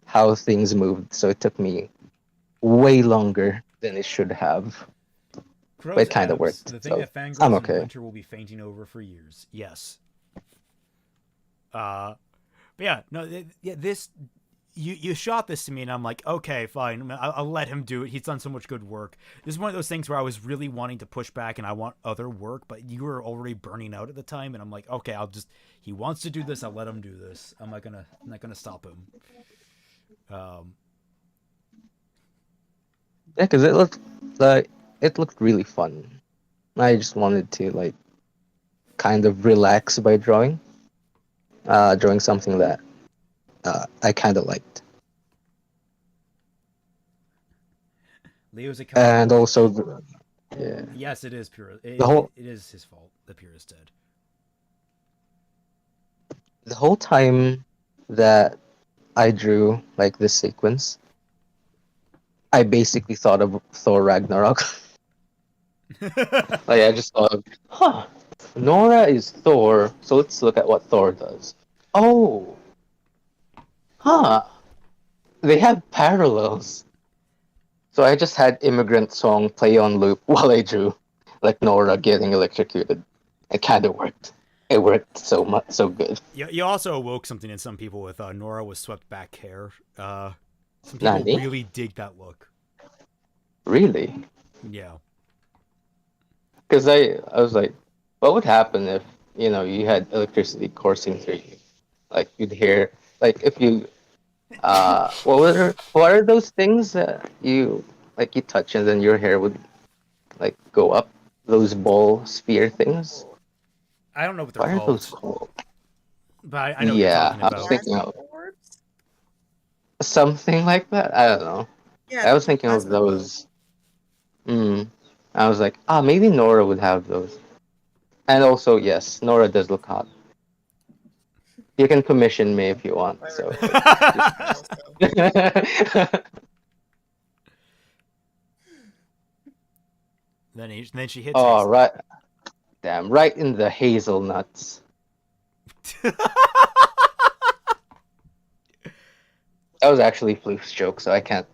how things moved. So it took me way longer than it should have. But it kind of worked.
The thing
so
that fangirls
I'm
in
okay.
winter will be fainting over for years. Yes. But yeah, no, yeah, this you shot this to me, and I'm like, okay, fine, I'll let him do it. He's done so much good work. This is one of those things where I was really wanting to push back, and I want other work, but you were already burning out at the time, and I'm like, okay, he wants to do this, I'll let him do this. I'm not gonna stop him.
Yeah, because it looked really fun. I just wanted to like kind of relax by drawing something that I kind of liked.
Leo's a
and also, yeah.
Yes, it is pure. It is his fault. The pure is dead.
The whole time that I drew like this sequence, I basically thought of Thor Ragnarok. Like I just thought, Nora is Thor, so let's look at what Thor does. Oh, they have parallels. So I just had Immigrant Song play on loop while I drew, like Nora getting electrocuted. It kind of worked. It worked so good.
You also awoke something in some people with Nora with swept back hair. Some people really dig that look.
Really?
Yeah.
Because I was like, what would happen if you had electricity coursing through you? Like you'd hear, like if you, what are those things that you touch and then your hair would like go up? Those ball sphere things.
I don't know what they're called.
What are those called?
But I know what you're talking about.
I was thinking of something like that. I don't know.
Yeah,
I was thinking of those. I was like, maybe Nora would have those. And also, yes, Nora does look hot. You can commission me if you want. So.
Then she hits.
Oh,
Hazel.
right. Damn, right in the hazelnuts. That was actually Floof's joke, so I can't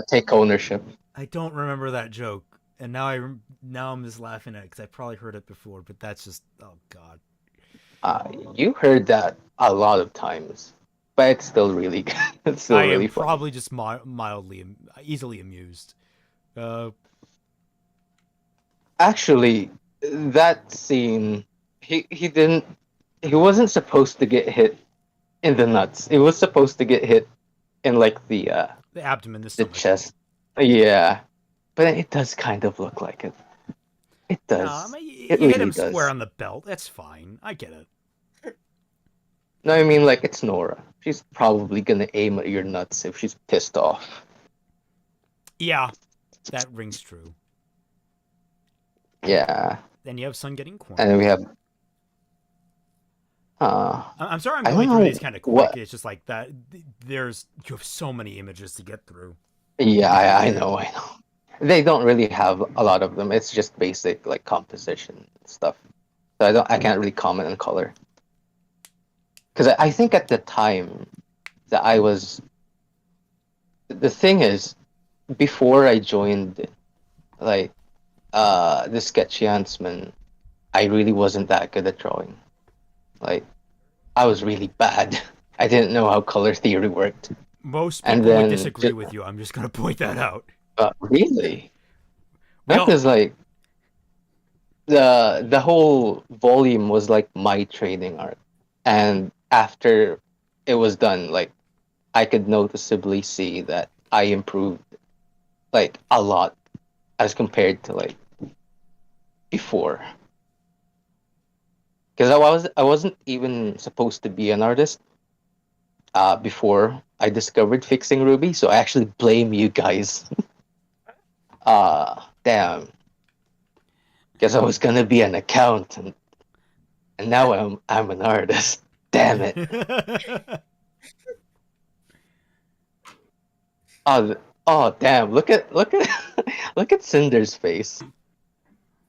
take ownership.
I don't remember that joke, and now I'm just laughing at it because I probably heard it before, but that's just oh god.
You heard that a lot of times, but it's still really good. It's still really
am
funny.
Probably just mildly, easily amused.
Actually, that scene, he wasn't supposed to get hit in the nuts. It was supposed to get hit in like the
abdomen, the
chest. Yeah, but it does kind of look like it. It does.
No, I mean,
it
you
really
hit him
does.
square on the belt. That's fine. I get it.
No, I mean like it's Nora. She's probably gonna aim at your nuts if she's pissed off.
Yeah, that rings true.
Yeah.
Then you have Sun getting corn.
And then we have.
I'm sorry, I'm going through these kind of quick. It's just like that. You have so many images to get through.
Yeah, I know. They don't really have a lot of them. It's just basic like composition stuff. So I can't really comment on color. because I think at the time that I was. The thing is, before I joined, like, the Sketchy Huntsmen, I really wasn't that good at drawing. Like, I was really bad. I didn't know how color theory worked.
Most people would disagree with you. I'm just gonna point that out.
Really? Because like the whole volume was like my training art, and after it was done, like I could noticeably see that I improved like a lot as compared to like before. Because I wasn't even supposed to be an artist before I discovered Fixing RWBY, so I actually blame you guys. Damn. Because I was gonna be an accountant, and now I'm an artist. Damn it. Oh damn! Look at look at Cinder's face.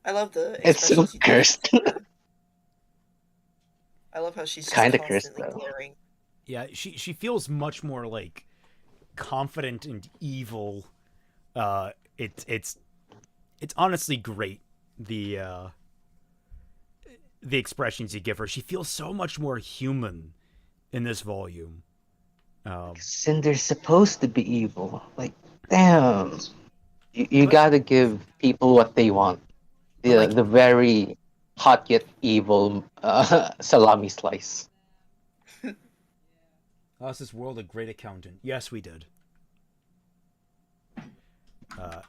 I love the.
It's so cursed.
I love how she's just
kind of
constantly
cursed though.
glaring.
Yeah, she feels much more like confident and evil. It's honestly great, the expressions you give her. She feels so much more human in this volume.
Cinder's supposed to be evil. Like, damn. You gotta give people what they want. The very hot yet evil salami slice.
Lost this world a great accountant. Yes, we did.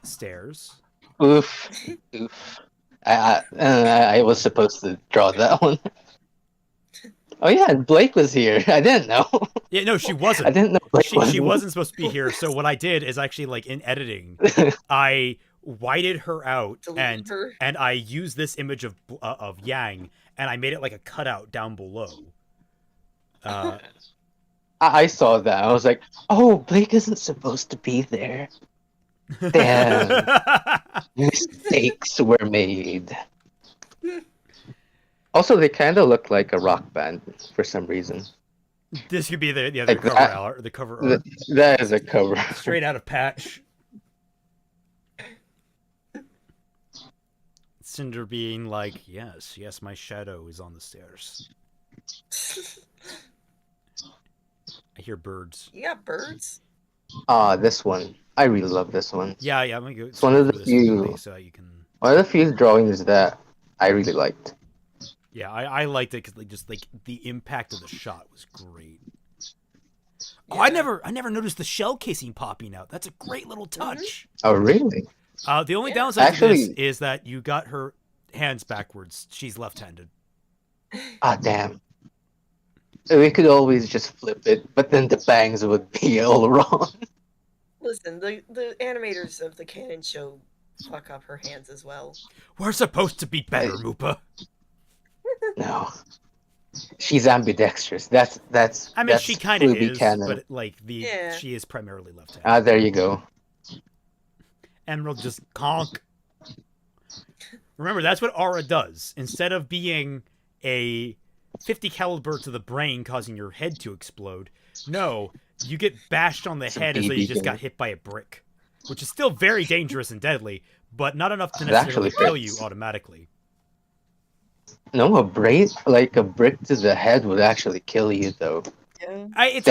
Stairs.
Oof. Oof. I was supposed to draw that one. Oh yeah, Blake was here. I didn't know.
Yeah, no, she wasn't.
I didn't know Blake
she wasn't supposed to be here. So what I did is actually, like, in editing, I whited her out and I used this image of Yang and I made it like a cutout down below.
I saw that. I was like, oh, Blake isn't supposed to be there. Damn. Mistakes were made. Also, they kind of look like a rock band for some reason.
This could be the other cover art. The cover art.
That is a cover.
Straight out of Patch. Cinder being like, yes, my shadow is on the stairs. I hear birds.
You got birds?
This one. I really love this one.
Yeah, I'm gonna go.
It's one of the few.
So you can.
One of the few drawings that I really liked.
Yeah, I liked it because just like the impact of the shot was great. Yeah. Oh, I never noticed the shell casing popping out. That's a great little touch.
Oh, really?
The only downside to this is that you got her hands backwards. She's left-handed.
Ah, damn. We could always just flip it, but then the bangs would be all wrong.
Listen, the animators of the canon show fuck up her hands as well.
We're supposed to be better, Mupa.
No. She's ambidextrous. That's
I mean,
that's
she kind of is,
canon.
but like she is primarily left-handed.
Ah, there you go.
Emerald just conk. Remember, that's what aura does. Instead of being a 50 caliber to the brain causing your head to explode, no, you get bashed on the head as though you just got hit by a brick, which is still very dangerous and deadly, but not enough to necessarily kill you automatically.
No, a brick to the head would actually kill you, though.
Yeah.
It's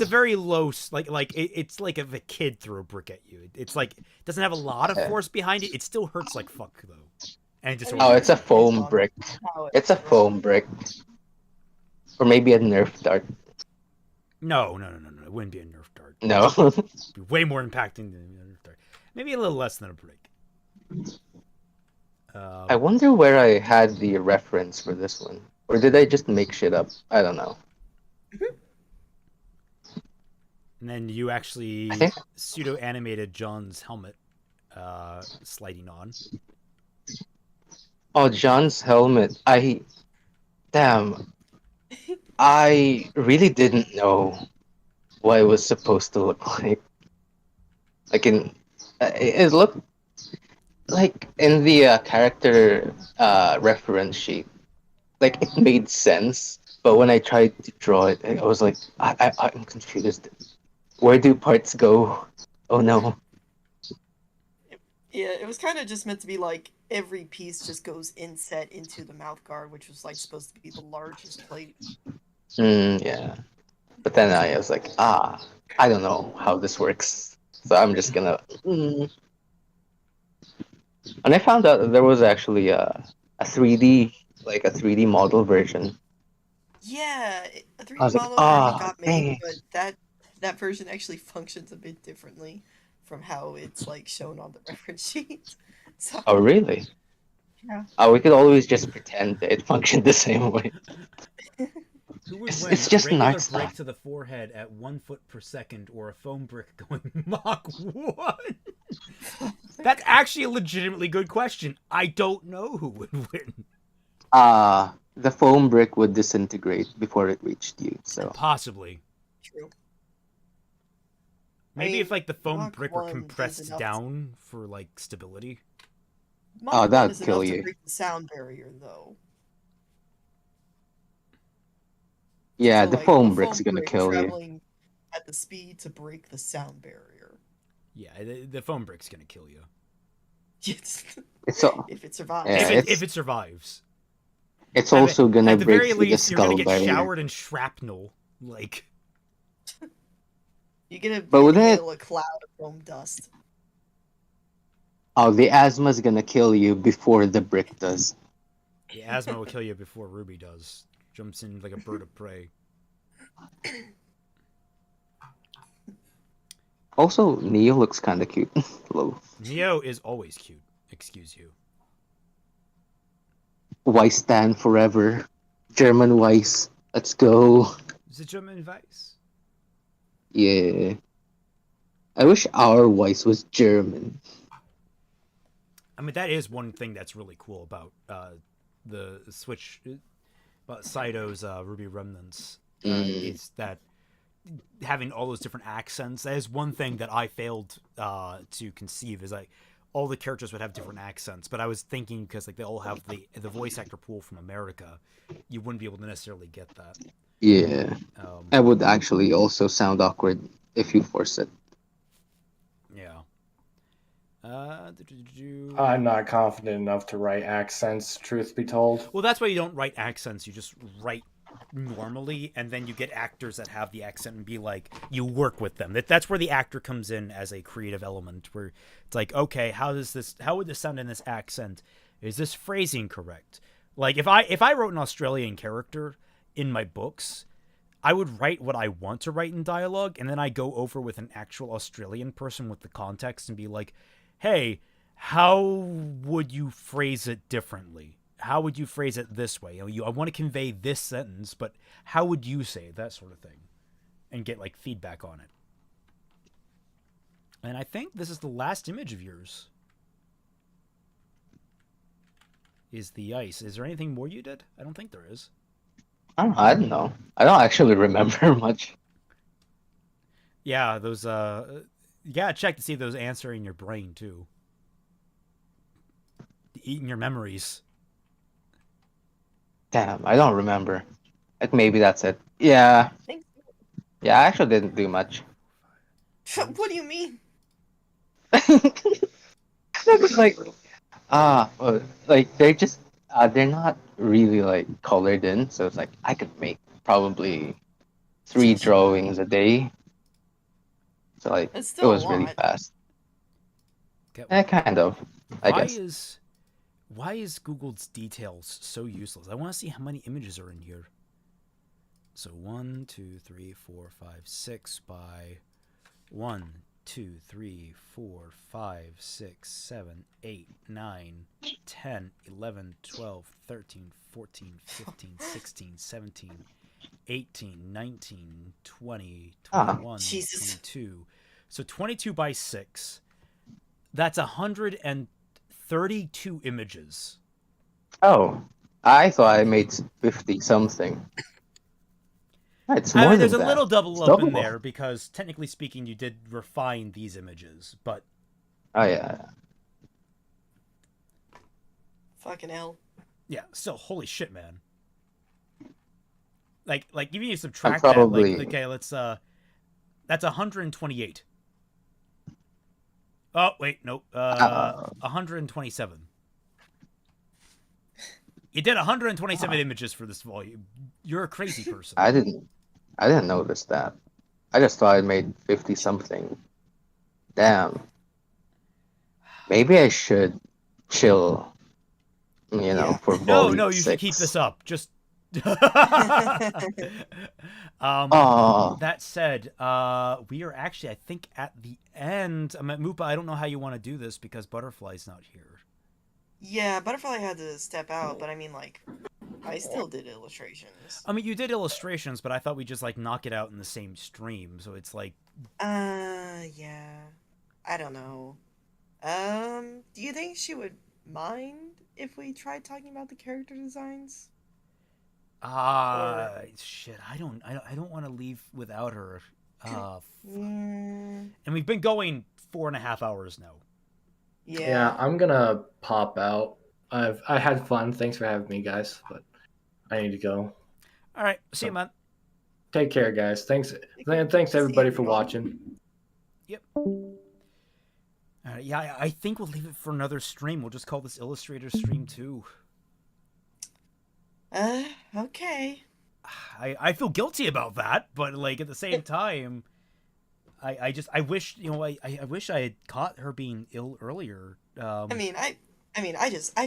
a very low, it's like if a kid threw a brick at you. It's like it doesn't have a lot of force behind it. It still hurts like fuck though. And just
it's a foam brick. It's a foam brick, or maybe a Nerf dart.
No. It wouldn't be a Nerf dart.
No.
It'd be way more impacting than a Nerf dart. Maybe a little less than a brick.
I wonder where I had the reference for this one, or did I just make shit up? I don't know.
And then you actually pseudo-animated John's helmet sliding on.
Oh, John's helmet. I really didn't know what it was supposed to look like. Like it looked like in the character reference sheet, like it made sense, But when I tried to draw it, I was like, I'm confused. Where do parts go? Oh no.
Yeah, it was kind of just meant to be like every piece just goes inset into the mouth guard, which was like supposed to be the largest plate.
Yeah. But then I was like, I don't know how this works. So I'm just gonna. And I found out that there was actually a 3D, like a 3D model version.
Yeah, a
I
3D
was like,
model version got
dang
made,
it.
but that version actually functions a bit differently from how it's like shown on the reference sheet. So
Oh, really?
yeah.
Oh, we could always just pretend that it functioned the same way.
Who would
It's,
win,
it's
a
just an
regular
art
brick
style.
to the forehead at 1 foot per second or a foam brick going Mach 1? That's actually a legitimately good question. I don't know who would win.
The foam brick would disintegrate before it reached you, so.
Possibly.
True.
Maybe if like the foam
Mach
brick were
1 is
compressed
enough
down for like stability.
Mach 1
that'd
is
kill
enough
you.
to break the sound barrier, though.
Yeah,
So,
the
like,
foam
a
brick's
foam
gonna
brick
kill you.
traveling at the speed to break the sound barrier.
Yeah, the foam brick's gonna kill you.
It's so,
if it survives.
yeah,
if it survives.
It's also gonna
at the
break
very
through the
least, you're gonna
skull
get
barrier.
showered in shrapnel. Like,
You're gonna
But with
inhale a cloud of foam dust.
Oh, the asthma's gonna kill you before the brick does.
the asthma will kill you before RWBY does. Jumps in like a bird of prey.
Also, Neo looks kind of cute. Hello.
Neo is always cute. Excuse you.
Weiss stand forever. German Weiss. Let's go.
Is it German Weiss?
Yeah. I wish our Weiss was German.
I mean, that is one thing that's really cool about the Switch, about Saito's RWBY Remnants, is that having all those different accents. That is one thing that I failed to conceive, is like all the characters would have different accents. But I was thinking, because like they all have the voice actor pool from America, you wouldn't be able to necessarily get that.
Yeah. That would actually also sound awkward if you force it.
Yeah.
I'm not confident enough to write accents, truth be told.
Well, that's why you don't write accents. You just write normally, and then you get actors that have the accent and be like, you work with them. That's where the actor comes in as a creative element, where it's like, okay, how would this sound in this accent? Is this phrasing correct? Like, if I wrote an Australian character in my books, I would write what I want to write in dialogue, and then I go over with an actual Australian person with the context and be like, hey, how would you phrase it differently? How would you phrase it this way? I want to convey this sentence, but how would you say it? That sort of thing. And get like feedback on it. And I think this is the last image of yours. Is the ice. Is there anything more you did? I don't think there is.
I don't know. I don't actually remember much.
Yeah, those you gotta check to see if those answer in your brain too. Eating your memories.
Damn, I don't remember. Like, maybe that's it. Yeah. Yeah, I actually didn't do much.
What do you mean?
like they're just they're not really like colored in, so it's like I could make probably 3 drawings a day. So like
It's
it
still
was
a
really
lot.
fast. Kind of. I guess.
Why is Google's details so useless? I want to see how many images are in here. So 1, 2, 3, 4, 5, 6 by 1, 2, 3, 4, 5, 6, 7, 8, 9, 10, 11, 12, 13, 14, 15, 16, 17, 18, 19, 20, 21, 22. So 22 by 6. That's 132 images.
Oh, I thought I made 50 something. It's more
I mean,
than
there's
that.
a little double
It's
up in
double.
there because technically speaking, you did refine these images, but
Oh yeah.
Fucking hell.
yeah, still, holy shit, man. Like even if you subtract
probably...
that, like okay, let's that's 128. Oh wait, nope. 127. You did 127 images for this volume. You're a crazy person.
I didn't notice that. I just thought I made 50 something. Damn. Maybe I should chill. You know, for volume
No, you
6.
should keep this up. Just. That said, we are actually, I think, at the end. I'm at Mupa. I don't know how you want to do this because Butterfly's not here.
Yeah, Butterfly had to step out, but I mean, like, I still did illustrations.
I mean, you did illustrations, but I thought we'd just, like, knock it out in the same stream, so it's like...
Yeah. I don't know. Do you think she would mind if we tried talking about the character designs?
Shit, I don't want to leave without her. And we've been going 4.5 hours now.
Yeah, I'm gonna pop out. I had fun. Thanks for having me, guys. But I need to go.
All right, see you, man.
Take care, guys. Thanks everybody for watching.
Yep. Yeah, I think we'll leave it for another stream. We'll just call this Illustrator stream 2.
Okay.
I feel guilty about that, but like at the same time, I wish, you know, I wish I had caught her being ill earlier.
I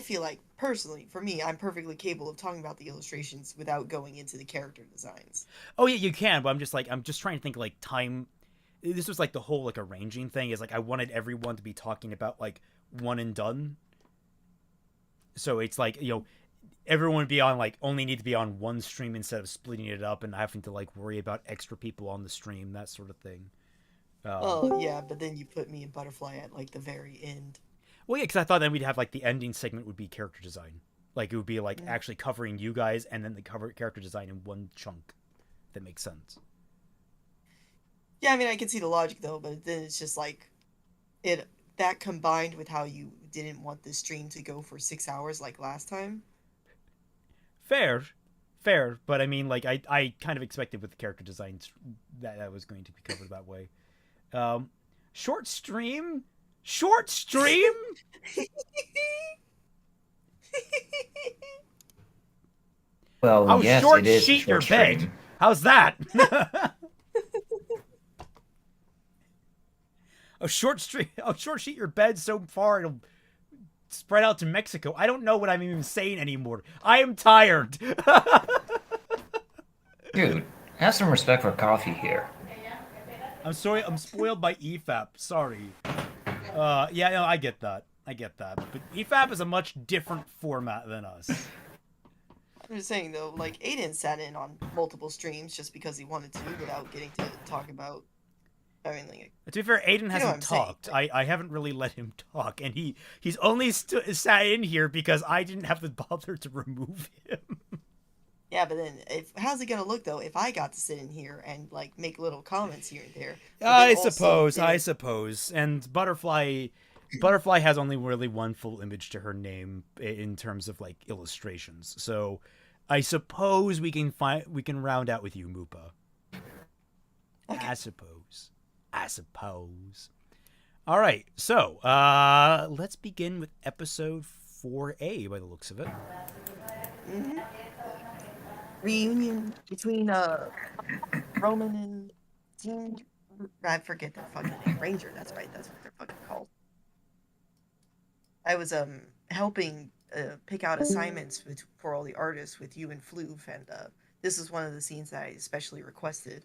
feel like personally, for me, I'm perfectly capable of talking about the illustrations without going into the character designs.
Oh yeah, you can, but I'm just trying to think like time. This was like the whole like arranging thing is like I wanted everyone to be talking about like one and done. So it's like, you know, everyone would be on like only need to be on one stream instead of splitting it up and having to like worry about extra people on the stream, that sort of thing.
Oh yeah, but then you put me and Butterfly at like the very end.
Well, yeah, because I thought then we'd have like the ending segment would be character design, like it would be like actually covering you guys and then the character design in one chunk. That makes sense.
Yeah, I mean I can see the logic though, but then it's just like that combined with how you didn't want the stream to go for 6 hours like last time.
Fair, but I mean, like I kind of expected with the character designs that was going to be covered that way. Short stream.
Well,
I'll
yes,
short
it is
sheet your
stream.
bed. How's that? I'll short sheet your bed so far it'll spread out to Mexico. I don't know what I'm even saying anymore. I am tired.
Dude, have some respect for coffee here.
I'm sorry, I'm spoiled by EFAP. Sorry. Yeah, no, I get that. But EFAP is a much different format than us.
I'm just saying though, like Aiden sat in on multiple streams just because he wanted to without getting to talk about. I mean, like,
to be fair, Aiden hasn't talked. I haven't really let him talk, and he's only sat in here because I didn't have to bother to remove him.
Yeah, but then how's it gonna look though if I got to sit in here and like make little comments here and there?
I suppose. And Butterfly has only really one full image to her name in terms of like illustrations. So I suppose we can round out with you, Mupa. Okay. I suppose. All right, so let's begin with episode 4A by the looks of it.
Mm-hmm. Reunion between Roman and Tyyne. I forget their fucking name. Ranger. That's right. That's what they're fucking called. I was helping pick out assignments for all the artists with you and Floof, and this is one of the scenes that I especially requested.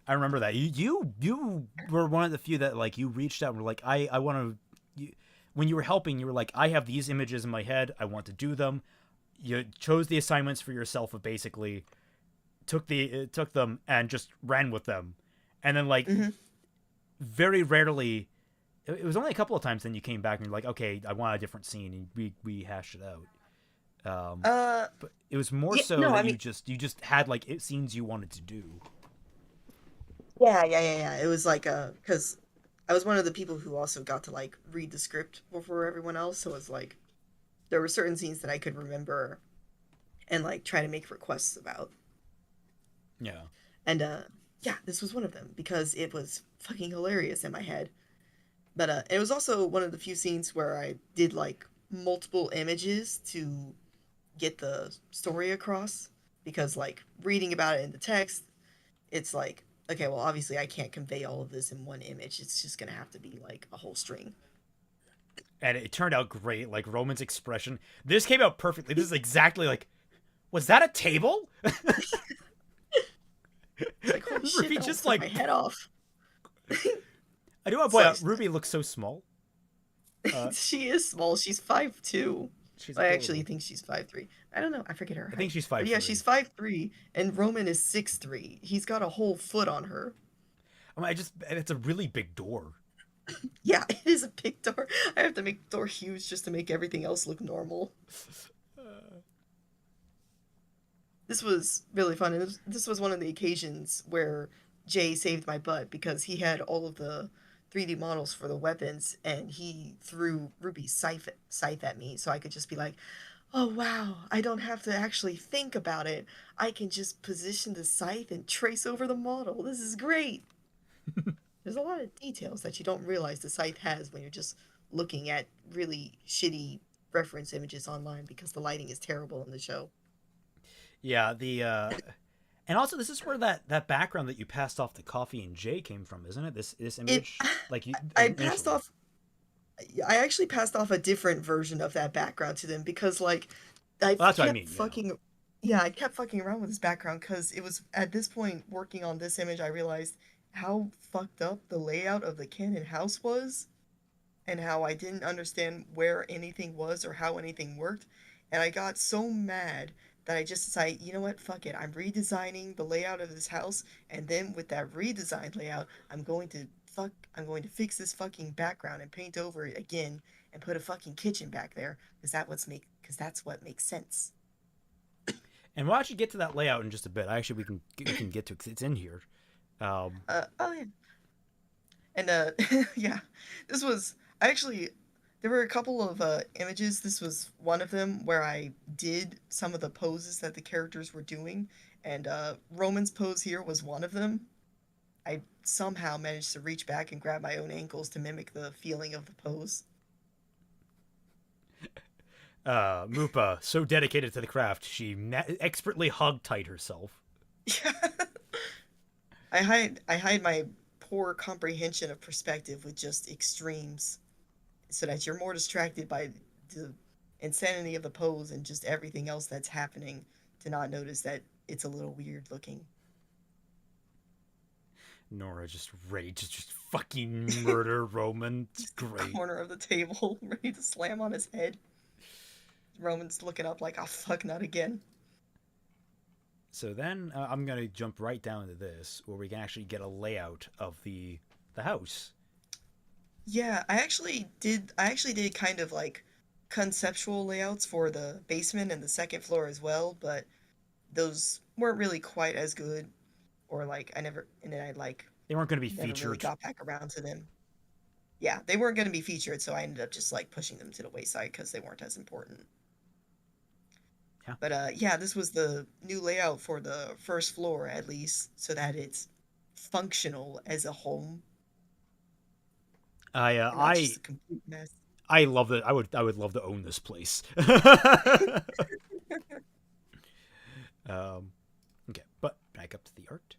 I remember that you were one of the few that like you reached out and were like I want to. When you were helping, you were like, I have these images in my head. I want to do them. You chose the assignments for yourself, but basically took them and just ran with them, and then like very rarely. It was only a couple of times then you came back and you're like, okay, I want a different scene, and we hashed it out. But it was more so that you just had like scenes you wanted to do.
Yeah. It was like because I was one of the people who also got to like read the script before everyone else, so it was like there were certain scenes that I could remember and like try to make requests about.
Yeah.
And yeah, this was one of them because it was fucking hilarious in my head. But it was also one of the few scenes where I did like multiple images to get the story across, because like reading about it in the text, it's like, okay, well obviously I can't convey all of this in one image. It's just gonna have to be like a whole string.
And it turned out great. Like Roman's expression, this came out perfectly. This is exactly like, was that a table?
Like, holy shit,
RWBY
that
just
took
like
my head off.
I do want to point out, RWBY looks so small.
She is small. She's 5'2".
She's
I
adorable.
actually think she's 5'3". I don't know. I forget her height.
I think she's
But
5'3".
yeah, she's 5'3", and Roman is 6'3". He's got a whole foot on her.
I mean, it's a really big door.
Yeah, it is a big door. I have to make the door huge just to make everything else look normal. This was really fun. And this was one of the occasions where Jay saved my butt, because he had all of the 3D models for the weapons, and he threw RWBY's scythe at me, so I could just be like, oh wow, I don't have to actually think about it. I can just position the scythe and trace over the model. This is great. There's a lot of details that you don't realize the scythe has when you're just looking at really shitty reference images online, because the lighting is terrible in the show.
Yeah, and also this is where that background that you passed off to Coffee and Jay came from, isn't it? This image,
I passed off. I actually passed off a different version of that background to them, because like I
that's
kept
what I mean.
Fucking, yeah, I kept fucking around with this background, because it was at this point working on this image I realized how fucked up the layout of the Cannon house was, and how I didn't understand where anything was or how anything worked, and I got so mad that I just decided, you know what, fuck it, I'm redesigning the layout of this house, and then with that redesigned layout, I'm going to fix this fucking background and paint over it again and put a fucking kitchen back there, because that's what makes sense.
And we'll actually get to that layout in just a bit. Actually, we can get to it because it's in here.
Oh yeah. And yeah, this was there were a couple of images. This was one of them where I did some of the poses that the characters were doing, and Roman's pose here was one of them. I somehow managed to reach back and grab my own ankles to mimic the feeling of the pose.
Mupa, so dedicated to the craft, she expertly hog-tied herself.
I hide my poor comprehension of perspective with just extremes, so that you're more distracted by the insanity of the pose and just everything else that's happening to not notice that it's a little weird looking.
Nora just ready to just fucking murder Roman. It's great.
Corner of the table, ready to slam on his head. Roman's looking up like, oh fuck, not again.
So then I'm going to jump right down into this, where we can actually get a layout of the house.
Yeah, I actually did kind of like conceptual layouts for the basement and the second floor as well, but those weren't really quite as good, or like they
weren't going to be featured.
Really got back around to them. Yeah, they weren't going to be featured, so I ended up just like pushing them to the wayside because they weren't as important.
Yeah.
But yeah, this was the new layout for the first floor, at least, so that it's functional as a home.
I love it. I would love to own this place. Okay, but back up to the art.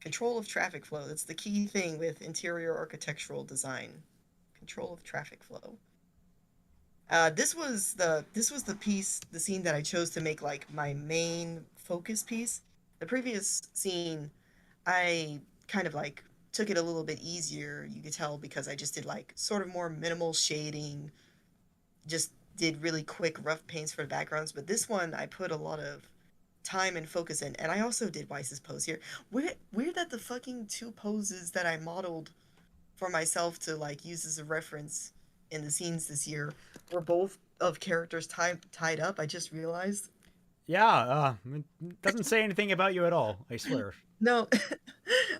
Control of traffic flow. That's the key thing with interior architectural design. Control of traffic flow. This was the scene that I chose to make like my main focus piece. The previous scene, I kind of like took it a little bit easier, you could tell, because I just did like sort of more minimal shading, just did really quick rough paints for the backgrounds. But this one I put a lot of time and focus in, and I also did Weiss's pose here. Weird that the fucking two poses that I modeled for myself to like use as a reference in the scenes this year were both of characters tied up. I just realized.
Yeah, it doesn't say anything about you at all, I swear.
No,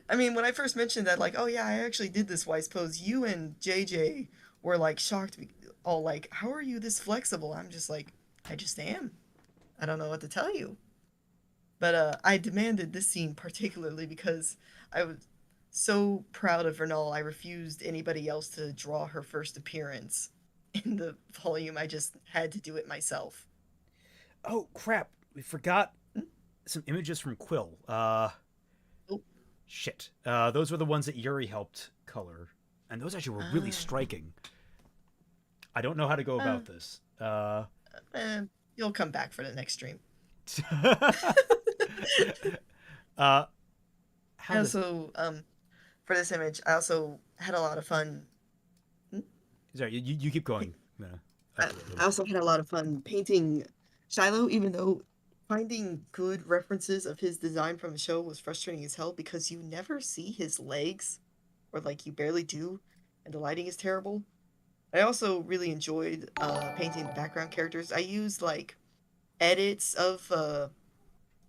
I mean, when I first mentioned that, like, oh yeah, I actually did this Weiss pose, you and JJ were like shocked, all like, how are you this flexible? I'm just like, I just am. I don't know what to tell you. But I demanded this scene particularly because I was so proud of Vernal. I refused anybody else to draw her first appearance in the volume. I just had to do it myself.
Oh crap! We forgot some images from Quill. Shit. Those were the ones that Yuri helped color, and those actually were really striking. I don't know how to go about this.
You'll come back for the next stream.
I
also, for this image, I also had a lot of fun.
Sorry, you keep going.
I also had a lot of fun painting Shiloh, even though finding good references of his design from the show was frustrating as hell because you never see his legs, or like you barely do, and the lighting is terrible. I also really enjoyed painting the background characters. I used like edits of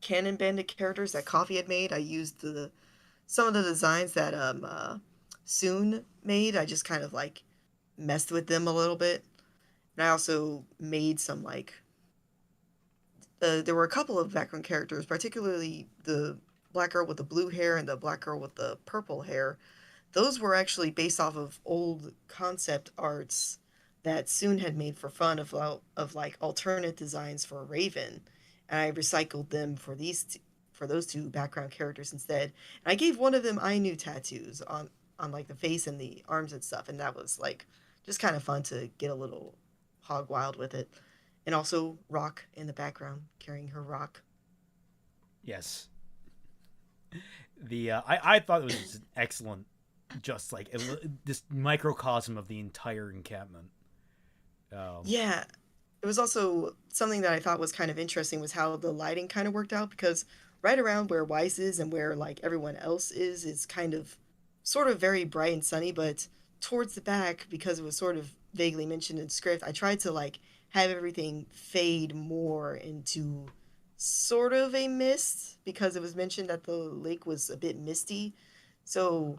Canon Bandit characters that Coffee had made. I used some of the designs that Soon made. I just kind of like messed with them a little bit. And I also made some like there were a couple of background characters, particularly the black girl with the blue hair and the black girl with the purple hair. Those were actually based off of old concept arts that Soon had made for fun of like alternate designs for Raven, and I recycled them for those two background characters instead. And I gave one of them Ainu tattoos on like the face and the arms and stuff, and that was like just kind of fun to get a little hog wild with it. And also Rock in the background carrying her rock.
Yes. I thought it was an excellent, just like this microcosm of the entire encampment.
Yeah, it was also something that I thought was kind of interesting was how the lighting kind of worked out, because right around where Weiss is and where like everyone else is kind of sort of very bright and sunny, but towards the back, because it was sort of vaguely mentioned in script, I tried to like have everything fade more into sort of a mist, because it was mentioned that the lake was a bit misty. So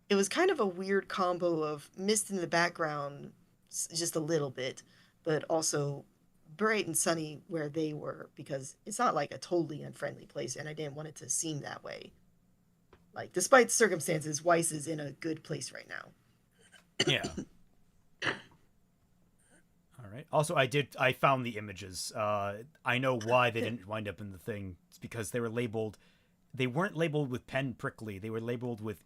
it was kind of a weird combo of mist in the background, just a little bit, but also bright and sunny where they were, because it's not like a totally unfriendly place, and I didn't want it to seem that way. Like, despite the circumstances, Weiss is in a good place right now.
Yeah. All right. Also, I found the images. I know why they didn't wind up in the thing. It's because they weren't labeled with pen prickly. They were labeled with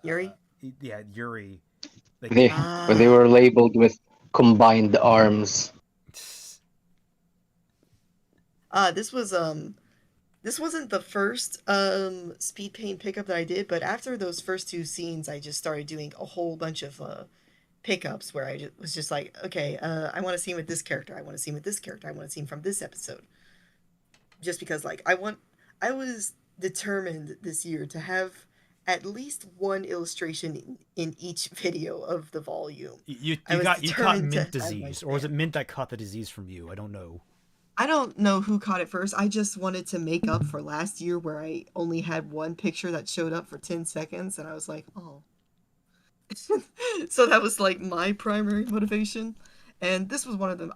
Yuri?
Yeah, Yuri. Like,
they were labeled with combined arms.
This wasn't the first speed paint pickup that I did, but after those first two scenes, I just started doing a whole bunch of pickups where I was just like, okay, I want to see him with this character, I want to see him with this character, I want to see him from this episode. Just because, like, I was determined this year to have at least one illustration in each video of the volume.
You caught mint disease, or was it mint that caught the disease from you? I don't know.
I don't know who caught it first. I just wanted to make up for last year where I only had one picture that showed up for 10 seconds, and I was like, oh. So that was like my primary motivation, and this was one of them.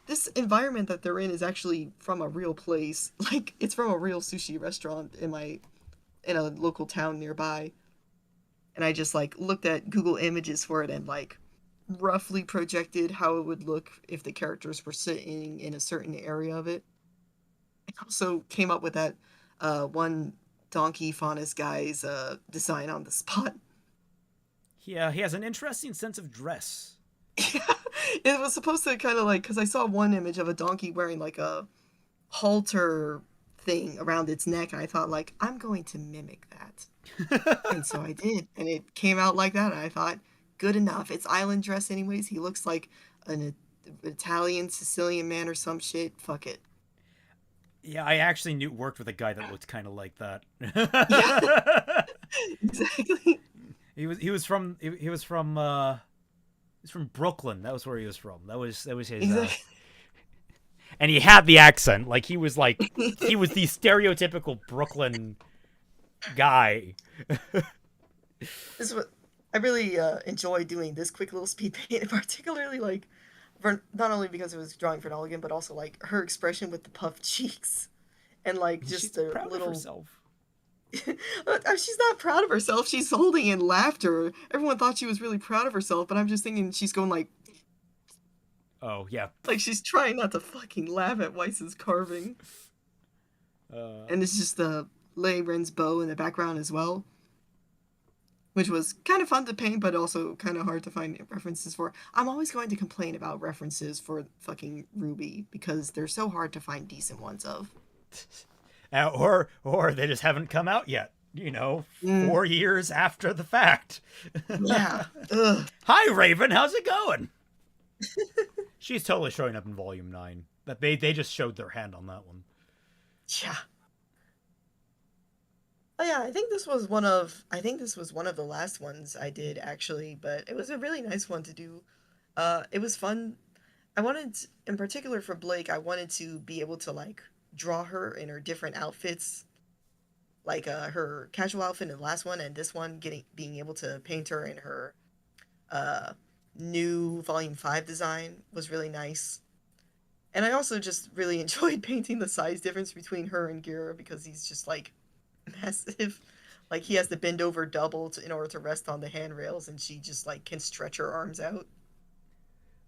This environment that they're in is actually from a real place. Like, it's from a real sushi restaurant in a local town nearby. And I just like looked at Google Images for it and like roughly projected how it would look if the characters were sitting in a certain area of it. I also came up with that one Donkey Faunus guy's design on the spot.
Yeah, he has an interesting sense of dress.
It was supposed to kind of like, because I saw one image of a donkey wearing like a halter thing around its neck, and I thought, like, I'm going to mimic that. And so I did, and it came out like that, and I thought, good enough. It's island dress anyways. He looks like an Italian Sicilian man or some shit. Fuck it.
Yeah, I actually worked with a guy that looked kind of like that.
Yeah, exactly.
He was from Brooklyn. That was where he was from. That was his.
Exactly.
And he had the accent. Like, he was the stereotypical Brooklyn guy.
This is what I really enjoy doing, this quick little speed paint, particularly like for not only because it was drawing for Nolligan, but also like her expression with the puffed cheeks, and like just
She's
the
proud
little.
of herself.
She's not proud of herself. She's holding in laughter. Everyone thought she was really proud of herself, but I'm just thinking she's going like.
Oh yeah.
Like she's trying not to fucking laugh at Weiss's carving. And it's just the Leyren's bow in the background as well, which was kind of fun to paint, but also kind of hard to find references for. I'm always going to complain about references for fucking RWBY because they're so hard to find decent ones of.
Or they just haven't come out yet. 4 years after the fact.
Yeah.
Hi, Raven. How's it going? She's totally showing up in Volume 9. But they just showed their hand on that one.
Yeah. Oh yeah, I think this was one of the last ones I did actually, but it was a really nice one to do. It was fun. I wanted, in particular for Blake, I wanted to be able to like draw her in her different outfits, like her casual outfit in the last one, and this one being able to paint her in her new Volume 5 design was really nice. And I also just really enjoyed painting the size difference between her and Gira because he's just like massive. Like he has to bend over double in order to rest on the handrails, and she just like can stretch her arms out.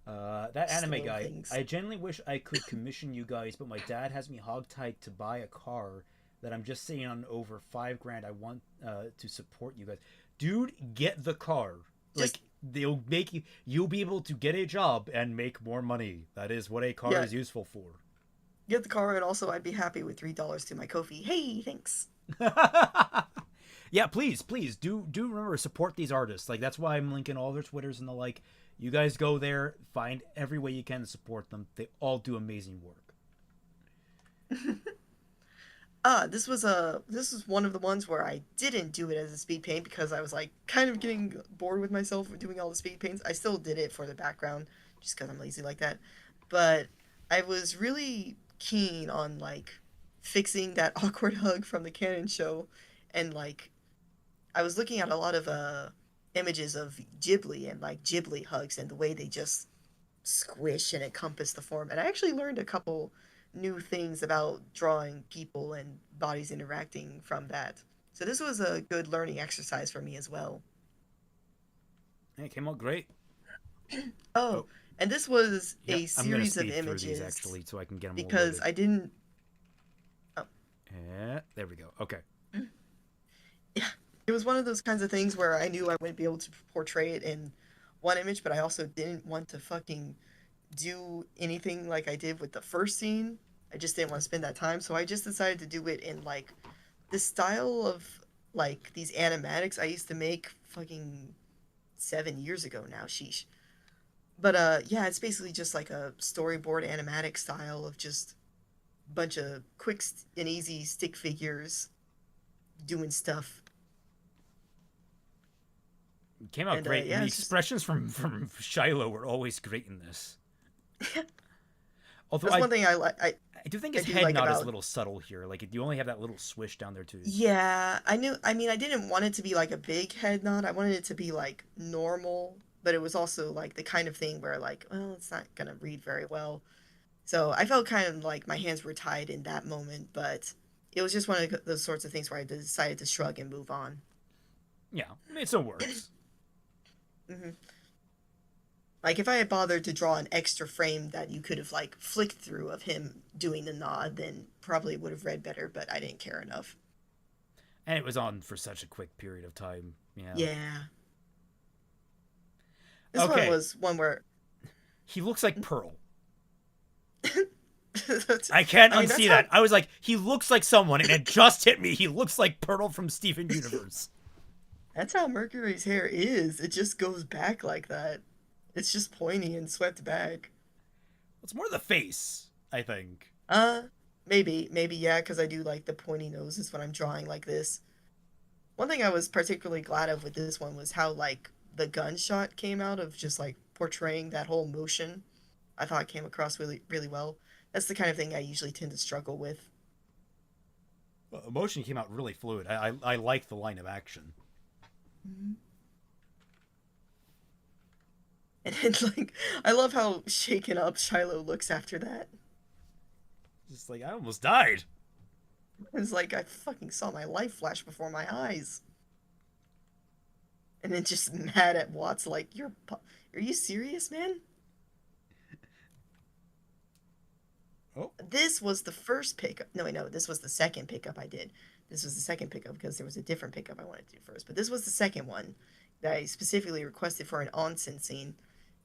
That
Just
anime
little
guy,
things.
I genuinely wish I could commission you guys, but my dad has me hogtied to buy a car that I'm just sitting on over $5,000. I want to support you guys. Dude, get the car. Like, they'll make you'll be able to get a job and make more money. That is what a car is useful for.
Get the car, and also I'd be happy with $3 to my Ko-fi. Hey, thanks.
Yeah, please do remember to support these artists. Like, that's why I'm linking all their Twitters and the like. You guys go there, find every way you can to support them. They all do amazing work.
This was one of the ones where I didn't do it as a speed paint because I was like kind of getting bored with myself doing all the speed paints. I still did it for the background just because I'm lazy like that. But I was really keen on like fixing that awkward hug from the Canon show, and like I was looking at a lot of images of Ghibli and like Ghibli hugs and the way they just squish and encompass the form. And I actually learned a couple new things about drawing people and bodies interacting from that. So this was a good learning exercise for me as well.
It came out great.
Oh, and this was a
I'm
series
gonna
of
speed through
images
these, actually, so I can get them
because
all
I didn't.
Yeah, there we go. Okay.
It was one of those kinds of things where I knew I wouldn't be able to portray it in one image, but I also didn't want to fucking do anything like I did with the first scene. I just didn't want to spend that time, so I just decided to do it in like the style of like these animatics I used to make fucking 7 years ago now. Sheesh. But yeah, it's basically just like a storyboard animatic style of just a bunch of quick and easy stick figures doing stuff.
It came out
And,
great.
yeah,
And the
it's just-
expressions from Shiloh were always great in this. Although
That's one thing I like.
I do think his
do
head
like
nod is
about-
a little subtle here. Like, you only have that little swish down there too.
Yeah, I mean, I didn't want it to be like a big head nod. I wanted it to be like normal, but it was also like the kind of thing where like, well, it's not gonna read very well. So I felt kind of like my hands were tied in that moment, but it was just one of those sorts of things where I decided to shrug and move on.
Yeah, it still works.
hmm Like if I had bothered to draw an extra frame that you could have like flicked through of him doing the nod, then probably would have read better, but I didn't care enough.
And it was on for such a quick period of time. Yeah.
Yeah. This one was one where
he looks like Pearl. I can't
I mean,
unsee
that's
that. I was like, he looks like someone, and it just hit me. He looks like Pearl from Steven Universe.
That's how Mercury's hair is. It just goes back like that. It's just pointy and swept back.
It's more the face, I think.
Maybe, yeah, because I do like the pointy noses when I'm drawing like this. One thing I was particularly glad of with this one was how, like, the gunshot came out of just, like, portraying that whole motion. I thought it came across really, really well. That's the kind of thing I usually tend to struggle with.
Well, emotion came out really fluid. I like the line of action.
And it's like, I love how shaken up Shiloh looks after that.
Just like, I almost died.
It's like, I fucking saw my life flash before my eyes. And then just mad at Watts, like, are you serious, man?
Oh.
This was the first pickup. No, this was the second pickup I did. This was the second pickup because there was a different pickup I wanted to do first. But this was the second one that I specifically requested for an onsen scene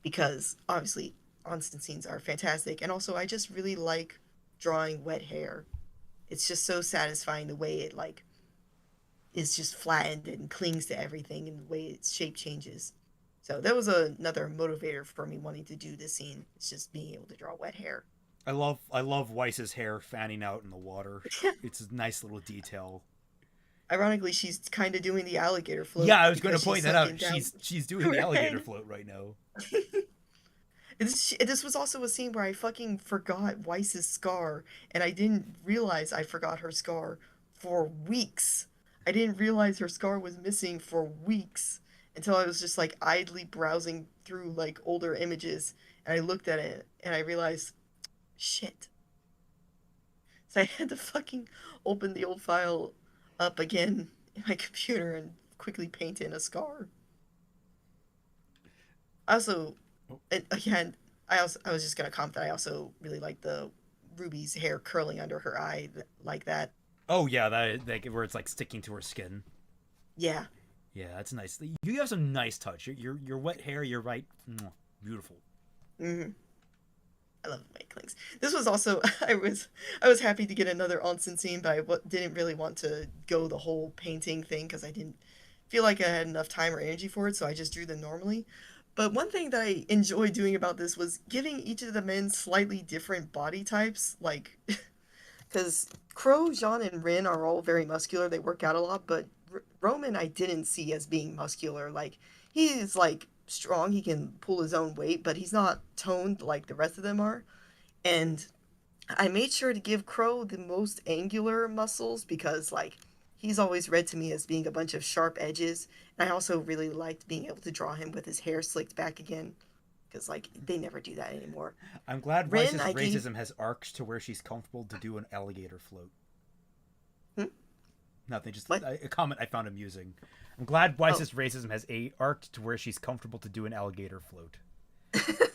because, obviously, onsen scenes are fantastic. And also, I just really like drawing wet hair. It's just so satisfying the way it, like, is just flattened and clings to everything and the way its shape changes. So that was another motivator for me wanting to do this scene. It's just being able to draw wet hair.
I love Weiss's hair fanning out in the water. It's a nice little detail.
Ironically, she's kind of doing the alligator float.
Yeah, I was going to point that out.
Down.
She's doing the alligator float right now.
This was also a scene where I fucking forgot Weiss's scar, and I didn't realize I forgot her scar for weeks. I didn't realize her scar was missing for weeks until I was just like idly browsing through like older images, and I looked at it and I realized, shit. So I had to fucking open the old file up again in my computer and quickly paint in a scar. Also, again, I was just gonna comment that I also really like the Ruby's hair curling under her eye like that.
Oh yeah, that where it's like sticking to her skin.
Yeah.
Yeah, that's nice. You have some nice touch. Your wet hair. You're right. Beautiful.
Mm-hmm. I love my clings. This was also I was happy to get another onsen scene, but I didn't really want to go the whole painting thing because I didn't feel like I had enough time or energy for it, so I just drew them normally. But one thing that I enjoyed doing about this was giving each of the men slightly different body types, like because Crow, Jean, and Rin are all very muscular. They work out a lot, but Roman I didn't see as being muscular. Like he's like strong, he can pull his own weight, but he's not toned like the rest of them are. And I made sure to give Crow the most angular muscles because like he's always read to me as being a bunch of sharp edges. And I also really liked being able to draw him with his hair slicked back again because like they never do that anymore.
I'm glad Weiss's racism has arcs to where she's comfortable to do an alligator float. Nothing, just a comment I found amusing. I'm glad Weiss's racism has arced to where she's comfortable to do an alligator float.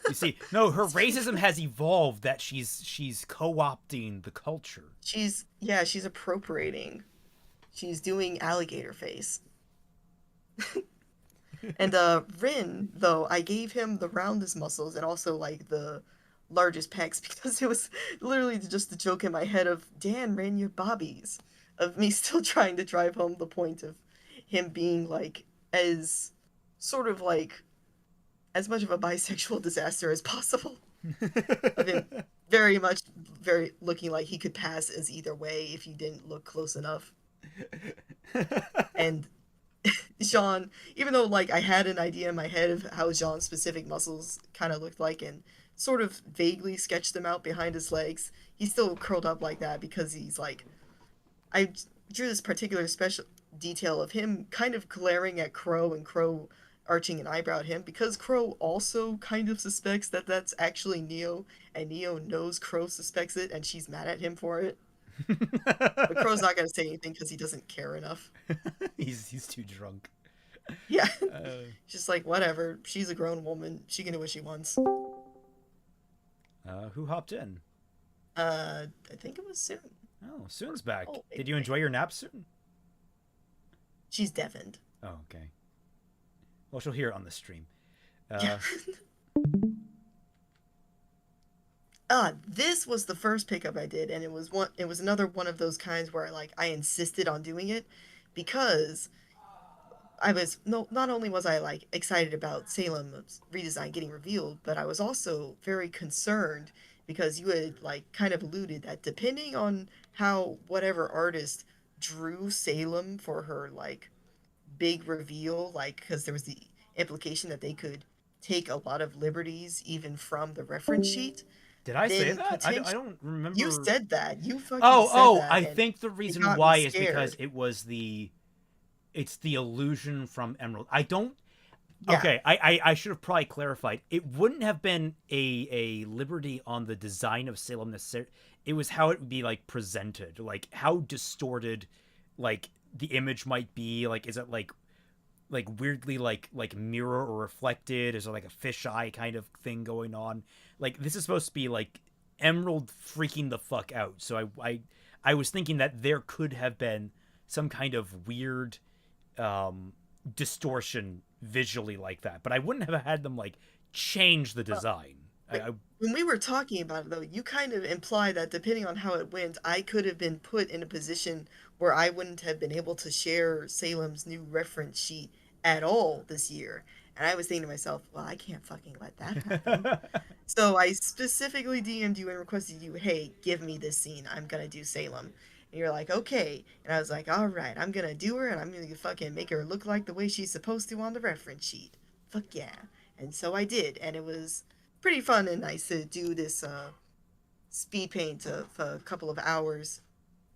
You see, no, her racism has evolved that she's co-opting the culture.
She's appropriating. She's doing alligator face. And Rin, though, I gave him the roundest muscles and also like the largest pecs because it was literally just the joke in my head of, Dan, Rin, you're bobbies. Of me still trying to drive home the point of him being like as sort of like as much of a bisexual disaster as possible. Of him very looking like he could pass as either way if you didn't look close enough. And Jean, even though like I had an idea in my head of how Jean's specific muscles kind of looked like and sort of vaguely sketched them out behind his legs, he's still curled up like that because he's like, I drew this particular special detail of him kind of glaring at Crow and Crow arching an eyebrow at him because Crow also kind of suspects that that's actually Neo and Neo knows Crow suspects it and she's mad at him for it. But Crow's not going to say anything because he doesn't care enough.
He's too drunk.
Yeah. Just like, whatever. She's a grown woman. She can do what she wants.
Who hopped in?
I think it was Soon.
Oh, Soon's back. Did you enjoy your nap, Soon?
She's deafened.
Oh, okay. Well, she'll hear it on the stream.
This was the first pickup I did, and it was another one of those kinds where I insisted on doing it because I was not only was I like excited about Salem's redesign getting revealed, but I was also very concerned because you had like kind of alluded that depending on how whatever artist drew Salem for her like big reveal, like because there was the implication that they could take a lot of liberties even from the reference sheet.
Did I say that? I don't remember.
You said that. You fucking said that.
I think the reason why is because it's the illusion from Emerald.
Yeah.
Okay, I should have probably clarified. It wouldn't have been a liberty on the design of Salem necessarily. It was how it would be like presented, like how distorted, like the image might be. Like, is it like weirdly like mirror or reflected? Is there like a fisheye kind of thing going on? Like, this is supposed to be like Emerald freaking the fuck out. So I was thinking that there could have been some kind of weird distortion visually like that, but I wouldn't have had them like change the design.
When we were talking about it, though, you kind of implied that depending on how it went, I could have been put in a position where I wouldn't have been able to share Salem's new reference sheet at all this year. And I was thinking to myself, well, I can't fucking let that happen. So I specifically DM'd you and requested you, hey, give me this scene. I'm going to do Salem. And you're like, okay. And I was like, all right, I'm going to do her, and I'm going to fucking make her look like the way she's supposed to on the reference sheet. Fuck yeah. And so I did, and it was pretty fun and nice to do this speed paint of a couple of hours.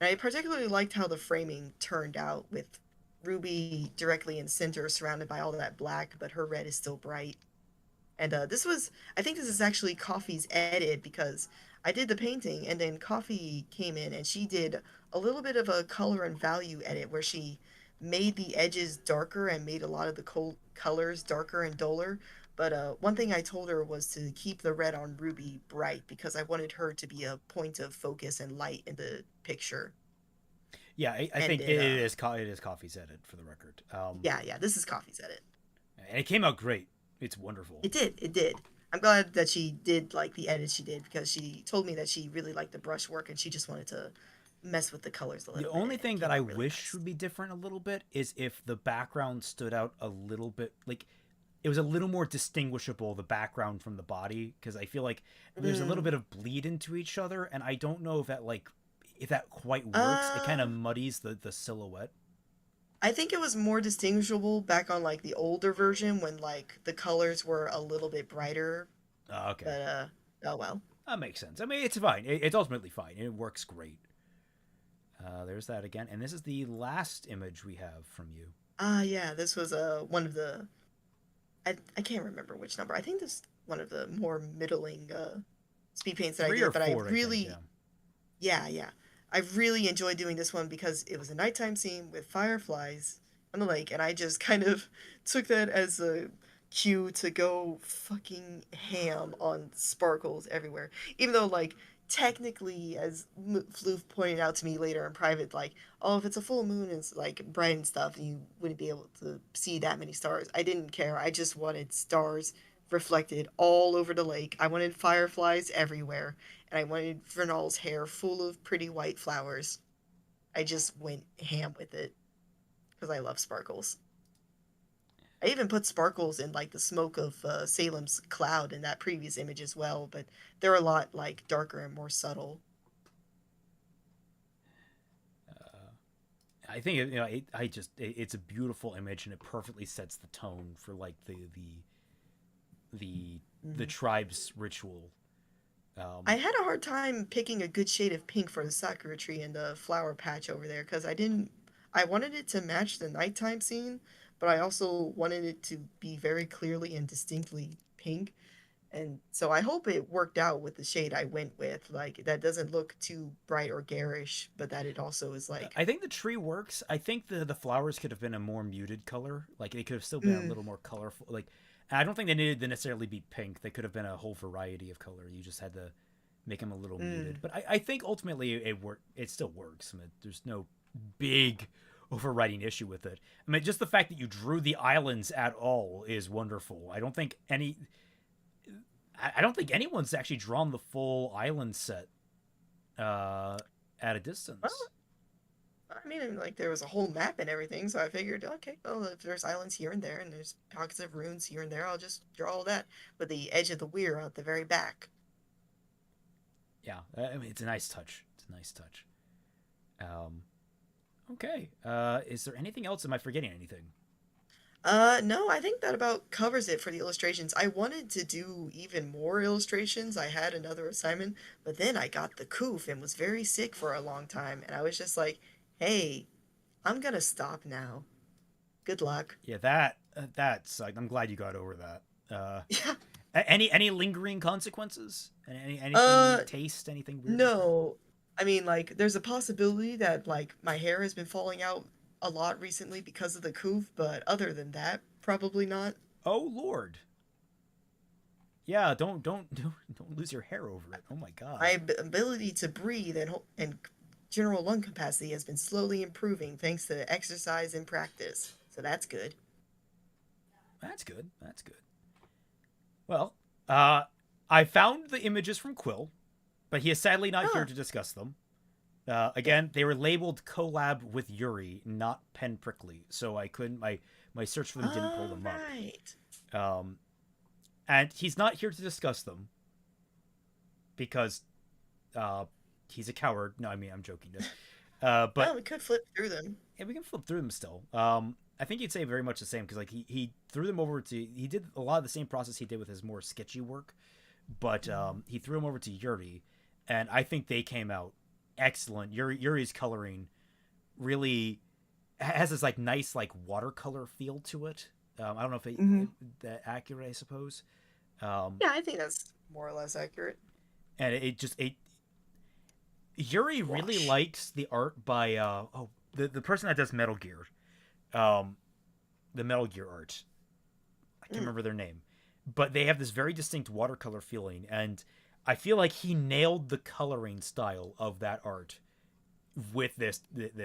And I particularly liked how the framing turned out, with Ruby directly in center, surrounded by all that black, but her red is still bright. And I think this is actually Coffee's edit, because I did the painting, and then Coffee came in and she did a little bit of a color and value edit where she made the edges darker and made a lot of the colors darker and duller. But one thing I told her was to keep the red on Ruby bright, because I wanted her to be a point of focus and light in the picture.
Yeah, I think it is Coffee's edit, for the record.
Yeah, this is Coffee's edit.
And it came out great. It's wonderful.
It did. I'm glad that she did like the edit she did, because she told me that she really liked the brush work and she just wanted to mess with the colors a little bit.
The only thing that I wish would be different a little bit is if the background stood out a little bit, like it was a little more distinguishable, the background from the body, because I feel like there's a little bit of bleed into each other, and I don't know if that quite works. It kind of muddies the silhouette.
I think it was more distinguishable back on like the older version when like the colors were a little bit brighter.
Oh, okay.
But oh well.
That makes sense. I mean, it's fine. It's ultimately fine. It works great. There's that again, and this is the last image we have from you.
Yeah, this was one of the. I can't remember which number. I think this is one of the more middling speed paints that I did. But I really, yeah. I really enjoyed doing this one because it was a nighttime scene with fireflies on the lake, and I just kind of took that as a cue to go fucking ham on sparkles everywhere. Even though, like, technically, as Floof pointed out to me later in private, like, oh, if it's a full moon and it's, like, bright and stuff, you wouldn't be able to see that many stars. I didn't care. I just wanted stars reflected all over the lake. I wanted fireflies everywhere. And I wanted Vernal's hair full of pretty white flowers. I just went ham with it because I love sparkles. I even put sparkles in like the smoke of Salem's cloud in that previous image as well, but they're a lot like darker and more subtle.
I think it's a beautiful image, and it perfectly sets the tone for like the tribe's ritual.
I had a hard time picking a good shade of pink for the sakura tree and the flower patch over there, because I wanted it to match the nighttime scene, but I also wanted it to be very clearly and distinctly pink. And so I hope it worked out with the shade I went with, like that doesn't look too bright or garish, but that it also is like.
I think the tree works. I think the flowers could have been a more muted color. Like they could have still been a little more colorful. Like, I don't think they needed to necessarily be pink. They could have been a whole variety of color. You just had to make them a little muted. But I think ultimately it still works. I mean, there's no big overriding issue with it. I mean, just the fact that you drew the islands at all is wonderful. I don't think anyone's actually drawn the full island set at a distance.
Well, I mean, like, there was a whole map and everything, so I figured, okay, well, if there's islands here and there, and there's pockets of ruins here and there, I'll just draw all that with the edge of the weir at the very back.
Yeah, I mean, it's a nice touch. Okay. Is there anything else? Am I forgetting anything?
No, I think that about covers it for the illustrations. I wanted to do even more illustrations. I had another assignment, but then I got the coof and was very sick for a long time, and I was just like, hey, I'm gonna stop now. Good luck.
Yeah, That's like, I'm glad you got over that.
Yeah.
Any lingering consequences? Anything taste? Anything weird?
No. I mean, like, there's a possibility that, like, my hair has been falling out a lot recently because of the coof, but other than that, probably not.
Oh Lord. Yeah, don't lose your hair over it. Oh my God.
My ability to breathe and general lung capacity has been slowly improving thanks to exercise and practice. So that's good.
That's good. That's good. Well, I found the images from Quill, but he is sadly not here to discuss them. Again, they were labeled collab with Yuri, not Pen Prickly, so I couldn't. My search for them didn't pull them up. And he's not here to discuss them because he's a coward. No, I mean, I'm joking. But
well, we could flip through them.
Yeah, we can flip through them still. I think you'd say very much the same because like he threw them over to, he did a lot of the same process he did with his more sketchy work, but he threw them over to Yuri, and I think they came out excellent. Yuri's coloring really has this like nice like watercolor feel to it. I don't know if that accurate, I suppose.
Yeah, I think that's more or less accurate.
And Yuri really likes the art by the person that does Metal Gear. The Metal Gear art. I can't remember their name. But they have this very distinct watercolor feeling, and I feel like he nailed the coloring style of that art with this.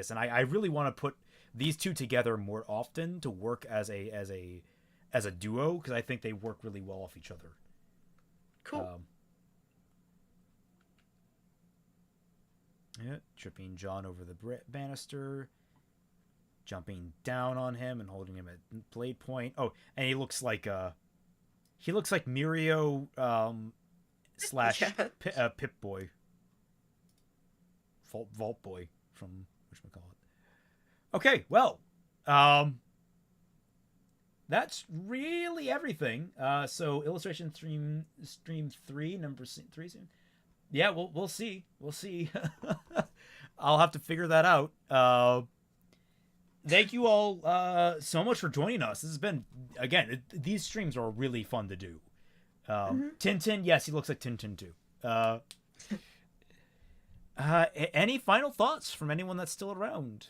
And I really want to put these two together more often to work as a duo, because I think they work really well off each other.
Cool.
Yeah, tripping John over the banister, jumping down on him and holding him at blade point. Oh, and he looks like Mirio slash Pip Boy, Vault Boy from whatchamacallit. Okay, well, that's really everything. So illustration stream 3, number 3 soon. Yeah, we'll see. We'll see. I'll have to figure that out. Thank you all so much for joining us. This has been, again, these streams are really fun to do. Tintin, yes, he looks like Tintin too. Any final thoughts from anyone that's still around?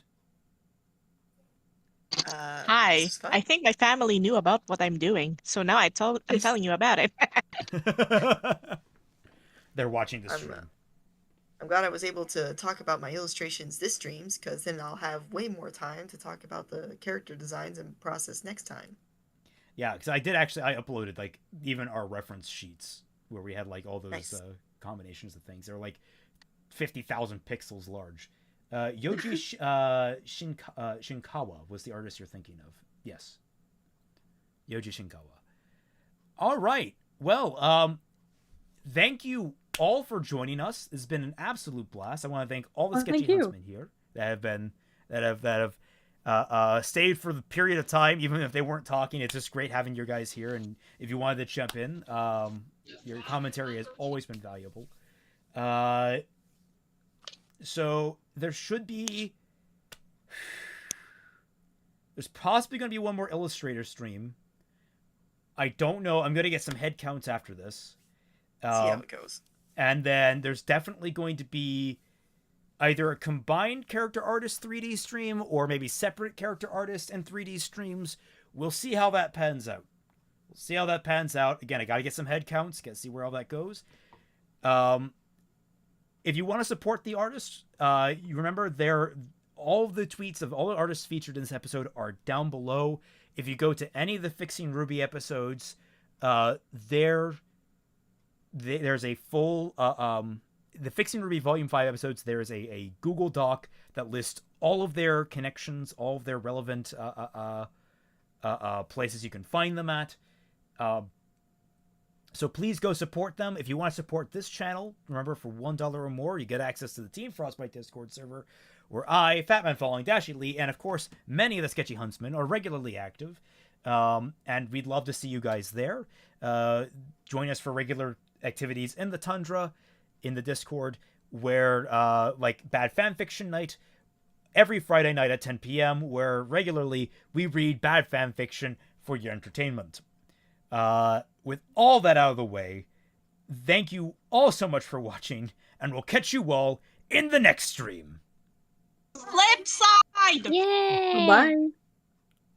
Hi. I think my family knew about what I'm doing, so now I'm telling you about it.
They're watching the stream.
I'm glad I was able to talk about my illustrations this streams, because then I'll have way more time to talk about the character designs and process next time.
Yeah, because I uploaded like even our reference sheets where we had like all those combinations of things. They're like 50,000 pixels large. Yoji Shinkawa was the artist you're thinking of. Yes. Yoji Shinkawa. All right. Well, thank you all for joining us. It's been an absolute blast. I want to thank all the Sketchy Huntsmen here that have stayed for the period of time, even if they weren't talking. It's just great having your guys here, and if you wanted to jump in, your commentary has always been valuable. So there's possibly going to be one more Illustrator stream. I don't know. I'm going to get some head counts after this.
See how it goes.
And then there's definitely going to be either a combined character artist 3D stream or maybe separate character artist and 3D streams. We'll see how that pans out. Again, I got to get some head counts, got to see where all that goes. If you want to support the artists, you remember all of the tweets of all the artists featured in this episode are down below. If you go to any of the Fixing RWBY episodes, there's a full the Fixing RWBY Volume 5 episodes. There is a Google Doc that lists all of their connections, all of their relevant places you can find them at. So please go support them. If you want to support this channel, remember, for $1 or more, you get access to the Team Frostbite Discord server, where I, Fatman Falling, Dashy Lee, and of course many of the Sketchy Huntsmen are regularly active. And we'd love to see you guys there. Join us for regular activities in the Tundra, in the Discord, where like Bad Fanfiction Night every Friday night at 10 p.m., where regularly we read bad fanfiction for your entertainment. With all that out of the way, thank you all so much for watching, and we'll catch you all in the next stream.
Flip side!
Yay!
Bye.